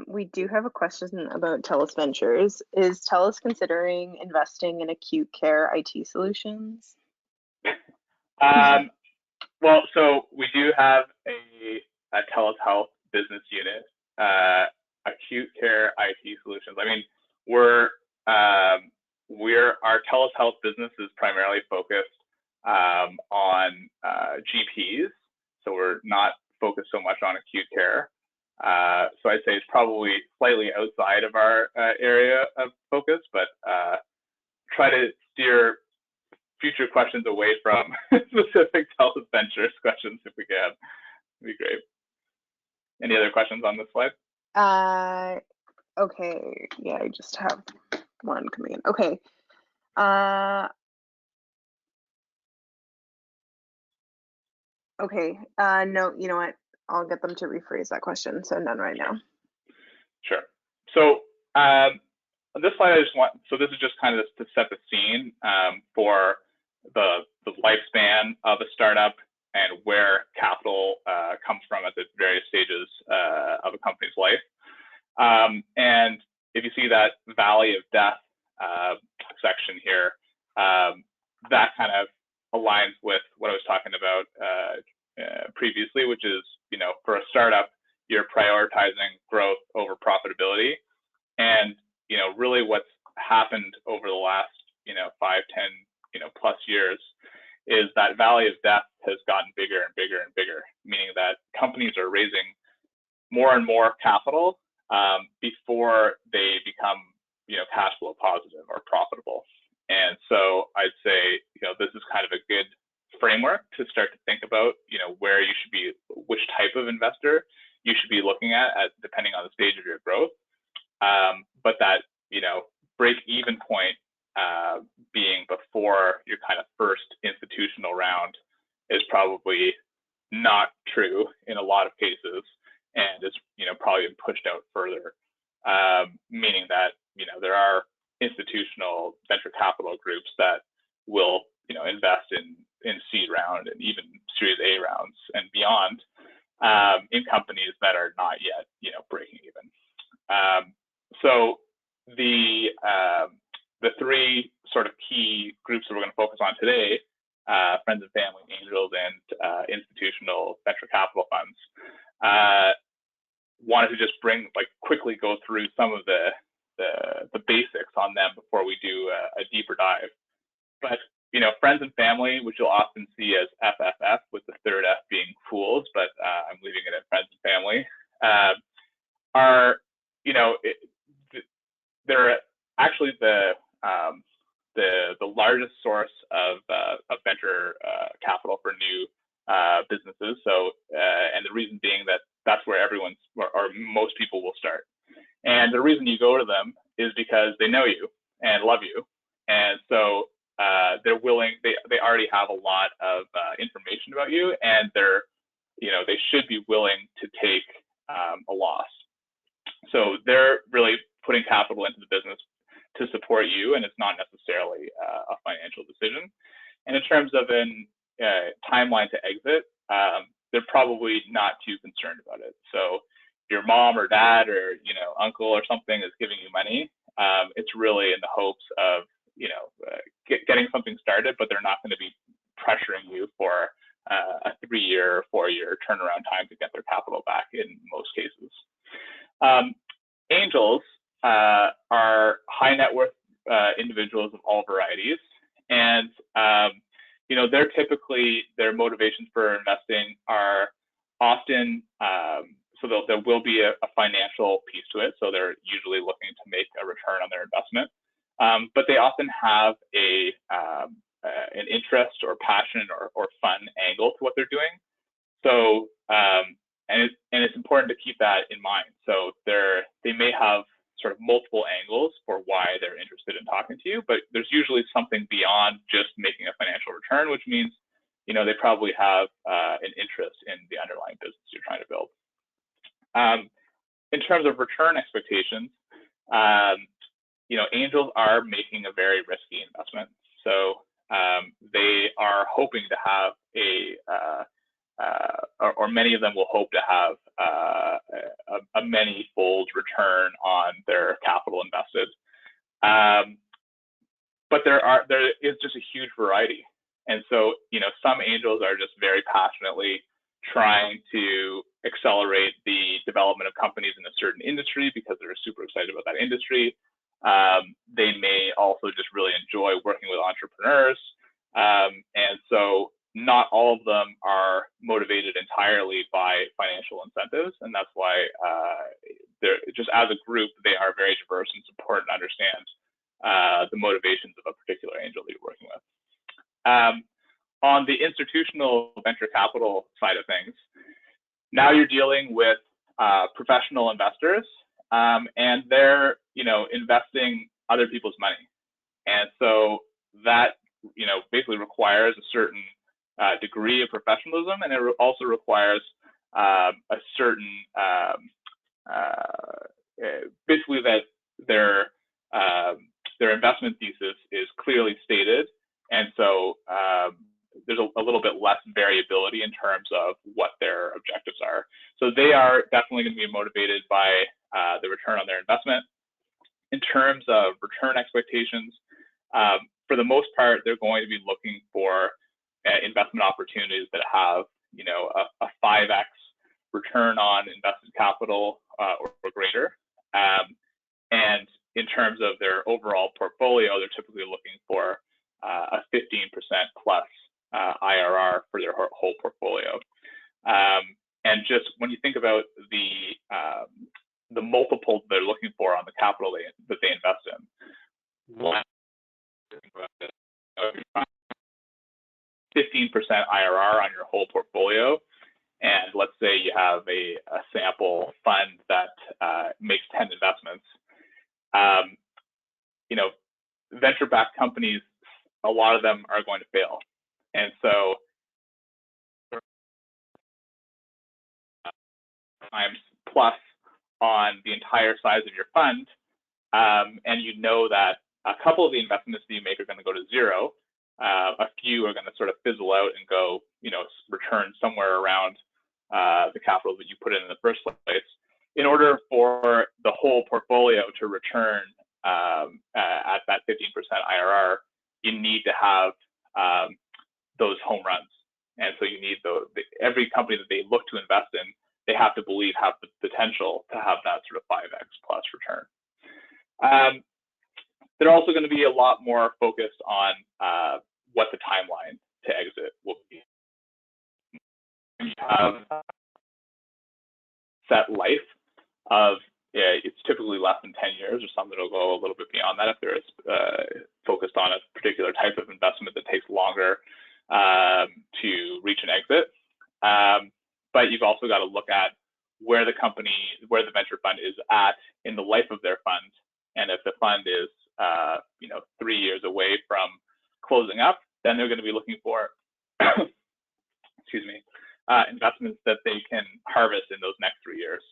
We do have a question about TELUS Ventures. Is TELUS considering investing in acute care IT solutions? Well, so we do have a TELUS Health business unit, acute care IT solutions. I mean, our TELUS Health business is primarily focused on GPs, so we're not focused so much on acute care. So I'd say it's probably slightly outside of our area of focus, but try to steer future questions away from specific TELUS Ventures questions if we can. It'd be great. Any other questions on this slide? Okay, yeah, I just have one coming in. Okay. Okay, no, you know what? I'll get them to rephrase that question, so none right now. Sure. So on this slide, this is just kind of to set the scene for the lifespan of a startup and where capital comes from at the various stages of a company's life. And if you see that valley of death section here, that kind of aligns with what I was talking about previously, which is, for a startup, you're prioritizing growth over profitability. And, really what's happened over the last, 5, 10, plus years is that valley of death has gotten bigger and bigger and bigger, meaning that companies are raising more and more capital before they become, cash flow positive or profitable. And so I'd say, this is kind of a good framework to start to think about, where you should be, which type of investor you should be looking at depending on the stage of your growth. But that, break even point being before your kind of first institutional round is probably not true in a lot of cases, and is probably been pushed out further, meaning that there are institutional venture capital groups that will invest in seed round and even Series A rounds and beyond in companies that are not yet breaking even. So the three sort of key groups that we're going to focus on today, friends and family, angels, and institutional venture capital funds, wanted to just quickly go through some of the basics on them before we do a deeper dive. But friends and family, which you'll often see as FFF, with the third F being fools, but I'm leaving it at friends and family, are they're actually the largest source of venture capital for new businesses. So, and the reason being that that's where everyone's or most people will start. And the reason you go to them is because they know you and love you, and so they're willing. They already have a lot of information about you, and they should be willing to take a loss. So they're really putting capital into the business to support you, and it's not necessarily a financial decision. And in terms of a timeline to exit, they're probably not too concerned about it. So your mom or dad or uncle or something is giving you money, it's really in the hopes of getting something started, but they're not going to be pressuring you for a 3-year or 4-year turnaround time to get their capital back in most cases. Angels are high net worth individuals of all varieties, and they're typically, their motivations for investing are often so there will be a financial piece to it. So they're usually looking to make a return on their investment, but they often have an interest or passion or fun angle to what they're doing. So and it's important to keep that in mind. So they may have sort of multiple angles for why they're interested in talking to you, but there's usually something beyond just making a financial return, which means they probably have an interest in the underlying business you're trying to build. In terms of return expectations, angels are making a very risky investment. So they are hoping to have or many of them will hope to have a many-fold return on their capital invested. But there is just a huge variety. And so, some angels are just very passionately trying to accelerate the development of companies in a certain industry because they're super excited about that industry. They may also just really enjoy working with entrepreneurs. And so not all of them are motivated entirely by financial incentives. And that's why they're just, as a group, they are very diverse and support and understand the motivations of a particular angel that you're working with. On the institutional venture capital side of things, now you're dealing with professional investors, and they're investing other people's money, and so that basically requires a certain degree of professionalism, and it also requires a certain basically that their investment thesis is clearly stated, and so there's a little bit less variability in terms of what their objectives are. So they are definitely going to be motivated by the return on their investment. In terms of return expectations, for the most part, they're going to be looking for investment opportunities that have, a 5x return on invested capital or greater. And in terms of their overall portfolio, they're typically looking for a 15% plus IRR for their whole portfolio. And just when you think about the multiple they're looking for on the capital that they invest in, 15% IRR on your whole portfolio, and let's say you have a sample fund that makes 10 investments. You know, venture-backed companies, a lot of them are going to fail, and so times plus on the entire size of your fund, and you know that a couple of the investments that you make are going to go to zero. A few are going to sort of fizzle out and go, you know, return somewhere around the capital that you put in the first place. In order for the whole portfolio to return at that 15% IRR, you need to have those home runs. And so you need every company that they look to invest in, they have to believe have the potential to have that sort of 5x plus return. They're also going to be a lot more focused on what the timeline to exit will be. You have set life of, it's typically less than 10 years, or some that'll go a little bit beyond that if they're focused on a particular type of investment that takes longer to reach an exit. But you've also got to look at where the venture fund is at in the life of their fund. And if the fund is, you know, 3 years away from closing up, then they're going to be looking for, excuse me, investments that they can harvest in those next 3 years.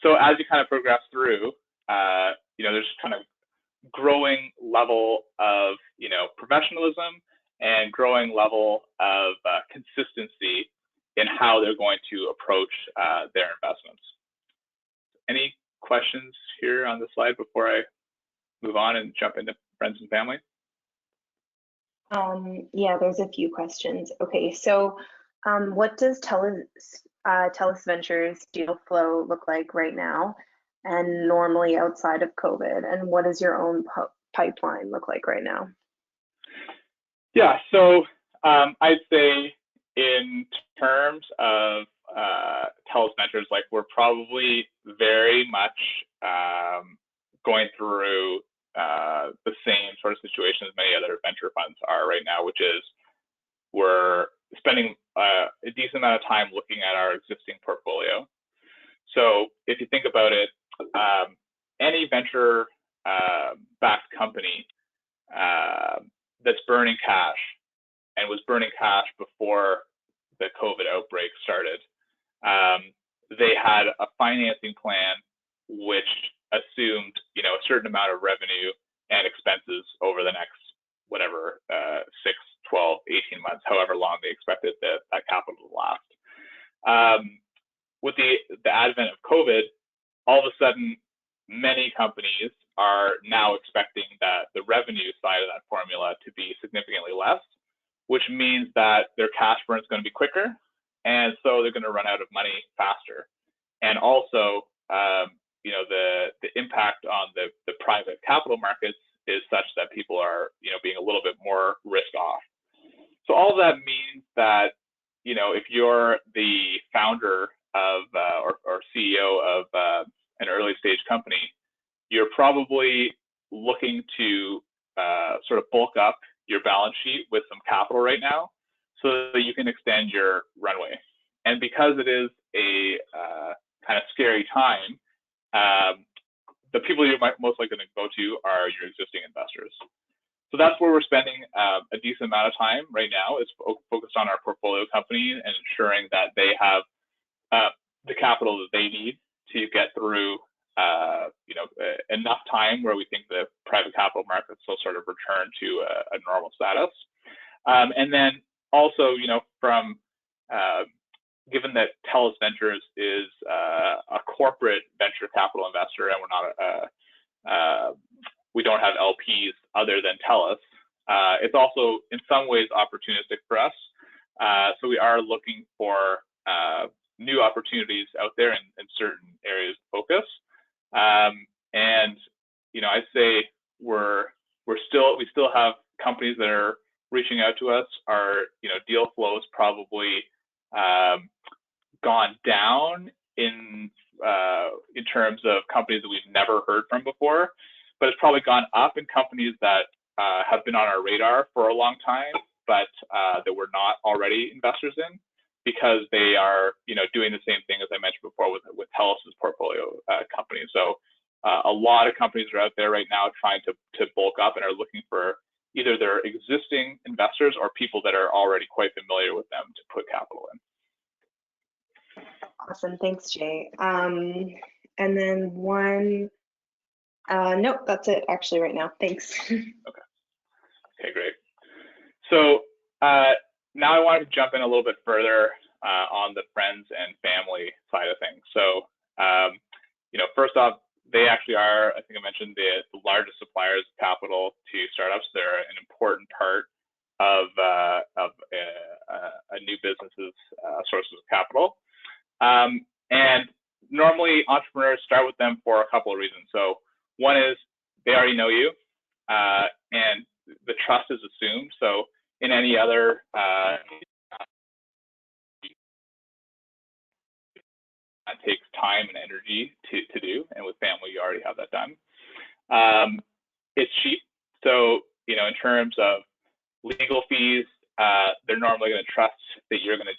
So as you kind of progress through, you know, there's kind of growing level of, you know, professionalism and growing level of consistency in how they're going to approach their investments. Any questions here on the slide before I move on and jump into friends and family? Yeah, there's a few questions. Okay, so what does TELUS Ventures deal flow look like right now and normally outside of COVID? And what does your own pipeline look like right now? Yeah, so I'd say in terms of TELUS Ventures, like we're probably very much going through the same sort of situation as many other venture funds are right now, which is we're spending a decent amount of time looking at our existing portfolio. So if you think about it, any venture backed company that's burning cash and was burning cash before the COVID outbreak started, they had a financing plan which assumed, you know, a certain amount of revenue and expenses over the next whatever 6, 12, 18 months, however long they expected that capital to last. With the advent of COVID, all of a sudden, many companies are now expecting that the revenue side of that formula to be significantly less, which means that their cash burn is going to be quicker, and so they're going to run out of money faster. And also, you know, the impact on the private capital markets is such that people are, you know, being a little bit more risk off. So all of that means that, you know, if you're the founder of or CEO of an early stage company, you're probably looking to sort of bulk up your balance sheet with some capital right now so that you can extend your runway. And because it is a kind of scary time, the people you're most likely going to go to are your existing investors. So that's where we're spending a decent amount of time right now, is focused on our portfolio company and ensuring that they have the capital that they need to get through you know, enough time where we think the private capital markets will sort of return to a normal status. And then also, you know, from given that TELUS Ventures is a corporate venture capital investor, and we're not we don't have LPs other than TELUS, it's also in some ways opportunistic for us. So we are looking for new opportunities out there in certain areas of focus. And I'd say we still have companies that are reaching out to us. Our deal flow has probably gone down in terms of companies that we've never heard from before, but it's probably gone up in companies that have been on our radar for a long time, but that we're not already investors in, because they are doing the same thing as I mentioned before with TELUS's portfolio companies. So a lot of companies are out there right now trying to bulk up and are looking for either their existing investors or people that are already quite familiar with them to put capital in. Awesome, thanks, Jay. And then one, nope, that's it actually right now. Thanks. Okay, great. So now I wanted to jump in a little bit further on the friends and family side of things. So, first off, they actually are, I think I mentioned, the largest suppliers of capital to startups. They're an important part of a new business's sources of capital. And normally entrepreneurs start with them for a couple of reasons. So one is they already know you, and the trust is assumed. So in any other it takes time and energy to do, and with family you already have that done. It's cheap, so in terms of legal fees, they're normally going to trust that you're going to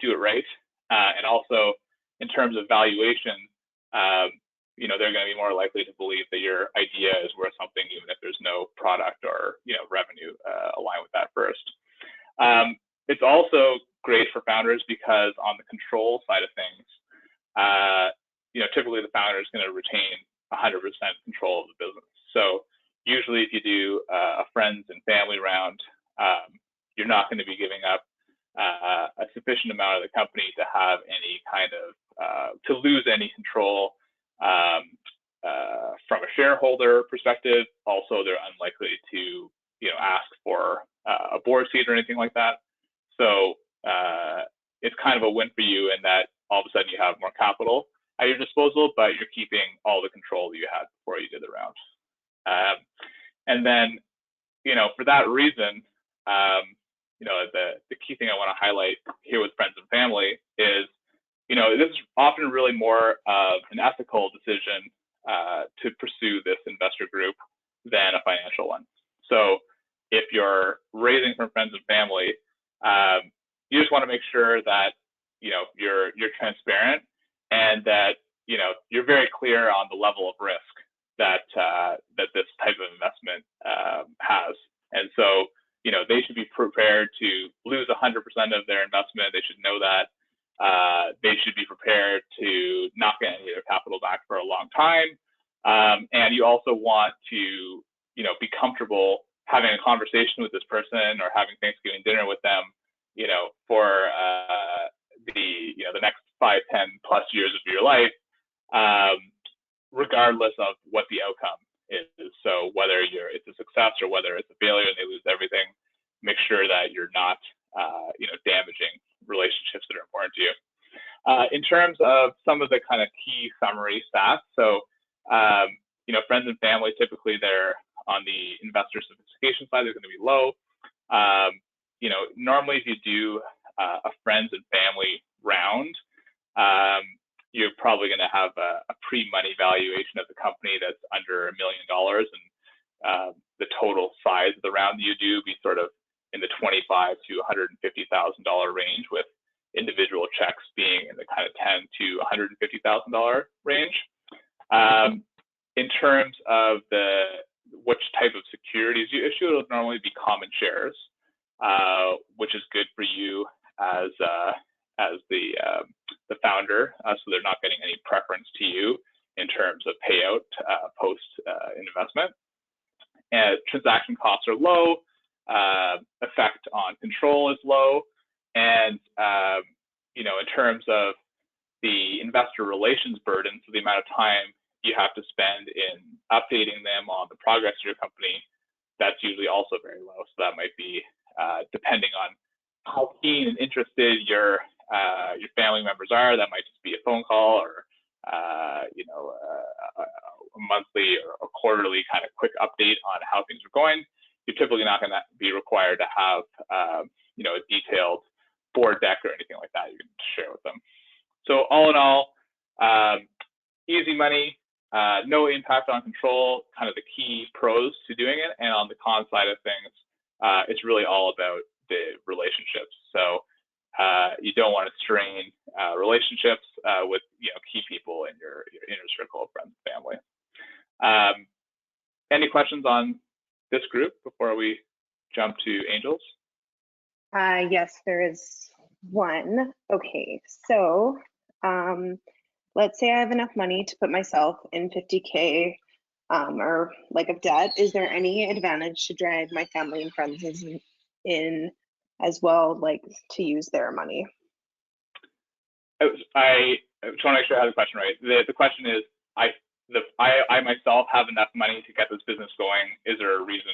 do it right, and also in terms of valuation, they're going to be more likely to believe that your idea is worth something, even if there's no product or revenue aligned with that first. It's also great for founders because on the control side of things, typically the founder is going to retain 100% control of the business. So usually if you do a friends and family round, you're not going to be giving up a sufficient amount of the company to have any kind of, to lose any control from a shareholder perspective. Also, they're unlikely to, ask for a board seat or anything like that. So it's kind of a win for you in that all of a sudden you have more capital at your disposal, but you're keeping all the control that you had before you did the round. And then, for that reason, the key thing I want to highlight here with friends and family is, this is often really more of an ethical decision to pursue this investor group than a financial one. So if you're raising from friends and family, you just want to make sure that you're transparent and that you're very clear on the level of risk that this type of investment has. And so they should be prepared to lose 100% of their investment. They should know that. They should be prepared to not get any of their capital back for a long time. And you also want to be comfortable having a conversation with this person or having Thanksgiving dinner with them for the next 5, 10 plus years of your life, regardless of what the outcome is. So whether it's a success or whether it's a failure and they lose everything, make sure that you're not damaging relationships that are important to you. In terms of some of the kind of key summary stats, so friends and family, typically they're on the investor sophistication side, they're going to be low. Normally if you do a friends and family round, you're probably going to have a pre-money valuation of the company that's under $1 million, and the total size of the round that you do be sort of in the $25,000 to $150,000 range, with individual checks being in the kind of $10,000 to $150,000 range. In terms of which type of securities you issue, it'll normally be common shares, which is good for you as the founder, so they're not getting any preference to you in terms of payout post investment. And transaction costs are low, effect on control is low, and in terms of the investor relations burden, so the amount of time you have to spend in updating them on the progress of your company, that's usually also very low. So that might be depending on how keen and interested your family members are, that might just be a phone call or you know, a monthly or a quarterly kind of quick update on how things are going, you're typically not going to be required to have, you know, a detailed board deck or anything like that you can share with them. So all in all, easy money, no impact on control, kind of the key pros to doing it. And on the con side of things, it's really all about the relationships. So you don't want to strain relationships with, you know, key people in your inner circle of friends and family. Any questions on this group before we jump to angels? Yes, there is one. Okay, so let's say I have enough money to put myself in 50K or like of debt. Is there any advantage to drag my family and friends in as well, like to use their money? I just want to make sure I have the question right. The question is, I myself have enough money to get this business going. Is there a reason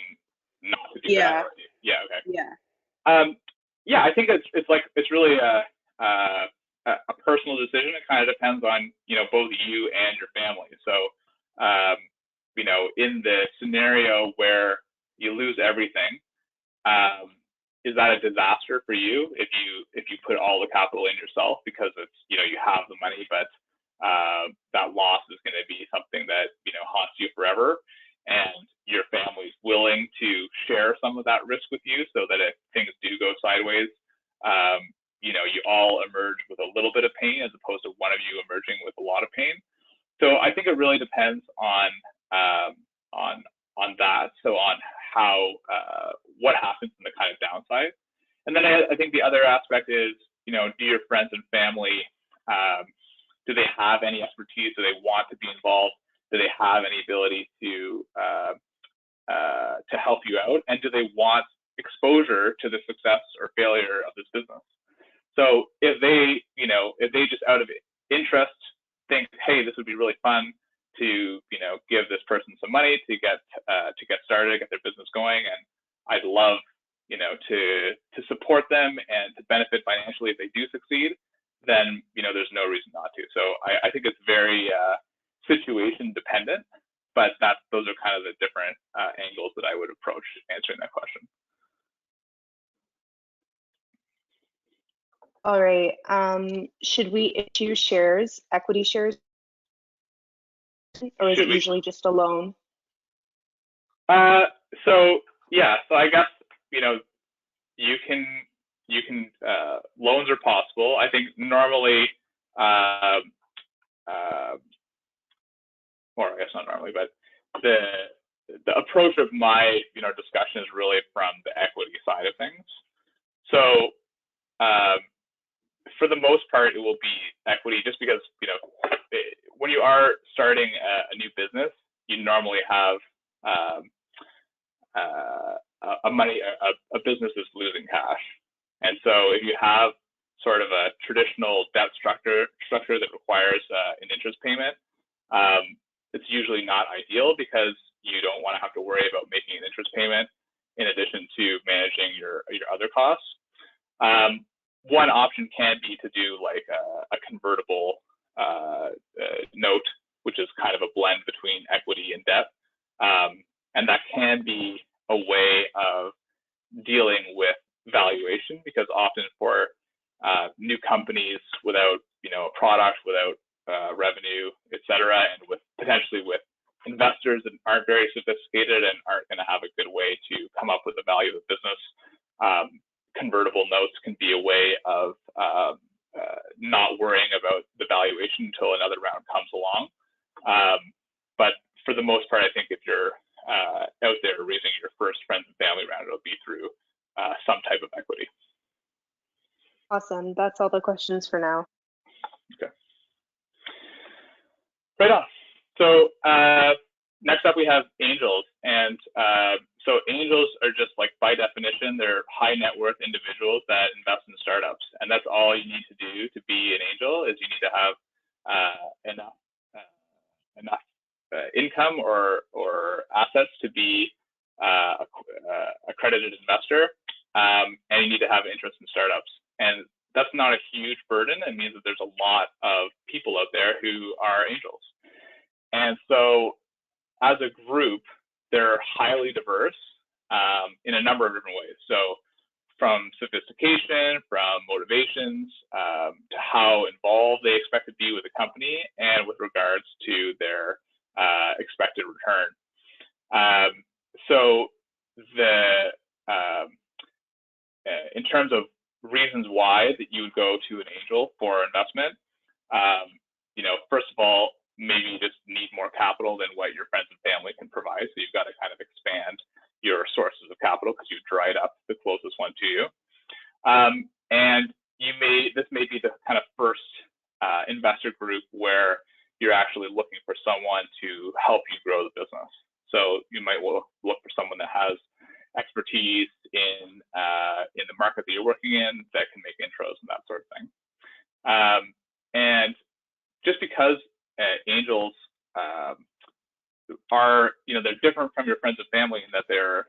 not to do that? Yeah. Okay. Yeah. Yeah, I think it's really a personal decision. It kind of depends on, you know, both you and your family. So, you know, in the scenario where you lose everything, is that a disaster for you if you put all the capital in yourself because it's, you know, you have the money, but that loss is going to be something that, you know, haunts you forever, and your family's willing to share some of that risk with you so that if things do go sideways, you know, you all emerge with a little bit of pain as opposed to one of you emerging with a lot of pain. So I think it really depends on that. So on how what happens in the kind of downside. And then I think the other aspect is, you know, do your friends and family, do they have any expertise? Do they want to be involved? Do they have any ability to help you out? And do they want exposure to the success or failure of this business? So if they, you know, if they just out of interest think, hey, this would be really fun to, you know, give this person some money to get started, get their business going, and I'd love, you know, to support them and to benefit financially if they do succeed, then, you know, there's no reason not to. So I think it's very situation dependent, but those are kind of the different angles that I would approach answering that question. All right. Should we issue shares, equity shares, or is it usually just a loan? So yeah, so I guess, you know, you can loans are possible. I think normally, or I guess not normally, but the approach of my, you know, discussion is really from the equity side of things. So for the most part, it will be equity, just because, you know, when you are starting a new business, you normally have a business that's losing cash. And so if you have sort of a traditional debt structure that requires an interest payment, it's usually not ideal because you don't want to have to worry about making an interest payment in addition to managing your other costs. One option can be to do like a convertible note, which is kind of a blend between equity and debt. And that can be a way of dealing with valuation, because often for new companies without, you know, a product, without revenue, et cetera, and potentially with investors that aren't very sophisticated and aren't going to have a good way to come up with the value of the business, convertible notes can be a way of not worrying about the valuation until another round comes along. But for the most part, I think if you're out there raising your first friends and family round, it'll be through some type of equity. Awesome. That's all the questions for now. Okay. Right on. So next up we have angels, and so angels are just, like, by definition, they're high net worth individuals that invest in startups, and that's all you need to do to be an angel. Is you need to have enough income or assets to be accredited investor, and you need to have interest in startups. And that's not a huge burden. It means that there's a lot of people out there who are angels. And so as a group, they're highly diverse in a number of different ways. So from sophistication, from motivations, to how involved they expect to be with the company, and with regards to their expected return. So in terms of reasons why that you would go to an angel for investment, first of all, maybe you just need more capital than what your friends and family can provide. So you've got to kind of expand your sources of capital because you've dried up the closest one to you. And this may be the kind of first investor group where you're actually looking for someone to help you grow the business. So you might look for someone that has expertise in the market that you're working in, that can make intros and that sort of thing. And just because angels are, they're different from your friends and family in that they're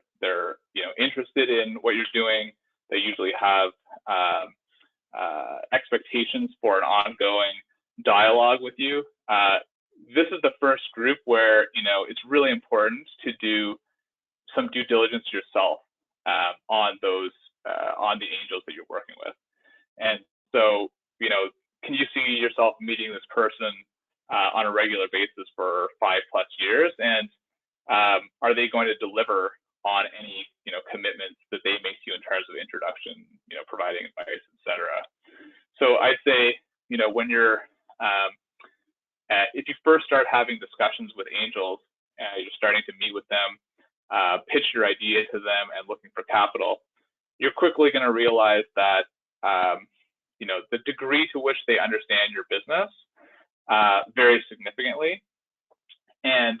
interested in what you're doing. They usually have expectations for an ongoing dialogue with you. This is the first group where it's really important to do some due diligence yourself on the angels that you're working with. And so, can you see yourself meeting this person on a regular basis for 5+ years? And are they going to deliver on any commitments that they make to you in terms of introduction, providing advice, etc. So I'd say, when you're if you first start having discussions with angels, you're starting to meet with them, pitch your idea to them and looking for capital, you're quickly going to realize that the degree to which they understand your business varies significantly, and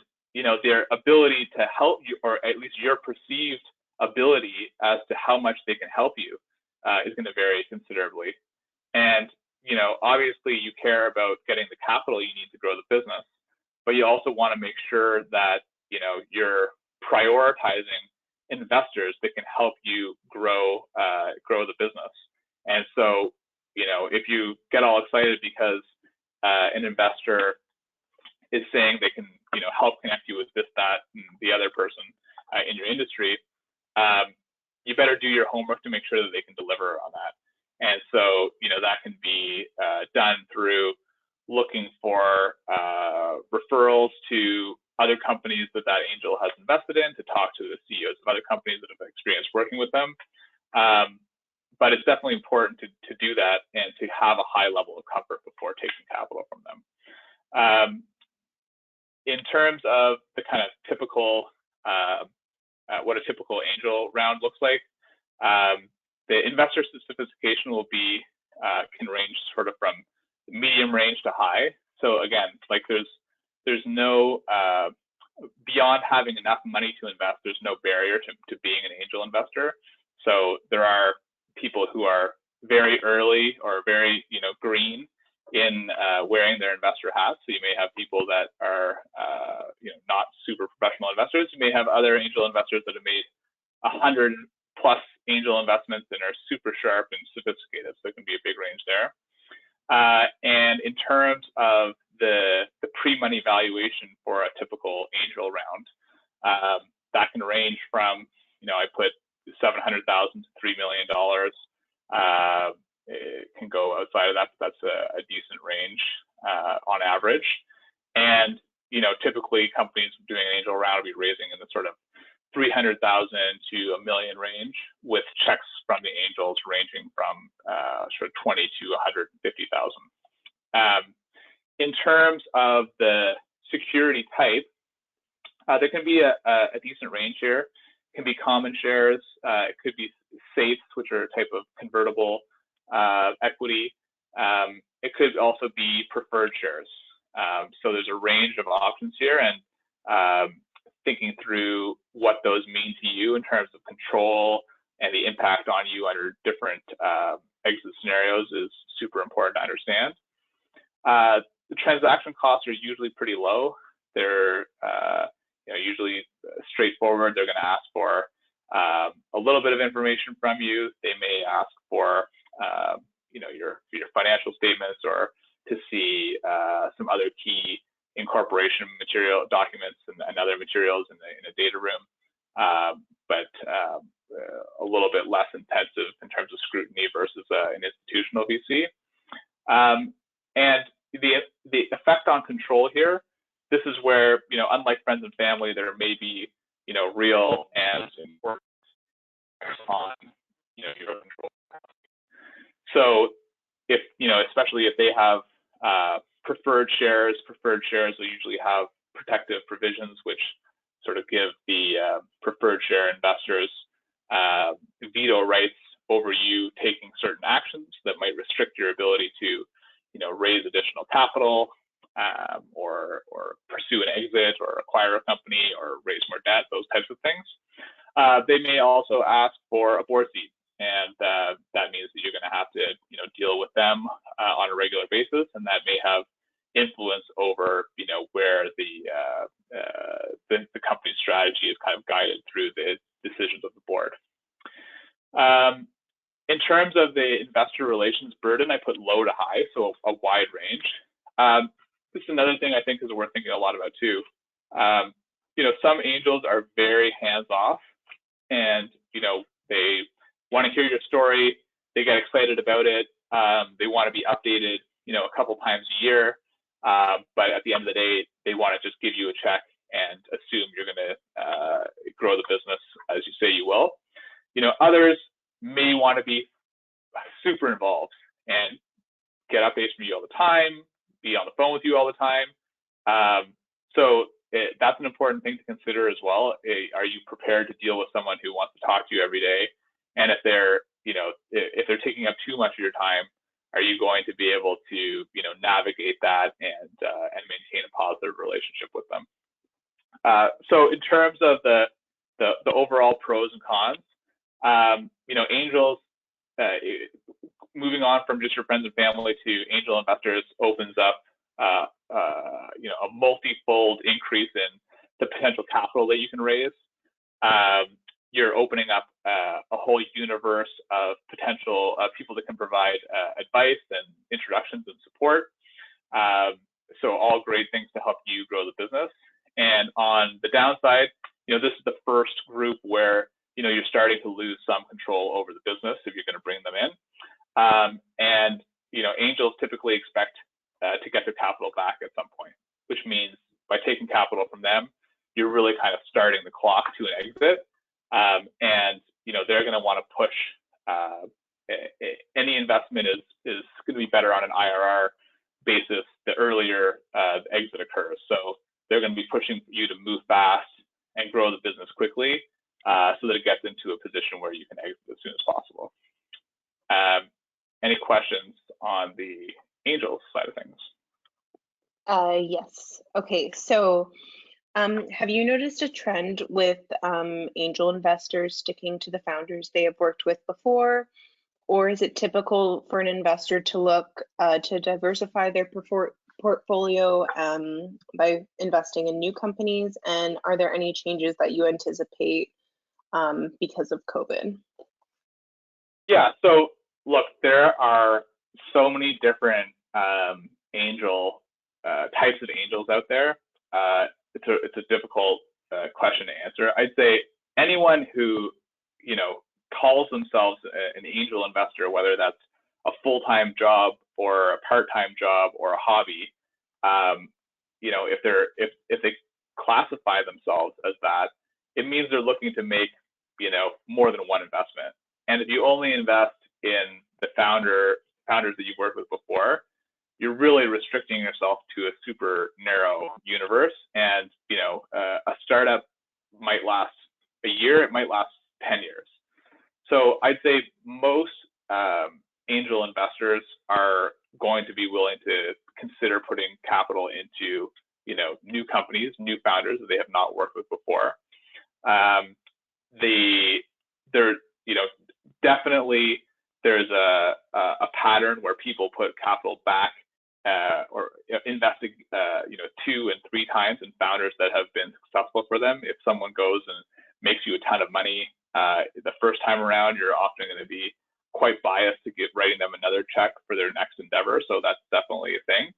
their ability to help you, or at least your perceived ability as to how much they can help you, is going to vary considerably. And obviously you care about getting the capital you need to grow the business, but you also want to make sure that you're prioritizing investors that can help you grow the business. And so if you get all excited because an investor is saying they can help connect you with this, that, and the other person in your industry, you better do your homework to make sure that they can deliver on that. And so that can be done through looking for referrals to other companies that angel has invested in, to talk to the CEOs of other companies that have experienced working with them. But it's definitely important to do that and to have a high level of comfort before taking capital from them. In terms of the kind of typical, what a typical angel round looks like, the investor sophistication will be, can range sort of from medium range to high. So again, like there's no, beyond having enough money to invest, there's no barrier to being an angel investor. So there are people who are very early or very, green in wearing their investor hats. So you may have people that are, not super professional investors. You may have other angel investors that have made 100+ angel investments and are super sharp and sophisticated. So it can be a big range there. And in terms of the pre-money valuation for a typical angel round, that can range from, I put $700,000 to $3 million. It can go outside of that, but that's a decent range on average. And typically companies doing an angel round will be raising in the sort of 300,000 to $1 million range, with checks from the angels ranging from sort of 20 to 150,000. In terms of the security type, there can be a decent range here. It can be common shares. It could be safes, which are a type of convertible equity. It could also be preferred shares. So there's a range of options here, and thinking through what those mean to you in terms of control and the impact on you under different exit scenarios is super important to understand. The transaction costs are usually pretty low. They're usually straightforward. They're going to ask for a little bit of information from you. They may ask for your statements or to see some other key incorporation material documents and other materials in a data room, but a little bit less intensive in terms of scrutiny versus an institutional VC. And the effect on control here, this is where, unlike friends and family, there may be, real and important on, your control. So if, especially if they have preferred shares will usually have protective provisions, which sort of give the preferred share investors veto rights over you taking certain actions that might restrict your ability to, raise additional capital, or pursue an exit or acquire a company or raise more debt, those types of things. They may also ask for a board seat, and that means that you're going to have to, deal with them on a regular basis, and that may have influence over, where the company's strategy is kind of guided through the decisions of the board. In terms of the investor relations burden, I put low to high, so a wide range. This is another thing I think is worth thinking a lot about too. Some angels are very hands-off, and they want to hear your story. They get excited about it. They want to be updated, a couple times a year. But at the end of the day, they want to just give you a check and assume you're going to grow the business as you say you will. Others may want to be super involved and get updates from you all the time, be on the phone with you all the time. That's an important thing to consider as well. Are you prepared to deal with someone who wants to talk to you every day? And if they're, if they're taking up too much of your time, are you going to be able to, navigate that and maintain a positive relationship with them? So in terms of the overall pros and cons, angels, moving on from just your friends and family to angel investors opens up, a multi-fold increase in the potential capital that you can raise. You're opening up a whole universe of potential people that can provide advice and introductions and support. So all great things to help you grow the business. And on the downside, this is the first group where you're starting to lose some control over the business if you're going to bring them in. And angels typically expect to get their capital back at some point, which means by taking capital from them, you're really kind of starting the clock to an exit. And they're going to want to push any investment is going to be better on an IRR basis the earlier the exit occurs. So they're going to be pushing you to move fast and grow the business quickly, so that it gets into a position where you can exit as soon as possible. Any questions on the angels side of things? Yes. Okay. So have you noticed a trend with angel investors sticking to the founders they have worked with before? Or is it typical for an investor to look to diversify their portfolio by investing in new companies? And are there any changes that you anticipate because of COVID? Yeah, so look, there are so many different angel types of angels out there. It's a difficult question to answer. I'd say anyone who calls themselves an angel investor, whether that's a full-time job or a part-time job or a hobby, if they classify themselves as that, it means they're looking to make more than one investment. And if you only invest in the founders that you've worked with before, you're really restricting yourself to a super narrow universe. And a startup might last a year, it might last 10 years. So I'd say most angel investors are going to be willing to consider putting capital into new companies, new founders that they have not worked with before. Definitely there's a pattern where people put capital back or investing 2 and 3 times in founders that have been successful for them. If someone goes and makes you a ton of money the first time around, you're often going to be quite biased to writing them another check for their next endeavor. So that's definitely a thing.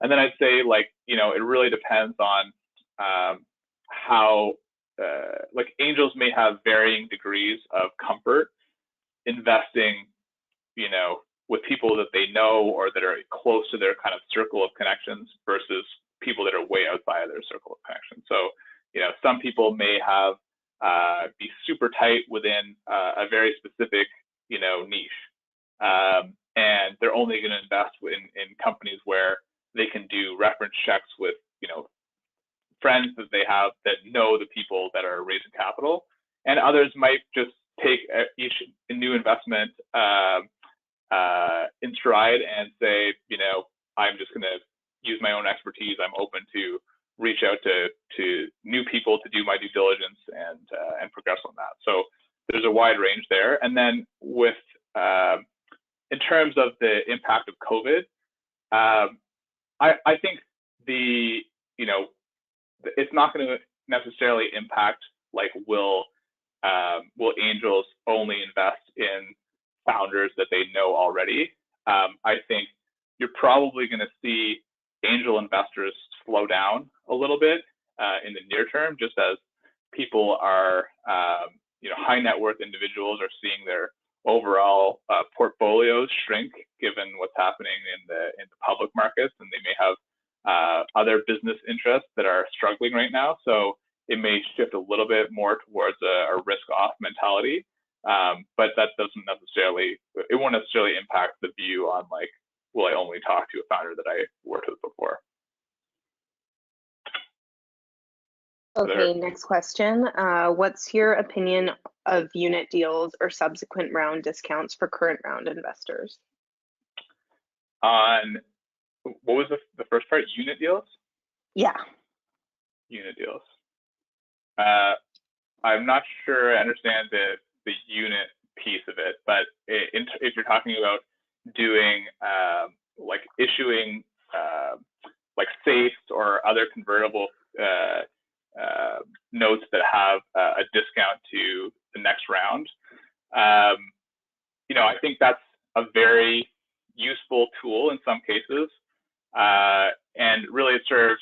And then I'd say, like, you know, it really depends on how, like, angels may have varying degrees of comfort investing, you know, with people that they know or that are close to their kind of circle of connections versus people that are way outside of their circle of connections. So, you know, some people may have be super tight within a very specific, you know, niche, and they're only going to invest in companies where they can do reference checks with, you know, friends that they have that know the people that are raising capital, and others might just take each new investment in stride and say, you know, I'm just going to use my own expertise. I'm open to reach out to new people to do my due diligence and progress on that. So there's a wide range there. And then with in terms of the impact of COVID, I think you know, it's not going to necessarily impact, like, will angels only invest in founders that they know already. I think you're probably going to see angel investors slow down a little bit in the near term, just as people are, you know, high net worth individuals are seeing their overall portfolios shrink given what's happening in the public markets, and they may have other business interests that are struggling right now. So it may shift a little bit more towards a risk-off mentality, but that doesn't necessarily, it won't necessarily impact the view on, like, will I only talk to a founder that I worked with before. Okay, next question. What's your opinion of unit deals or subsequent round discounts for current round investors? On, what was the first part? Unit deals? Yeah. Unit deals. I'm not sure I understand the unit piece of it, but if you're talking about doing like issuing like safes or other convertible notes that have a discount to the next round, you know, I think that's a very useful tool in some cases, and really it serves,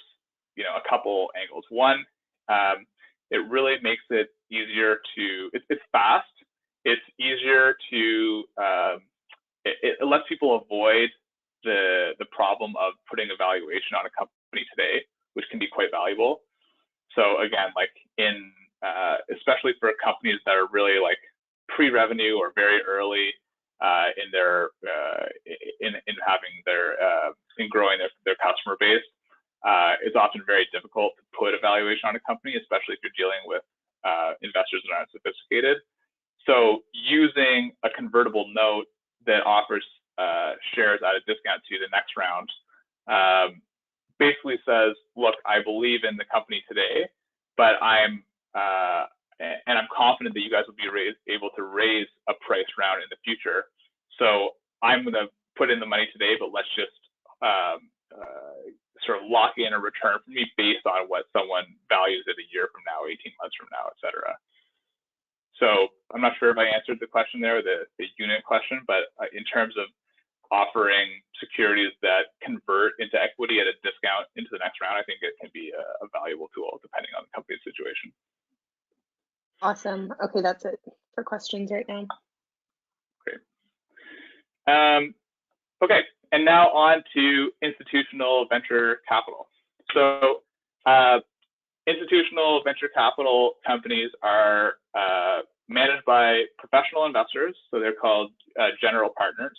you know, a couple angles. One, it really makes it easier to, it's fast, it's easier to, it lets people avoid the problem of putting a valuation on a company today, which can be quite valuable. So again, like in, especially for companies that are really like pre-revenue or very early in their, in having their, in growing their customer base, it's often very difficult to put a valuation on a company, especially if you're dealing with investors that aren't sophisticated. So using a convertible note that offers shares at a discount to the next round basically says, look, I believe in the company today, but I'm confident that you guys will be able to raise a price round in the future. So I'm going to put in the money today, but let's just sort of lock in a return for me based on what someone values it a year from now, 18 months from now, et cetera. So I'm not sure if I answered the question there, the unit question, but in terms of offering securities that convert into equity at a discount into the next round, I think it can be a valuable tool depending on the company's situation. Awesome. Okay, that's it for questions right now. Great. Okay, and now on to institutional venture capital. So institutional venture capital companies are managed by professional investors, so they're called general partners,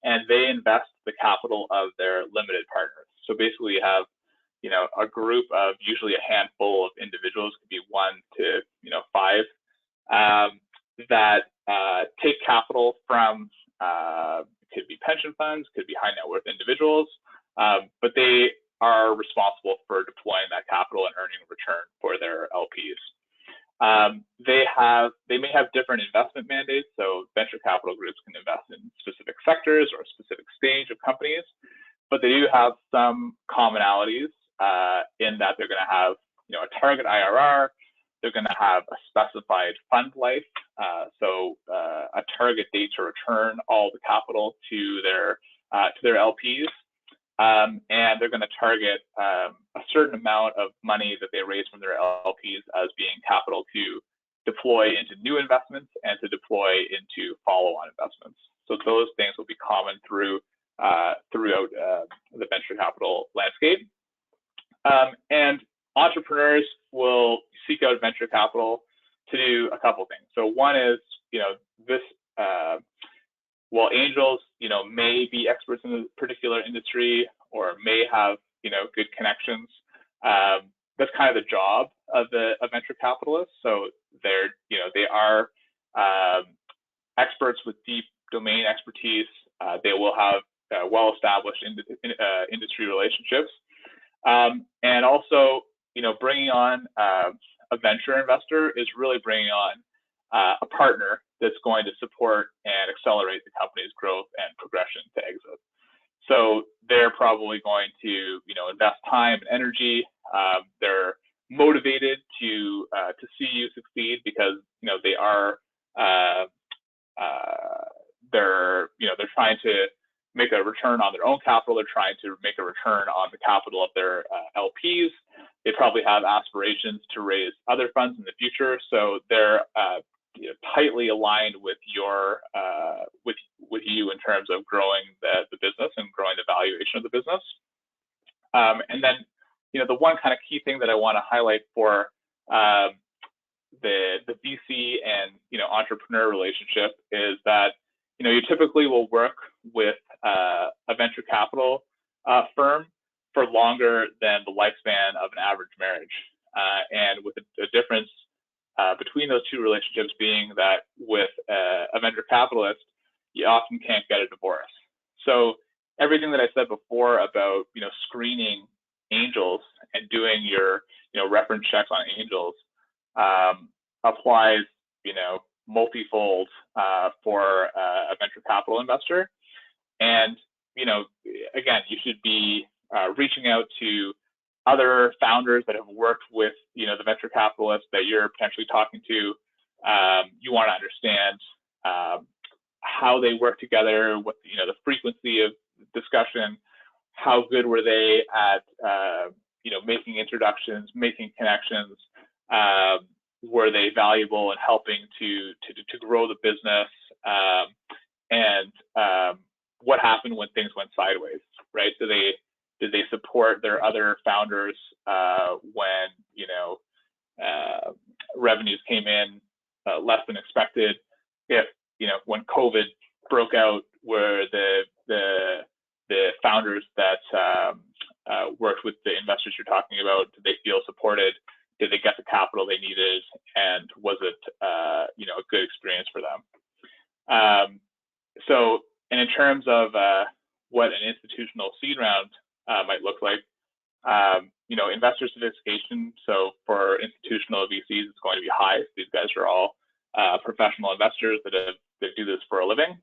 and they invest the capital of their limited partners. So basically you have, you know, a group of usually a handful of individuals, could be 1 to, you know, 5, that take capital from, could be pension funds, could be high net worth individuals, but they are responsible for deploying that capital and earning a return for their LPs. They may have different investment mandates. So venture capital groups can invest in specific sectors or a specific stage of companies, but they do have some commonalities in that they're going to have, you know, a target IRR. They're going to have a specified fund life So a target date to return all the capital to their LPs. And they're going to target a certain amount of money that they raise from their LPs as being capital to deploy into new investments and to deploy into follow-on investments. So those things will be common throughout the venture capital landscape. And entrepreneurs will seek out venture capital to do a couple things. So one is, while angels, may be experts in a particular industry or may have, good connections, that's kind of the job of a venture capitalist. So they are experts with deep domain expertise. They will have well-established industry relationships, and also, bringing on a venture investor is really bringing on a partner that's going to support and accelerate the company's growth and progression to exit. So they're probably going to, invest time and energy. They're motivated to see you succeed because they are they're trying to make a return on their own capital. They're trying to make a return on the capital of their LPs. They probably have aspirations to raise other funds in the future. So they're tightly aligned with your with you in terms of growing the business and growing the valuation of the business. And then, the one kind of key thing that I want to highlight for the VC and entrepreneur relationship is that you typically will work with a venture capital firm for longer than the lifespan of an average marriage, and with a difference between those two relationships being that with a venture capitalist, you often can't get a divorce. So everything that I said before about screening angels and doing your reference checks on angels applies multifold for a venture capital investor. And again, you should be reaching out to other founders that have worked with the venture capitalists that you're potentially talking to. You want to understand how they work together, what the frequency of discussion, how good were they at making introductions, making connections, were they valuable in helping to grow the business, and what happened when things went sideways, right? Did they support their other founders when revenues came in less than expected? If when COVID broke out, were the founders that worked with the investors you're talking about, did they feel supported? Did they get the capital they needed? And was it a good experience for them? So, and in terms of what an institutional seed round might look like, investor sophistication. So for institutional VCs, it's going to be high. These guys are all professional investors that do this for a living.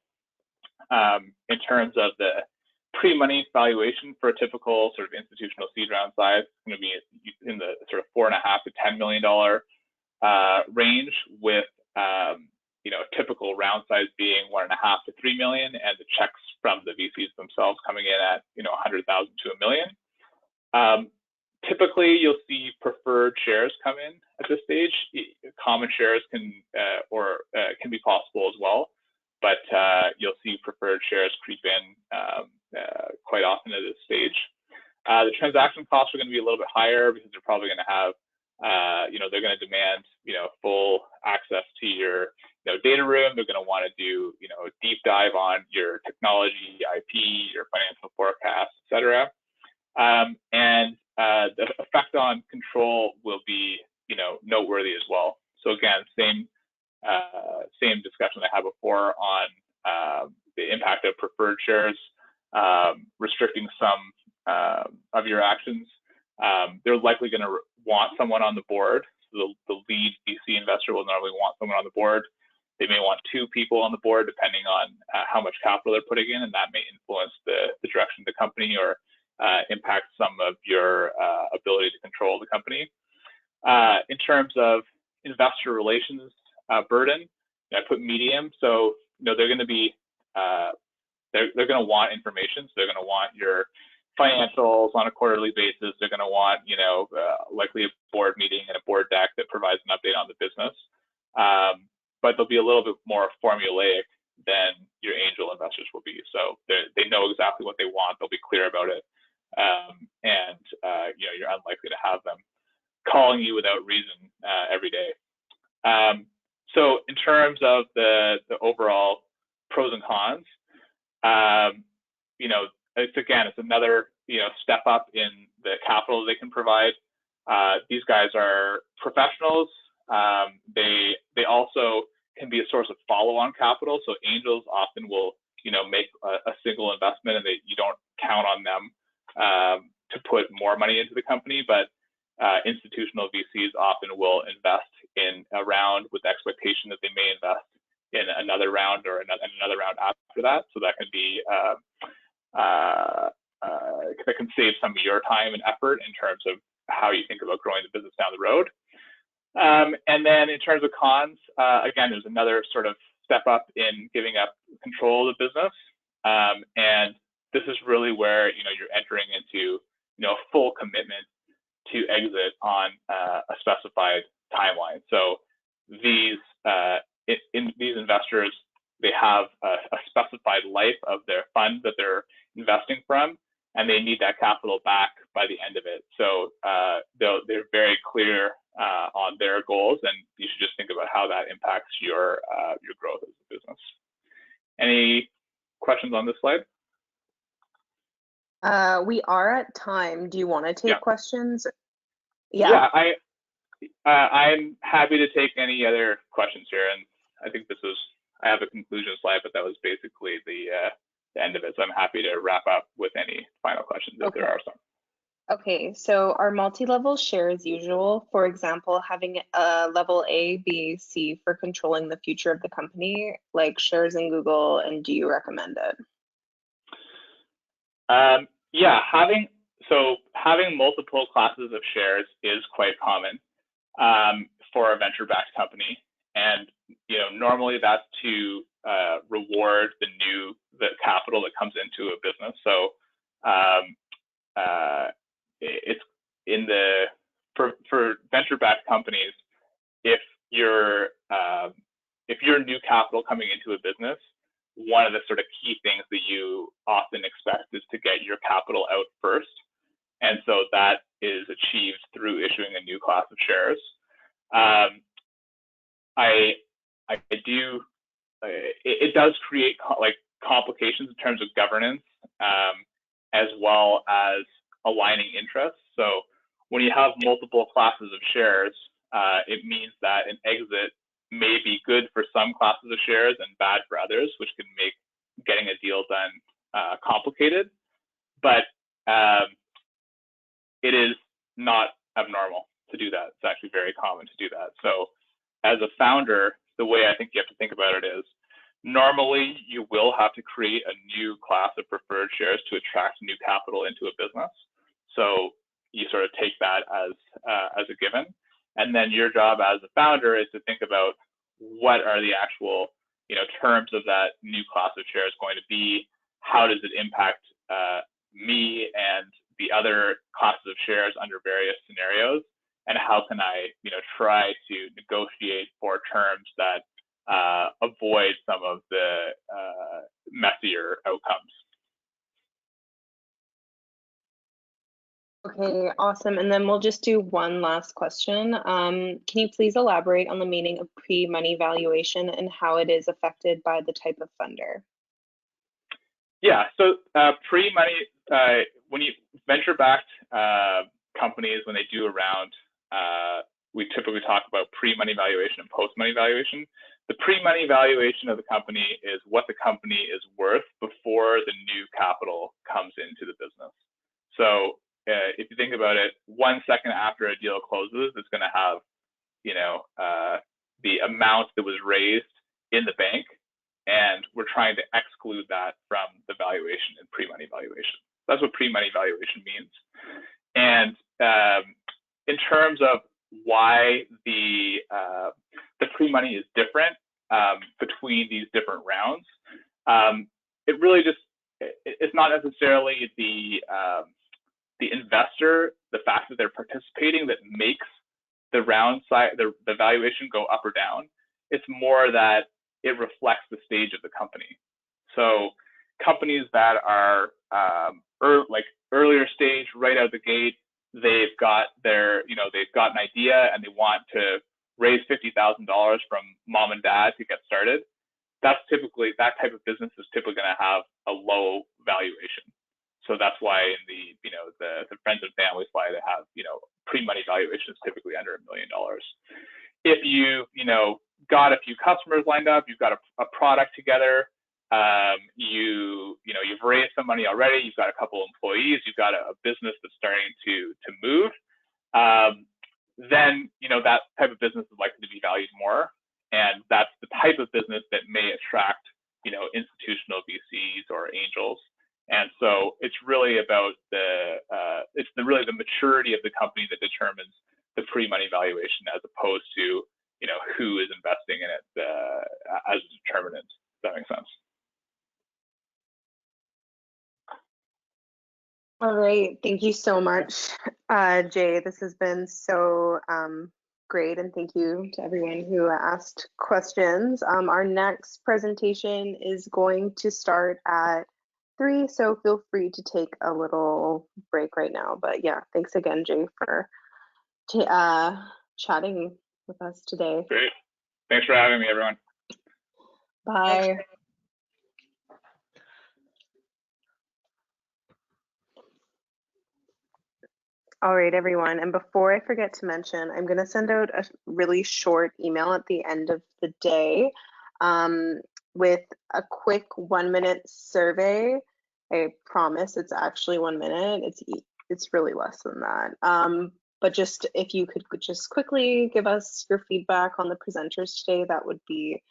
In terms of the pre-money valuation for a typical sort of institutional seed round size, it's going to be in the sort of $4.5 to $10 million range, with a typical round size being $1.5 to $3 million, and the checks from the VCs themselves coming in at $100,000 to $1 million. Typically, you'll see preferred shares come in at this stage. Common shares can be possible as well, but you'll see preferred shares creep in quite often at this stage. The transaction costs are going to be a little bit higher because they're probably going to have, they're going to demand, full access to your data room. They're going to want to do, a deep dive on your technology, IP, your financial forecast, et cetera. And the effect on control will be, noteworthy as well. So again, same discussion I had before on the impact of preferred shares, restricting some of your actions. They're likely going to want someone on the board. So the lead VC investor will normally want someone on the board. They may want 2 people on the board, depending on how much capital they're putting in, and that may influence the direction of the company or impact some of your ability to control the company. In terms of investor relations burden, I put medium, so they're going to be they're going to want information. So they're going to want your financials on a quarterly basis. They're going to want likely a board meeting and a board deck that provides an update on the business. But they'll be a little bit more formulaic than your angel investors will be. So they know exactly what they want. They'll be clear about it, and you're unlikely to have them calling you without reason every day. So in terms of the overall pros and cons, it's another step up in the capital they can provide. These guys are professionals. They also can be a source of follow-on capital. So angels often will make a single investment, and you don't count on them to put more money into the company, but institutional VCs often will invest in a round with the expectation that they may invest in another round or another round after that. So that can be that can save some of your time and effort in terms of how you think about growing the business down the road. And then in terms of cons, again, there's another sort of step up in giving up control of the business, and this is really where you're entering into full commitment to exit on a specified timeline. So these these investors, they have a specified life of their fund that they're investing from, and they need that capital back by the end of it. So they're very clear on their goals, and you should just think about how that impacts your growth as a business. Any questions on this slide? We are at time. Do you want to take questions? Yeah, I'm happy to take any other questions here, and I think I have a conclusion slide, but that was basically the end of it. So I'm happy to wrap up with any final questions if there are some. Okay, so are multi-level shares usual? For example, having a level A, B, C for controlling the future of the company, like shares in Google, and do you recommend it? Yeah, having multiple classes of shares is quite common for a venture-backed company, and normally that's to reward the capital that comes into a business. So it's for venture-backed companies, if you're new capital coming into a business, one of the sort of key things that you often expect is to get your capital out first. And so that is achieved through issuing a new class of shares. It does create complications in terms of governance, as well as aligning interests. So when you have multiple classes of shares, it means that an exit may be good for some classes of shares and bad for others, which can make getting a deal done complicated. But it is not abnormal to do that. It's actually very common to do that. So as a founder, the way I think you have to think about it is, normally you will have to create a new class of preferred shares to attract new capital into a business. So you sort of take that as a given. And then your job as a founder is to think about what are the actual terms of that new class of shares going to be, how does it impact me and the other classes of shares under various scenarios, and how can I try to negotiate for terms that avoid some of the messier outcomes. Okay, awesome. And then we'll just do one last question. Can you please elaborate on the meaning of pre-money valuation and how it is affected by the type of funder? Yeah, so pre-money, when you venture-backed companies, when they do a round, we typically talk about pre-money valuation and post-money valuation. The pre-money valuation of the company is what the company is worth before the new capital comes into the business. So if you think about it, 1 second after a deal closes, it's going to have, the amount that was raised in the bank, and we're trying to exclude that from the valuation and pre-money valuation. That's what pre-money valuation means. And in terms of why the pre-money is different, between these different rounds. It really just, it's not necessarily the investor, the fact that they're participating, that makes the round size, the valuation go up or down. It's more that it reflects the stage of the company. So companies that are like earlier stage, right out the gate, they've got their, they've got an idea and they want to raise $50,000 from mom and dad to get started. That's typically, that type of business is typically going to have a low valuation. So that's why in the, the friends and family slide, they have, pre-money valuations typically under $1 million. If you, got a few customers lined up, you've got a product together, you've raised some money already, you've got a couple employees, you've got a business that's starting to move, then, that type of business is likely to be valued more. And that's the type of business that may attract, institutional VCs or angels. And so it's really about really the maturity of the company that determines the pre-money valuation, as opposed to, who is investing in it as a determinant. If that makes sense. All right, thank you so much, Jay. This has been so great, and thank you to everyone who asked questions. Our next presentation is going to start at 3, so feel free to take a little break right now. But yeah, thanks again, Jay, for chatting with us today. Great. Thanks for having me, everyone. Bye. All right, everyone. And before I forget to mention, I'm going to send out a really short email at the end of the day with a quick 1-minute survey. I promise it's actually 1 minute. It's really less than that. But just if you could just quickly give us your feedback on the presenters today, that would be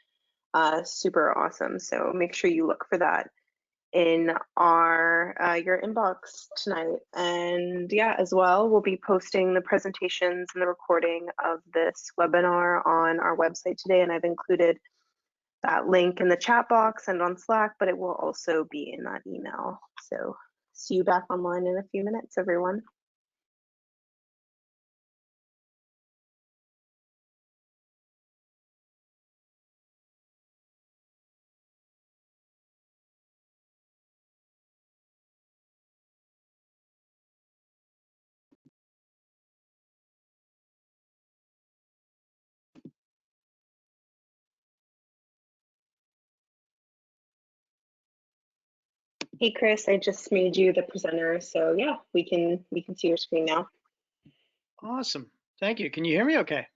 super awesome. So make sure you look for that in your inbox tonight. And yeah, as well, we'll be posting the presentations and the recording of this webinar on our website today, and I've included that link in the chat box and on Slack, but it will also be in that email. So see you back online in a few minutes, everyone. Hey Chris, I just made you the presenter, so yeah, we can see your screen now. Awesome, thank you. Can you hear me okay?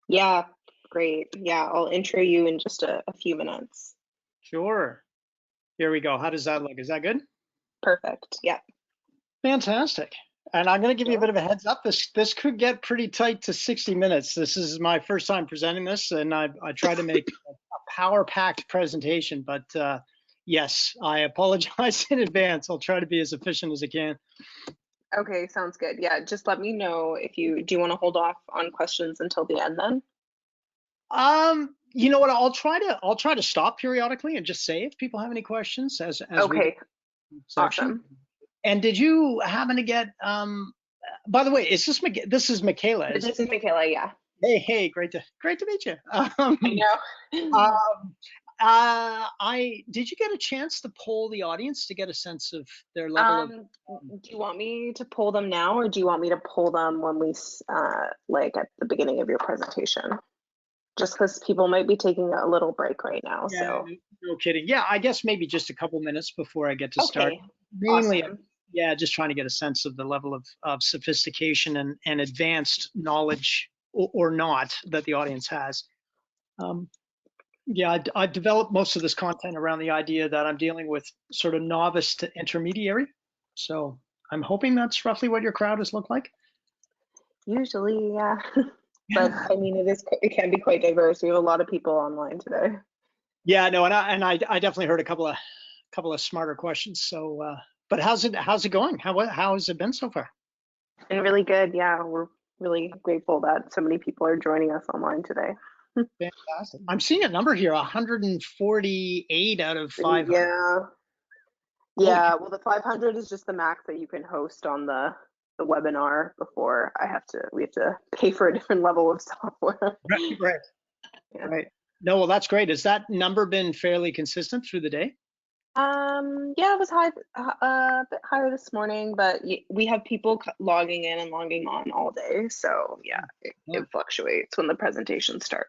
Yeah, great. Yeah, I'll intro you in just a few minutes. Sure. Here we go. How does that look? Is that good? Perfect. Yeah. Fantastic. And I'm going to give you a bit of a heads up. This could get pretty tight to 60 minutes. This is my first time presenting this, and I try to make a power-packed presentation, but yes, I apologize in advance. I'll try to be as efficient as I can. Okay, sounds good. Yeah, just let me know if do you want to hold off on questions until the end then? You know what? I'll try to stop periodically and just say if people have any questions as okay. Awesome. And did you happen to get by the way, this is Michaela? This is Michaela, yeah. Hey, great to meet you. I know. Did you get a chance to poll the audience to get a sense of their level of? Do you want me to poll them now, or do you want me to poll them when we like at the beginning of your presentation? Just because people might be taking a little break right now. Yeah, so no kidding. Yeah, I guess maybe just a couple minutes before I get to start. Mainly, awesome. Yeah, just trying to get a sense of the level of sophistication and advanced knowledge or not that the audience has. Yeah, I developed most of this content around the idea that I'm dealing with sort of novice to intermediary. So I'm hoping that's roughly what your crowd has looked like. Usually, yeah. But I mean, it can be quite diverse. We have a lot of people online today. Yeah, no, and I definitely heard a couple of smarter questions. So, but how's it going? How has it been so far? Been really good. Yeah, we're really grateful that so many people are joining us online today. Fantastic. I'm seeing a number here, 148 out of 500. Yeah. Holy Yeah, well, the 500 is just the max that you can host on the webinar before we have to pay for a different level of software. Right. Yeah. Right. No, well, that's great. Has that number been fairly consistent through the day? Yeah, it was high, a bit higher this morning, but we have people logging in and logging on all day. So yeah, it fluctuates when the presentations start.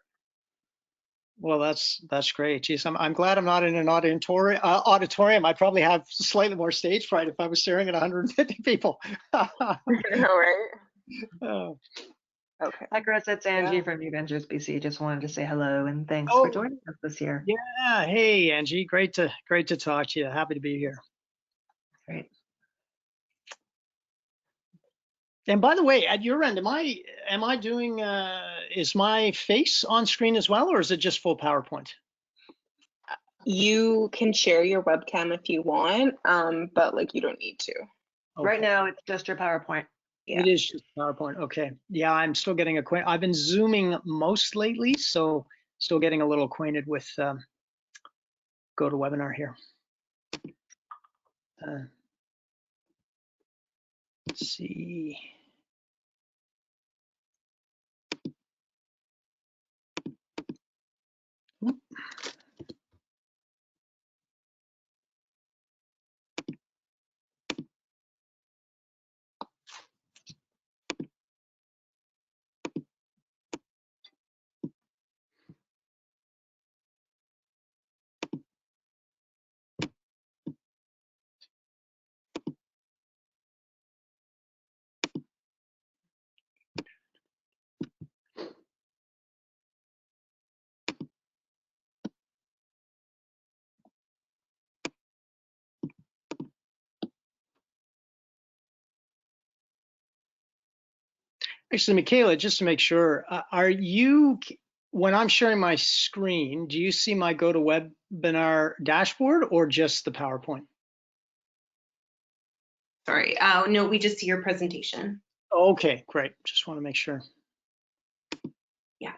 Well, that's great. Geez, I'm glad I'm not in an auditorium. I'd probably have slightly more stage fright if I was staring at 150 people. I know, right? Oh, Okay. Hi, Chris. It's Angie Yeah. from New Ventures BC. Just wanted to say hello and thanks Oh. for joining us this year. yeah. Hey, Angie. Great to talk to you. Happy to be here. Great. And by the way, at your end, am I doing? Is my face on screen as well, or is it just full PowerPoint? You can share your webcam if you want, but like you don't need to. Right Okay. now, it's just your PowerPoint. Yeah. It is just PowerPoint. Okay. Yeah, I'm still getting acquainted. I've been Zooming most lately, so still getting a little acquainted with GoToWebinar here. Let's see. Oop. Actually, Michaela, just to make sure, when I'm sharing my screen, do you see my GoToWebinar dashboard or just the PowerPoint? Sorry. No, we just see your presentation. Okay, great. Just want to make sure. Yeah.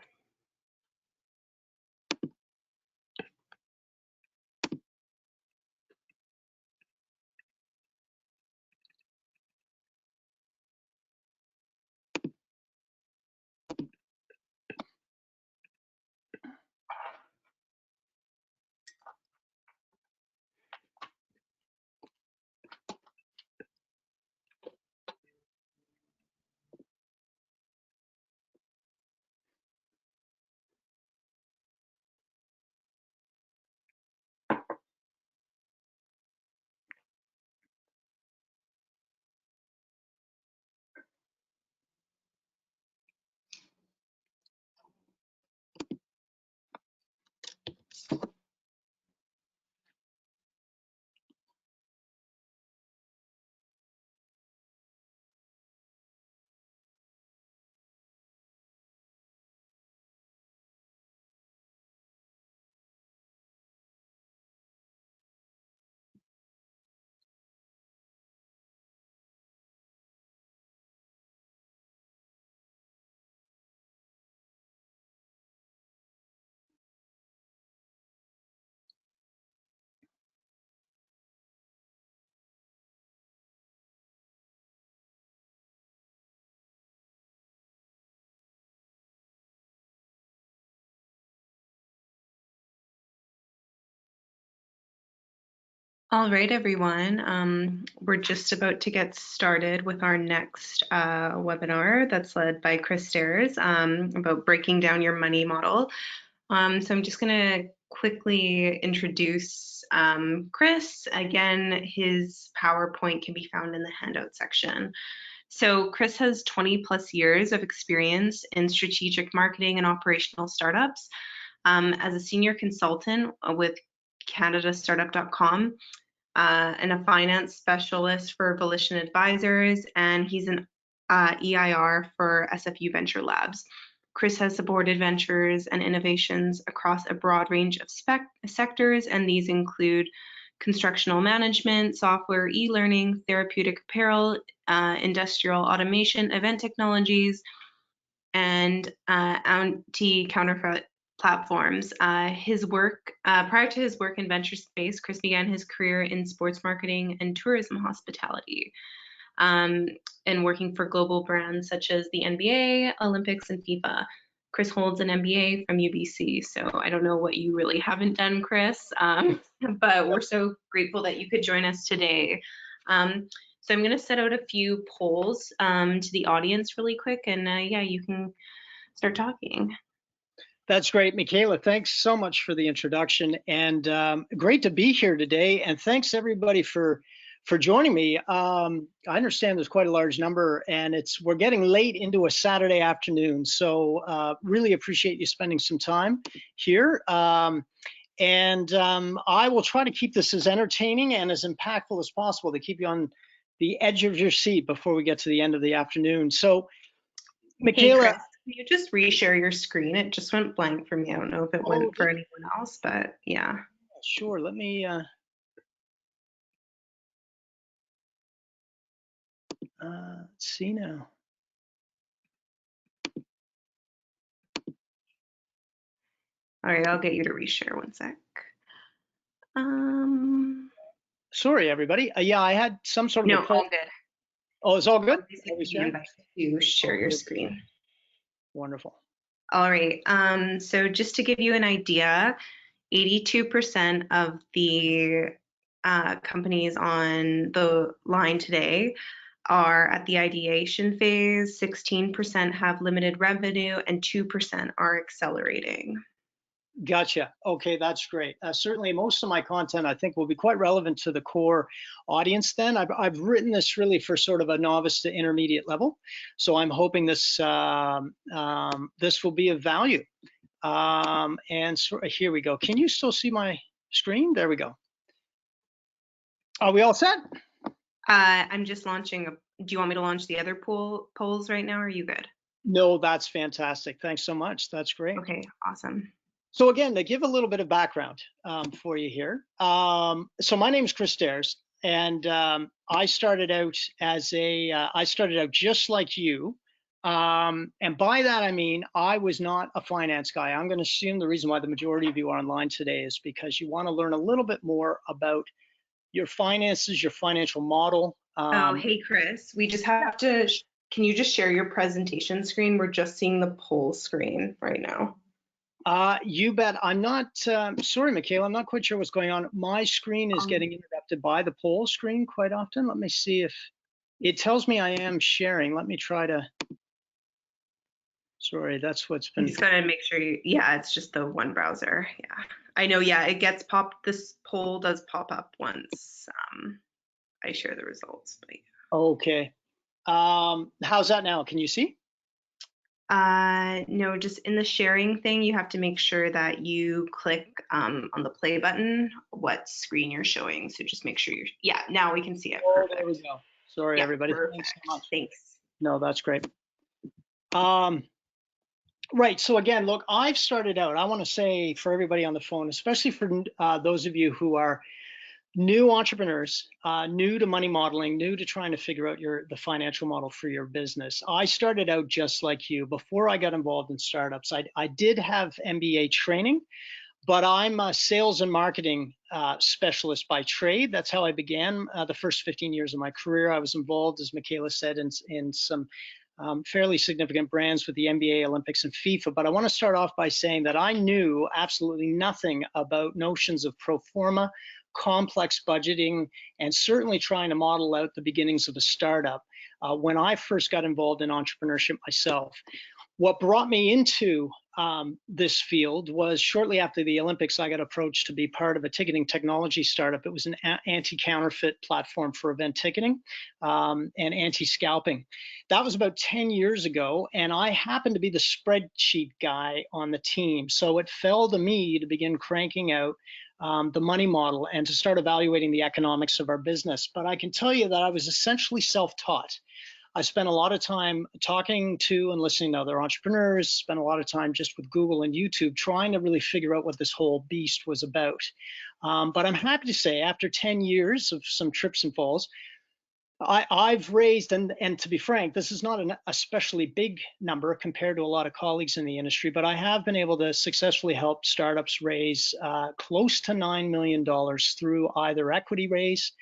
All right, everyone. We're just about to get started with our next webinar that's led by Chris Stairs about breaking down your money model. So I'm just going to quickly introduce Chris. Again, his PowerPoint can be found in the handout section. So Chris has 20 plus years of experience in strategic marketing and operational startups as a senior consultant with CanadaStartup.com. And a finance specialist for Volition Advisors, and he's an EIR for SFU Venture Labs. Chris has supported ventures and innovations across a broad range of sectors, and these include constructional management, software, e-learning, therapeutic apparel, industrial automation, event technologies, and anti-counterfeit platforms. His work, prior to his work in venture space, Chris began his career in sports marketing and tourism hospitality, and working for global brands such as the NBA, Olympics, and FIFA. Chris holds an MBA from UBC, so I don't know what you really haven't done, Chris, but we're so grateful that you could join us today. So I'm going to set out a few polls to the audience really quick, and yeah, you can start talking. That's great, Michaela. Thanks so much for the introduction, and great to be here today. And thanks everybody for joining me. I understand there's quite a large number, and we're getting late into a Saturday afternoon, so really appreciate you spending some time here. I will try to keep this as entertaining and as impactful as possible to keep you on the edge of your seat before we get to the end of the afternoon. So, Michaela. Hey, Chris, can you just reshare your screen? It just went blank for me. I don't know if it went for anyone else, but yeah. Sure, let me, let's see now. All right, I'll get you to reshare one sec. Sorry, everybody. Yeah, I had some sort of no, all good. Oh, it's all good? You share your screen. Wonderful. All right, so just to give you an idea, 82% of the companies on the line today are at the ideation phase, 16% have limited revenue, and 2% are accelerating. Gotcha. Okay, that's great. Certainly most of my content I think will be quite relevant to the core audience then. I've written this really for sort of a novice to intermediate level. So I'm hoping this this will be of value. And so here we go. Can you still see my screen? There we go. Are we all set? I'm just launching. Do you want me to launch the other polls right now? Or are you good? No, that's fantastic. Thanks so much. That's great. Okay, awesome. So again, to give a little bit of background for you here. So my name is Chris Stairs, and I started out as I started out just like you. And by that, I mean, I was not a finance guy. I'm going to assume the reason why the majority of you are online today is because you want to learn a little bit more about your finances, your financial model. Oh, hey, Chris, we just have to, can you just share your presentation screen? We're just seeing the poll screen right now. You bet. I'm not, sorry, Michaela, I'm not quite sure what's going on. My screen is getting interrupted by the poll screen quite often. Let me see if it tells me I am sharing. Let me try to, sorry, that's what's been. You just gotta make sure you, yeah, it's just the one browser. Yeah, I know. Yeah, it gets popped. This poll does pop up once I share the results. But yeah. Okay. How's that now? Can you see? No, just in the sharing thing, you have to make sure that you click on the play button, what screen you're showing. So just make sure you're, yeah, now we can see it. Oh, there we go. Sorry, yeah, everybody. Perfect. Thanks so much. Thanks. No, that's great. Right, so again, look, I've started out, I want to say for everybody on the phone, especially for those of you who are new entrepreneurs, new to money modeling, new to trying to figure out the financial model for your business. I started out just like you. Before I got involved in startups, I did have MBA training, but I'm a sales and marketing specialist by trade. That's how I began the first 15 years of my career. I was involved, as Michaela said, in some fairly significant brands with the NBA, Olympics, and FIFA. But I want to start off by saying that I knew absolutely nothing about notions of pro forma, complex budgeting, and certainly trying to model out the beginnings of a startup when I first got involved in entrepreneurship myself. What brought me into this field was shortly after the Olympics, I got approached to be part of a ticketing technology startup. It was an anti-counterfeit platform for event ticketing and anti-scalping. That was about 10 years ago, and I happened to be the spreadsheet guy on the team. So it fell to me to begin cranking out the money model and to start evaluating the economics of our business. But I can tell you that I was essentially self-taught. I spent a lot of time talking to and listening to other entrepreneurs, spent a lot of time just with Google and YouTube trying to really figure out what this whole beast was about. But I'm happy to say after 10 years of some trips and falls, I've raised, and to be frank, this is not an especially big number compared to a lot of colleagues in the industry, but I have been able to successfully help startups raise close to $9 million through either equity raise,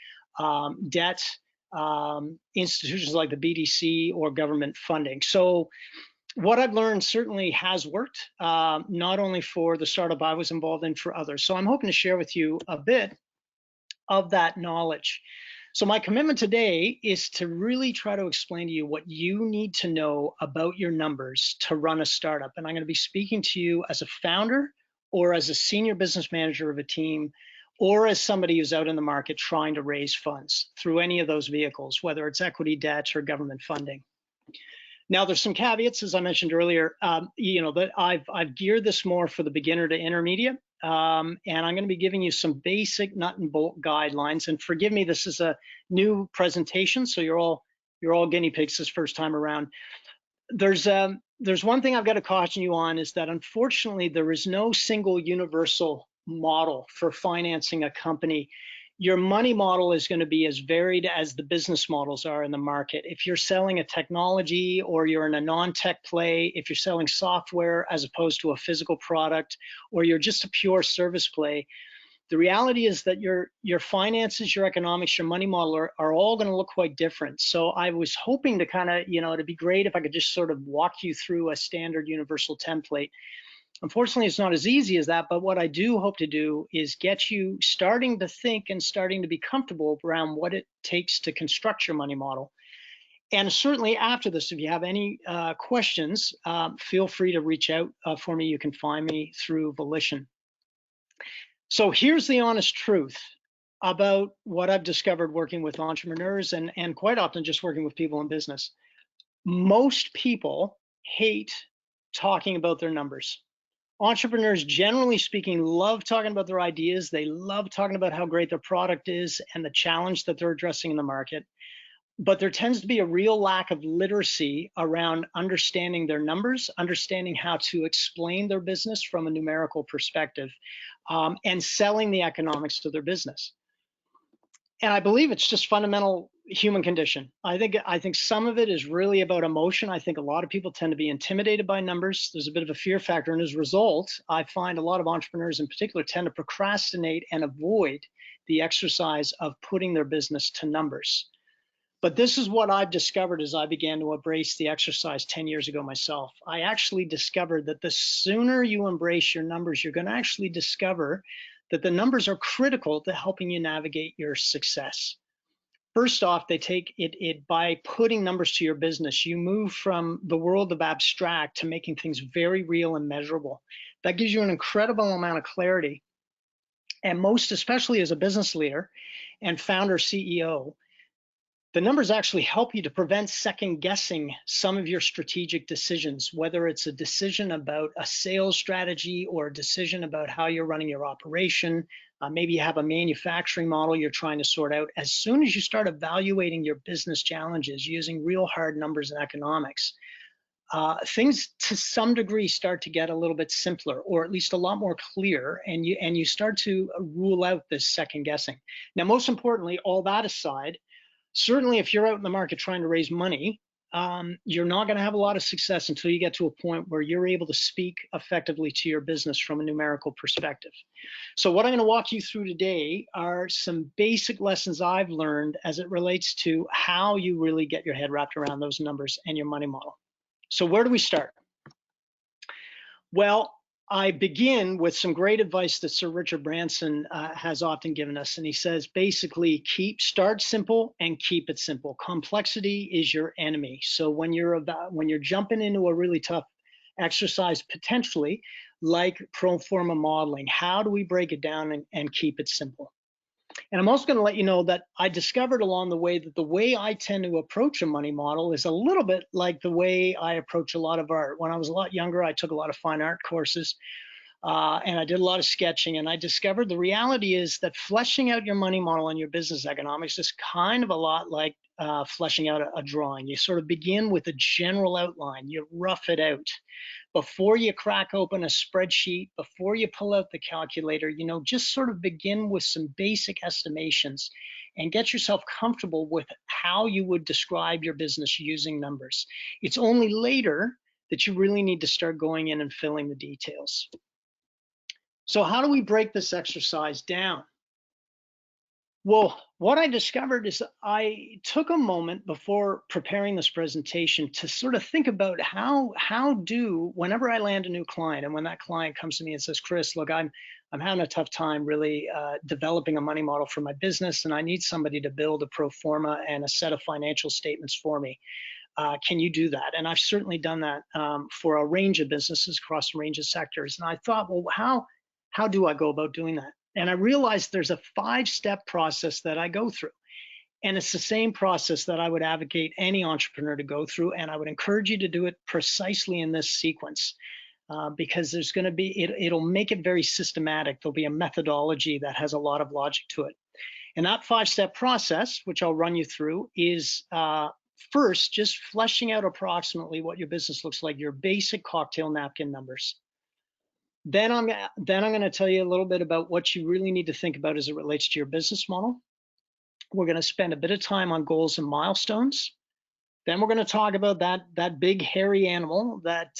debt, institutions like the BDC, or government funding. So what I've learned certainly has worked, not only for the startup I was involved in, for others. So I'm hoping to share with you a bit of that knowledge. So my commitment today is to really try to explain to you what you need to know about your numbers to run a startup. And I'm going to be speaking to you as a founder, or as a senior business manager of a team, or as somebody who's out in the market trying to raise funds through any of those vehicles, whether it's equity, debt, or government funding. Now, there's some caveats, as I mentioned earlier, that I've geared this more for the beginner to intermediate. And I'm going to be giving you some basic nut and bolt guidelines. And forgive me, this is a new presentation, so you're all guinea pigs this first time around. There's one thing I've got to caution you on, is that unfortunately there is no single universal model for financing a company. Your money model is going to be as varied as the business models are in the market. If you're selling a technology, or you're in a non-tech play, if you're selling software as opposed to a physical product, or you're just a pure service play, the reality is that your finances, your economics, your money model are all going to look quite different. So I was hoping to kind of, it'd be great if I could just sort of walk you through a standard universal template. Unfortunately, it's not as easy as that, but what I do hope to do is get you starting to think and starting to be comfortable around what it takes to construct your money model. And certainly after this, if you have any questions, feel free to reach out for me. You can find me through Volition. So here's the honest truth about what I've discovered working with entrepreneurs, and quite often just working with people in business. Most people hate talking about their numbers. Entrepreneurs, generally speaking, love talking about their ideas. They love talking about how great their product is and the challenge that they're addressing in the market. But there tends to be a real lack of literacy around understanding their numbers, understanding how to explain their business from a numerical perspective, and selling the economics to their business. And I believe it's just fundamental human condition. I think some of it is really about emotion. I think a lot of people tend to be intimidated by numbers. There's a bit of a fear factor, and as a result, I find a lot of entrepreneurs in particular tend to procrastinate and avoid the exercise of putting their business to numbers. But this is what I've discovered as I began to embrace the exercise 10 years ago myself. I actually discovered that the sooner you embrace your numbers, you're going to actually discover that the numbers are critical to helping you navigate your success. First off, they take it by putting numbers to your business. You move from the world of abstract to making things very real and measurable. That gives you an incredible amount of clarity. And most especially as a business leader and founder CEO, the numbers actually help you to prevent second guessing some of your strategic decisions, whether it's a decision about a sales strategy or a decision about how you're running your operation. Maybe you have a manufacturing model you're trying to sort out. As soon as you start evaluating your business challenges using real hard numbers and economics, things to some degree start to get a little bit simpler, or at least a lot more clear, and you start to rule out this second guessing. Now, most importantly, all that aside, certainly if you're out in the market trying to raise money, you're not going to have a lot of success until you get to a point where you're able to speak effectively to your business from a numerical perspective. So what I'm going to walk you through today are some basic lessons I've learned as it relates to how you really get your head wrapped around those numbers and your money model. So where do we start? Well, I begin with some great advice that Sir Richard Branson has often given us. And he says, basically, start simple and keep it simple. Complexity is your enemy. So when you're jumping into a really tough exercise, potentially like pro forma modeling, how do we break it down and keep it simple? And I'm also going to let you know that I discovered along the way that the way I tend to approach a money model is a little bit like the way I approach a lot of art. When I was a lot younger, I took a lot of fine art courses and I did a lot of sketching, and I discovered the reality is that fleshing out your money model and your business economics is kind of a lot like fleshing out a drawing. You sort of begin with a general outline, you rough it out. before you crack open a spreadsheet, before you pull out the calculator, just sort of begin with some basic estimations and get yourself comfortable with how you would describe your business using numbers. It's only later that you really need to start going in and filling the details. So how do we break this exercise down? Well, what I discovered is I took a moment before preparing this presentation to sort of think about whenever I land a new client, and when that client comes to me and says, Chris, look, I'm having a tough time really developing a money model for my business, and I need somebody to build a pro forma and a set of financial statements for me. Can you do that? And I've certainly done that for a range of businesses across a range of sectors. And I thought, well, how do I go about doing that? And I realized there's a 5-step process that I go through. And it's the same process that I would advocate any entrepreneur to go through. And I would encourage you to do it precisely in this sequence because there's going to be, it'll make it very systematic. There'll be a methodology that has a lot of logic to it. And that 5-step process, which I'll run you through, is first just fleshing out approximately what your business looks like, your basic cocktail napkin numbers. Then I'm going to tell you a little bit about what you really need to think about as it relates to your business model. We're going to spend a bit of time on goals and milestones. Then we're going to talk about that big hairy animal that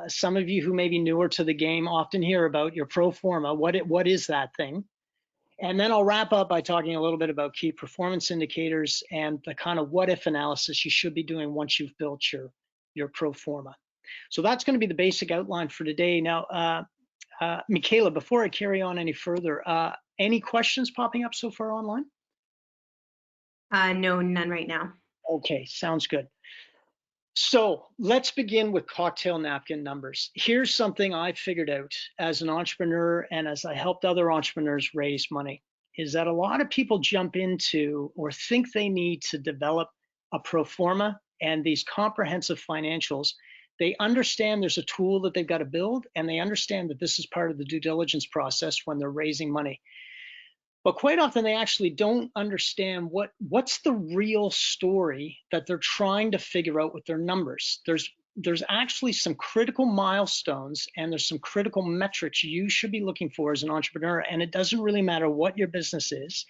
some of you who may be newer to the game often hear about, your pro forma. What is that thing? And then I'll wrap up by talking a little bit about key performance indicators and the kind of what if analysis you should be doing once you've built your pro forma. So that's going to be the basic outline for today. Now, Michaela, before I carry on any further, any questions popping up so far online? No, none right now. Okay, sounds good. So let's begin with cocktail napkin numbers. Here's something I figured out as an entrepreneur and as I helped other entrepreneurs raise money, is that a lot of people jump into or think they need to develop a pro forma and these comprehensive financials. They understand there's a tool that they've got to build, and they understand that this is part of the due diligence process when they're raising money. But quite often they actually don't understand what's the real story that they're trying to figure out with their numbers. There's actually some critical milestones and there's some critical metrics you should be looking for as an entrepreneur, and it doesn't really matter what your business is.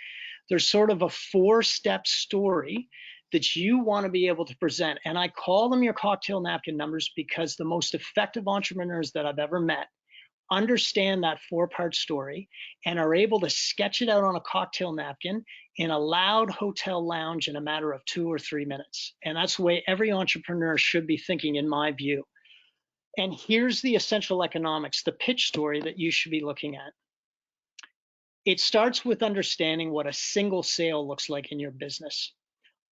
There's sort of a 4-step story that you want to be able to present. And I call them your cocktail napkin numbers because the most effective entrepreneurs that I've ever met understand that 4-part story and are able to sketch it out on a cocktail napkin in a loud hotel lounge in a matter of 2 or 3 minutes. And that's the way every entrepreneur should be thinking, in my view. And here's the essential economics, the pitch story that you should be looking at. It starts with understanding what a single sale looks like in your business.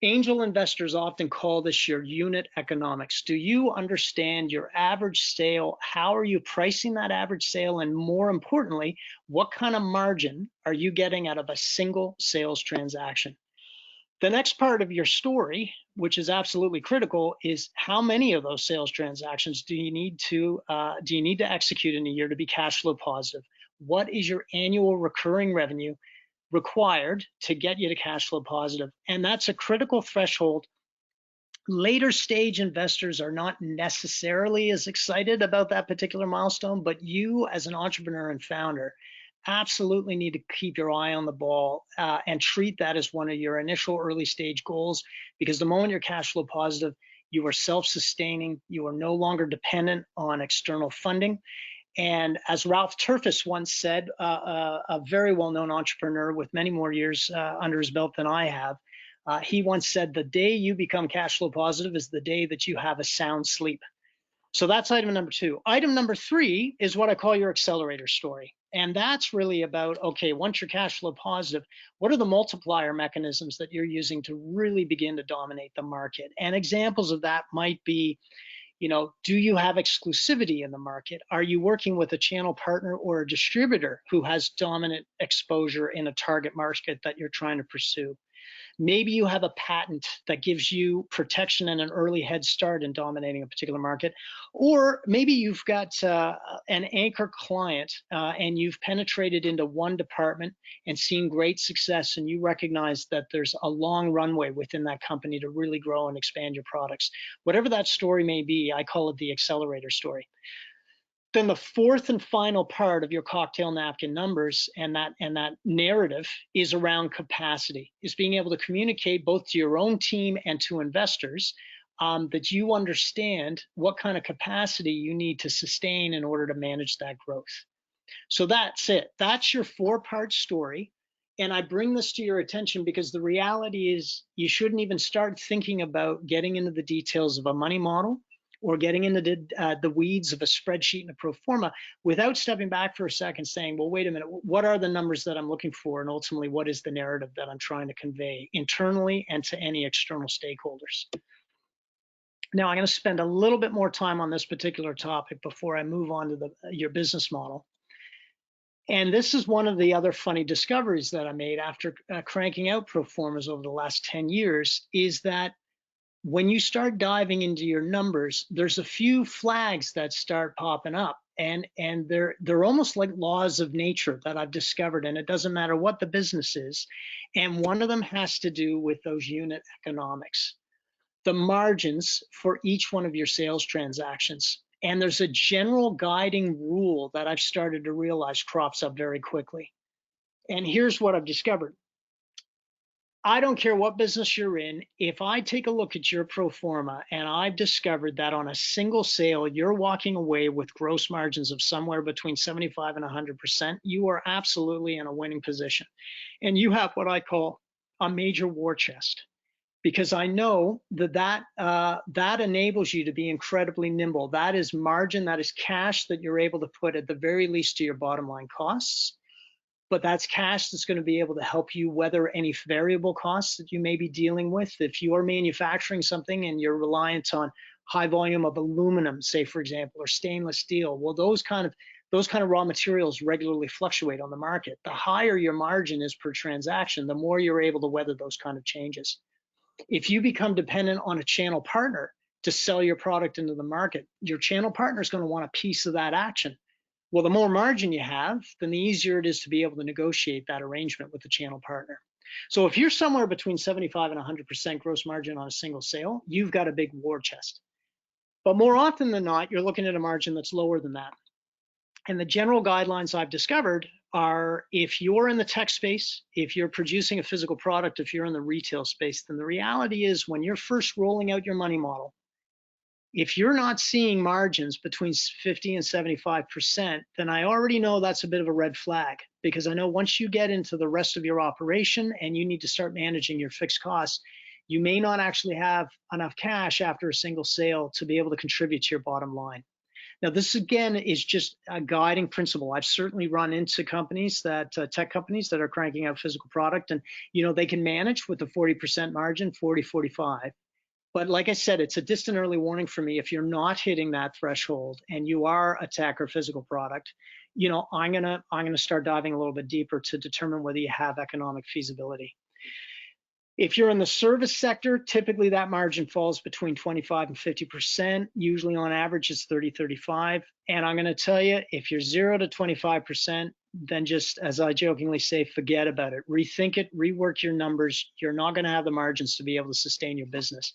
Angel investors often call this your unit economics. Do you understand your average sale? How are you pricing that average sale? And more importantly, what kind of margin are you getting out of a single sales transaction? The next part of your story, which is absolutely critical, is how many of those sales transactions do you need to execute in a year to be cash flow positive? What is your annual recurring revenue required to get you to cash flow positive? And that's a critical threshold. Later stage investors are not necessarily as excited about that particular milestone, but you as an entrepreneur and founder absolutely need to keep your eye on the ball and treat that as one of your initial early stage goals, because the moment you're cash flow positive, you are self-sustaining, you are no longer dependent on external funding. And as Ralph Turfus once said, a very well-known entrepreneur with many more years under his belt than I have, he once said, the day you become cash flow positive is the day that you have a sound sleep. So that's item number 2. Item number 3 is what I call your accelerator story. And that's really about, okay, once you're cash flow positive, what are the multiplier mechanisms that you're using to really begin to dominate the market? And examples of that might be, do you have exclusivity in the market? Are you working with a channel partner or a distributor who has dominant exposure in a target market that you're trying to pursue? Maybe you have a patent that gives you protection and an early head start in dominating a particular market. Or maybe you've got an anchor client and you've penetrated into one department and seen great success, and you recognize that there's a long runway within that company to really grow and expand your products. Whatever that story may be, I call it the accelerator story. Then the fourth and final part of your cocktail napkin numbers and that narrative is around capacity, is being able to communicate both to your own team and to investors that you understand what kind of capacity you need to sustain in order to manage that growth. So that's it. That's your 4-part story. And I bring this to your attention because the reality is you shouldn't even start thinking about getting into the details of a money model or getting into the weeds of a spreadsheet and a pro forma without stepping back for a second saying, well, wait a minute, what are the numbers that I'm looking for? And ultimately, what is the narrative that I'm trying to convey internally and to any external stakeholders? Now, I'm going to spend a little bit more time on this particular topic before I move on to your business model. And this is one of the other funny discoveries that I made after cranking out pro formas over the last 10 years is that when you start diving into your numbers, there's a few flags that start popping up, and they're almost like laws of nature that I've discovered, and it doesn't matter what the business is. And one of them has to do with those unit economics, the margins for each one of your sales transactions. And there's a general guiding rule that I've started to realize crops up very quickly. And here's what I've discovered. I don't care what business you're in. If I take a look at your pro forma and I've discovered that on a single sale, you're walking away with gross margins of somewhere between 75 and 100%, you are absolutely in a winning position. And you have what I call a major war chest, because I know that enables you to be incredibly nimble. That is margin, that is cash that you're able to put at the very least to your bottom line costs. But that's cash that's going to be able to help you weather any variable costs that you may be dealing with. If you are manufacturing something and you're reliant on high volume of aluminum, say for example, or stainless steel, well, those kind of raw materials regularly fluctuate on the market. The higher your margin is per transaction, the more you're able to weather those kind of changes. If you become dependent on a channel partner to sell your product into the market, your channel partner is going to want a piece of that action. Well, the more margin you have, then the easier it is to be able to negotiate that arrangement with the channel partner. So if you're somewhere between 75 and 100% gross margin on a single sale, you've got a big war chest. But more often than not, you're looking at a margin that's lower than that. And the general guidelines I've discovered are, if you're in the tech space, if you're producing a physical product, if you're in the retail space, then the reality is when you're first rolling out your money model, if you're not seeing margins between 50 and 75%, then I already know that's a bit of a red flag, because I know once you get into the rest of your operation and you need to start managing your fixed costs, you may not actually have enough cash after a single sale to be able to contribute to your bottom line. Now, this again is just a guiding principle. I've certainly run into companies that, tech companies that are cranking out physical product, and they can manage with a 40% margin, 40, 45. But like I said, it's a distant early warning for me. If you're not hitting that threshold and you are a tech or physical product, I'm gonna start diving a little bit deeper to determine whether you have economic feasibility. If you're in the service sector, typically that margin falls between 25 and 50%. Usually on average it's 30, 35. And I'm gonna tell you, if you're 0 to 25%, then just, as I jokingly say, forget about it. Rethink it, rework your numbers. You're not gonna have the margins to be able to sustain your business.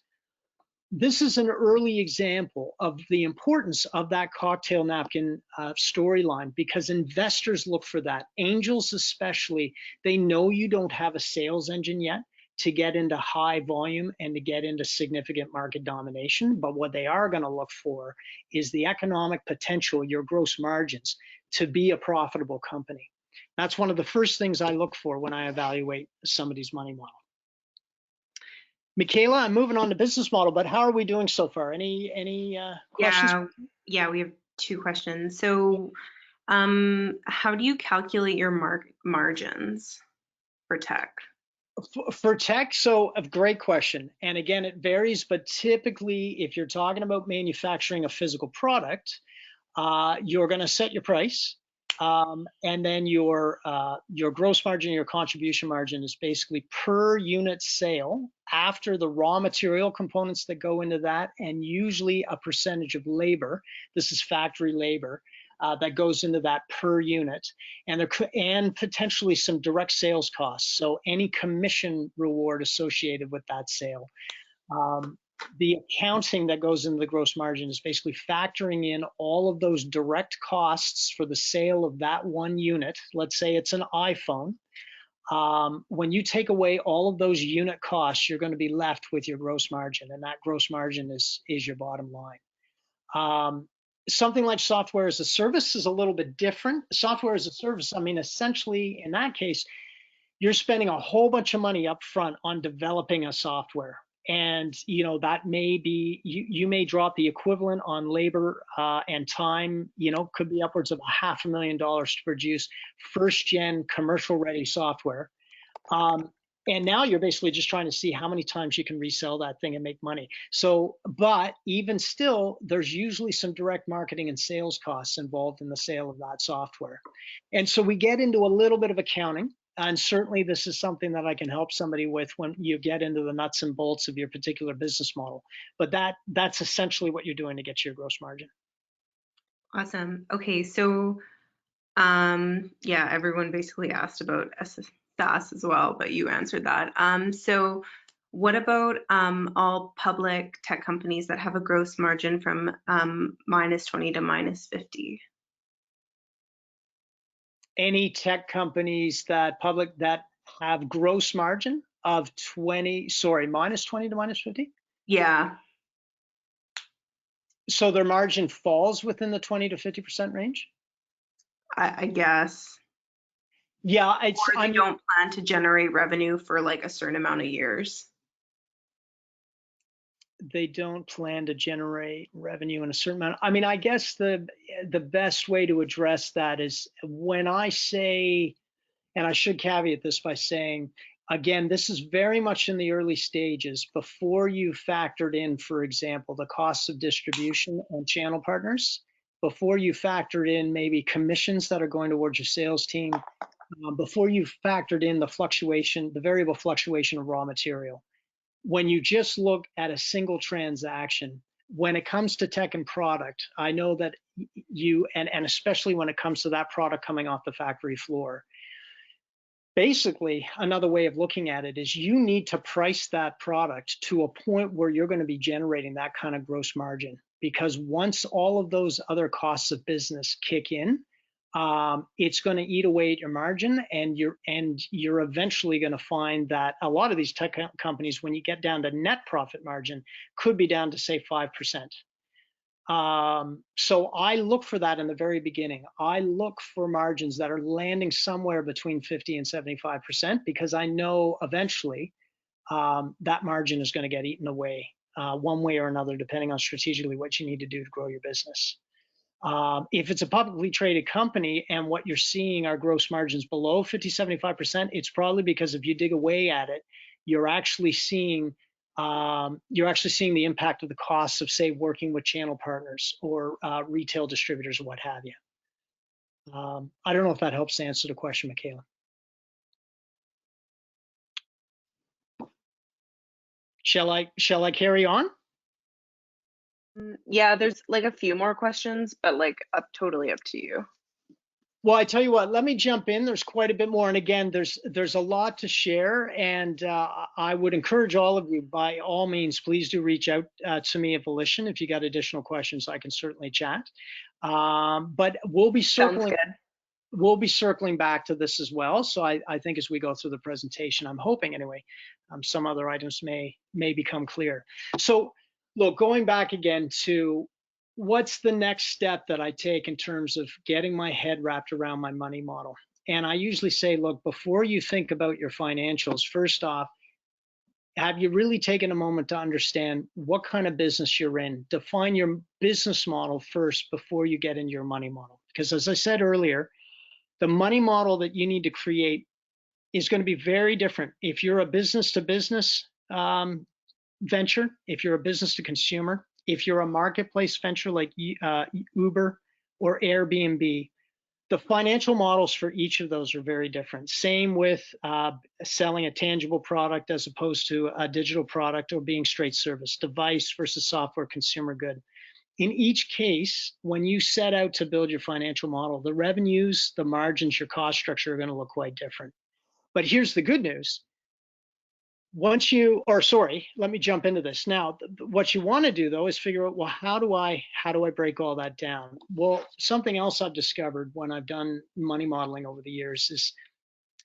This is an early example of the importance of that cocktail napkin storyline, because investors look for that. Angels especially, they know you don't have a sales engine yet to get into high volume and to get into significant market domination. But what they are going to look for is the economic potential, your gross margins, to be a profitable company. That's one of the first things I look for when I evaluate somebody's money model. Michaela, I'm moving on to business model, but how are we doing so far? Any questions? Yeah, we have 2 questions. So how do you calculate your margins for tech? For tech, so a great question. And again, it varies, but typically if you're talking about manufacturing a physical product, you're gonna set your price. And then your gross margin, your contribution margin is basically per unit sale after the raw material components that go into that, and usually a percentage of labor. This is factory labor that goes into that per unit, and potentially some direct sales costs. So any commission reward associated with that sale. the accounting that goes into the gross margin is basically factoring in all of those direct costs for the sale of that one unit. Let's say it's an iPhone. When you take away all of those unit costs, you're going to be left with your gross margin, and that gross margin is your bottom line. Something like software as a service is a little bit different. Software as a service, I mean, essentially in that case, you're spending a whole bunch of money up front on developing a software. And, you know, that may be, you may drop the equivalent on labor and time, you know, could be upwards of $500,000 to produce first gen commercial ready software. And now you're basically just trying to see how many times you can resell that thing and make money. So, but even still, there's usually some direct marketing and sales costs involved in the sale of that software. And so we get into a little bit of accounting. And certainly this is something that I can help somebody with when you get into the nuts and bolts of your particular business model. But that's essentially what you're doing to get to your gross margin. Awesome. Okay, so yeah, everyone basically asked about SaaS as well, but you answered that. So what about all public tech companies that have a gross margin from -20 to -50? Any tech companies that have gross margin of -20 to -50? Yeah. So their margin falls within the 20 to 50% range? I guess. Yeah, it's, or they don't plan to generate revenue for like a certain amount of years. They don't plan to generate revenue in a certain amount. I mean, I guess the best way to address that is when I say, and I should caveat this by saying, again, this is very much in the early stages before you factored in, for example, the costs of distribution and channel partners, before you factored in maybe commissions that are going towards your sales team, before you factored in the variable fluctuation of raw material. When you just look at a single transaction, when it comes to tech and product, I know that you, and especially when it comes to that product coming off the factory floor, basically another way of looking at it is you need to price that product to a point where you're going to be generating that kind of gross margin. Because once all of those other costs of business kick in, it's going to eat away at your margin, and you're eventually going to find that a lot of these tech companies, when you get down to net profit margin, could be down to say 5%. So I look for that in the very beginning. I look for margins that are landing somewhere between 50 and 75%, because I know eventually that margin is going to get eaten away one way or another, depending on strategically what you need to do to grow your business. If it's a publicly traded company and what you're seeing are gross margins below 50, 75%, it's probably because if you dig away at it, you're actually seeing the impact of the costs of, say, working with channel partners or retail distributors or what have you. I don't know if that helps to answer the question, Michaela. Shall I carry on? Yeah, there's like a few more questions, but like totally up to you. Well, I tell you what, let me jump in. There's quite a bit more. And again, there's a lot to share. And I would encourage all of you, by all means, please do reach out to me at Volition. If you got additional questions, I can certainly chat. But we'll be circling back to this as well. So I think as we go through the presentation, I'm hoping anyway, some other items may become clear. So look, going back again to what's the next step that I take in terms of getting my head wrapped around my money model. And I usually say, look, before you think about your financials, first off, have you really taken a moment to understand what kind of business you're in? Define your business model first before you get into your money model. Because as I said earlier, the money model that you need to create is going to be very different. If you're a business to business venture, if you're a business to consumer, if you're a marketplace venture like Uber or Airbnb, the financial models for each of those are very different. Same with selling a tangible product as opposed to a digital product, or being straight service, device versus software consumer good. In each case, when you set out to build your financial model, the revenues, the margins, your cost structure are going to look quite different. But here's the good news. let me jump into this. Now, what you want to do though is figure out, well, how do I break all that down? Well, something else I've discovered when I've done money modeling over the years is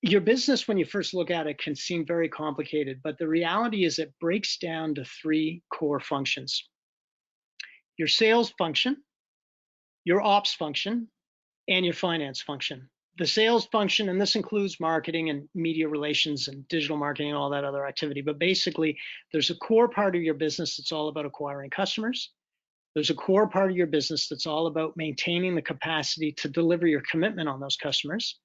your business, when you first look at it, can seem very complicated, but the reality is it breaks down to 3 core functions: your sales function, your ops function, and your finance function. The sales function, and this includes marketing and media relations and digital marketing and all that other activity, but basically there's a core part of your business that's all about acquiring customers. There's a core part of your business that's all about maintaining the capacity to deliver your commitment on those customers.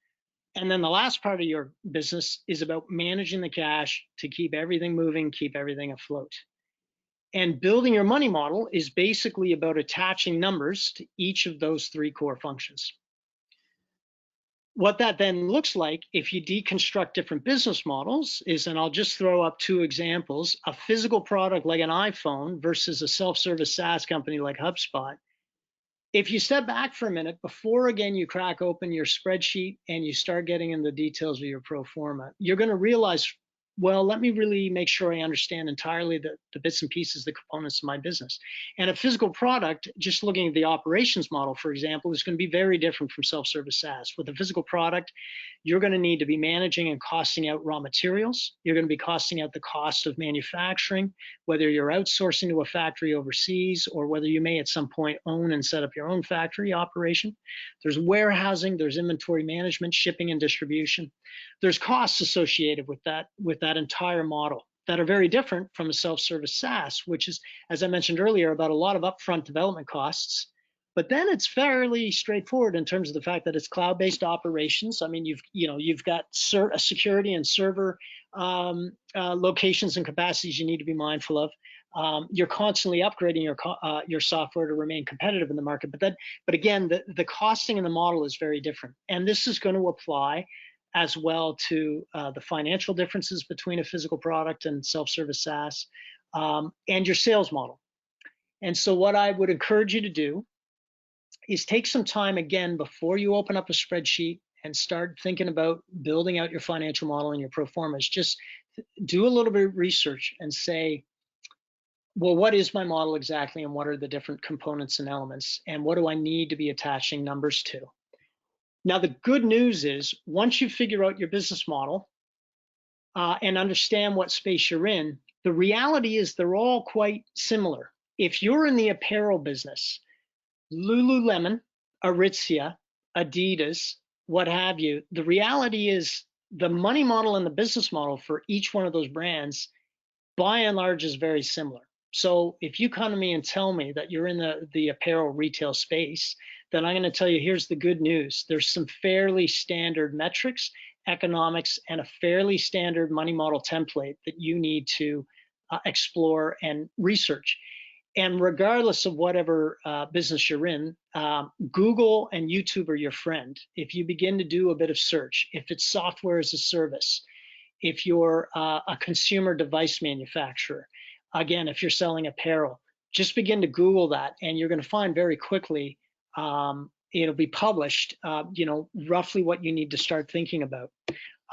And then the last part of your business is about managing the cash to keep everything moving, keep everything afloat. And building your money model is basically about attaching numbers to each of those 3 core functions. What that then looks like, if you deconstruct different business models, is, and I'll just throw up 2 examples, a physical product like an iPhone versus a self-service SaaS company like HubSpot. If you step back for a minute, before again you crack open your spreadsheet and you start getting in the details of your pro forma, you're going to realize, well, let me really make sure I understand entirely the bits and pieces, the components of my business. And a physical product, just looking at the operations model, for example, is going to be very different from self-service SaaS. With a physical product, you're going to need to be managing and costing out raw materials. You're going to be costing out the cost of manufacturing, whether you're outsourcing to a factory overseas or whether you may at some point own and set up your own factory operation. There's warehousing, there's inventory management, shipping and distribution. There's costs associated with that entire model that are very different from a self-service SaaS, which is, as I mentioned earlier, about a lot of upfront development costs. But then it's fairly straightforward in terms of the fact that it's cloud-based operations. I mean, you've got security and server locations and capacities you need to be mindful of. You're constantly upgrading your software to remain competitive in the market. But again, the costing in the model is very different, and this is going to apply as well to the financial differences between a physical product and self-service SaaS, and your sales model. And so what I would encourage you to do is take some time again before you open up a spreadsheet and start thinking about building out your financial model and your pro formas. Just do a little bit of research and say, well, what is my model exactly, and what are the different components and elements, and what do I need to be attaching numbers to? Now, the good news is once you figure out your business model and understand what space you're in, the reality is they're all quite similar. If you're in the apparel business, Lululemon, Aritzia, Adidas, what have you, the reality is the money model and the business model for each one of those brands, by and large, is very similar. So if you come to me and tell me that you're in the apparel retail space, then I'm going to tell you, here's the good news. There's some fairly standard metrics, economics, and a fairly standard money model template that you need to explore and research. And regardless of whatever business you're in, Google and YouTube are your friend. If you begin to do a bit of search, if it's software as a service, if you're a consumer device manufacturer, again, if you're selling apparel, just begin to Google that, and you're going to find very quickly it'll be published, roughly what you need to start thinking about.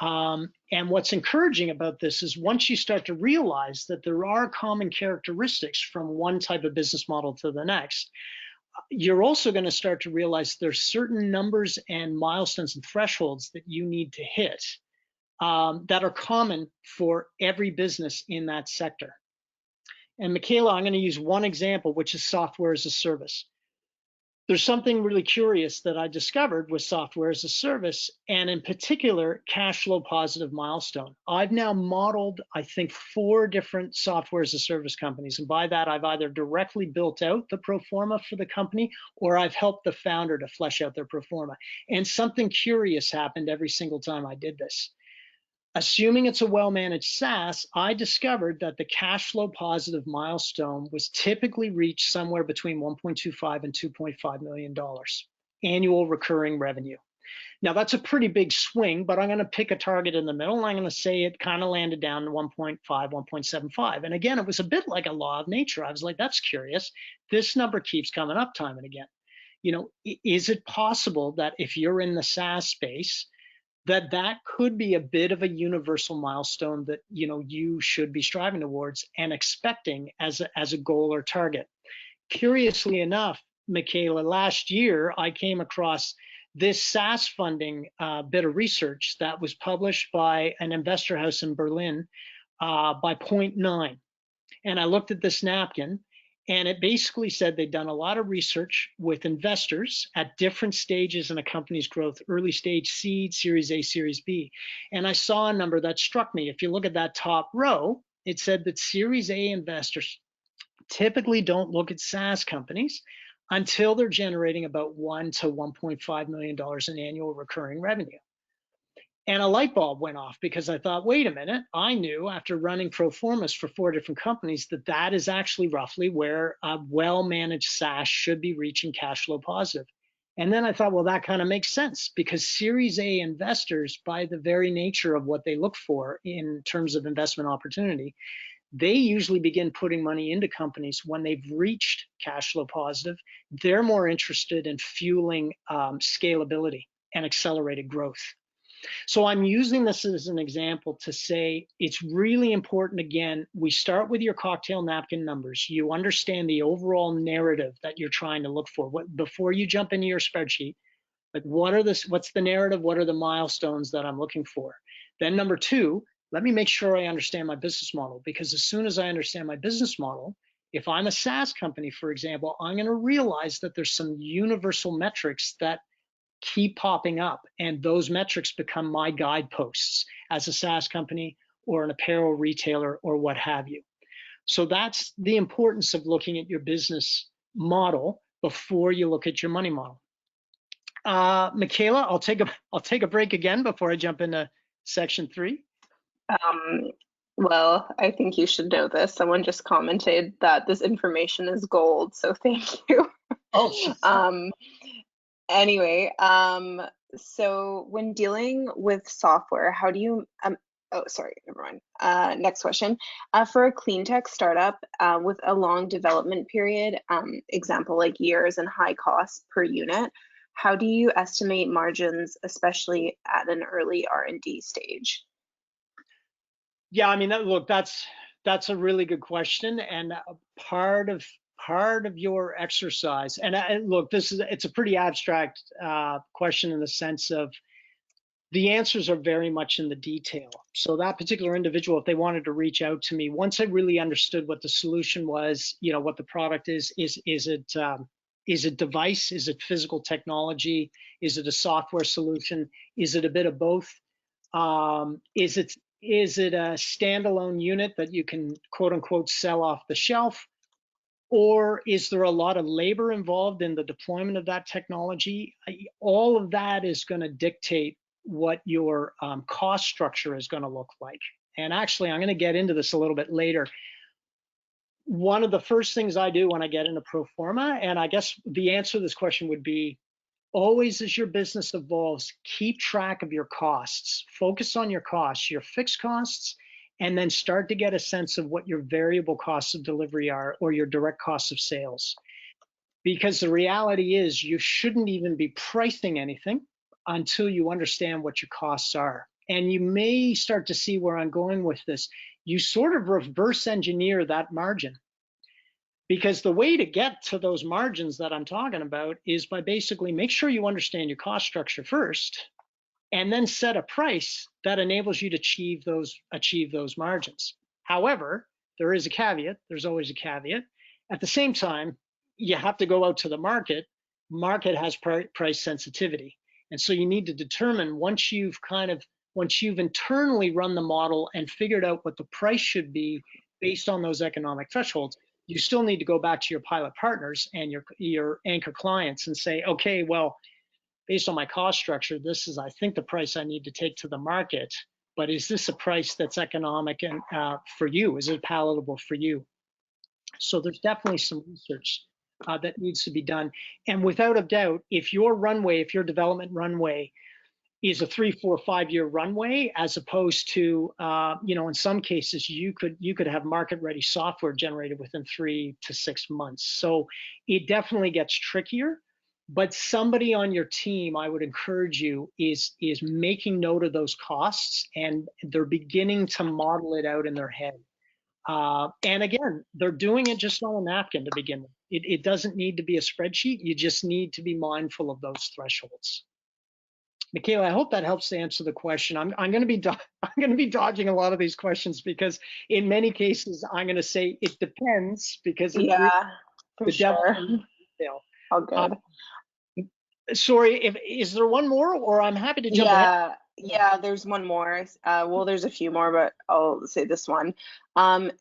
And what's encouraging about this is once you start to realize that there are common characteristics from one type of business model to the next, you're also going to start to realize there's certain numbers and milestones and thresholds that you need to hit that are common for every business in that sector. And Michaela, I'm going to use one example, which is software as a service. There's something really curious that I discovered with software as a service, and in particular, cash flow positive milestone. I've now modeled, I think, 4 different software as a service companies. And by that, I've either directly built out the pro forma for the company, or I've helped the founder to flesh out their pro forma. And something curious happened every single time I did this. Assuming it's a well-managed SaaS, I discovered that the cash flow positive milestone was typically reached somewhere between $1.25 and $2.5 million annual recurring revenue. Now that's a pretty big swing, but I'm going to pick a target in the middle, and I'm going to say it kind of landed down to 1.5, 1.75. And again, it was a bit like a law of nature. I was like, that's curious. This number keeps coming up time and again. Is it possible that if you're in the SaaS space, that could be a bit of a universal milestone that you should be striving towards and expecting as a goal or target. Curiously enough, Michaela, last year I came across this SaaS funding bit of research that was published by an investor house in Berlin by Point Nine. And I looked at this napkin, and it basically said they'd done a lot of research with investors at different stages in a company's growth, early stage seed, Series A, Series B. And I saw a number that struck me. If you look at that top row, it said that Series A investors typically don't look at SaaS companies until they're generating about $1 to $1.5 million in annual recurring revenue. And a light bulb went off because I thought, wait a minute, I knew after running pro formas for 4 different companies that is actually roughly where a well-managed SaaS should be reaching cash flow positive. And then I thought, well, that kind of makes sense because Series A investors, by the very nature of what they look for in terms of investment opportunity, they usually begin putting money into companies when they've reached cash flow positive. They're more interested in fueling scalability and accelerated growth. So I'm using this as an example to say it's really important. Again, we start with your cocktail napkin numbers. You understand the overall narrative that you're trying to look for. Before you jump into your spreadsheet, like what's the narrative? What are the milestones that I'm looking for? Then number 2, let me make sure I understand my business model, because as soon as I understand my business model, if I'm a SaaS company, for example, I'm going to realize that there's some universal metrics that keep popping up, and those metrics become my guideposts as a SaaS company or an apparel retailer or what have you. So that's the importance of looking at your business model before you look at your money model. Michaela, I'll take a break again before I jump into section 3. Well, I think you should know this. Someone just commented that this information is gold, so thank you. Oh. Anyway, so when dealing with software, how do you, oh, sorry, never mind. Next question. For a clean tech startup with a long development period, example like years and high costs per unit, how do you estimate margins, especially at an early R&D stage? Yeah, I mean, look, that's a really good question, and part of your exercise, and look, it's a pretty abstract question in the sense of the answers are very much in the detail. So that particular individual, if they wanted to reach out to me, once I really understood what the solution was, what the product is it device? Is it physical technology? Is it a software solution? Is it a bit of both? Is it a standalone unit that you can quote unquote sell off the shelf? Or is there a lot of labor involved in the deployment of that technology? All of that is going to dictate what your cost structure is going to look like. And actually, I'm going to get into this a little bit later. One of the first things I do when I get into pro forma, and I guess the answer to this question would be, always as your business evolves, keep track of your costs. Focus on your costs, your fixed costs, and then start to get a sense of what your variable costs of delivery are or your direct costs of sales. Because the reality is you shouldn't even be pricing anything until you understand what your costs are. And you may start to see where I'm going with this. You sort of reverse engineer that margin. Because the way to get to those margins that I'm talking about is by basically make sure you understand your cost structure first, and then set a price that enables you to achieve those margins. However, there is a caveat. There's always a caveat. At the same time, you have to go out to the market. Market has price sensitivity. And so you need to determine once you've internally run the model and figured out what the price should be based on those economic thresholds, you still need to go back to your pilot partners and your anchor clients and say, okay, well, based on my cost structure, this is, I think, the price I need to take to the market. But is this a price that's economic and for you? Is it palatable for you? So there's definitely some research that needs to be done. And without a doubt, if your development runway is a 3, 4, 5-year runway, as opposed to, in some cases, you could have market-ready software generated within 3 to 6 months. So it definitely gets trickier. But somebody on your team, I would encourage you, is making note of those costs, and they're beginning to model it out in their head. And again, they're doing it just on a napkin to begin with. It doesn't need to be a spreadsheet. You just need to be mindful of those thresholds. Michaela, I hope that helps to answer the question. I'm going to be dodging a lot of these questions because in many cases I'm going to say it depends because it's really Yeah, for the devil sure. in the detail. All good. Sorry, is there one more, or I'm happy to jump ahead? Yeah, there's one more. Well, there's a few more, but I'll say this one.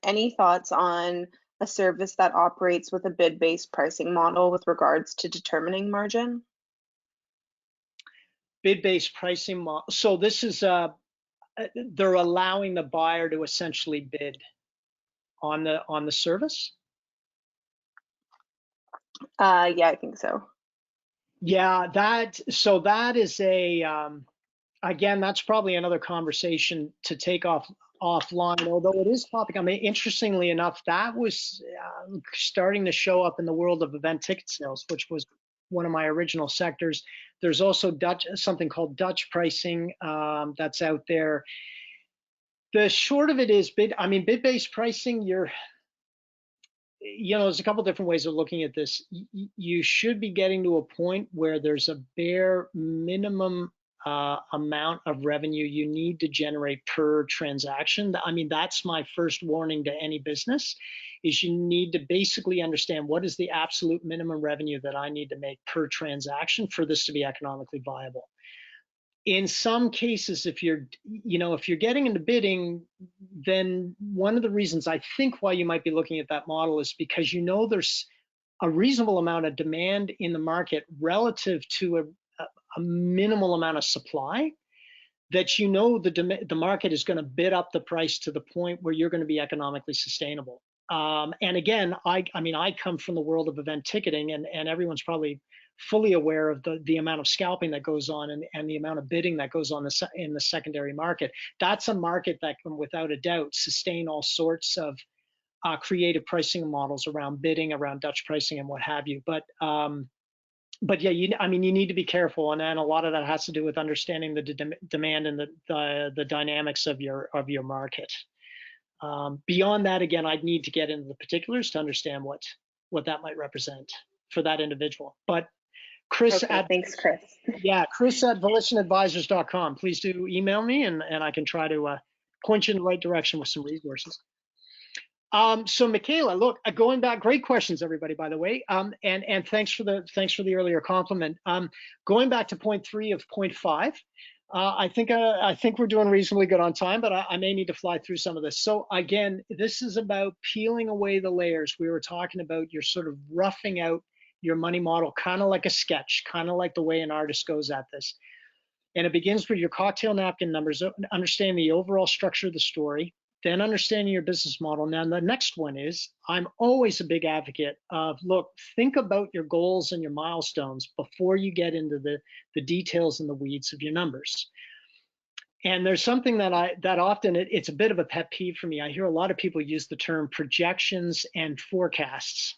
Any thoughts on a service that operates with a bid-based pricing model with regards to determining margin? Bid-based pricing model. So this is they're allowing the buyer to essentially bid on the service. Yeah, I think so. Yeah, that is a again, that's probably another conversation to take offline, although it is topic. I mean, interestingly enough, that was starting to show up in the world of event ticket sales, which was one of my original sectors. There's also something called Dutch pricing that's out there. The short of it is bid-based pricing, there's a couple different ways of looking at this. You should be getting to a point where there's a bare minimum amount of revenue you need to generate per transaction. I mean, that's my first warning to any business, is you need to basically understand what is the absolute minimum revenue that I need to make per transaction for this to be economically viable. In some cases, if you're getting into bidding, then one of the reasons I think why you might be looking at that model is because there's a reasonable amount of demand in the market relative to a minimal amount of supply, that the market is going to bid up the price to the point where you're going to be economically sustainable. And again, I come from the world of event ticketing, and everyone's probably fully aware of the amount of scalping that goes on and the amount of bidding that goes on in the secondary market. That's a market that can, without a doubt, sustain all sorts of creative pricing models around bidding, around Dutch pricing, and what have you. But yeah, you need to be careful, and a lot of that has to do with understanding the demand and the dynamics of your market. Beyond that, again, I'd need to get into the particulars to understand what that might represent for that individual. But Chris, Okay, thanks, Chris. Yeah, Chris at volitionadvisors.com. Please do email me, and I can try to point you in the right direction with some resources. So Michaela, look, going back, great questions, everybody, by the way. And thanks for the earlier compliment. Going back to point 3 of point 5, I think we're doing reasonably good on time, but I may need to fly through some of this. So again, this is about peeling away the layers. We were talking about you're sort of roughing out your money model, kind of like a sketch, kind of like the way an artist goes at this. And it begins with your cocktail napkin numbers, understanding the overall structure of the story, then understanding your business model. Now, the next one is, I'm always a big advocate of, look, think about your goals and your milestones before you get into the details and the weeds of your numbers. And there's something that often, it's a bit of a pet peeve for me. I hear a lot of people use the term projections and forecasts.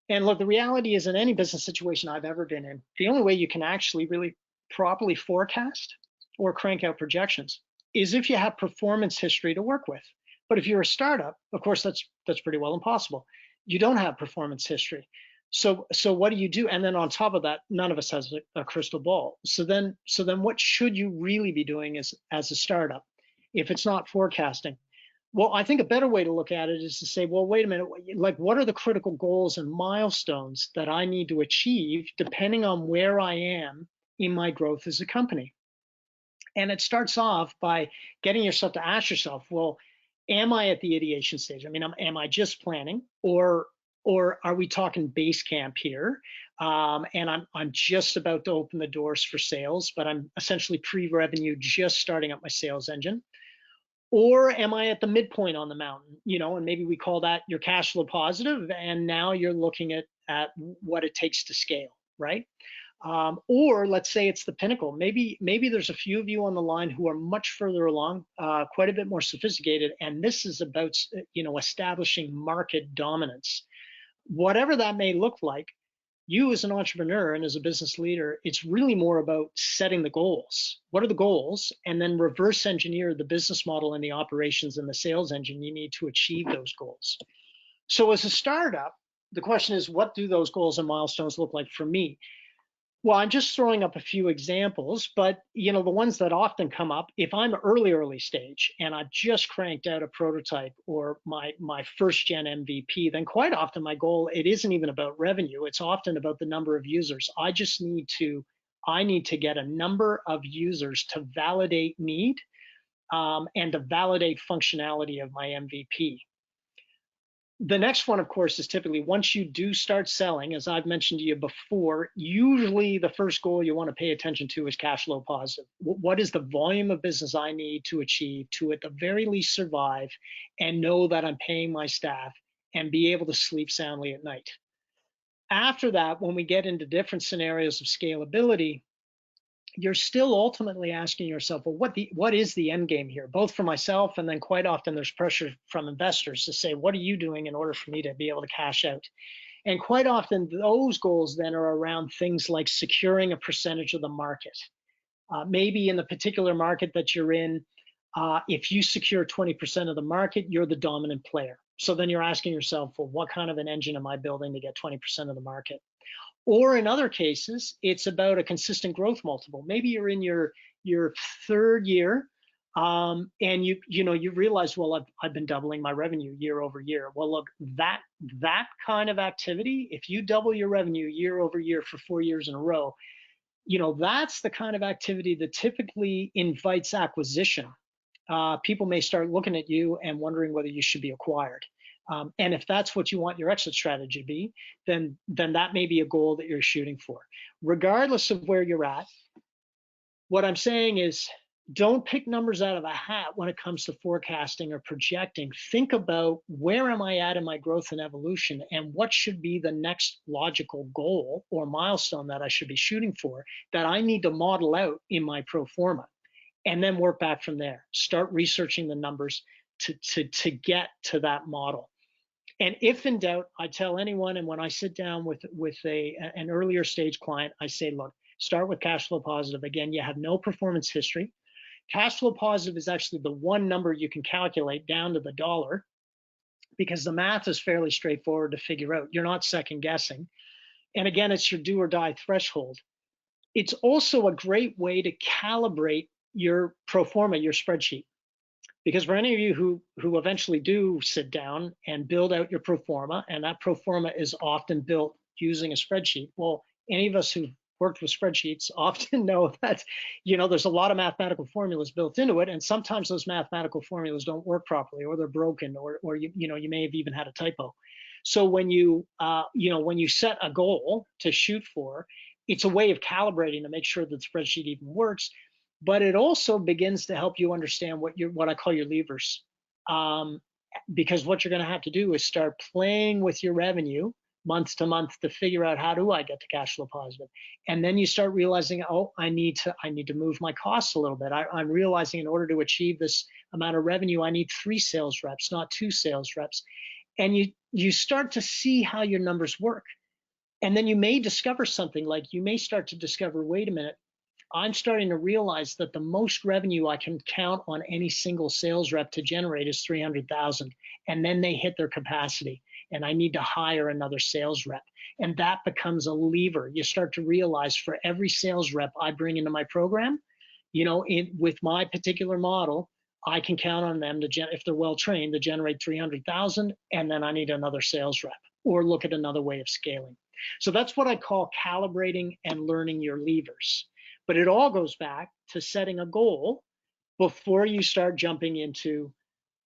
And look, the reality is, in any business situation I've ever been in, the only way you can actually really properly forecast or crank out projections is if you have performance history to work with. But if you're a startup, of course, that's pretty well impossible. You don't have performance history. So what do you do? And then on top of that, none of us has a crystal ball. So then what should you really be doing as a startup if it's not forecasting? Well, I think a better way to look at it is to say, well, wait a minute, like, what are the critical goals and milestones that I need to achieve depending on where I am in my growth as a company? And it starts off by getting yourself to ask yourself, well, am I at the ideation stage? I mean, am I just planning, or are we talking base camp here? And I'm just about to open the doors for sales, but I'm essentially pre-revenue, just starting up my sales engine. Or am I at the midpoint on the mountain, and maybe we call that your cash flow positive, and now you're looking at what it takes to scale, right? Or let's say it's the pinnacle. Maybe there's a few of you on the line who are much further along, quite a bit more sophisticated, and this is about establishing market dominance. Whatever that may look like, You as an entrepreneur and as a business leader, it's really more about setting the goals. What are the goals? And then reverse engineer the business model and the operations and the sales engine you need to achieve those goals. So as a startup, the question is, what do those goals and milestones look like for me? Well, I'm just throwing up a few examples, but the ones that often come up, if I'm early stage and I've just cranked out a prototype or my first gen MVP, then quite often my goal, it isn't even about revenue. It's often about the number of users. I need to get a number of users to validate need and to validate functionality of my MVP. The next one, of course, is typically once you do start selling, as I've mentioned to you before, usually the first goal you want to pay attention to is cash flow positive. What is the volume of business I need to achieve to at the very least survive and know that I'm paying my staff and be able to sleep soundly at night? After that, when we get into different scenarios of scalability, you're still ultimately asking yourself, well, what is the end game here? Both for myself, and then quite often there's pressure from investors to say, what are you doing in order for me to be able to cash out? And quite often those goals then are around things like securing a percentage of the market. Maybe in the particular market that you're in, if you secure 20% of the market, you're the dominant player. So then you're asking yourself, well, what kind of an engine am I building to get 20% of the market? Or in other cases, it's about a consistent growth multiple. Maybe you're in your third year, and you realize, well, I've been doubling my revenue year over year. Well, look, that kind of activity, if you double your revenue year over year for 4 years in a row, that's the kind of activity that typically invites acquisition. People may start looking at you and wondering whether you should be acquired. And if that's what you want your exit strategy to be, then that may be a goal that you're shooting for. Regardless of where you're at, what I'm saying is don't pick numbers out of a hat when it comes to forecasting or projecting. Think about where am I at in my growth and evolution and what should be the next logical goal or milestone that I should be shooting for that I need to model out in my pro forma, and then work back from there. Start researching the numbers to get to that model. And if in doubt, I tell anyone, and when I sit down with an earlier stage client, I say, look, start with cash flow positive. Again, you have no performance history. Cash flow positive is actually the one number you can calculate down to the dollar because the math is fairly straightforward to figure out. You're not second guessing. And again, it's your do or die threshold. It's also a great way to calibrate your pro forma, your spreadsheet. Because for any of you who eventually do sit down and build out your pro forma, and that pro forma is often built using a spreadsheet, well, any of us who've worked with spreadsheets often know that, there's a lot of mathematical formulas built into it, and sometimes those mathematical formulas don't work properly, or they're broken, or you may have even had a typo. So when you set a goal to shoot for, it's a way of calibrating to make sure that the spreadsheet even works. But it also begins to help you understand what I call your levers. Because what you're going to have to do is start playing with your revenue month to month to figure out, how do I get to cash flow positive? And then you start realizing, oh, I need to move my costs a little bit. I'm realizing in order to achieve this amount of revenue, I need 3 sales reps, not 2 sales reps. And you start to see how your numbers work. And then you may discover something like, you may start to discover, wait a minute, I'm starting to realize that the most revenue I can count on any single sales rep to generate is 300,000. And then they hit their capacity and I need to hire another sales rep. And that becomes a lever. You start to realize for every sales rep I bring into my program, with my particular model, I can count on them to, if they're well trained, to generate 300,000, and then I need another sales rep, or look at another way of scaling. So that's what I call calibrating and learning your levers. But it all goes back to setting a goal before you start jumping into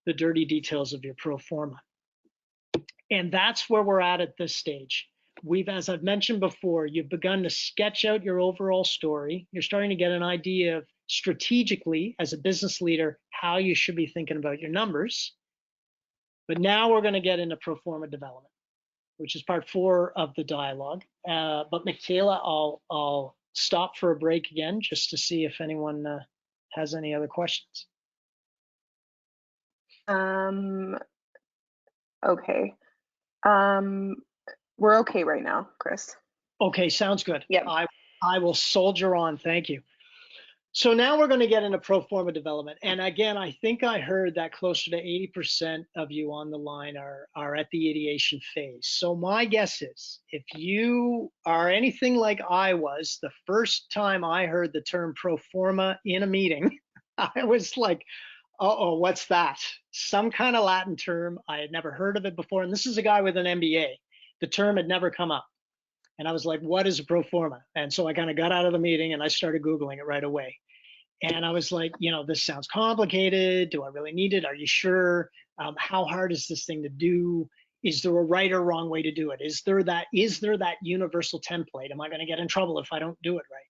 the dirty details of your pro forma. And that's where we're at this stage. As I've mentioned before, you've begun to sketch out your overall story. You're starting to get an idea of strategically, as a business leader, how you should be thinking about your numbers. But now we're going to get into pro forma development, which is part 4 of the dialogue. But Michaela, I'll stop for a break again just to see if anyone has any other questions. Okay. We're okay right now, Chris. Okay, sounds good. Yep. I will soldier on. Thank you. So now we're going to get into pro forma development. And again, I think I heard that closer to 80% of you on the line are at the ideation phase. So my guess is if you are anything like I was, the first time I heard the term pro forma in a meeting, I was like, uh-oh, what's that? Some kind of Latin term. I had never heard of it before. And this is a guy with an MBA. The term had never come up. And I was like, what is a pro forma? And so I kind of got out of the meeting and I started Googling it right away. And I was like, this sounds complicated. Do I really need it? Are you sure? How hard is this thing to do? Is there a right or wrong way to do it? Is there that universal template? Am I going to get in trouble if I don't do it right?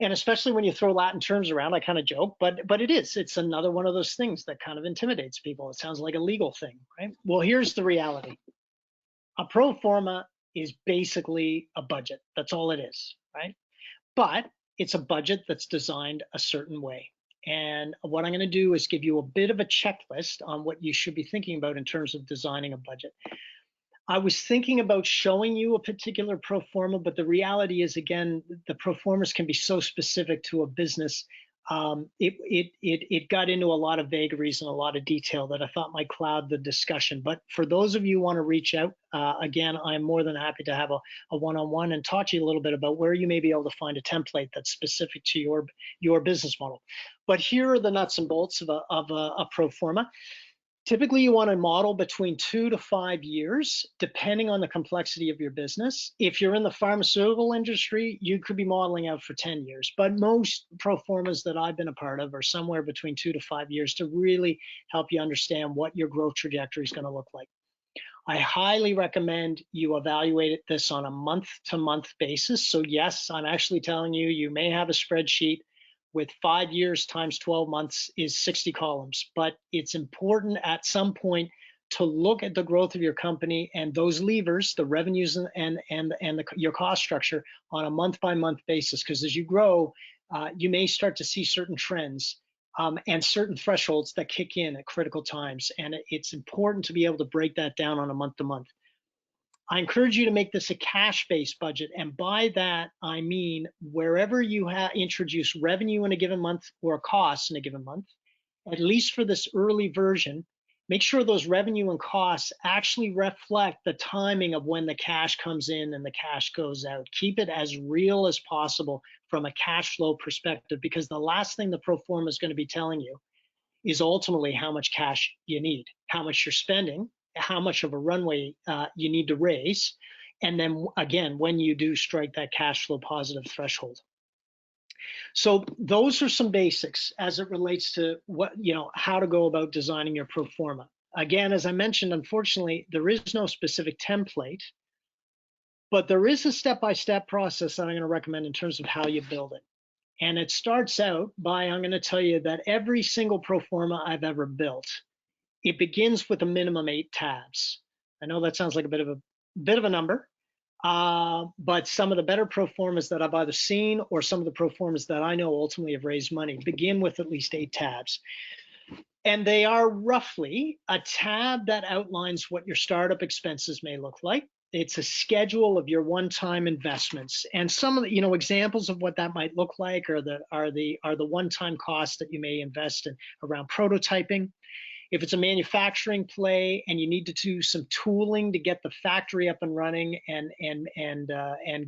And especially when you throw Latin terms around, I kind of joke, but it's another one of those things that kind of intimidates people. It sounds like a legal thing, right? Well, here's the reality. A pro forma is basically a budget. That's all it is, right? But it's a budget that's designed a certain way. And what I'm going to do is give you a bit of a checklist on what you should be thinking about in terms of designing a budget. I was thinking about showing you a particular pro forma, but the reality is, again, the pro formas can be so specific to a business. It got into a lot of vagaries and a lot of detail that I thought might cloud the discussion. But for those of you who want to reach out, again, I'm more than happy to have a one-on-one and talk to you a little bit about where you may be able to find a template that's specific to your business model. But here are the nuts and bolts of a pro forma. Typically, you want to model between 2 to 5 years, depending on the complexity of your business. If you're in the pharmaceutical industry, you could be modeling out for 10 years. But most pro formas that I've been a part of are somewhere between 2 to 5 years to really help you understand what your growth trajectory is going to look like. I highly recommend you evaluate this on a month-to-month basis. So yes, I'm actually telling you, you may have a spreadsheet with 5 years times 12 months is 60 columns, but it's important at some point to look at the growth of your company and those levers, the revenues and your cost structure on a month-by-month basis, because as you grow, you may start to see certain trends and certain thresholds that kick in at critical times, and it's important to be able to break that down on a month-to-month. I encourage you to make this a cash-based budget, and by that I mean wherever you introduce revenue in a given month or costs in a given month, at least for this early version, make sure those revenue and costs actually reflect the timing of when the cash comes in and the cash goes out. Keep it as real as possible from a cash flow perspective, because the last thing the pro forma is going to be telling you is ultimately how much cash you need, how much you're spending, how much of a runway you need to raise, and then again, when you do strike that cash flow positive threshold. So those are some basics as it relates to how to go about designing your pro forma. Again, as I mentioned, unfortunately, there is no specific template, but there is a step-by-step process that I'm going to recommend in terms of how you build it. And it starts out by, I'm going to tell you that every single pro forma I've ever built, it begins with a minimum 8 tabs. I know that sounds like a bit of a number, but some of the better pro formas that I've either seen or some of the pro formas that I know ultimately have raised money begin with at least 8 tabs. And they are roughly a tab that outlines what your startup expenses may look like. It's a schedule of your one-time investments, and some of the examples of what that might look like are the one-time costs that you may invest in around prototyping. If it's a manufacturing play and you need to do some tooling to get the factory up and running and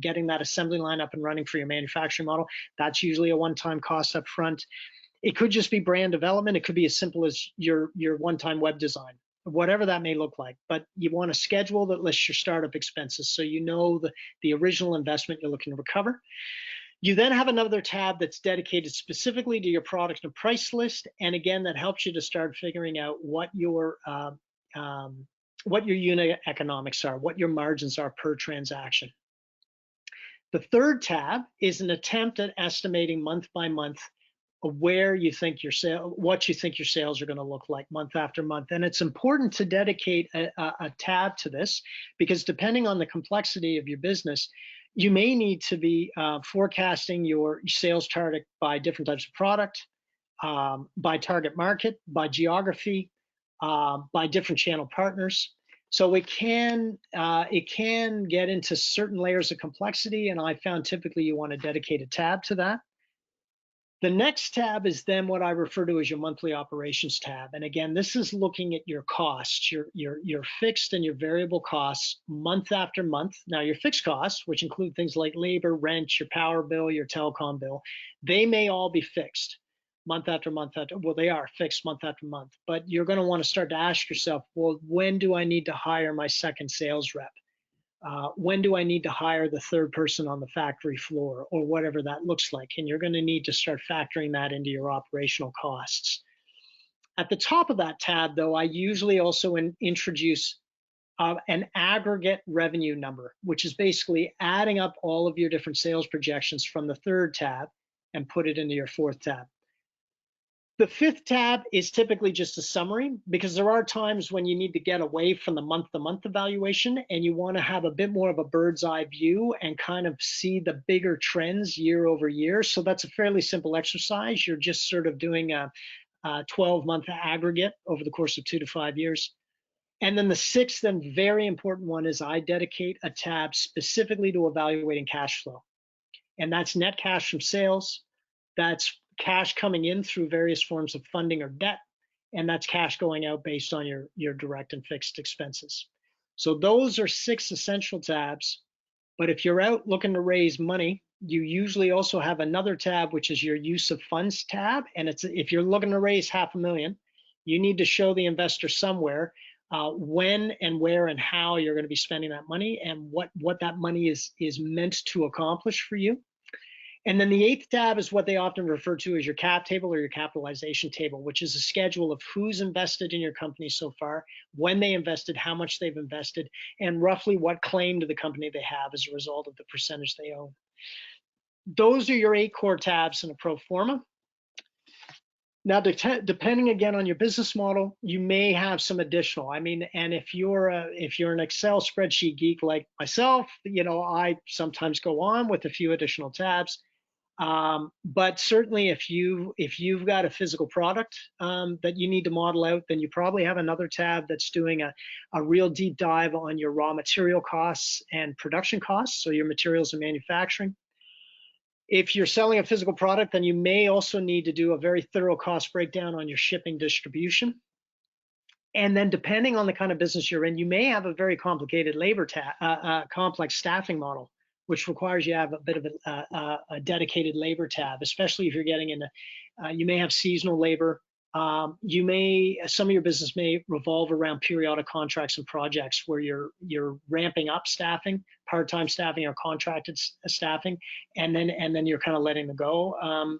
getting that assembly line up and running for your manufacturing model, that's usually a one-time cost up front. It could just be brand development. It could be as simple as your one-time web design, whatever that may look like. But you want a schedule that lists your startup expenses so you know the original investment you're looking to recover. You then have another tab that's dedicated specifically to your product and price list. And again, that helps you to start figuring out what your unit economics are, what your margins are per transaction. The third tab is an attempt at estimating month by month where you think what you think your sales are going to look like month after month. And it's important to dedicate a tab to this, because depending on the complexity of your business, you may need to be forecasting your sales target by different types of product, by target market, by geography, by different channel partners. So it can get into certain layers of complexity, and I found typically you want to dedicate a tab to that. The next tab is then what I refer to as your monthly operations tab. And again, this is looking at your costs, your fixed and your variable costs month after month. Now your fixed costs, which include things like labor, rent, your power bill, your telecom bill, they may all be fixed month after month after, well, they are fixed month after month, but you're going to want to start to ask yourself, well, when do I need to hire my second sales rep? When do I need to hire the third person on the factory floor, or whatever that looks like? And you're going to need to start factoring that into your operational costs. At the top of that tab, though, I usually also introduce an aggregate revenue number, which is basically adding up all of your different sales projections from the third tab and put it into your fourth tab. The fifth tab is typically just a summary, because there are times when you need to get away from the month-to-month evaluation and you want to have a bit more of a bird's eye view and kind of see the bigger trends year over year. So that's a fairly simple exercise. You're just sort of doing a 12-month aggregate over the course of 2 to 5 years. And then the sixth and very important one is I dedicate a tab specifically to evaluating cash flow. And that's net cash from sales. That's cash coming in through various forms of funding or debt, and that's cash going out based on your direct and fixed expenses. So those are 6 essential tabs. But if you're out looking to raise money, you usually also have another tab, which is your use of funds tab. And it's, if you're looking to raise $500,000, you need to show the investor somewhere when and where and how you're going to be spending that money, and what that money is meant to accomplish for you. And then the 8th tab is what they often refer to as your cap table or your capitalization table, which is a schedule of who's invested in your company so far, when they invested, how much they've invested, and roughly what claim to the company they have as a result of the percentage they own. Those are your 8 core tabs in a pro forma. Now, depending again on your business model, you may have some additional. I mean, and if you're an Excel spreadsheet geek like myself, you know, I sometimes go on with a few additional tabs. But certainly if you've got a physical product that you need to model out, then you probably have another tab that's doing a real deep dive on your raw material costs and production costs, so your materials and manufacturing. If you're selling a physical product, then you may also need to do a very thorough cost breakdown on your shipping distribution. And then depending on the kind of business you're in, you may have a very complicated labor complex staffing model, which requires you to have a bit of a dedicated labor tab, especially if you're getting into, you may have seasonal labor. Some of your business may revolve around periodic contracts and projects where you're ramping up staffing, part-time staffing or contracted staffing, and then you're kind of letting them go,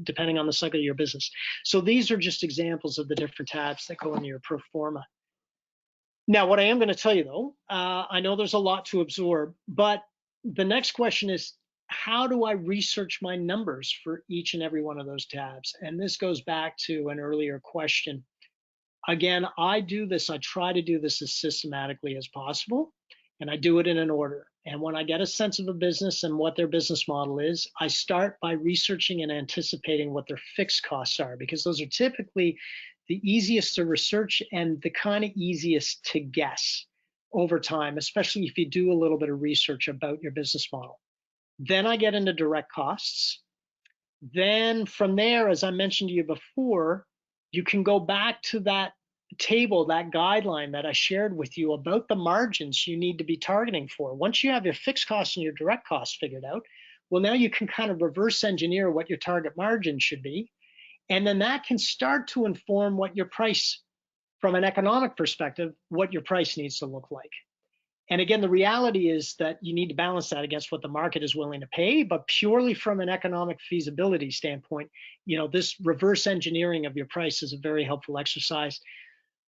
depending on the cycle of your business. So these are just examples of the different tabs that go into your pro forma. Now, what I am going to tell you though, I know there's a lot to absorb, but the next question is, how do I research my numbers for each and every one of those tabs? And this goes back to an earlier question. Again, I try to do this as systematically as possible, and I do it in an order. And when I get a sense of a business and what their business model is, I start by researching and anticipating what their fixed costs are, because those are typically the easiest to research and the kind of easiest to guess over time, especially if you do a little bit of research about your business model. Then I get into direct costs. Then from there, as I mentioned to you before, you can go back to that table, that guideline that I shared with you about the margins you need to be targeting for. Once you have your fixed costs and your direct costs figured out, well, now you can kind of reverse engineer what your target margin should be. And then that can start to inform what your price, from an economic perspective, what your price needs to look like. And again, the reality is that you need to balance that against what the market is willing to pay, but purely from an economic feasibility standpoint, you know, this reverse engineering of your price is a very helpful exercise.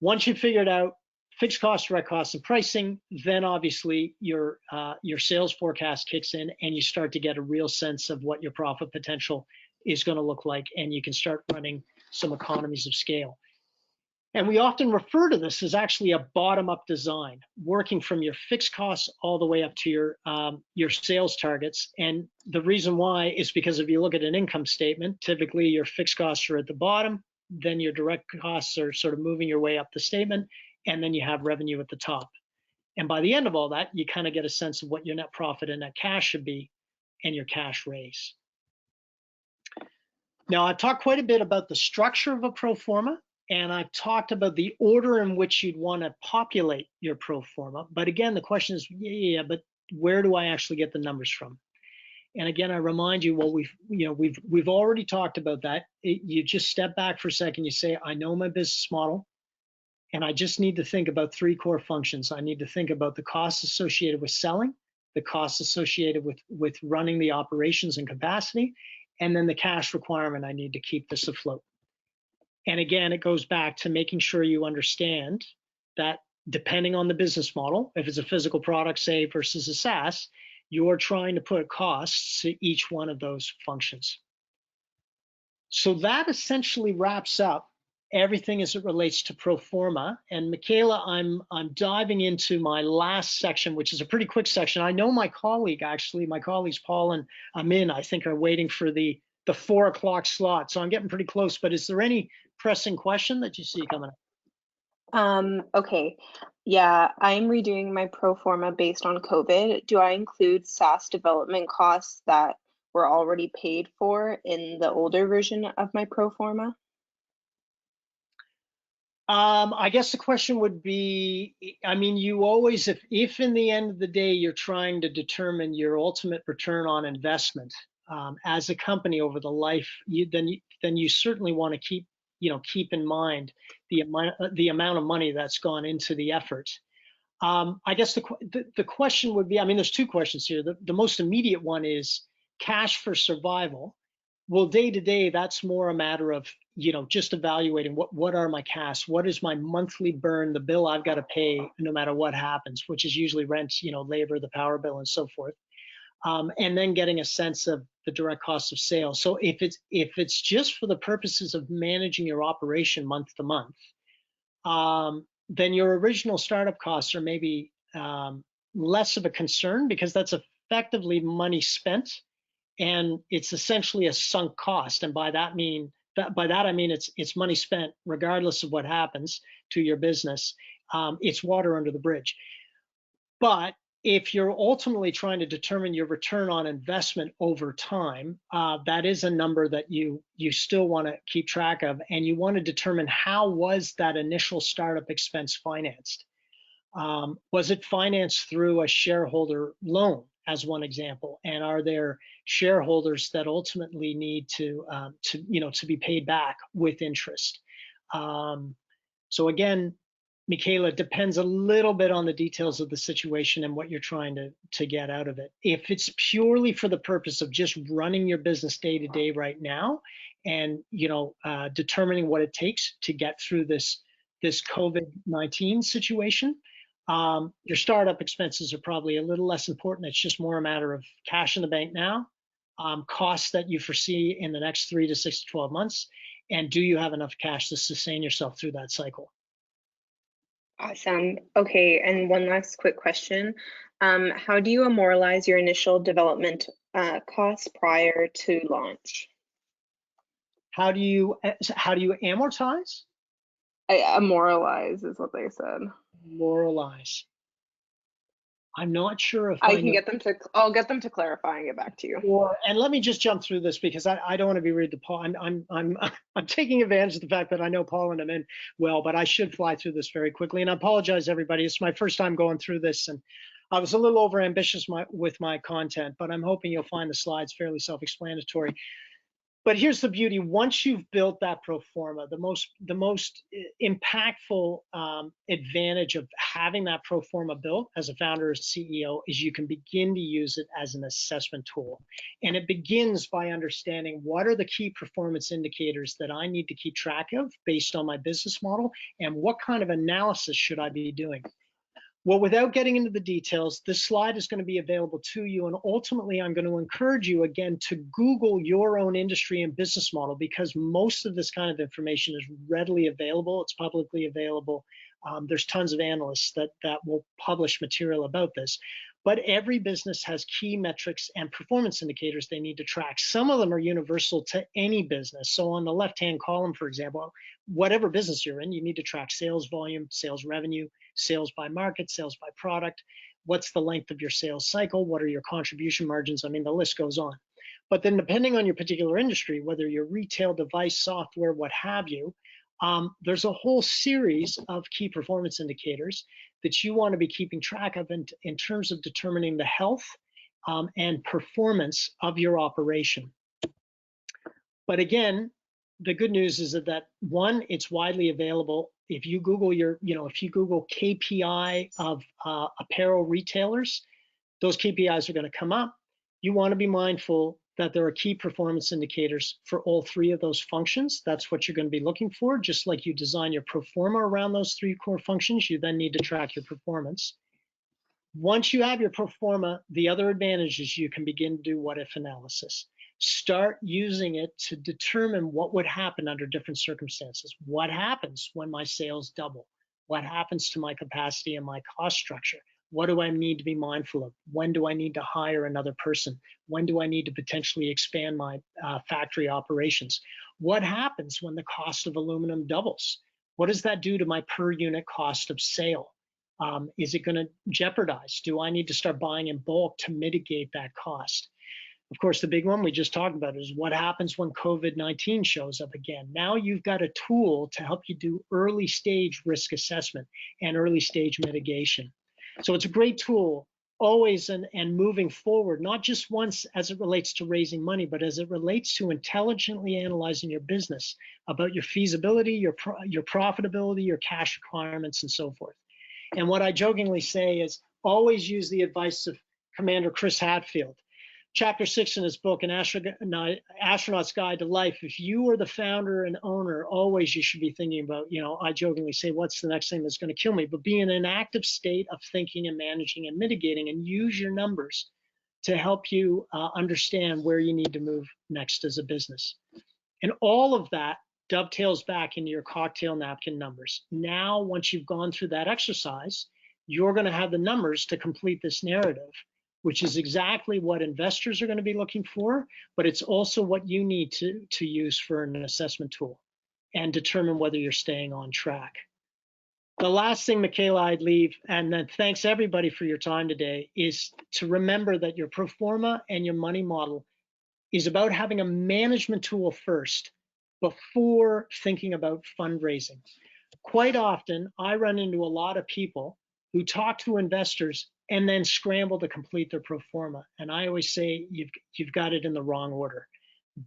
Once you've figured out fixed costs, direct costs, and pricing, then obviously your sales forecast kicks in and you start to get a real sense of what your profit potential is going to look like, and you can start running some economies of scale. And we often refer to this as actually a bottom-up design, working from your fixed costs all the way up to your sales targets. And the reason why is because if you look at an income statement, typically your fixed costs are at the bottom, then your direct costs are sort of moving your way up the statement, and then you have revenue at the top. And by the end of all that, you kind of get a sense of what your net profit and net cash should be and your cash raise. Now, I've talked quite a bit about the structure of a pro forma, and I've talked about the order in which you'd want to populate your pro forma. But again, the question is, yeah, but where do I actually get the numbers from? And again, I remind you, well, we've already talked about that. You just step back for a second. You say, I know my business model, and I just need to think about 3 core functions. I need to think about the costs associated with selling, the costs associated with running the operations and capacity, and then the cash requirement I need to keep this afloat. And again, it goes back to making sure you understand that depending on the business model, if it's a physical product, say, versus a SaaS, you're trying to put costs to each one of those functions. So that essentially wraps up everything as it relates to pro forma. And Michaela, I'm diving into my last section, which is a pretty quick section. I know my colleagues Paul and Amin, I think, are waiting for the 4 o'clock slot. So I'm getting pretty close, but is there any pressing question that you see coming up? Okay. Yeah, I'm redoing my pro forma based on COVID. Do I include SaaS development costs that were already paid for in the older version of my pro forma? I guess the question would be, I mean, you always, if in the end of the day, you're trying to determine your ultimate return on investment as a company over the life, then you certainly want to keep in mind the amount of money that's gone into the effort. I guess the question would be, I mean, there's 2 questions here. The most immediate one is cash for survival. Well, day to day, that's more a matter of, just evaluating what are my cash, what is my monthly burn, the bill I've got to pay no matter what happens, which is usually rent, labor, the power bill, and so forth. And then getting a sense of the direct cost of sales. So if it's just for the purposes of managing your operation month to month, then your original startup costs are maybe less of a concern, because that's effectively money spent, and it's essentially a sunk cost. And by that I mean it's money spent regardless of what happens to your business. It's water under the bridge. But if you're ultimately trying to determine your return on investment over time, that is a number that you still want to keep track of, and you want to determine how was that initial startup expense financed. Was it financed through a shareholder loan, as one example, and are there shareholders that ultimately need to be paid back with interest? So again, Michaela, it depends a little bit on the details of the situation and what you're trying to get out of it. If it's purely for the purpose of just running your business day to day right now, and determining what it takes to get through this COVID-19 situation, your startup expenses are probably a little less important. It's just more a matter of cash in the bank now, costs that you foresee in the next 3 to 6 to 12 months, and do you have enough cash to sustain yourself through that cycle? Awesome. Okay, and one last quick question. How do you amortize your initial development costs prior to launch? How do you amortize? Amoralize is what they said. Moralize. I'm not sure if I'll get them to clarify and get back to you. And let me just jump through this, because I don't want to be rude to Paul. I'm taking advantage of the fact that I know Paul and Amin well, but I should fly through this very quickly. And I apologize, everybody. It's my first time going through this, and I was a little over ambitious with my content, but I'm hoping you'll find the slides fairly self-explanatory. But here's the beauty: once you've built that pro forma, the most impactful advantage of having that pro forma built as a founder or CEO is you can begin to use it as an assessment tool. And it begins by understanding what are the key performance indicators that I need to keep track of based on my business model, and what kind of analysis should I be doing. Well, without getting into the details, this slide is going to be available to you, and ultimately I'm going to encourage you again to Google your own industry and business model, because most of this kind of information is readily available. It's publicly available. There's tons of analysts that will publish material about this. But every business has key metrics and performance indicators they need to track. Some of them are universal to any business. So on the left-hand column, for example, whatever business you're in, you need to track sales volume, sales revenue, sales by market, sales by product. What's the length of your sales cycle? What are your contribution margins? I mean, the list goes on. But then depending on your particular industry, whether you're retail, device, software, what have you, there's a whole series of key performance indicators that you want to be keeping track of in terms of determining the health and performance of your operation. But again, the good news is that one, it's widely available. If you Google if you Google KPI of apparel retailers, those KPIs are going to come up. You want to be mindful that there are key performance indicators for all three of those functions. That's what you're going to be looking for. Just like you design your pro forma around those three core functions, you then need to track your performance. Once you have your pro forma, the other advantage is you can begin to do what-if analysis. Start using it to determine what would happen under different circumstances. What happens when my sales double? What happens to my capacity and my cost structure? What do I need to be mindful of? When do I need to hire another person? When do I need to potentially expand my factory operations? What happens when the cost of aluminum doubles? What does that do to my per unit cost of sale? Is it going to jeopardize? Do I need to start buying in bulk to mitigate that cost? Of course, the big one we just talked about is what happens when COVID-19 shows up again. Now you've got a tool to help you do early stage risk assessment and early stage mitigation. So it's a great tool always and moving forward, not just once as it relates to raising money, but as it relates to intelligently analyzing your business about your feasibility, your profitability, your cash requirements, and so forth. And what I jokingly say is always use the advice of Commander Chris Hadfield. Chapter 6 in his book, An Astronaut's Guide to Life, if you are the founder and owner, always you should be thinking about, I jokingly say, what's the next thing that's going to kill me? But be in an active state of thinking and managing and mitigating, and use your numbers to help you understand where you need to move next as a business. And all of that dovetails back into your cocktail napkin numbers. Now, once you've gone through that exercise, you're going to have the numbers to complete this narrative, which is exactly what investors are going to be looking for, but it's also what you need to use for an assessment tool and determine whether you're staying on track. The last thing, Michaela, I'd leave, and then thanks everybody for your time today, is to remember that your pro forma and your money model is about having a management tool first before thinking about fundraising. Quite often, I run into a lot of people who talk to investors and then scramble to complete their pro forma. And I always say you've got it in the wrong order.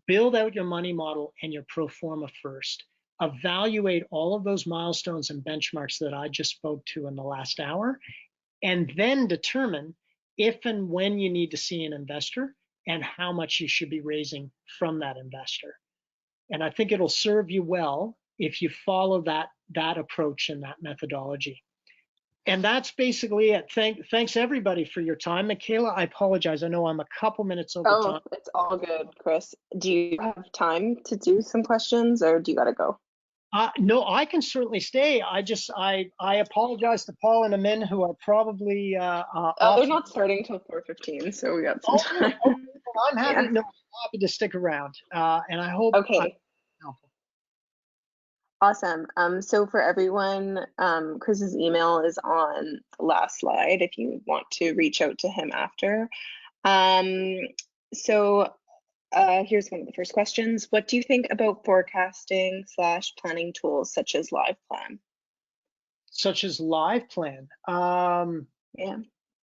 Build out your money model and your pro forma first. Evaluate all of those milestones and benchmarks that I just spoke to in the last hour, and then determine if and when you need to see an investor and how much you should be raising from that investor. And I think it'll serve you well if you follow that approach and that methodology. And that's basically it. Thanks everybody for your time. Michaela, I apologize. I know I'm a couple minutes over time. Oh, it's all good, Chris. Do you have time to do some questions, or do you gotta go? No, I can certainly stay. I apologize to Paul and Amin, who are probably they're not starting till 4:15, so we got some time. I'm happy to stick around, and I hope. Okay. Awesome. So for everyone, Chris's email is on the last slide if you want to reach out to him after. Here's one of the first questions. What do you think about forecasting / planning tools such as LivePlan? Such as LivePlan? Yeah.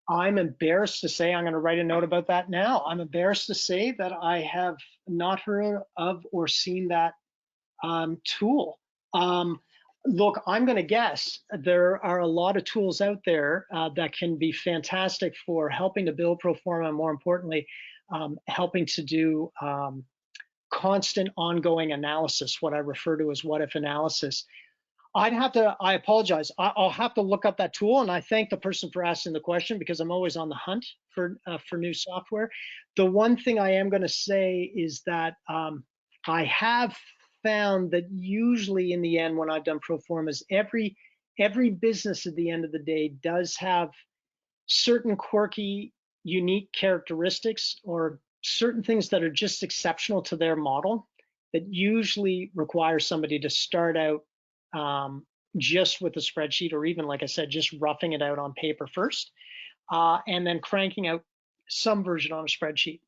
I'm embarrassed to say, I'm going to write a note about that now. I'm embarrassed to say that I have not heard of or seen that tool. Look, I'm going to guess there are a lot of tools out there that can be fantastic for helping to build pro forma, and more importantly, helping to do constant ongoing analysis, what I refer to as what-if analysis. I apologize. I'll have to look up that tool, and I thank the person for asking the question because I'm always on the hunt for new software. The one thing I am going to say is that I have found that usually in the end, when I've done pro formas, every business at the end of the day does have certain quirky, unique characteristics or certain things that are just exceptional to their model that usually require somebody to start out just with a spreadsheet, or even, like I said, just roughing it out on paper first, and then cranking out some version on a spreadsheet.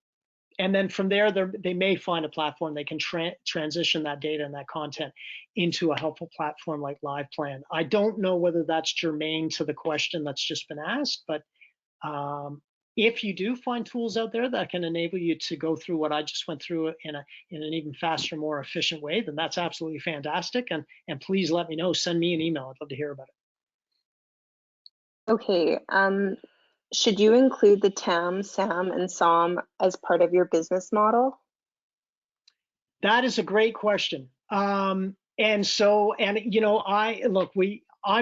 And then from there, they may find a platform they can transition that data and that content into a helpful platform like LivePlan. I don't know whether that's germane to the question that's just been asked, but if you do find tools out there that can enable you to go through what I just went through in an even faster, more efficient way, then that's absolutely fantastic. And please let me know. Send me an email. I'd love to hear about it. Okay. Should you include the TAM, SAM, and SOM as part of your business model? That is a great question. I'm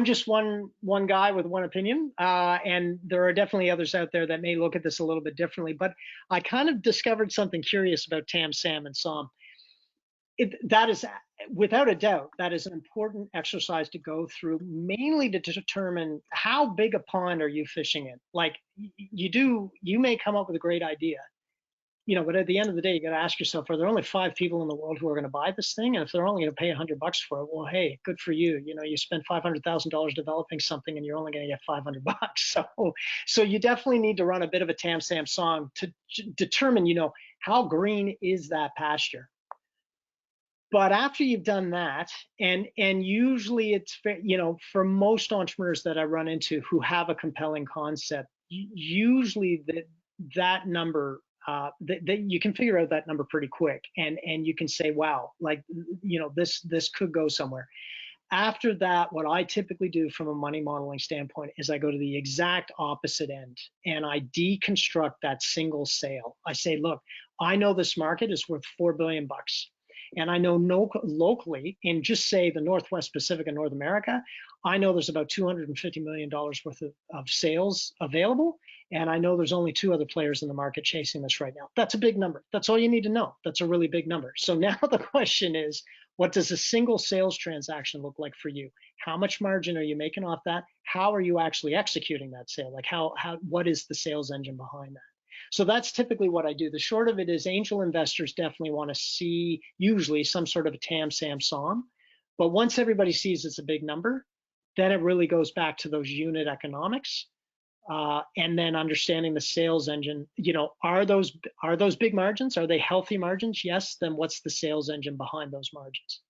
just one guy with one opinion, and there are definitely others out there that may look at this a little bit differently. But I kind of discovered something curious about TAM, SAM, and SOM. That is, without a doubt, that is an important exercise to go through, mainly to determine how big a pond are you fishing in. Like you may come up with a great idea, but at the end of the day, you got to ask yourself, are there only 5 people in the world who are going to buy this thing? And if they're only going to pay $100 for it, well, hey, good for you. You spend $500,000 developing something and you're only going to get $500. So you definitely need to run a bit of a TAM, SAM, SOM to determine, how green is that pasture? But after you've done that, and usually it's, for most entrepreneurs that I run into who have a compelling concept, usually that number, you can figure out that number pretty quick, and you can say, wow, like, this could go somewhere. After that, what I typically do from a money modeling standpoint is I go to the exact opposite end and I deconstruct that single sale. I say, look, I know this market is worth $4 billion. And I know locally, in just say the Northwest Pacific and North America, I know there's about $250 million worth of sales available. And I know there's only 2 other players in the market chasing this right now. That's a big number. That's all you need to know. That's a really big number. So now the question is, what does a single sales transaction look like for you? How much margin are you making off that? How are you actually executing that sale? Like what is the sales engine behind that? So that's typically what I do. The short of it is angel investors definitely want to see usually some sort of a TAM, SAM, SOM. But once everybody sees it's a big number, then it really goes back to those unit economics. And then understanding the sales engine, are those big margins? Are they healthy margins? Yes. Then what's the sales engine behind those margins?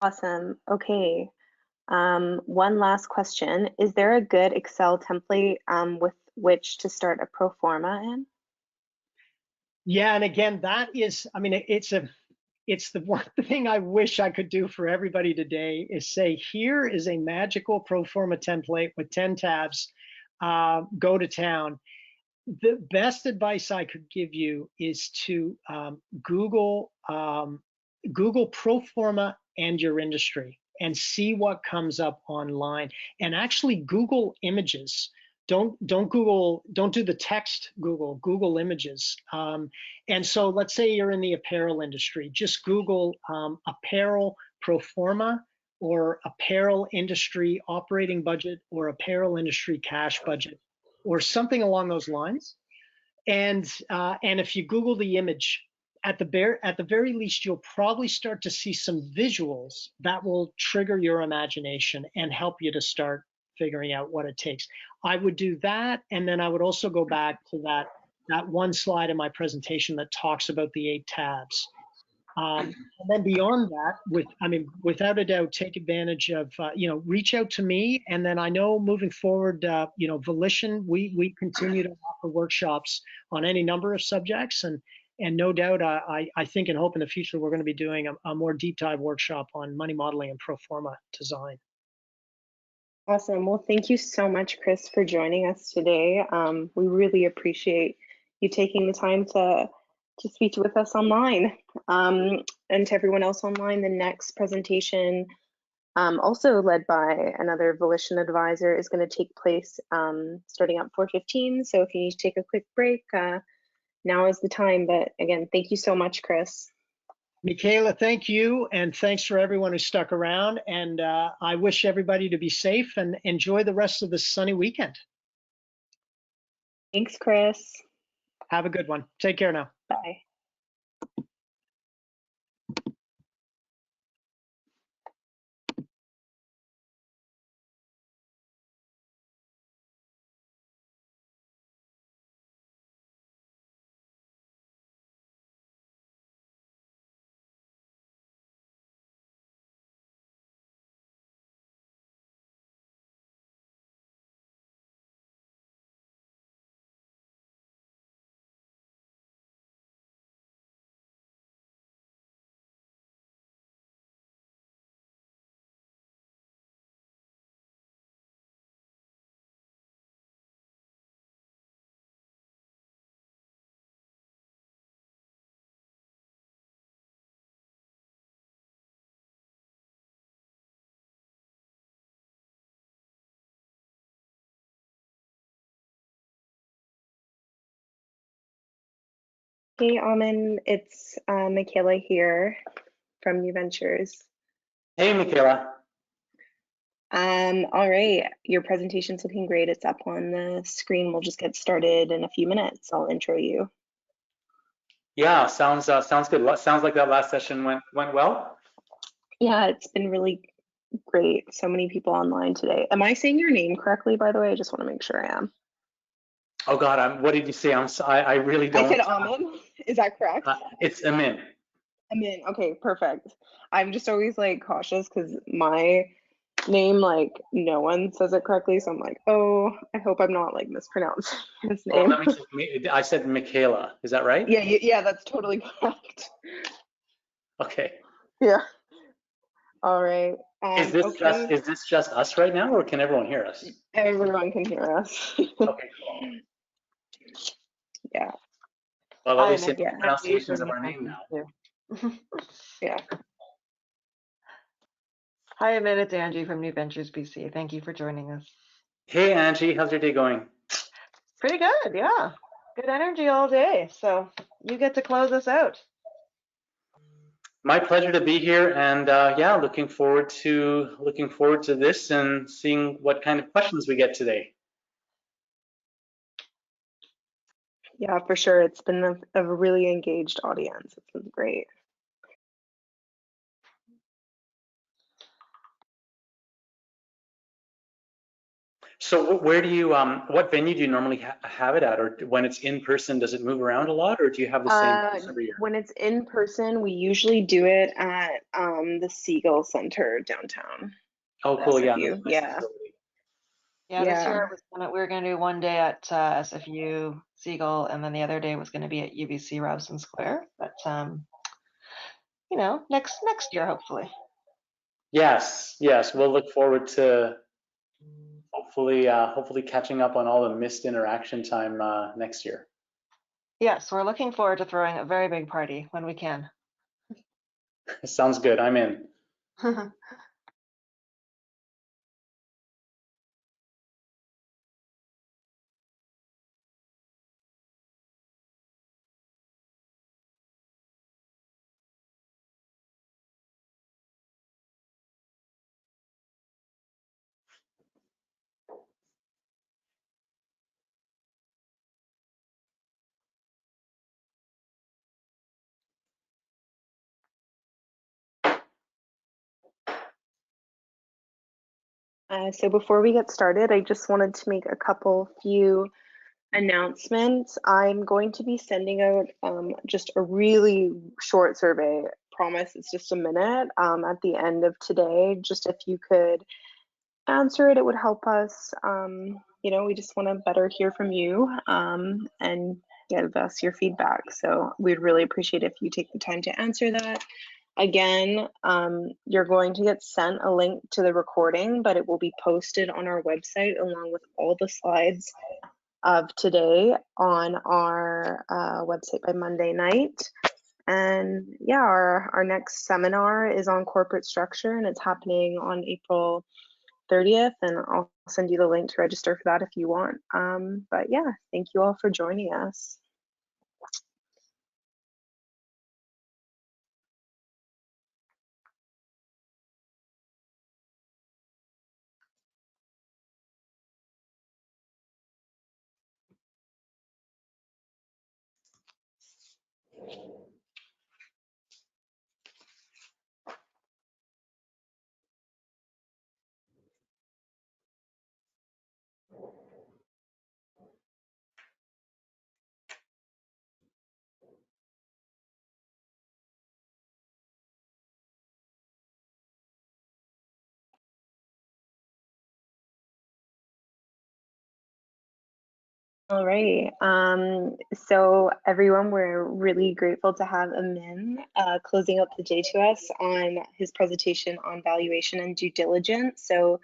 Awesome. Okay. One last question. Is there a good Excel template with which to start a pro forma in? Yeah, and again, that is, it's the one thing I wish I could do for everybody today is say, here is a magical pro forma template with 10 tabs, go to town. The best advice I could give you is to Google pro forma and your industry and see what comes up online, and actually Google images. Don't do the text Google images. And so let's say you're in the apparel industry, just Google apparel pro forma or apparel industry operating budget or apparel industry cash budget or something along those lines. And if you Google the image, at the very least, you'll probably start to see some visuals that will trigger your imagination and help you to start figuring out what it takes. I would do that, and then I would also go back to that one slide in my presentation that talks about the 8 tabs. And then beyond that, without a doubt, take advantage of, reach out to me. And then I know moving forward, Volition, we continue to offer workshops on any number of subjects. And no doubt, I think and hope in the future, we're going to be doing a more deep dive workshop on money modeling and pro forma design. Awesome. Well, thank you so much, Chris, for joining us today. We really appreciate you taking the time to speak with us online. And to everyone else online, the next presentation, also led by another Volition advisor, is going to take place starting at 4:15. So if you need to take a quick break, now is the time. But again, thank you so much, Chris. Michaela, thank you, and thanks for everyone who stuck around. And I wish everybody to be safe and enjoy the rest of the sunny weekend. Thanks, Chris. Have a good one. Take care now. Bye. Hey, Amin, it's Michaela here from New Ventures. Hey, Michaela. All right, your presentation's looking great. It's up on the screen. We'll just get started in a few minutes. I'll intro you. Yeah, sounds good. Sounds like that last session went well. Yeah, it's been really great. So many people online today. Am I saying your name correctly, by the way? I just want to make sure I am. Oh God, what did you say? I really don't. I said Amin. Is that correct? It's Amin. Amin. Okay, perfect. I'm just always like cautious because my name, like no one says it correctly. So I'm like, oh, I hope I'm not like mispronouncing his Well, name. I said Michaela. Is that right? Yeah, that's totally correct. Okay. Yeah. All right. Is this just us right now, or can everyone hear us? Everyone can hear us. Okay, cool. Yeah. Well, at least pronunciations of our name now. Yeah. Hi, Amit. It's Angie from New Ventures BC. Thank you for joining us. Hey, Angie. How's your day going? Pretty good, yeah. Good energy all day. So you get to close us out. My pleasure to be here, and yeah, looking forward to this and seeing what kind of questions we get today. Yeah, for sure. It's been a really engaged audience. It's been great. So where do you, what venue do you normally have it at? Or when it's in person, does it move around a lot, or do you have the same place every year? When it's in person, we usually do it at the Siegel Center downtown. Oh, cool. Yeah. Yeah. Yeah, this year we were going to do one day at SFU Siegel, and then the other day was going to be at UBC Robson Square. But you know, next year hopefully. Yes, we'll look forward to hopefully catching up on all the missed interaction time next year. Yes, we're looking forward to throwing a very big party when we can. Sounds good. I'm in. So before we get started, I just wanted to make a few announcements. I'm going to be sending out just a really short survey. Promise it's just a minute at the end of today. Just if you could answer it, it would help us. You know, we just want to better hear from you and give us your feedback. So we'd really appreciate if you take the time to answer that. Again, you're going to get sent a link to the recording, but it will be posted on our website along with all the slides of today on our website by Monday night. And yeah, our next seminar is on corporate structure, and it's happening on April 30th, and I'll send you the link to register for that if you want. But yeah, thank you all for joining us. All right. So everyone, we're really grateful to have Amin closing up the day to us on his presentation on valuation and due diligence. So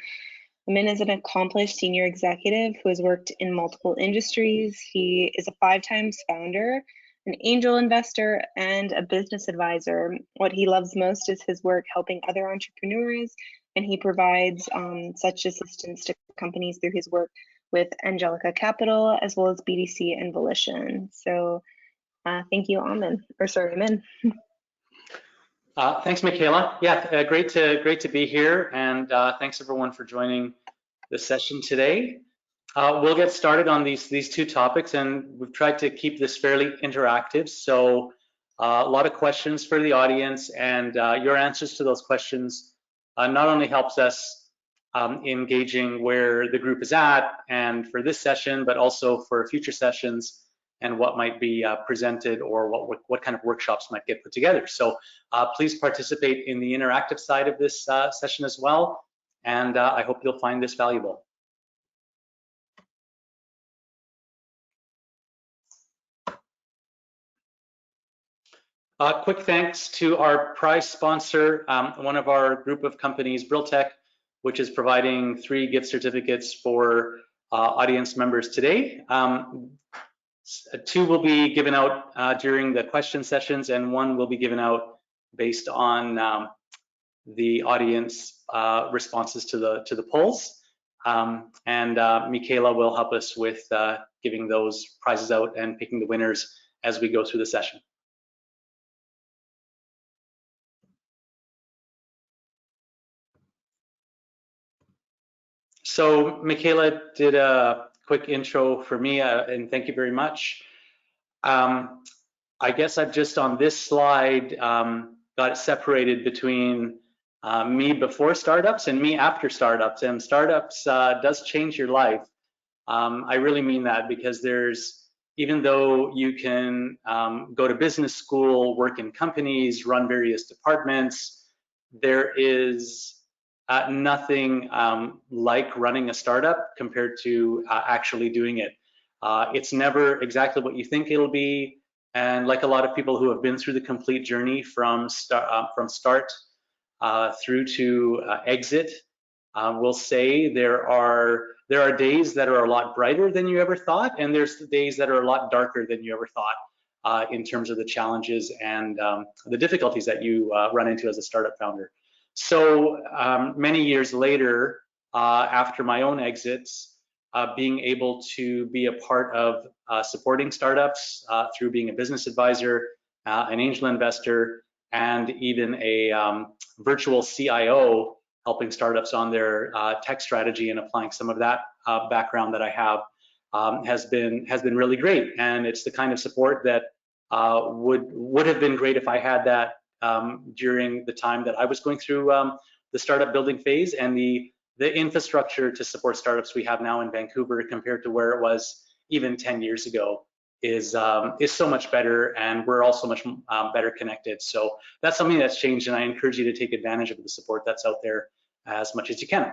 Amin is an accomplished senior executive who has worked in multiple industries. He is a 5 times founder, an angel investor, and a business advisor. What he loves most is his work helping other entrepreneurs, and he provides such assistance to companies through his work with Angelica Capital, as well as BDC and Volition. So thank you, Amin. Thanks, Michaela. Yeah, great to be here, and thanks everyone for joining the session today. We'll get started on these two topics, and we've tried to keep this fairly interactive. So a lot of questions for the audience, and your answers to those questions not only helps us in gauging where the group is at and for this session, but also for future sessions and what might be presented or what kind of workshops might get put together. So please participate in the interactive side of this session as well, and I hope you'll find this valuable. Quick thanks to our prize sponsor, one of our group of companies, Brilltech, which is providing 3 gift certificates for audience members today. 2 will be given out during the question sessions, and 1 will be given out based on the audience responses to the polls. Michaela will help us with giving those prizes out and picking the winners as we go through the session. So Michaela did a quick intro for me, and thank you very much. I guess I've just on this slide got it separated between me before startups and me after startups, and startups does change your life. I really mean that, because even though you can go to business school, work in companies, run various departments, there is nothing like running a startup compared to actually doing it. It's never exactly what you think it'll be, and like a lot of people who have been through the complete journey from start through to exit, will say there are days that are a lot brighter than you ever thought, and there's days that are a lot darker than you ever thought in terms of the challenges and the difficulties that you run into as a startup founder. So many years later, after my own exits, being able to be a part of supporting startups through being a business advisor, an angel investor, and even a virtual CIO, helping startups on their tech strategy and applying some of that background that I have, has been really great. And it's the kind of support that would have been great if I had that during the time that I was going through the startup building phase, and the infrastructure to support startups we have now in Vancouver compared to where it was even 10 years ago is so much better, and we're also much better connected. So that's something that's changed, and I encourage you to take advantage of the support that's out there as much as you can.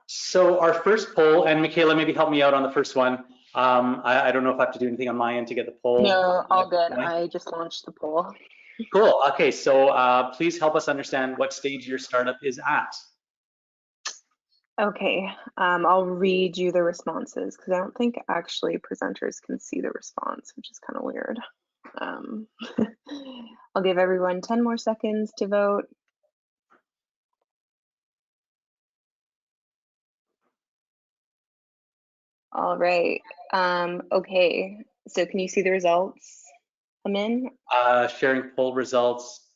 So our first poll, and Michaela, maybe help me out on the first one. I don't know if I have to do anything on my end to get the poll. No, all good. I just launched the poll. Cool. Okay, so please help us understand what stage your startup is at. Okay, I'll read you the responses because I don't think actually presenters can see the response, which is kind of weird. I'll give everyone 10 more seconds to vote. All right. Okay, so can you see the results, Amin? Sharing poll results.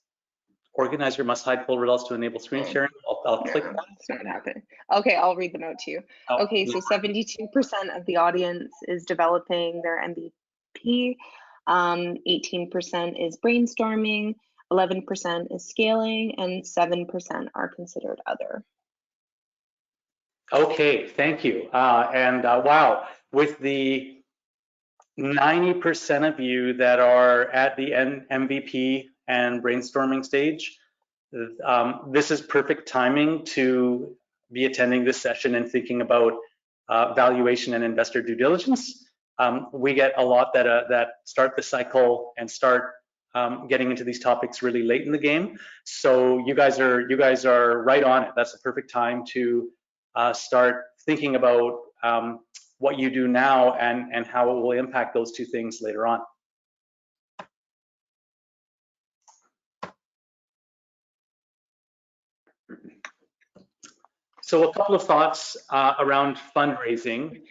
Organizer must hide poll results to enable screen sharing. I'll click that. It's not happening. Okay, I'll read them out to you. Oh, okay, so 72% of the audience is developing their MVP. 18% is brainstorming. 11% is scaling, and 7% are considered other. Okay, thank you. Wow, with the 90% of you that are at the MVP and brainstorming stage, this is perfect timing to be attending this session and thinking about valuation and investor due diligence. We get a lot that start the cycle and start getting into these topics really late in the game. So you guys are right on it. That's the perfect time to start thinking about what you do now and how it will impact those two things later on. So a couple of thoughts around fundraising,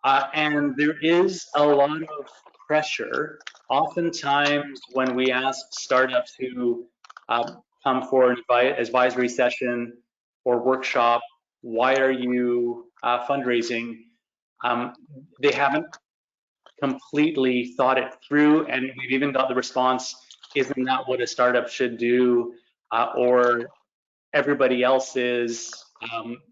and there is a lot of pressure. Oftentimes when we ask startups who come for an advisory session or workshop, why are you fundraising? They haven't completely thought it through, and we've even got the response, isn't that what a startup should do? Or everybody else is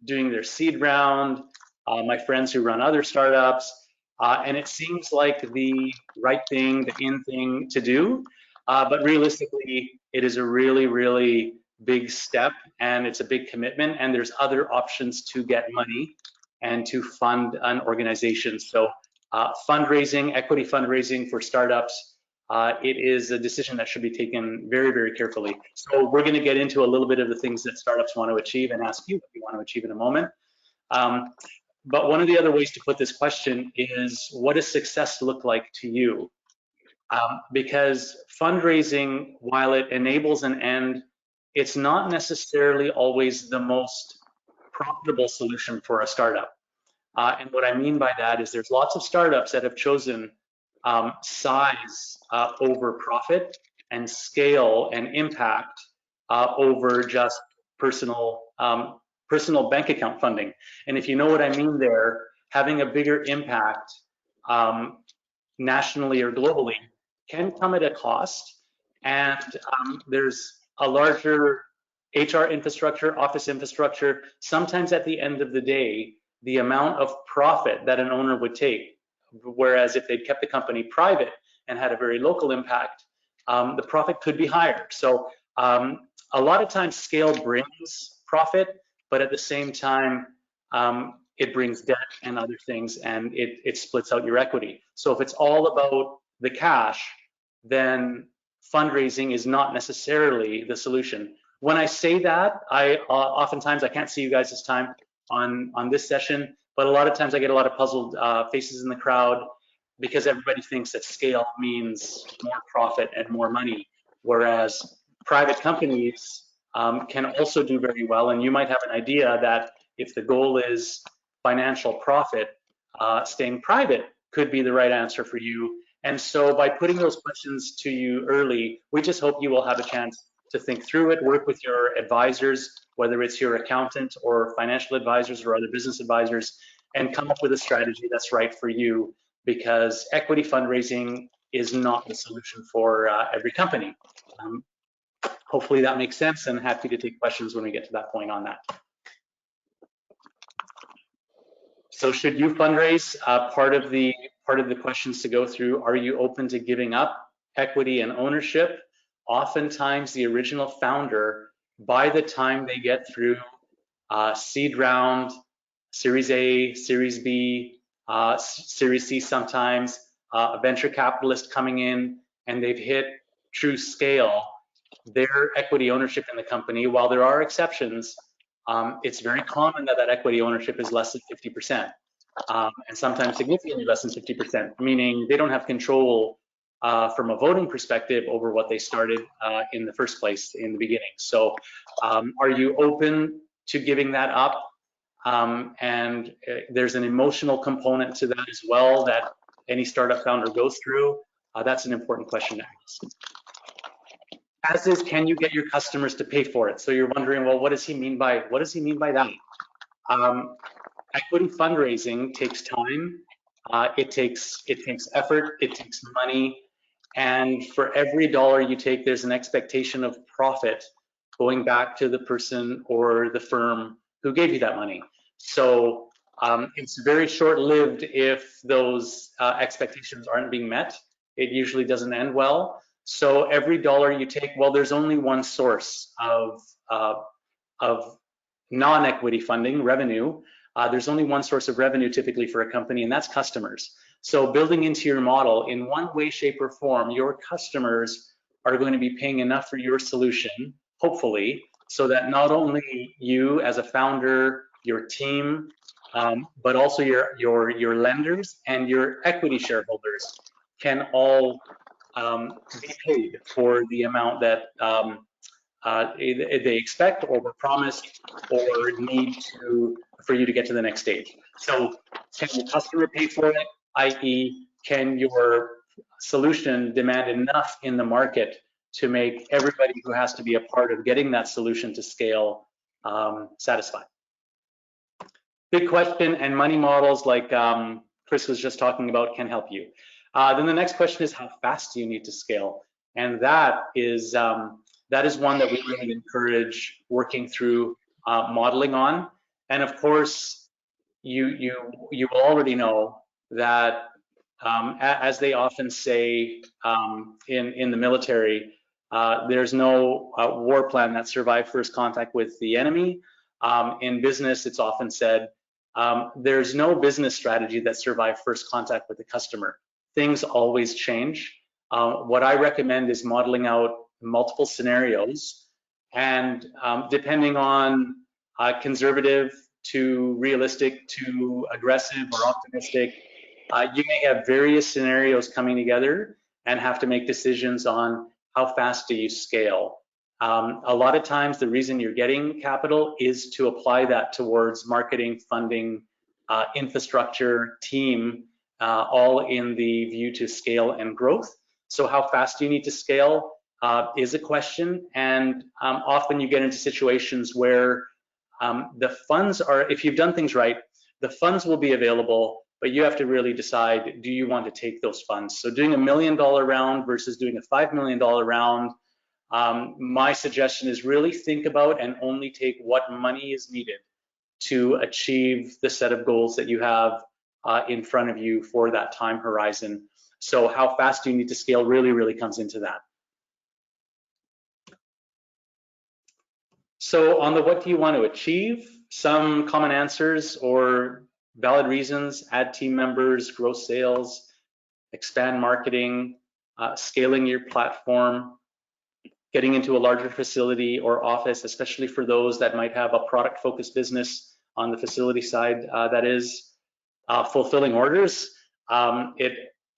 doing their seed round, my friends who run other startups, and it seems like the right thing, the in thing to do, but realistically, it is a really, really big step, and it's a big commitment, and there's other options to get money and to fund an organization. So fundraising, equity fundraising for startups, it is a decision that should be taken very, very carefully. So we're going to get into a little bit of the things that startups want to achieve and ask you what you want to achieve in a moment. But one of the other ways to put this question is, what does success look like to you? Because fundraising, while it enables an end, it's not necessarily always the most profitable solution for a startup. And what I mean by that is there's lots of startups that have chosen size over profit and scale and impact over just personal bank account funding. And if you know what I mean there, having a bigger impact nationally or globally can come at a cost. And there's a larger HR infrastructure, office infrastructure. Sometimes at the end of the day, the amount of profit that an owner would take, whereas if they'd kept the company private and had a very local impact, the profit could be higher. So a lot of times scale brings profit, but at the same time, it brings debt and other things, and it splits out your equity. So if it's all about the cash, then fundraising is not necessarily the solution. When I say that, oftentimes I can't see you guys this time on this session, but a lot of times I get a lot of puzzled faces in the crowd because everybody thinks that scale means more profit and more money, whereas private companies can also do very well. And you might have an idea that if the goal is financial profit, staying private could be the right answer for you. And so by putting those questions to you early, we just hope you will have a chance to think through it, work with your advisors, whether it's your accountant or financial advisors or other business advisors, and come up with a strategy that's right for you, because equity fundraising is not the solution for every company. Hopefully that makes sense, and happy to take questions when we get to that point on that. So should you fundraise? Part of the questions to go through, are you open to giving up equity and ownership? Oftentimes the original founder, by the time they get through seed round, Series A, Series B, Series C sometimes, a venture capitalist coming in, and they've hit true scale, their equity ownership in the company, while there are exceptions, it's very common that equity ownership is less than 50%, and sometimes significantly less than 50%, meaning they don't have control from a voting perspective over what they started in the first place in the beginning. So are you open to giving that up? And there's an emotional component to that as well that any startup founder goes through. That's an important question to ask. As is, can you get your customers to pay for it? So you're wondering, well, what does he mean by that? Equity fundraising takes time. It takes effort. It takes money. And for every dollar you take, there's an expectation of profit going back to the person or the firm who gave you that money. So it's very short-lived if those expectations aren't being met. It usually doesn't end well. So every dollar you take, well, there's only one source of non-equity funding, revenue, there's only one source of revenue typically for a company, and that's customers. So building into your model, in one way, shape, or form, your customers are going to be paying enough for your solution, hopefully, so that not only you as a founder, your team, but also your lenders and your equity shareholders can all be paid for the amount that they expect or were promised or need for you to get to the next stage. So can the customer pay for it, i.e. can your solution demand enough in the market to make everybody who has to be a part of getting that solution to scale satisfied? Big question, and money models like Chris was just talking about can help you. Then the next question is, how fast do you need to scale? And that is one that we really encourage working through modeling on. And of course, you will already know that as they often say in the military, there's no war plan that survived first contact with the enemy. In business, it's often said, there's no business strategy that survived first contact with the customer. Things always change. What I recommend is modeling out multiple scenarios, and depending on conservative to realistic to aggressive or optimistic, you may have various scenarios coming together and have to make decisions on how fast do you scale. A lot of times the reason you're getting capital is to apply that towards marketing, funding, infrastructure, team, all in the view to scale and growth. So how fast do you need to scale is a question, and often you get into situations where the funds are, if you've done things right, the funds will be available, but you have to really decide, do you want to take those funds? So doing $1 million round versus doing a $5 million round, my suggestion is really think about and only take what money is needed to achieve the set of goals that you have in front of you for that time horizon. So how fast do you need to scale really comes into that. So on the what do you want to achieve, some common answers or valid reasons: add team members, grow sales, expand marketing, scaling your platform, getting into a larger facility or office, especially for those that might have a product-focused business on the facility side, that is, fulfilling orders. It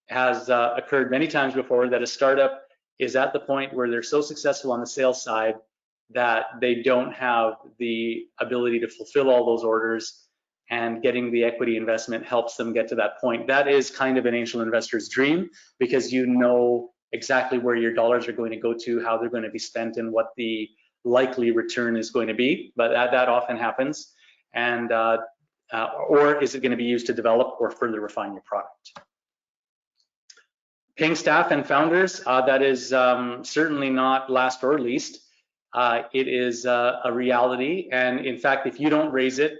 has occurred many times before that a startup is at the point where they're so successful on the sales side that they don't have the ability to fulfill all those orders, and getting the equity investment helps them get to that point. That is kind of an angel investor's dream, because you know exactly where your dollars are going to go to, how they're going to be spent, and what the likely return is going to be. But that often happens. And or is it going to be used to develop or further refine your product? Paying staff and founders, that is certainly not last or least. It is a reality, and in fact, if you don't raise it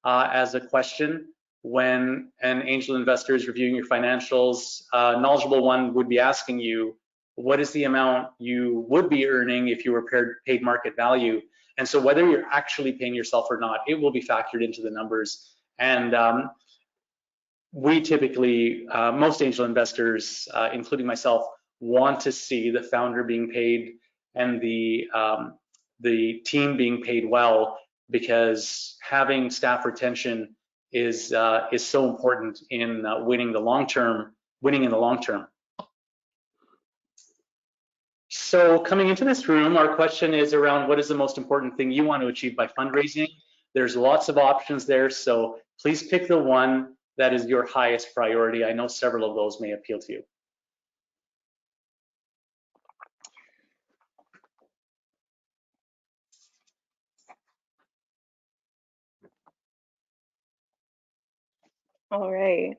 as a question when an angel investor is reviewing your financials, a knowledgeable one would be asking you, what is the amount you would be earning if you were paid market value? And so whether you're actually paying yourself or not, it will be factored into the numbers. And we typically, most angel investors, including myself, want to see the founder being paid and the team being paid well, because having staff retention is so important in winning in the long term. So coming into this room, our question is around what is the most important thing you want to achieve by fundraising? There's lots of options there, so please pick the one that is your highest priority. I know several of those may appeal to you. All right,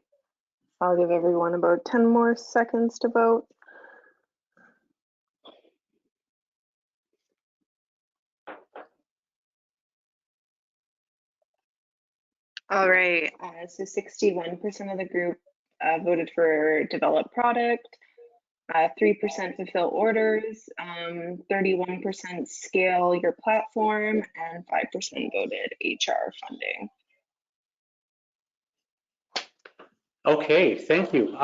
I'll give everyone about 10 more seconds to vote. All right, so 61% of the group voted for develop product, 3% fulfill orders, 31% scale your platform, and 5% voted HR funding. Okay, thank you.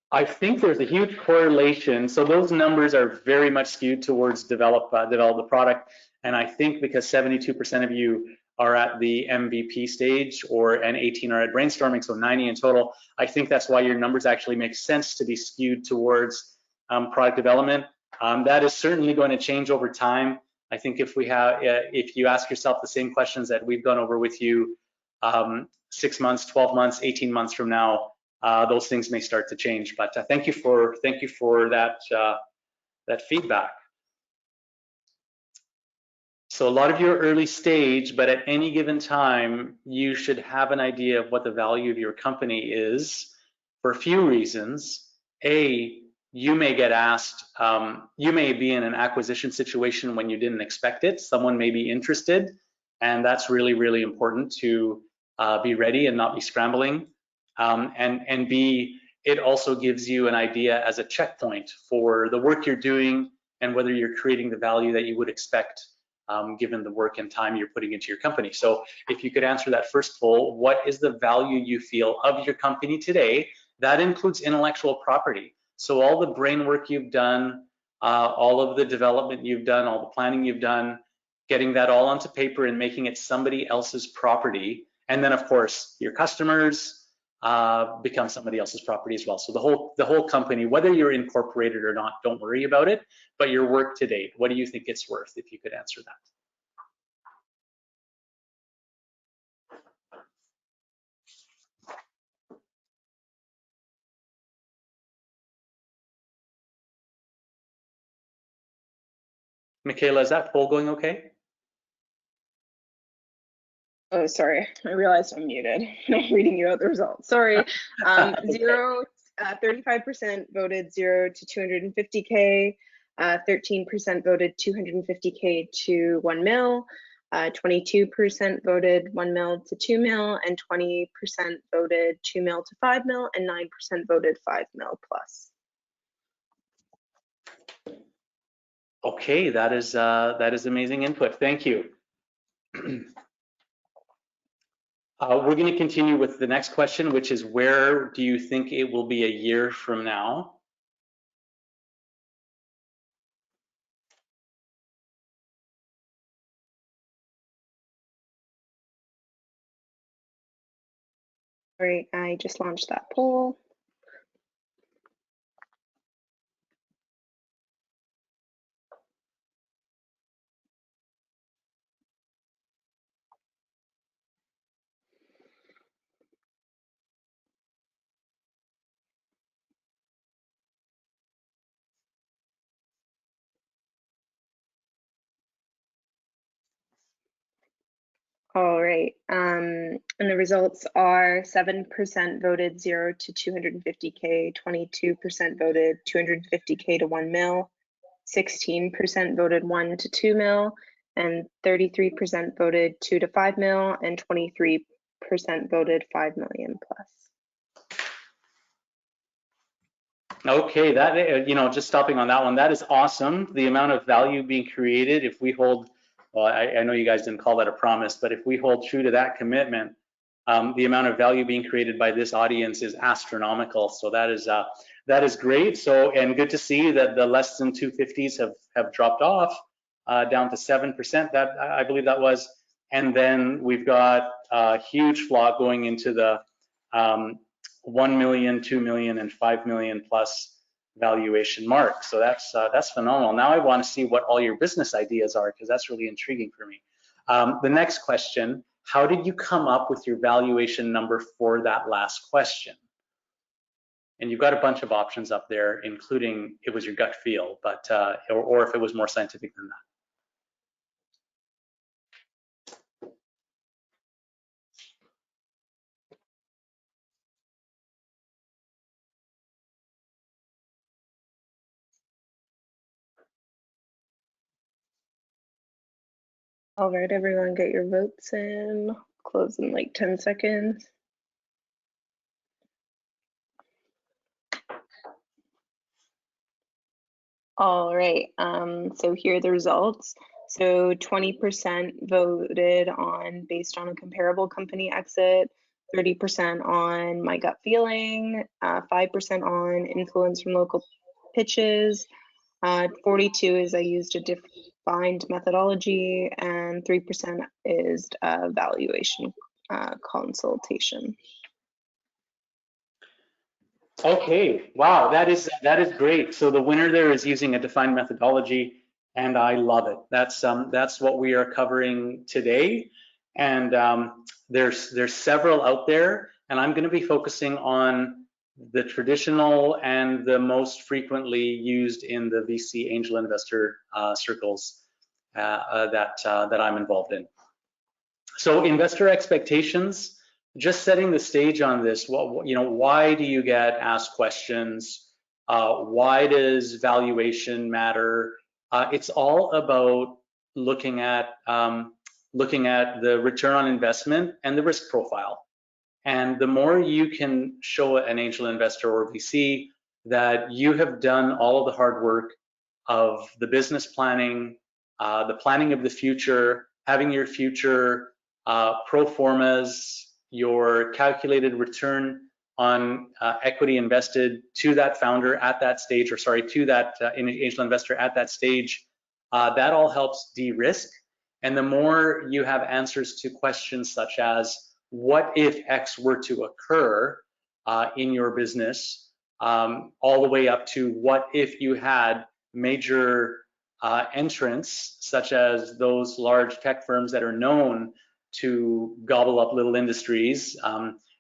I think there's a huge correlation. So those numbers are very much skewed towards develop the product. And I think because 72% of you are at the MVP stage and 18 are at brainstorming, so 90 in total, I think that's why your numbers actually make sense to be skewed towards product development. That is certainly going to change over time. I think if you ask yourself the same questions that we've gone over with you 6 months, 12 months, 18 months from now, those things may start to change. But thank you for that feedback. So a lot of you are early stage, but at any given time, you should have an idea of what the value of your company is for a few reasons. A, you may get asked, you may be in an acquisition situation when you didn't expect it. Someone may be interested, and that's really, really important to be ready and not be scrambling. And B, it also gives you an idea as a checkpoint for the work you're doing and whether you're creating the value that you would expect given the work and time you're putting into your company. So if you could answer that first poll, what is the value you feel of your company today? That includes intellectual property. So all the brain work you've done, all of the development you've done, all the planning you've done, getting that all onto paper and making it somebody else's property. And then of course, your customers become somebody else's property as well. So the whole company, whether you're incorporated or not, don't worry about it, but your work to date, what do you think it's worth, if you could answer that? Michaela, is that poll going okay? Oh, sorry, I realized I'm muted. I'm reading you out the results. Sorry. 35% voted 0 to 250K, 13% voted 250K to 1 mil, 22% voted 1 mil to 2 mil, and 20% voted 2 mil to 5 mil, and 9% voted 5 mil plus. Okay, that is amazing input. Thank you. We're going to continue with the next question, which is, where do you think it will be a year from now? All right, I just launched that poll. All right, and the results are 7% voted 0 to 250K, 22% voted 250K to 1 mil, 16% voted 1 to 2 mil, and 33% voted 2 to 5 mil, and 23% voted 5 million plus. Okay, that, just stopping on that one, that is awesome. The amount of value being created, if we hold, well, I know you guys didn't call that a promise, but if we hold true to that commitment, the amount of value being created by this audience is astronomical. So that is great. So, and good to see that the less than 250s have dropped off down to 7%. That, I believe that was, and then we've got a huge flock going into the 1 million, 2 million, and 5 million plus valuation mark. So that's phenomenal. Now I want to see what all your business ideas are, because that's really intriguing for me. The next question, how did you come up with your valuation number for that last question? And you've got a bunch of options up there, including it was your gut feel, but or if it was more scientific than that. All right, everyone, get your votes in. Close in like 10 seconds. All right, so here are the results. So 20% voted on based on a comparable company exit, 30% on my gut feeling, 5% on influence from local pitches, 42 is I used a defined methodology, and 3% is valuation consultation. Okay, wow, that is great. So the winner there is using a defined methodology, and I love it. That's what we are covering today, and there's several out there, and I'm going to be focusing on the traditional and the most frequently used in the VC angel investor circles that I'm involved in. So investor expectations. Just setting the stage on this, why do you get asked questions? Why does valuation matter? It's all about looking at the return on investment and the risk profile. And the more you can show an angel investor or VC that you have done all of the hard work of the business planning, the planning of the future, having your future pro formas, your calculated return on equity invested to that founder at that stage, or sorry, to that angel investor at that stage, that all helps de-risk. And the more you have answers to questions such as, what if X were to occur in your business, all the way up to what if you had major entrants, such as those large tech firms that are known to gobble up little industries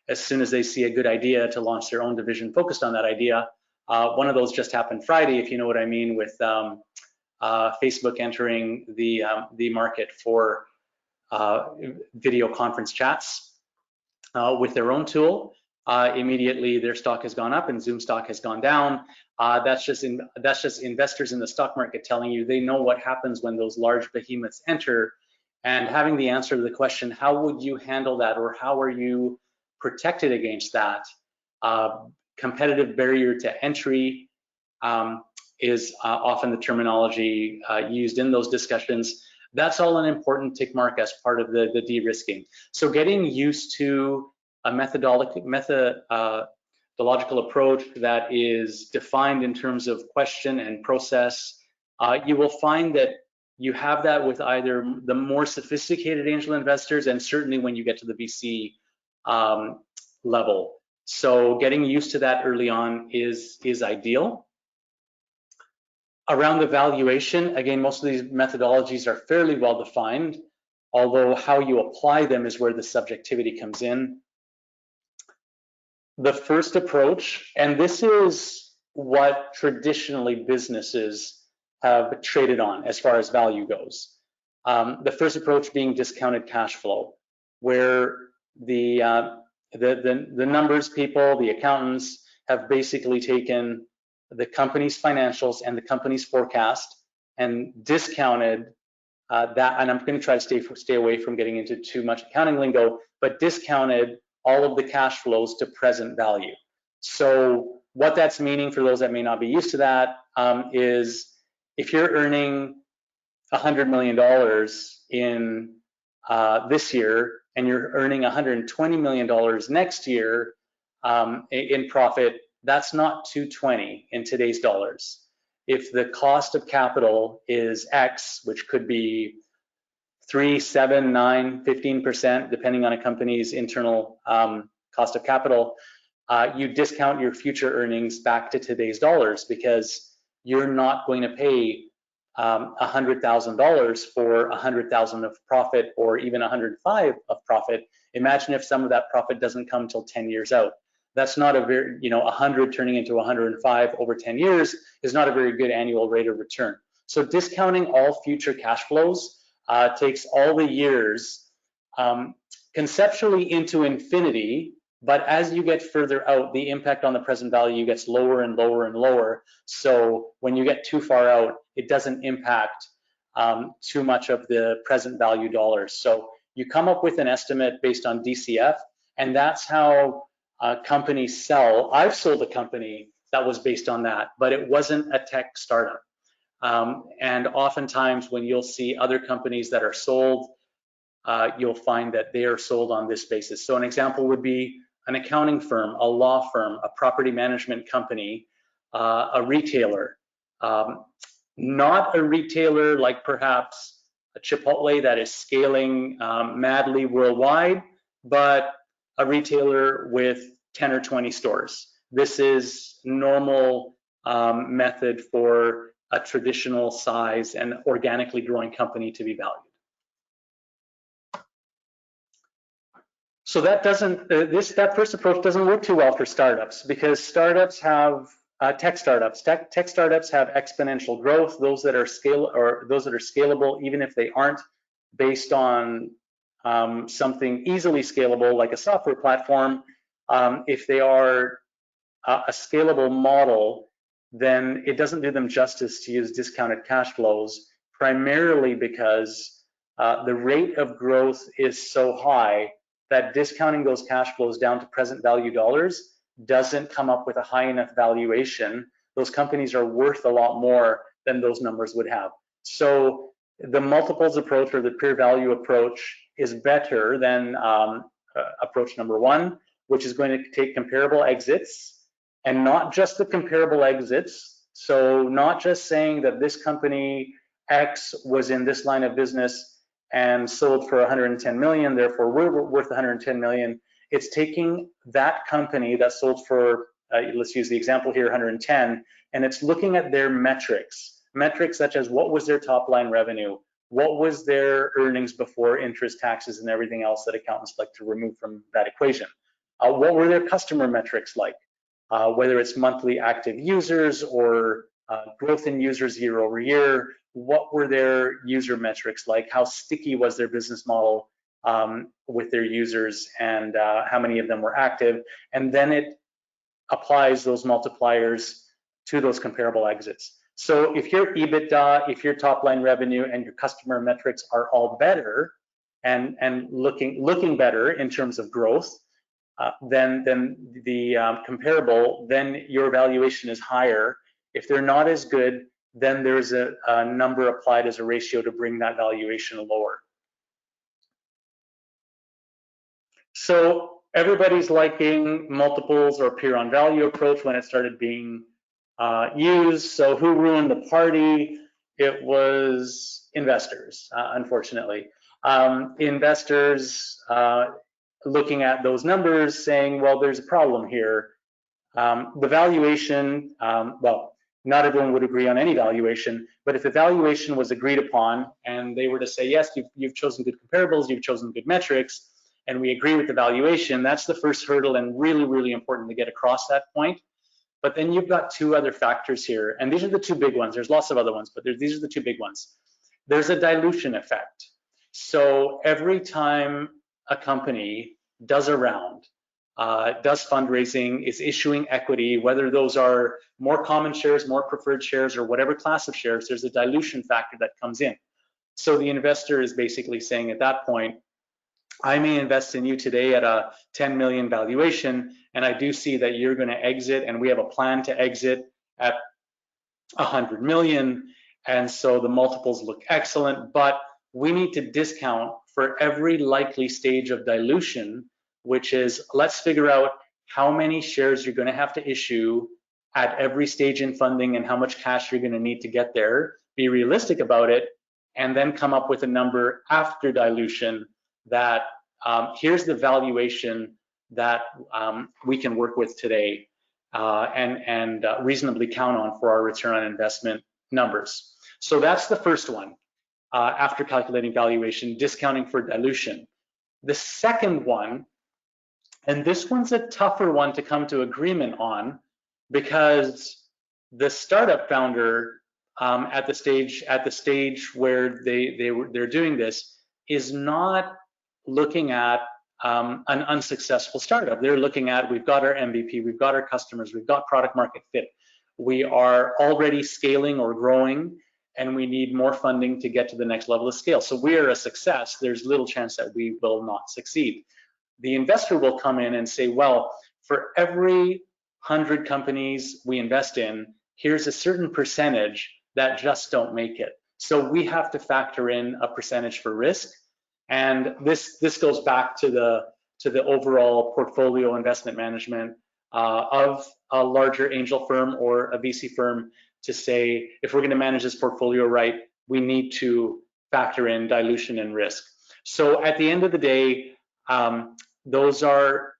as soon as they see a good idea to launch their own division focused on that idea. One of those just happened Friday, if you know what I mean, with Facebook entering the market for video conference chats with their own tool. Immediately their stock has gone up and Zoom stock has gone down. That's just investors in the stock market telling you they know what happens when those large behemoths enter. And having the answer to the question, how would you handle that, or how are you protected against that? Competitive barrier to entry is often the terminology used in those discussions. That's all an important tick mark as part of the de-risking. So getting used to a methodological approach that is defined in terms of question and process, you will find that you have that with either the more sophisticated angel investors, and certainly when you get to the VC level. So getting used to that early on is ideal. Around the valuation, again, most of these methodologies are fairly well defined, although how you apply them is where the subjectivity comes in. The first approach, and this is what traditionally businesses have traded on as far as value goes. The first approach being discounted cash flow, where the numbers people, the accountants, have basically taken the company's financials and the company's forecast and discounted that, and I'm going to try to stay away from getting into too much accounting lingo, but discounted all of the cash flows to present value. So what that's meaning for those that may not be used to that is if you're earning $100 million in this year and you're earning $120 million next year in profit, that's not 220 in today's dollars. If the cost of capital is X, which could be 3, 7, 9, 15%, depending on a company's internal cost of capital, you discount your future earnings back to today's dollars, because you're not going to pay $100,000 for 100,000 of profit, or even 105 of profit. Imagine if some of that profit doesn't come till 10 years out. That's not a very, 100 turning into 105 over 10 years is not a very good annual rate of return. So discounting all future cash flows takes all the years conceptually into infinity, but as you get further out, the impact on the present value gets lower and lower and lower. So when you get too far out, it doesn't impact too much of the present value dollars. So you come up with an estimate based on DCF, and that's how companies sell. I've sold a company that was based on that, but it wasn't a tech startup. And oftentimes when you'll see other companies that are sold, you'll find that they are sold on this basis. So an example would be an accounting firm, a law firm, a property management company, a retailer. Not a retailer like perhaps a Chipotle that is scaling madly worldwide, but a retailer with 10 or 20 stores. This is normal method for a traditional size and organically growing company to be valued. So that doesn't, that first approach doesn't work too well for startups, because startups have tech startups have exponential growth. Those that are scalable, even if they aren't based on something easily scalable like a software platform, if they are a scalable model, then it doesn't do them justice to use discounted cash flows, primarily because the rate of growth is so high that discounting those cash flows down to present value dollars doesn't come up with a high enough valuation. Those companies are worth a lot more than those numbers would have. So the multiples approach, or the peer value approach, is better than approach number one, which is going to take comparable exits, and not just the comparable exits. So not just saying that this company X was in this line of business and sold for 110 million, therefore we're worth 110 million. It's taking that company that sold for, let's use the example here, 110, and it's looking at their metrics such as what was their top line revenue, what was their earnings before interest, taxes, and everything else that accountants like to remove from that equation. What were their customer metrics like, whether it's monthly active users or growth in users year over year. What were their user metrics like? How sticky was their business model with their users, and how many of them were active? And then it applies those multipliers to those comparable exits. So if your EBITDA, if your top line revenue and your customer metrics are all better and looking better in terms of growth, than the comparable, then your valuation is higher. If they're not as good, then there's a number applied as a ratio to bring that valuation lower. So everybody's liking multiples or peer on value approach when it started being used. So who ruined the party? It was investors, unfortunately. Investors looking at those numbers saying, well, there's a problem here. The valuation, well, not everyone would agree on any valuation, but if the valuation was agreed upon and they were to say, yes, you've chosen good comparables, you've chosen good metrics, and we agree with the valuation, that's the first hurdle and really, really important to get across that point. But then you've got two other factors here, and these are the two big ones. There's lots of other ones, but these are the two big ones. There's a dilution effect. So every time a company does a round, does fundraising, is issuing equity, whether those are more common shares, more preferred shares, or whatever class of shares, there's a dilution factor that comes in. So the investor is basically saying at that point, I may invest in you today at a 10 million valuation, and I do see that you're going to exit, and we have a plan to exit at 100 million, and so the multiples look excellent, but we need to discount for every likely stage of dilution, which is, let's figure out how many shares you're going to have to issue at every stage in funding and how much cash you're going to need to get there, be realistic about it, and then come up with a number after dilution that here's the valuation that we can work with today and reasonably count on for our return on investment numbers. So that's the first one, after calculating valuation, discounting for dilution. The second one, and this one's a tougher one to come to agreement on, because the startup founder at the stage where they're doing this is not looking at an unsuccessful startup. They're looking at, we've got our MVP, we've got our customers, we've got product market fit, we are already scaling or growing, and we need more funding to get to the next level of scale. So we are a success. There's little chance that we will not succeed. The investor will come in and say, well, for every 100 companies we invest in, here's a certain percentage that just don't make it. So we have to factor in a percentage for risk. And this goes back to the overall portfolio investment management of a larger angel firm or a VC firm, to say, if we're going to manage this portfolio right, we need to factor in dilution and risk. So at the end of the day, those are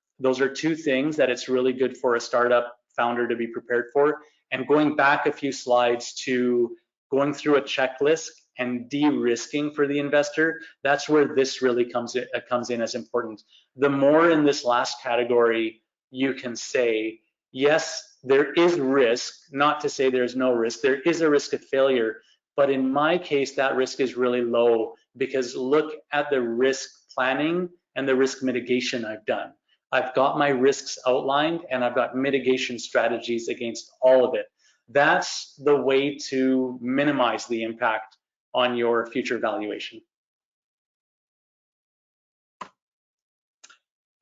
two things that it's really good for a startup founder to be prepared for. And going back a few slides to going through a checklist and de-risking for the investor, that's where this really comes in as important. The more in this last category you can say, yes, there is risk, not to say there's no risk, there is a risk of failure, but in my case, that risk is really low, because look at the risk planning and the risk mitigation I've done. I've got my risks outlined and I've got mitigation strategies against all of it. That's the way to minimize the impact on your future valuation.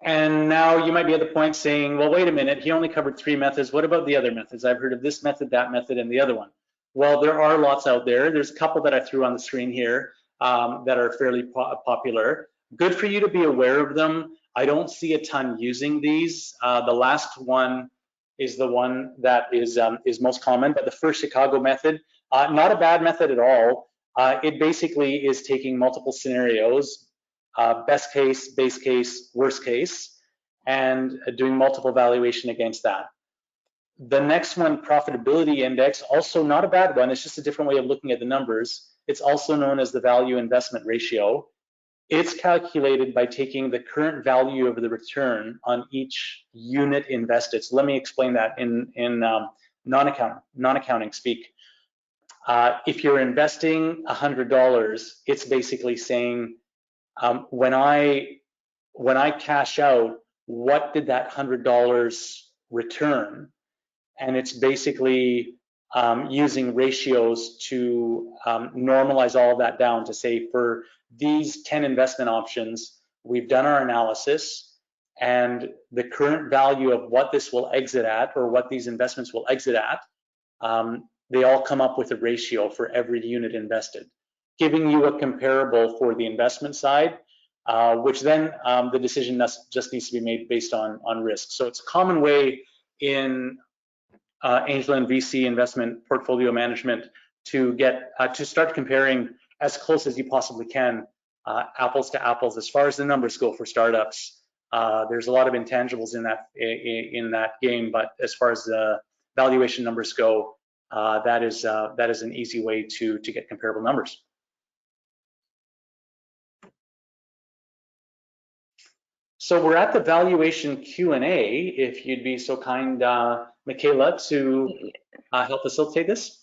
And now you might be at the point saying, well, wait a minute, he only covered 3 methods. What about the other methods? I've heard of this method, that method, and the other one. Well, there are lots out there. There's a couple that I threw on the screen here that are fairly popular. Good for you to be aware of them. I don't see a ton using these. The last one is the one that is most common, but the First Chicago method, not a bad method at all. It basically is taking multiple scenarios, best case, base case, worst case, and doing multiple valuation against that. The next one, profitability index, also not a bad one. It's just a different way of looking at the numbers. It's also known as the value investment ratio. It's calculated by taking the current value of the return on each unit invested. So let me explain that in non-accounting speak. If you're investing $100, it's basically saying, when I cash out, what did that $100 return? And it's basically using ratios to normalize all of that down to say, for these 10 investment options, we've done our analysis, and the current value of what this will exit at, or what these investments will exit at, they all come up with a ratio for every unit invested, giving you a comparable for the investment side, which then the decision just needs to be made based on risk. So it's a common way in angel and VC investment portfolio management to get to start comparing as close as you possibly can, apples to apples, as far as the numbers go for startups. There's a lot of intangibles in that game, but as far as the valuation numbers go, that is an easy way to get comparable numbers. So we're at the valuation Q&A. If you'd be so kind, Michaela, to help facilitate this.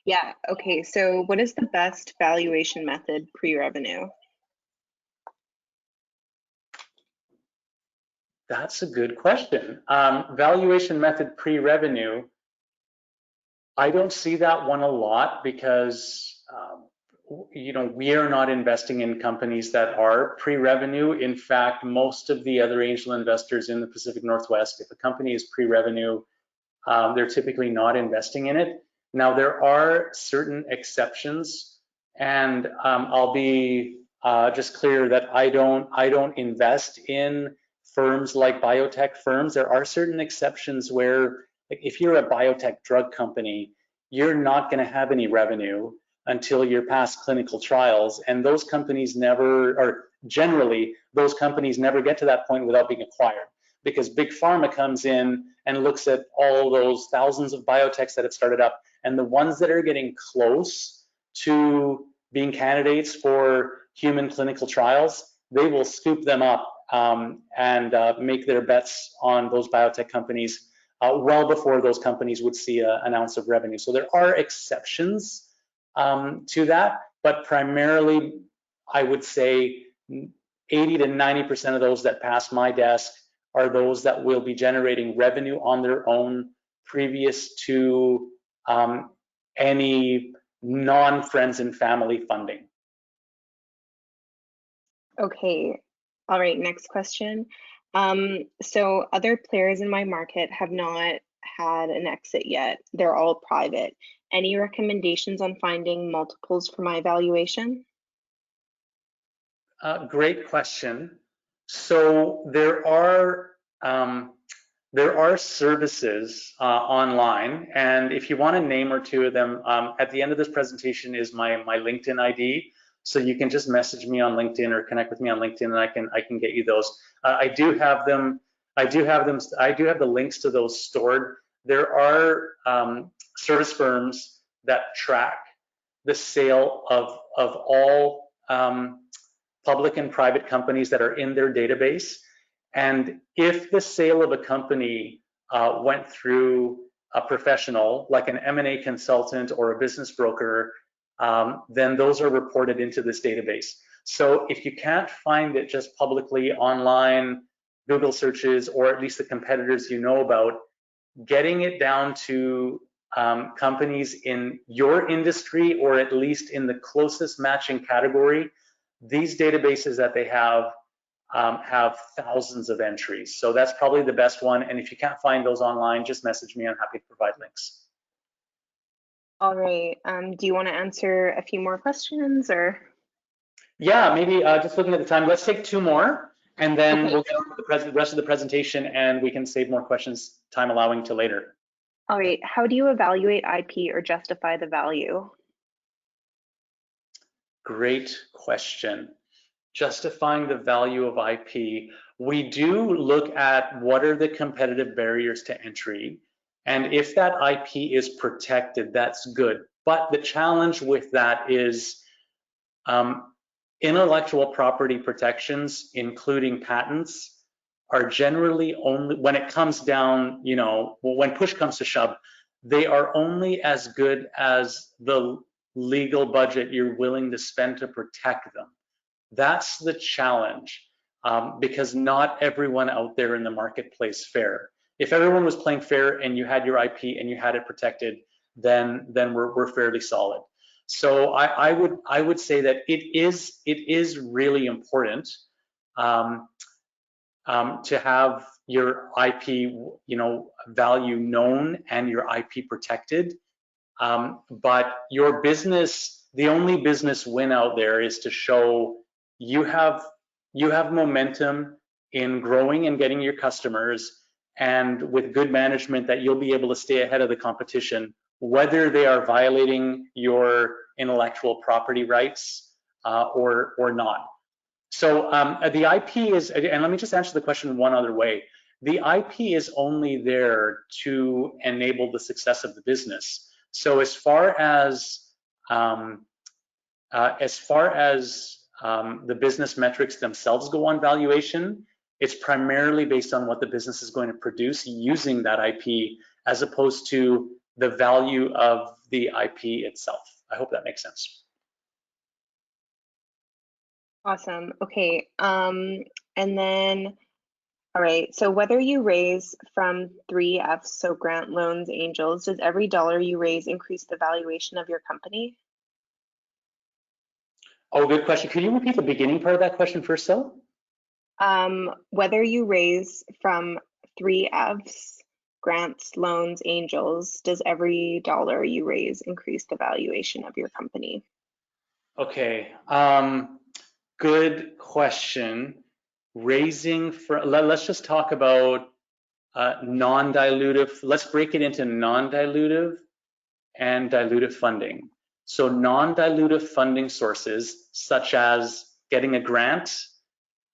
Yeah, okay, so what is the best valuation method pre-revenue? That's a good question. Valuation method pre-revenue, I don't see that one a lot, because we are not investing in companies that are pre-revenue. In fact, most of the other angel investors in the Pacific Northwest, if a company is pre-revenue, they're typically not investing in it. Now, there are certain exceptions, and I'll be just clear that I don't invest in firms like biotech firms. There are certain exceptions where, like, if you're a biotech drug company, you're not going to have any revenue until you're past clinical trials, and those companies never, or generally, those companies never get to that point without being acquired, because big pharma comes in and looks at all those thousands of biotechs that have started up, and the ones that are getting close to being candidates for human clinical trials, they will scoop them up and make their bets on those biotech companies well before those companies would see an ounce of revenue. So there are exceptions to that, but primarily I would say 80 to 90% of those that pass my desk are those that will be generating revenue on their own previous to any non-friends and family funding. Okay, all right, next question. So other players in my market have not had an exit yet. They're all private. Any recommendations on finding multiples for my valuation? Great question. So there are services online, and if you want to name or two of them, at the end of this presentation is my LinkedIn ID. So you can just message me on LinkedIn or connect with me on LinkedIn, and I can get you those. I do have them. I do have the links to those stored. There are service firms that track the sale of all public and private companies that are in their database. And if the sale of a company went through a professional, like an M&A consultant or a business broker, then those are reported into this database. So if you can't find it just publicly online, Google searches, or at least the competitors you know about, getting it down to companies in your industry, or at least in the closest matching category, these databases that they have thousands of entries. So that's probably the best one. And if you can't find those online, just message me. I'm happy to provide links. All right. Do you want to answer a few more questions, or? Yeah, maybe just looking at the time, let's take 2 more, and then Okay. we'll get on to the rest of the presentation, and we can save more questions, time allowing, to later. All right. How do you evaluate IP or justify the value? Great question. Justifying the value of IP. We do look at what are the competitive barriers to entry. And if that IP is protected, that's good. But the challenge with that is intellectual property protections, including patents, are generally only, when it comes down, you know, when push comes to shove, they are only as good as the legal budget you're willing to spend to protect them. That's the challenge, because not everyone out there in the marketplace fair. If everyone was playing fair and you had your IP and you had it protected, then we're fairly solid. So I would say that it is really important to have your IP, you know, value known and your IP protected. But your business, the only business win out there is to show you have momentum in growing and getting your customers, and with good management that you'll be able to stay ahead of the competition, whether they are violating your intellectual property rights or not. So the IP is, and let me just answer the question one other way. The IP is only there to enable the success of the business. So as far as the business metrics themselves go on valuation, it's primarily based on what the business is going to produce using that IP, as opposed to the value of the IP itself. I hope that makes sense. Awesome. Okay. And then, all right. So whether you raise from 3Fs, so grant, loans, angels, does every dollar you raise increase the valuation of your company? Oh, good question. Could you repeat the beginning part of that question first, though? Whether you raise from 3Fs, grants, loans, angels, does every dollar you raise increase the valuation of your company? Okay. Good question. Raising for, let's just talk about non-dilutive. Let's break it into non-dilutive and dilutive funding. So non-dilutive funding sources, such as getting a grant,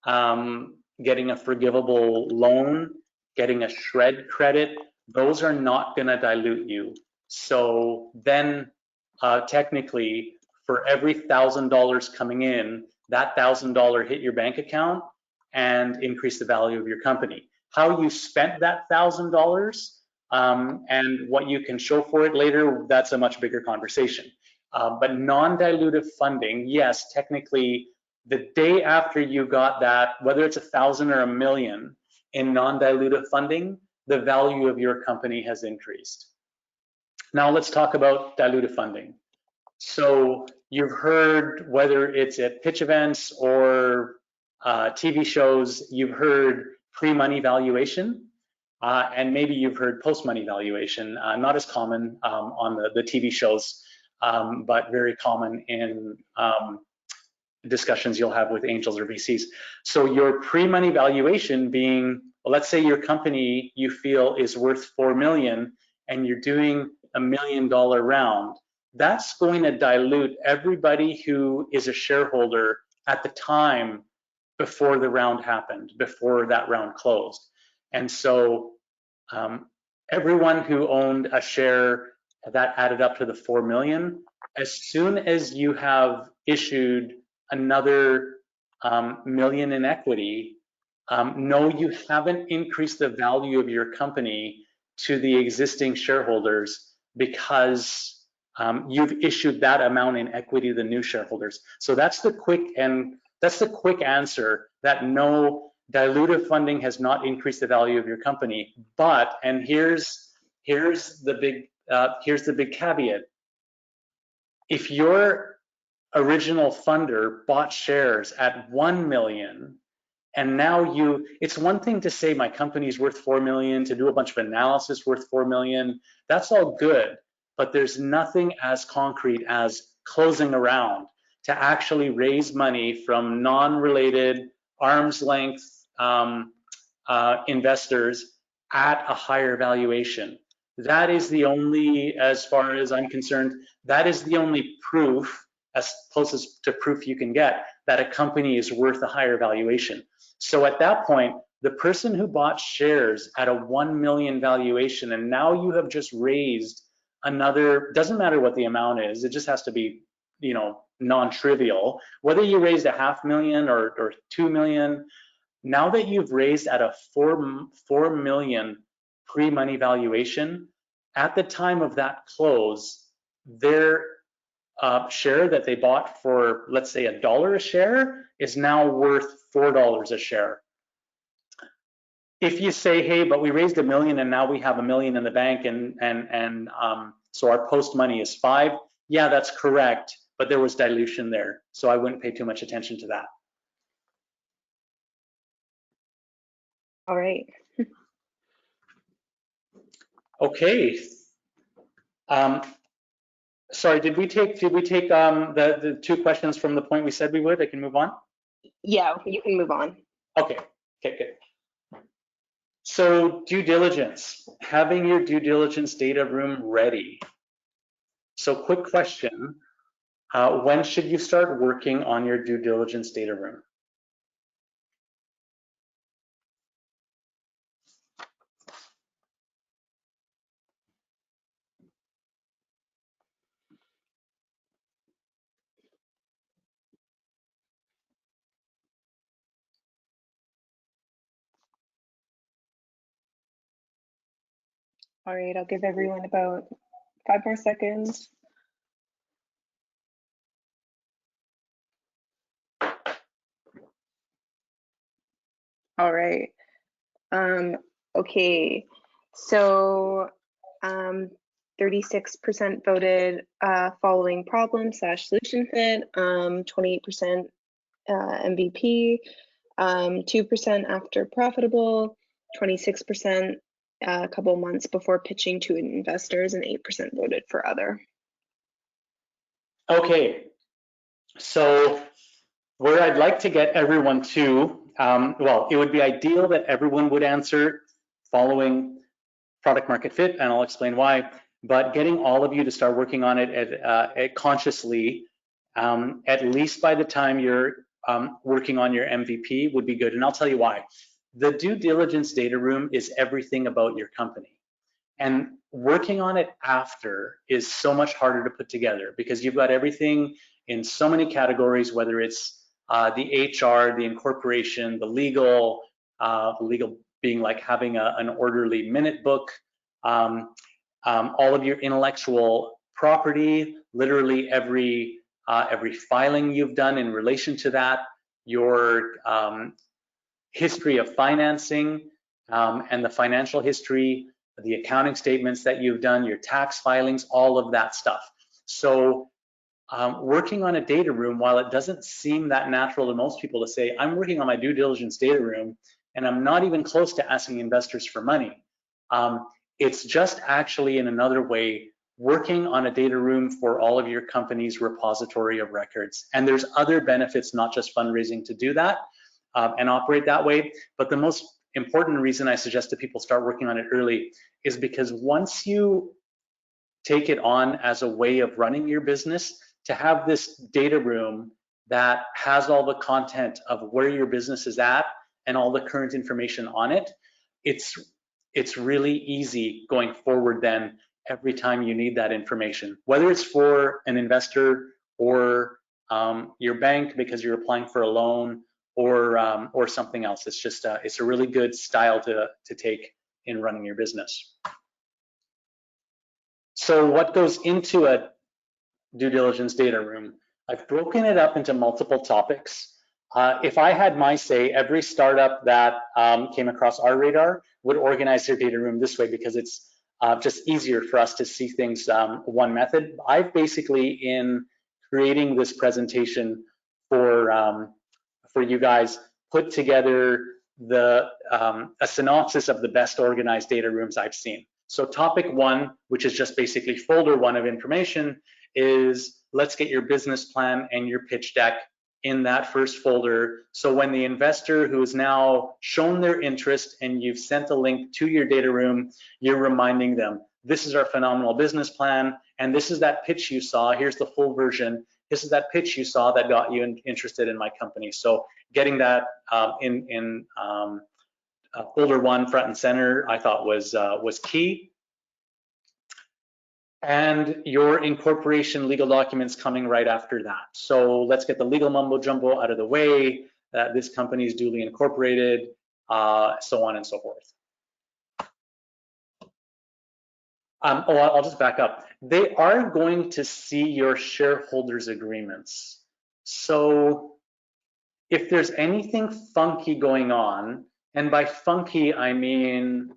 getting a forgivable loan, getting a SR&ED credit, those are not going to dilute you. So then technically, for every $1,000 coming in, that $1,000 hit your bank account and increase the value of your company. How you spent that $1,000 and what you can show for it later, that's a much bigger conversation. But non-dilutive funding, yes, technically, the day after you got that, whether it's 1,000 or 1,000,000 in non-dilutive funding, the value of your company has increased. Now let's talk about dilutive funding. So you've heard, whether it's at pitch events or TV shows, you've heard pre-money valuation. And maybe you've heard post-money valuation, not as common on the TV shows, but very common in discussions you'll have with angels or VCs. So your pre-money valuation being, well, let's say your company you feel is worth 4 million and you're doing $1 million round, that's going to dilute everybody who is a shareholder at the time before the round happened, before that round closed. And so everyone who owned a share that added up to the 4 million, as soon as you have issued another million in equity, no, you haven't increased the value of your company to the existing shareholders because you've issued that amount in equity to the new shareholders. So that's the quick answer, that no, dilutive funding has not increased the value of your company. But, and here's the big caveat. If your original funder bought shares at 1 million, and now it's one thing to say my company's worth 4 million, to do a bunch of analysis worth 4 million, that's all good, but there's nothing as concrete as closing a round to actually raise money from non-related arm's length investors at a higher valuation. That is the only, as far as I'm concerned, that is the only proof, as close to proof you can get, that a company is worth a higher valuation. So at that point, the person who bought shares at a 1 million valuation, and now you have just raised another, doesn't matter what the amount is, it just has to be, you know, non-trivial, whether you raised a $500,000 or 2 million, now that you've raised at a 4 million pre-money valuation, at the time of that close, their share that they bought for, let's say, $1 a share is now worth $4 a share. If you say, hey, but we raised $1 million and now we have $1 million in the bank and so our post money is 5, yeah, that's correct, but there was dilution there, so I wouldn't pay too much attention to that. All right. Okay. Sorry, did we take the 2 questions from the point we said we would? I can move on? Yeah, you can move on. Okay, good. So due diligence, having your due diligence data room ready. So quick question, when should you start working on your due diligence data room? All right, I'll give everyone about 5 more seconds. All right. Okay, so 36% voted following problem / solution fit, 28% MVP, 2% after profitable, 26% a couple months before pitching to investors, and 8% voted for other. Okay, so where I'd like to get everyone to, well, it would be ideal that everyone would answer following product market fit, and I'll explain why, but getting all of you to start working on it consciously, at least by the time you're working on your MVP would be good, and I'll tell you why. The due diligence data room is everything about your company, and working on it after is so much harder to put together because you've got everything in so many categories, whether it's the HR, the incorporation, the legal being like having an orderly minute book, all of your intellectual property, literally every filing you've done in relation to that, your history of financing and the financial history, the accounting statements that you've done, your tax filings, all of that stuff. So working on a data room, while it doesn't seem that natural to most people to say, I'm working on my due diligence data room and I'm not even close to asking investors for money, It's just actually in another way working on a data room for all of your company's repository of records. And there's other benefits, not just fundraising, to do that and operate that way. But the most important reason I suggest that people start working on it early is because once you take it on as a way of running your business, to have this data room that has all the content of where your business is at and all the current information on it, it's really easy going forward then every time you need that information, whether it's for an investor or your bank because you're applying for a loan or something else. It's just it's a really good style to take in running your business. So what goes into a due diligence data room? I've broken it up into multiple topics. If I had my say, every startup that came across our radar would organize their data room this way because it's just easier for us to see things one method. I've basically, in creating this presentation for you guys, put together a synopsis of the best organized data rooms I've seen. So topic one, which is just basically folder one of information, is let's get your business plan and your pitch deck in that first folder. So when the investor who has now shown their interest and you've sent a link to your data room, you're reminding them, this is our phenomenal business plan, and this is that pitch you saw. Here's the full version. This is that pitch you saw that got you interested in my company. So getting that in folder one front and center, I thought was key. And your incorporation legal documents coming right after that. So let's get the legal mumbo jumbo out of the way, that this company is duly incorporated, so on and so forth. I'll just back up. They are going to see your shareholders' agreements. So if there's anything funky going on, and by funky I mean,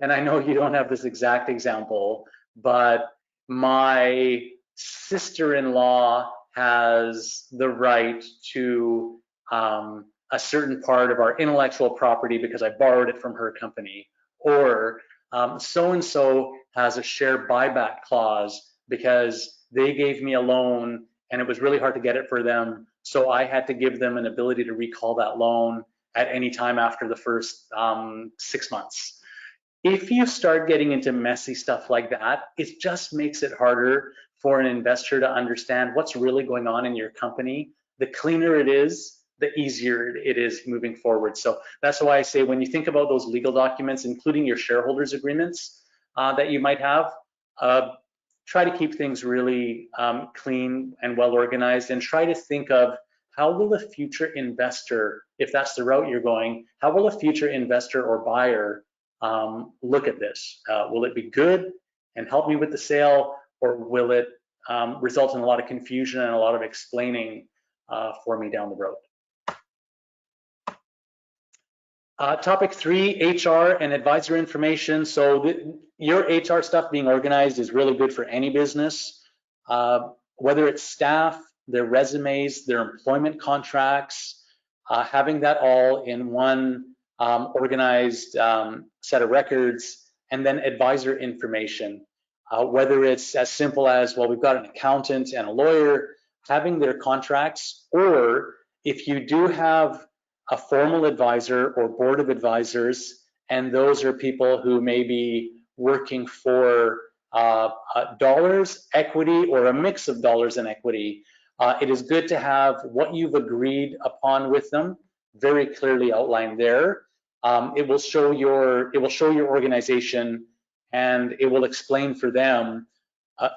and I know you don't have this exact example, but my sister-in-law has the right to a certain part of our intellectual property because I borrowed it from her company, or so-and-so has a share buyback clause because they gave me a loan and it was really hard to get it for them, so I had to give them an ability to recall that loan at any time after the first 6 months. If you start getting into messy stuff like that, it just makes it harder for an investor to understand what's really going on in your company. The cleaner it is, the easier it is moving forward. So that's why I say when you think about those legal documents, including your shareholders' agreements that you might have, try to keep things really clean and well organized, and try to think of how will a future investor, if that's the route you're going, how will a future investor or buyer look at this? Will it be good and help me with the sale, or will it result in a lot of confusion and a lot of explaining for me down the road? Topic 3, HR and advisor information. So your HR stuff being organized is really good for any business, whether it's staff, their resumes, their employment contracts, having that all in one organized set of records, and then advisor information, whether it's as simple as, well, we've got an accountant and a lawyer, having their contracts, or if you do have a formal advisor or board of advisors, and those are people who may be working for dollars, equity, or a mix of dollars and equity, it is good to have what you've agreed upon with them very clearly outlined there. It will show your organization, and it will explain for them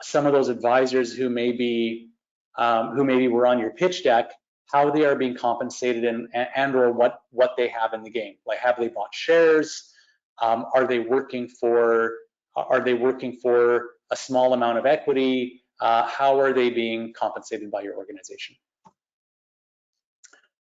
some of those advisors who maybe were on your pitch deck, how they are being compensated and or what they have in the game. Like, have they bought shares? Are they working for a small amount of equity? How are they being compensated by your organization?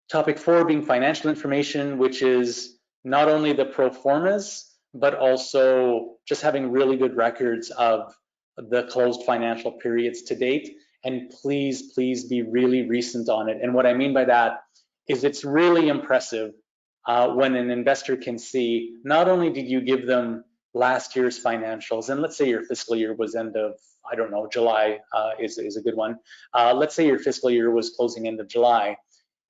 Topic 4 being financial information, which is not only the pro formas, but also just having really good records of the closed financial periods to date. And please be really recent on it. And what I mean by that is it's really impressive when an investor can see, not only did you give them last year's financials, and let's say your fiscal year was end of, I don't know, July is a good one. Let's say your fiscal year was closing end of July,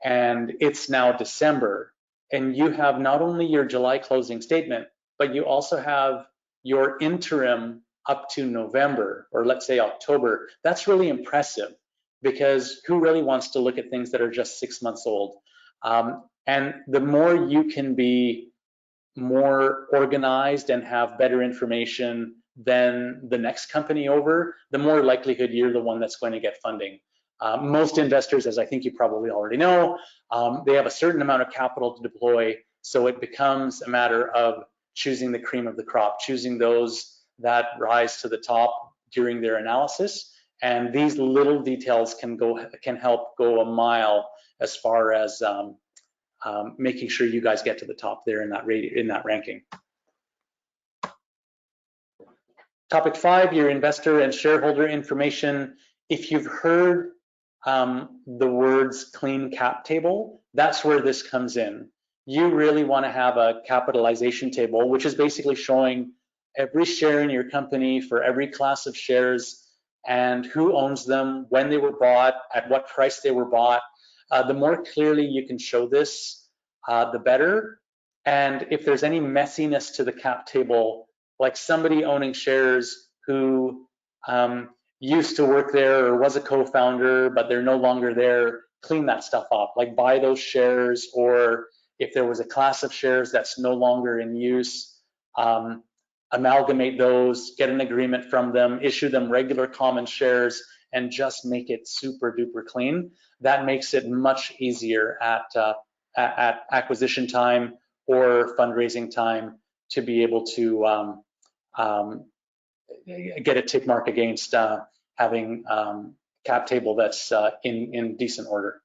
and it's now December, and you have not only your July closing statement, but you also have your interim up to November, or let's say October. That's really impressive, because who really wants to look at things that are just 6 months old? And the more you can be more organized and have better information than the next company over, the more likelihood you're the one that's going to get funding. Most investors, as I think you probably already know, they have a certain amount of capital to deploy, so it becomes a matter of choosing the cream of the crop, choosing those that rise to the top during their analysis. And these little details can help go a mile as far as making sure you guys get to the top there in that ranking. Topic 5, your investor and shareholder information. If you've heard the words clean cap table, that's where this comes in. You really want to have a capitalization table, which is basically showing every share in your company for every class of shares and who owns them, when they were bought, at what price they were bought. The more clearly you can show this, the better. And if there's any messiness to the cap table, like somebody owning shares who used to work there or was a co-founder, but they're no longer there, clean that stuff up, like buy those shares, or if there was a class of shares that's no longer in use, amalgamate those, get an agreement from them, issue them regular common shares, and just make it super duper clean. That makes it much easier at acquisition time or fundraising time to be able to get a tick mark against having cap table that's in decent order.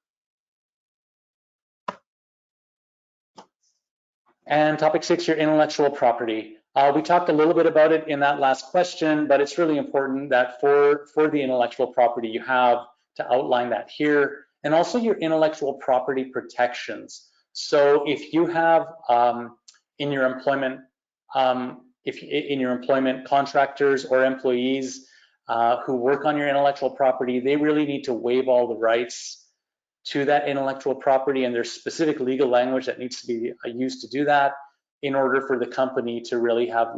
And topic 6, your intellectual property. We talked a little bit about it in that last question, but it's really important that for the intellectual property, you have to outline that here, and also your intellectual property protections. So if you have in your employment contractors or employees who work on your intellectual property, they really need to waive all the rights to that intellectual property, and there's specific legal language that needs to be used to do that in order for the company to really have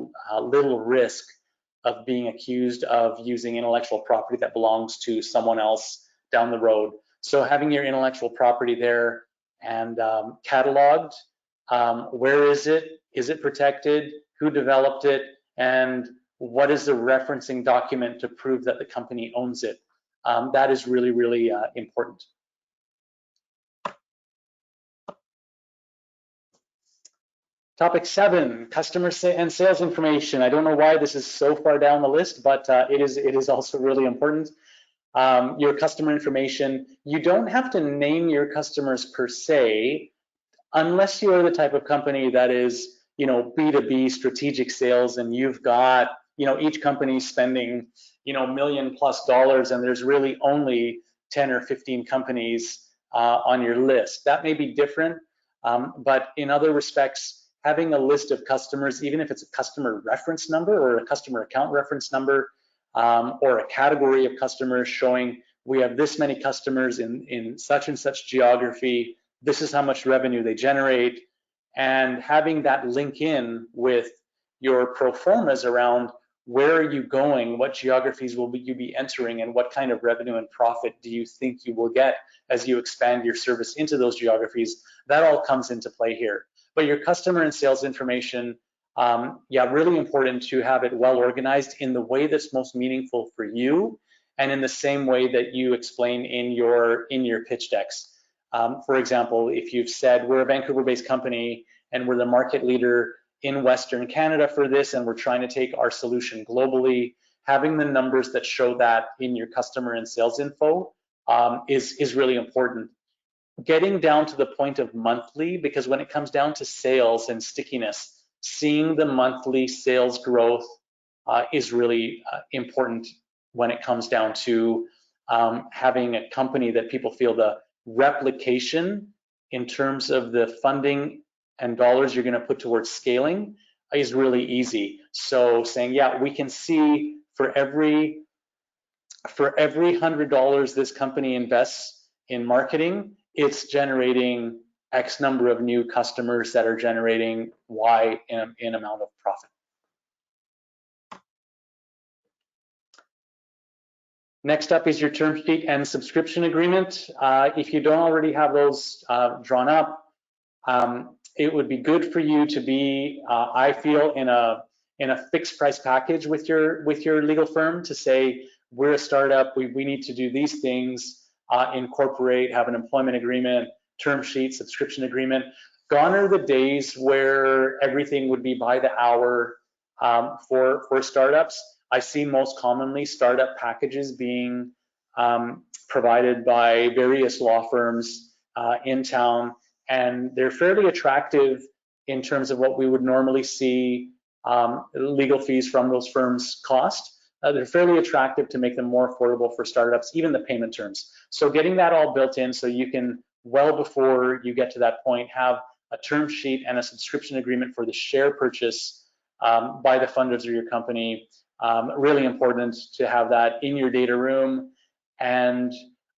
little risk of being accused of using intellectual property that belongs to someone else down the road. So having your intellectual property there and cataloged, where is it protected, who developed it, and what is the referencing document to prove that the company owns it. That is really, really important. Topic 7, customer and sales information. I don't know why this is so far down the list, but it is also really important. Your customer information, you don't have to name your customers per se, unless you are the type of company that is, B2B strategic sales, and you've got, each company spending, $1 million+ and there's really only 10 or 15 companies on your list. That may be different, but in other respects, having a list of customers, even if it's a customer reference number or a customer account reference number, or a category of customers showing we have this many customers in such and such geography, this is how much revenue they generate, and having that link in with your pro formas around where are you going, what geographies will you be entering, and what kind of revenue and profit do you think you will get as you expand your service into those geographies. That all comes into play here. But your customer and sales information, really important to have it well organized in the way that's most meaningful for you, and in the same way that you explain in your pitch decks. For example, if you've said we're a Vancouver-based company and we're the market leader in Western Canada for this, and we're trying to take our solution globally, having the numbers that show that in your customer and sales info is really important. Getting down to the point of monthly, because when it comes down to sales and stickiness, seeing the monthly sales growth is really important when it comes down to having a company that people feel the replication in terms of the funding and dollars you're going to put towards scaling is really easy. So saying, yeah, we can see for every $100 this company invests in marketing, it's generating X number of new customers that are generating Y in amount of profit. Next up is your term sheet and subscription agreement. If you don't already have those drawn up, it would be good for you to be, I feel, in a fixed price package with your legal firm to say, we're a startup, we need to do these things, incorporate, have an employment agreement, term sheet, subscription agreement. Gone are the days where everything would be by the hour for startups. I see most commonly startup packages being provided by various law firms in town, and they're fairly attractive in terms of what we would normally see legal fees from those firms cost. They're fairly attractive to make them more affordable for startups, even the payment terms. So getting that all built in so you can, well before you get to that point, have a term sheet and a subscription agreement for the share purchase by the funders of your company. Really important to have that in your data room. And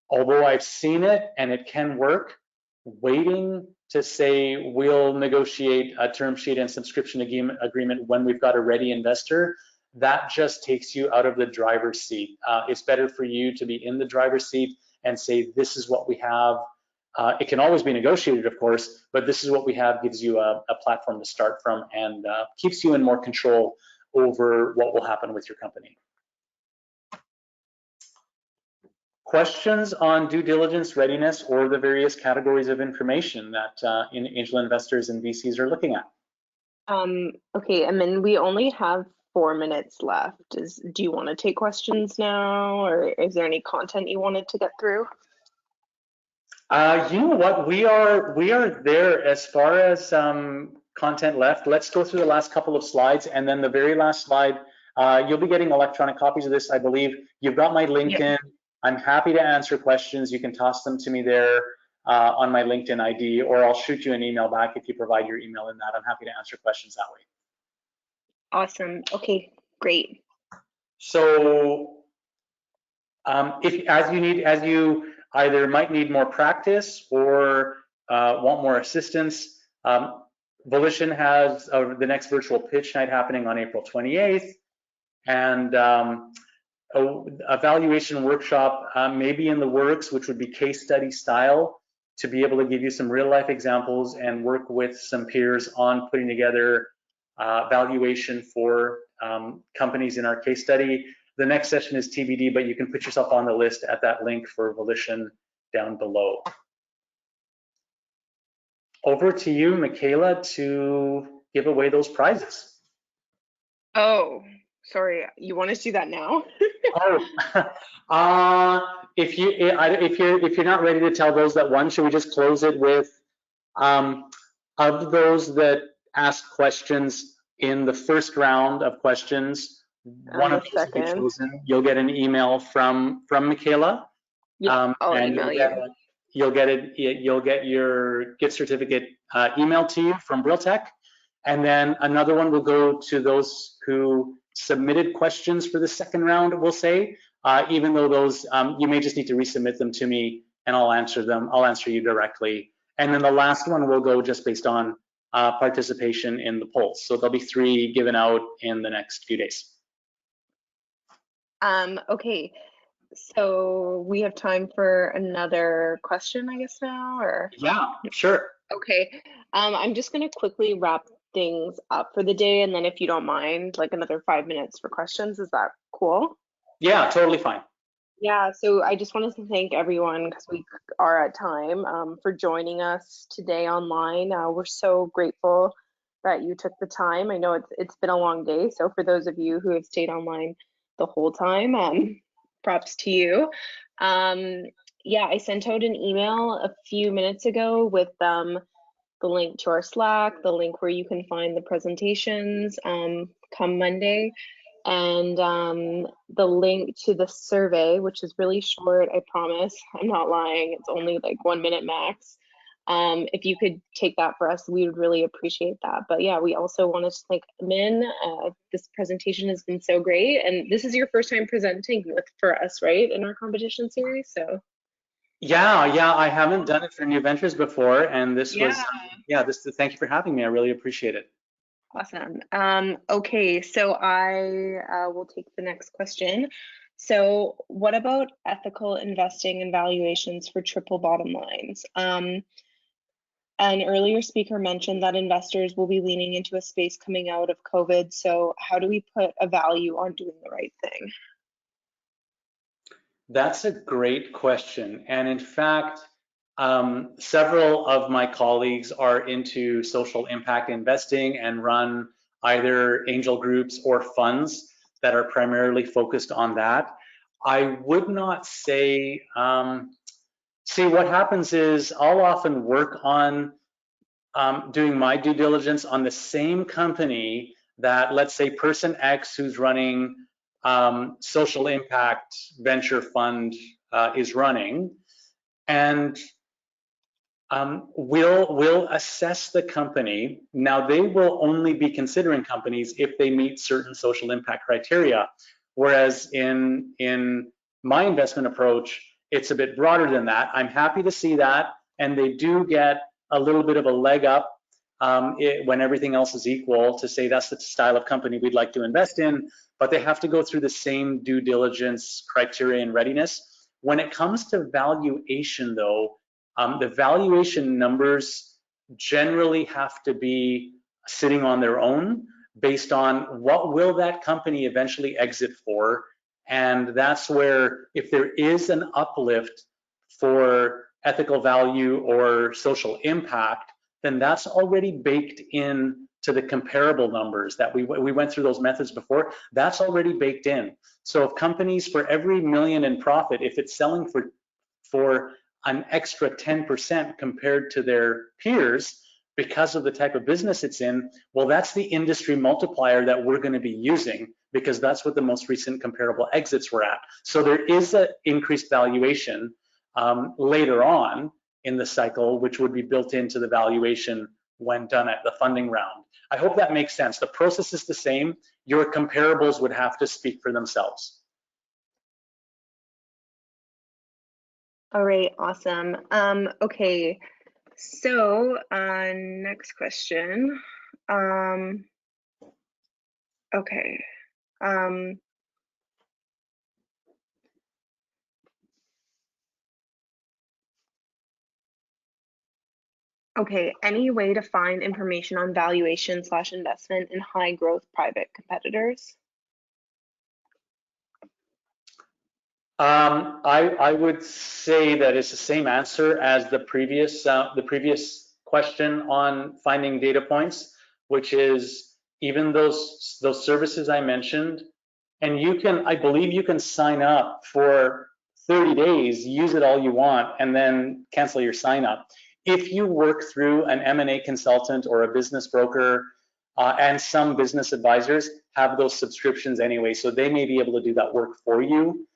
although I've seen it and it can work, waiting to say we'll negotiate a term sheet and subscription agreement when we've got a ready investor, that just takes you out of the driver's seat. It's better for you to be in the driver's seat and say, this is what we have. It can always be negotiated, of course, but this is what we have, gives you a platform to start from, and keeps you in more control over what will happen with your company. Questions on due diligence, readiness, or the various categories of information that angel investors and VCs are looking at? Okay, and then we only have 4 minutes left. Do you want to take questions now, or is there any content you wanted to get through? You know what, we are there as far as content left. Let's go through the last couple of slides, and then the very last slide, you'll be getting electronic copies of this, I believe. You've got my LinkedIn. Yep. I'm happy to answer questions. You can toss them to me there on my LinkedIn ID, or I'll shoot you an email back if you provide your email in that. I'm happy to answer questions that way. Awesome. Okay, great. So as you either might need more practice or want more assistance, Volition has the next virtual pitch night happening on April 28th, and a valuation workshop may be in the works, which would be case study style, to be able to give you some real life examples and work with some peers on putting together valuation for companies in our case study. The next session is TBD, but you can put yourself on the list at that link for Volition down below. Over to you, Michaela, to give away those prizes. Oh, sorry, you want us to do that now? If you're not ready to tell those that won, should we just close it with of those that asked questions in the first round of questions, one of those will be chosen. You'll get an email from Michaela. Yeah, I'll email you. You'll get your gift certificate emailed to you from BrillTech, and then another one will go to those who submitted questions for the second round, we'll say, even though those, you may just need to resubmit them to me and I'll answer them. I'll answer you directly. And then the last one will go just based on participation in the polls. So there'll be 3 given out in the next few days. Okay, so we have time for another question, I guess now, or? Yeah, sure. Okay, I'm just gonna quickly wrap things up for the day, and then if you don't mind, like another 5 minutes for questions. Is that cool? Yeah, totally fine. Yeah, so I just wanted to thank everyone, because we are at time, for joining us today online. We're so grateful that you took the time. I know it's been a long day, so for those of you who have stayed online the whole time, props to you. Yeah, I sent out an email a few minutes ago with the link to our Slack, the link where you can find the presentations come Monday, and the link to the survey, which is really short, I promise. I'm not lying. It's only like 1 minute max. If you could take that for us, we would really appreciate that. But yeah, we also wanted to thank Min. This presentation has been so great, and this is your first time presenting for us, right, in our competition series? So Yeah, I haven't done it for New Ventures before, and this was, thank you for having me. I really appreciate it. awesome. Okay, so I will take the next question. So what about ethical investing and valuations for triple bottom lines? An earlier speaker mentioned that investors will be leaning into a space coming out of COVID. So how do we put a value on doing the right thing? That's a great question. And in fact, several of my colleagues are into social impact investing and run either angel groups or funds that are primarily focused on that. I would not say, see, what happens is I'll often work on doing my due diligence on the same company that, let's say, person X who's running social impact venture fund is running, and we'll assess the company. Now, they will only be considering companies if they meet certain social impact criteria, whereas in my investment approach, it's a bit broader than that. I'm happy to see that, and they do get a little bit of a leg up when everything else is equal to say that's the style of company we'd like to invest in, but they have to go through the same due diligence criteria and readiness. When it comes to valuation though, the valuation numbers generally have to be sitting on their own based on what will that company eventually exit for. And that's where if there is an uplift for ethical value or social impact, then that's already baked in to the comparable numbers that we went through those methods before. That's already baked in. So if companies, for every million in profit, if it's selling for an extra 10% compared to their peers because of the type of business it's in, well, that's the industry multiplier that we're going to be using, because that's what the most recent comparable exits were at. So there is an increased valuation later on in the cycle, which would be built into the valuation when done at the funding round. I hope that makes sense. The process is the same. Your comparables would have to speak for themselves. All right, awesome. Okay, so next question. Okay. Okay, any way to find information on valuation / investment in high growth private competitors? I would say that it's the same answer as the previous question on finding data points, which is even those services I mentioned, and you can, I believe you can sign up for 30 days, use it all you want, and then cancel your sign up. If you work through an M&A consultant or a business broker, and some business advisors have those subscriptions anyway, so they may be able to do that work for you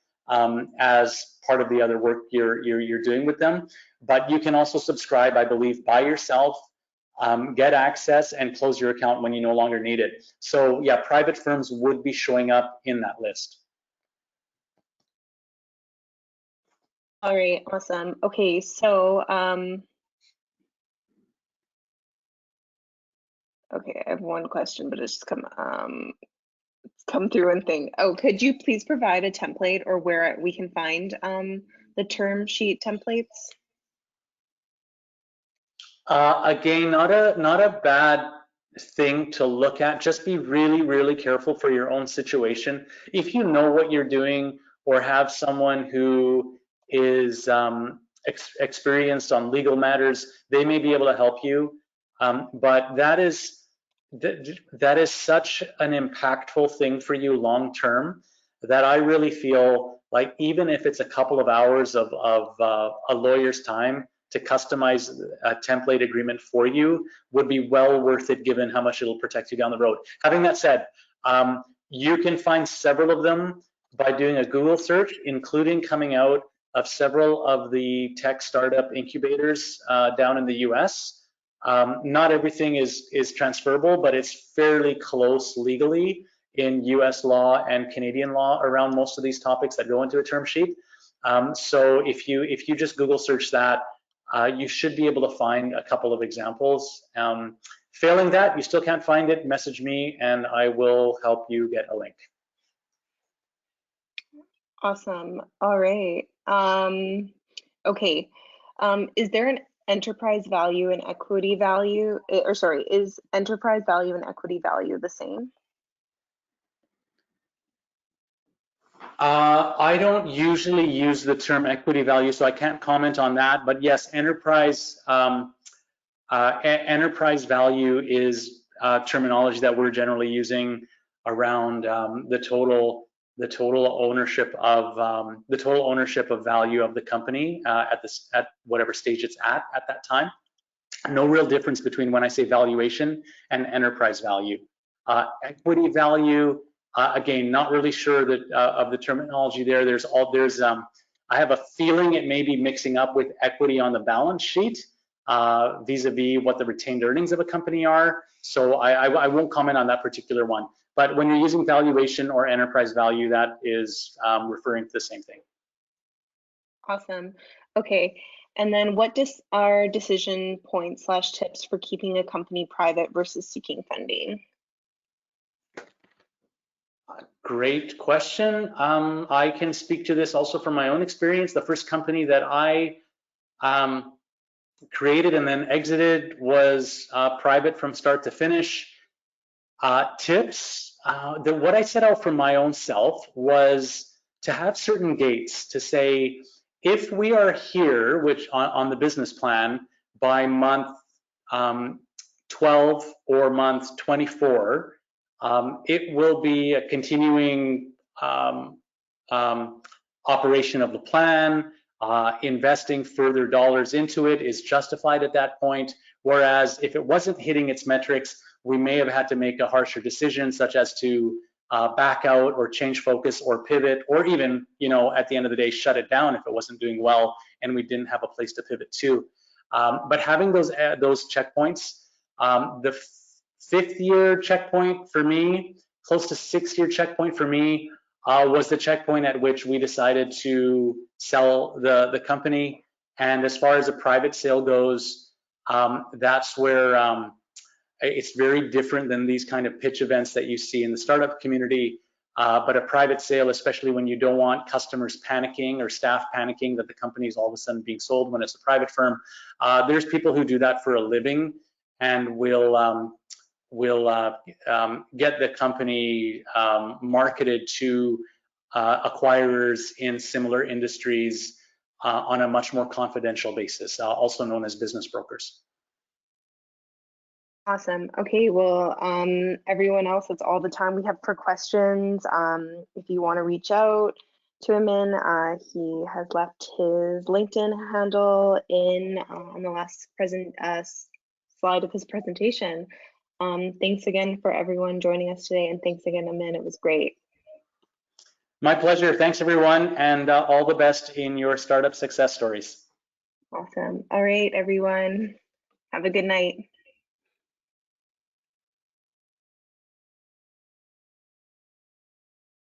as part of the other work you're doing with them. But you can also subscribe, I believe, by yourself, get access and close your account when you no longer need it. So yeah, private firms would be showing up in that list. All right, awesome. Okay, so okay, I have one question, but it's come through one thing. Oh, could you please provide a template or where we can find the term sheet templates? Again, not a bad thing to look at. Just be really, really careful for your own situation. If you know what you're doing or have someone who is experienced on legal matters, they may be able to help you. But that is such an impactful thing for you long term that I really feel like even if it's a couple of hours of a lawyer's time to customize a template agreement for you would be well worth it, given how much it'll protect you down the road. Having that said, you can find several of them by doing a Google search, including coming out several of the tech startup incubators down in the US. Not everything is transferable, but it's fairly close legally in US law and Canadian law around most of these topics that go into a term sheet. So if you just Google search that, you should be able to find a couple of examples. Failing that, you still can't find it, message me and I will help you get a link. Awesome. All right. Okay. Is there an enterprise value and equity value, or sorry, is enterprise value and equity value the same? I don't usually use the term equity value, so I can't comment on that. But yes, enterprise value is terminology that we're generally using around the total ownership of value of the company at whatever stage it's at that time. No real difference between when I say valuation and enterprise value. Equity value. Again, not really sure that of the terminology there. I have a feeling it may be mixing up with equity on the balance sheet vis-a-vis what the retained earnings of a company are. So I won't comment on that particular one. But when you're using valuation or enterprise value, that is referring to the same thing. Awesome. Okay. And then what are decision points / tips for keeping a company private versus seeking funding? Great question. I can speak to this also from my own experience. The first company that I created and then exited was private from start to finish. Tips, what I set out for my own self was to have certain gates to say, if we are here, which on the business plan, by month 12 or month 24, it will be a continuing operation of the plan. Investing further dollars into it is justified at that point. Whereas if it wasn't hitting its metrics, we may have had to make a harsher decision, such as to back out or change focus or pivot, or even, at the end of the day, shut it down if it wasn't doing well and we didn't have a place to pivot to. But having those checkpoints, the 5th year checkpoint for me, close to 6th year checkpoint for me, was the checkpoint at which we decided to sell the company. And as far as a private sale goes, that's where it's very different than these kind of pitch events that you see in the startup community. But a private sale, especially when you don't want customers panicking or staff panicking that the company is all of a sudden being sold when it's a private firm, there's people who do that for a living and will get the company marketed to acquirers in similar industries on a much more confidential basis, also known as business brokers. Awesome. Okay, well, everyone else, that's all the time we have for questions. If you want to reach out to Amin, he has left his LinkedIn handle on the last slide of his presentation. Thanks again for everyone joining us today, and thanks again, Amin. It was great. My pleasure. Thanks, everyone, and all the best in your startup success stories. Awesome. All right, everyone. Have a good night.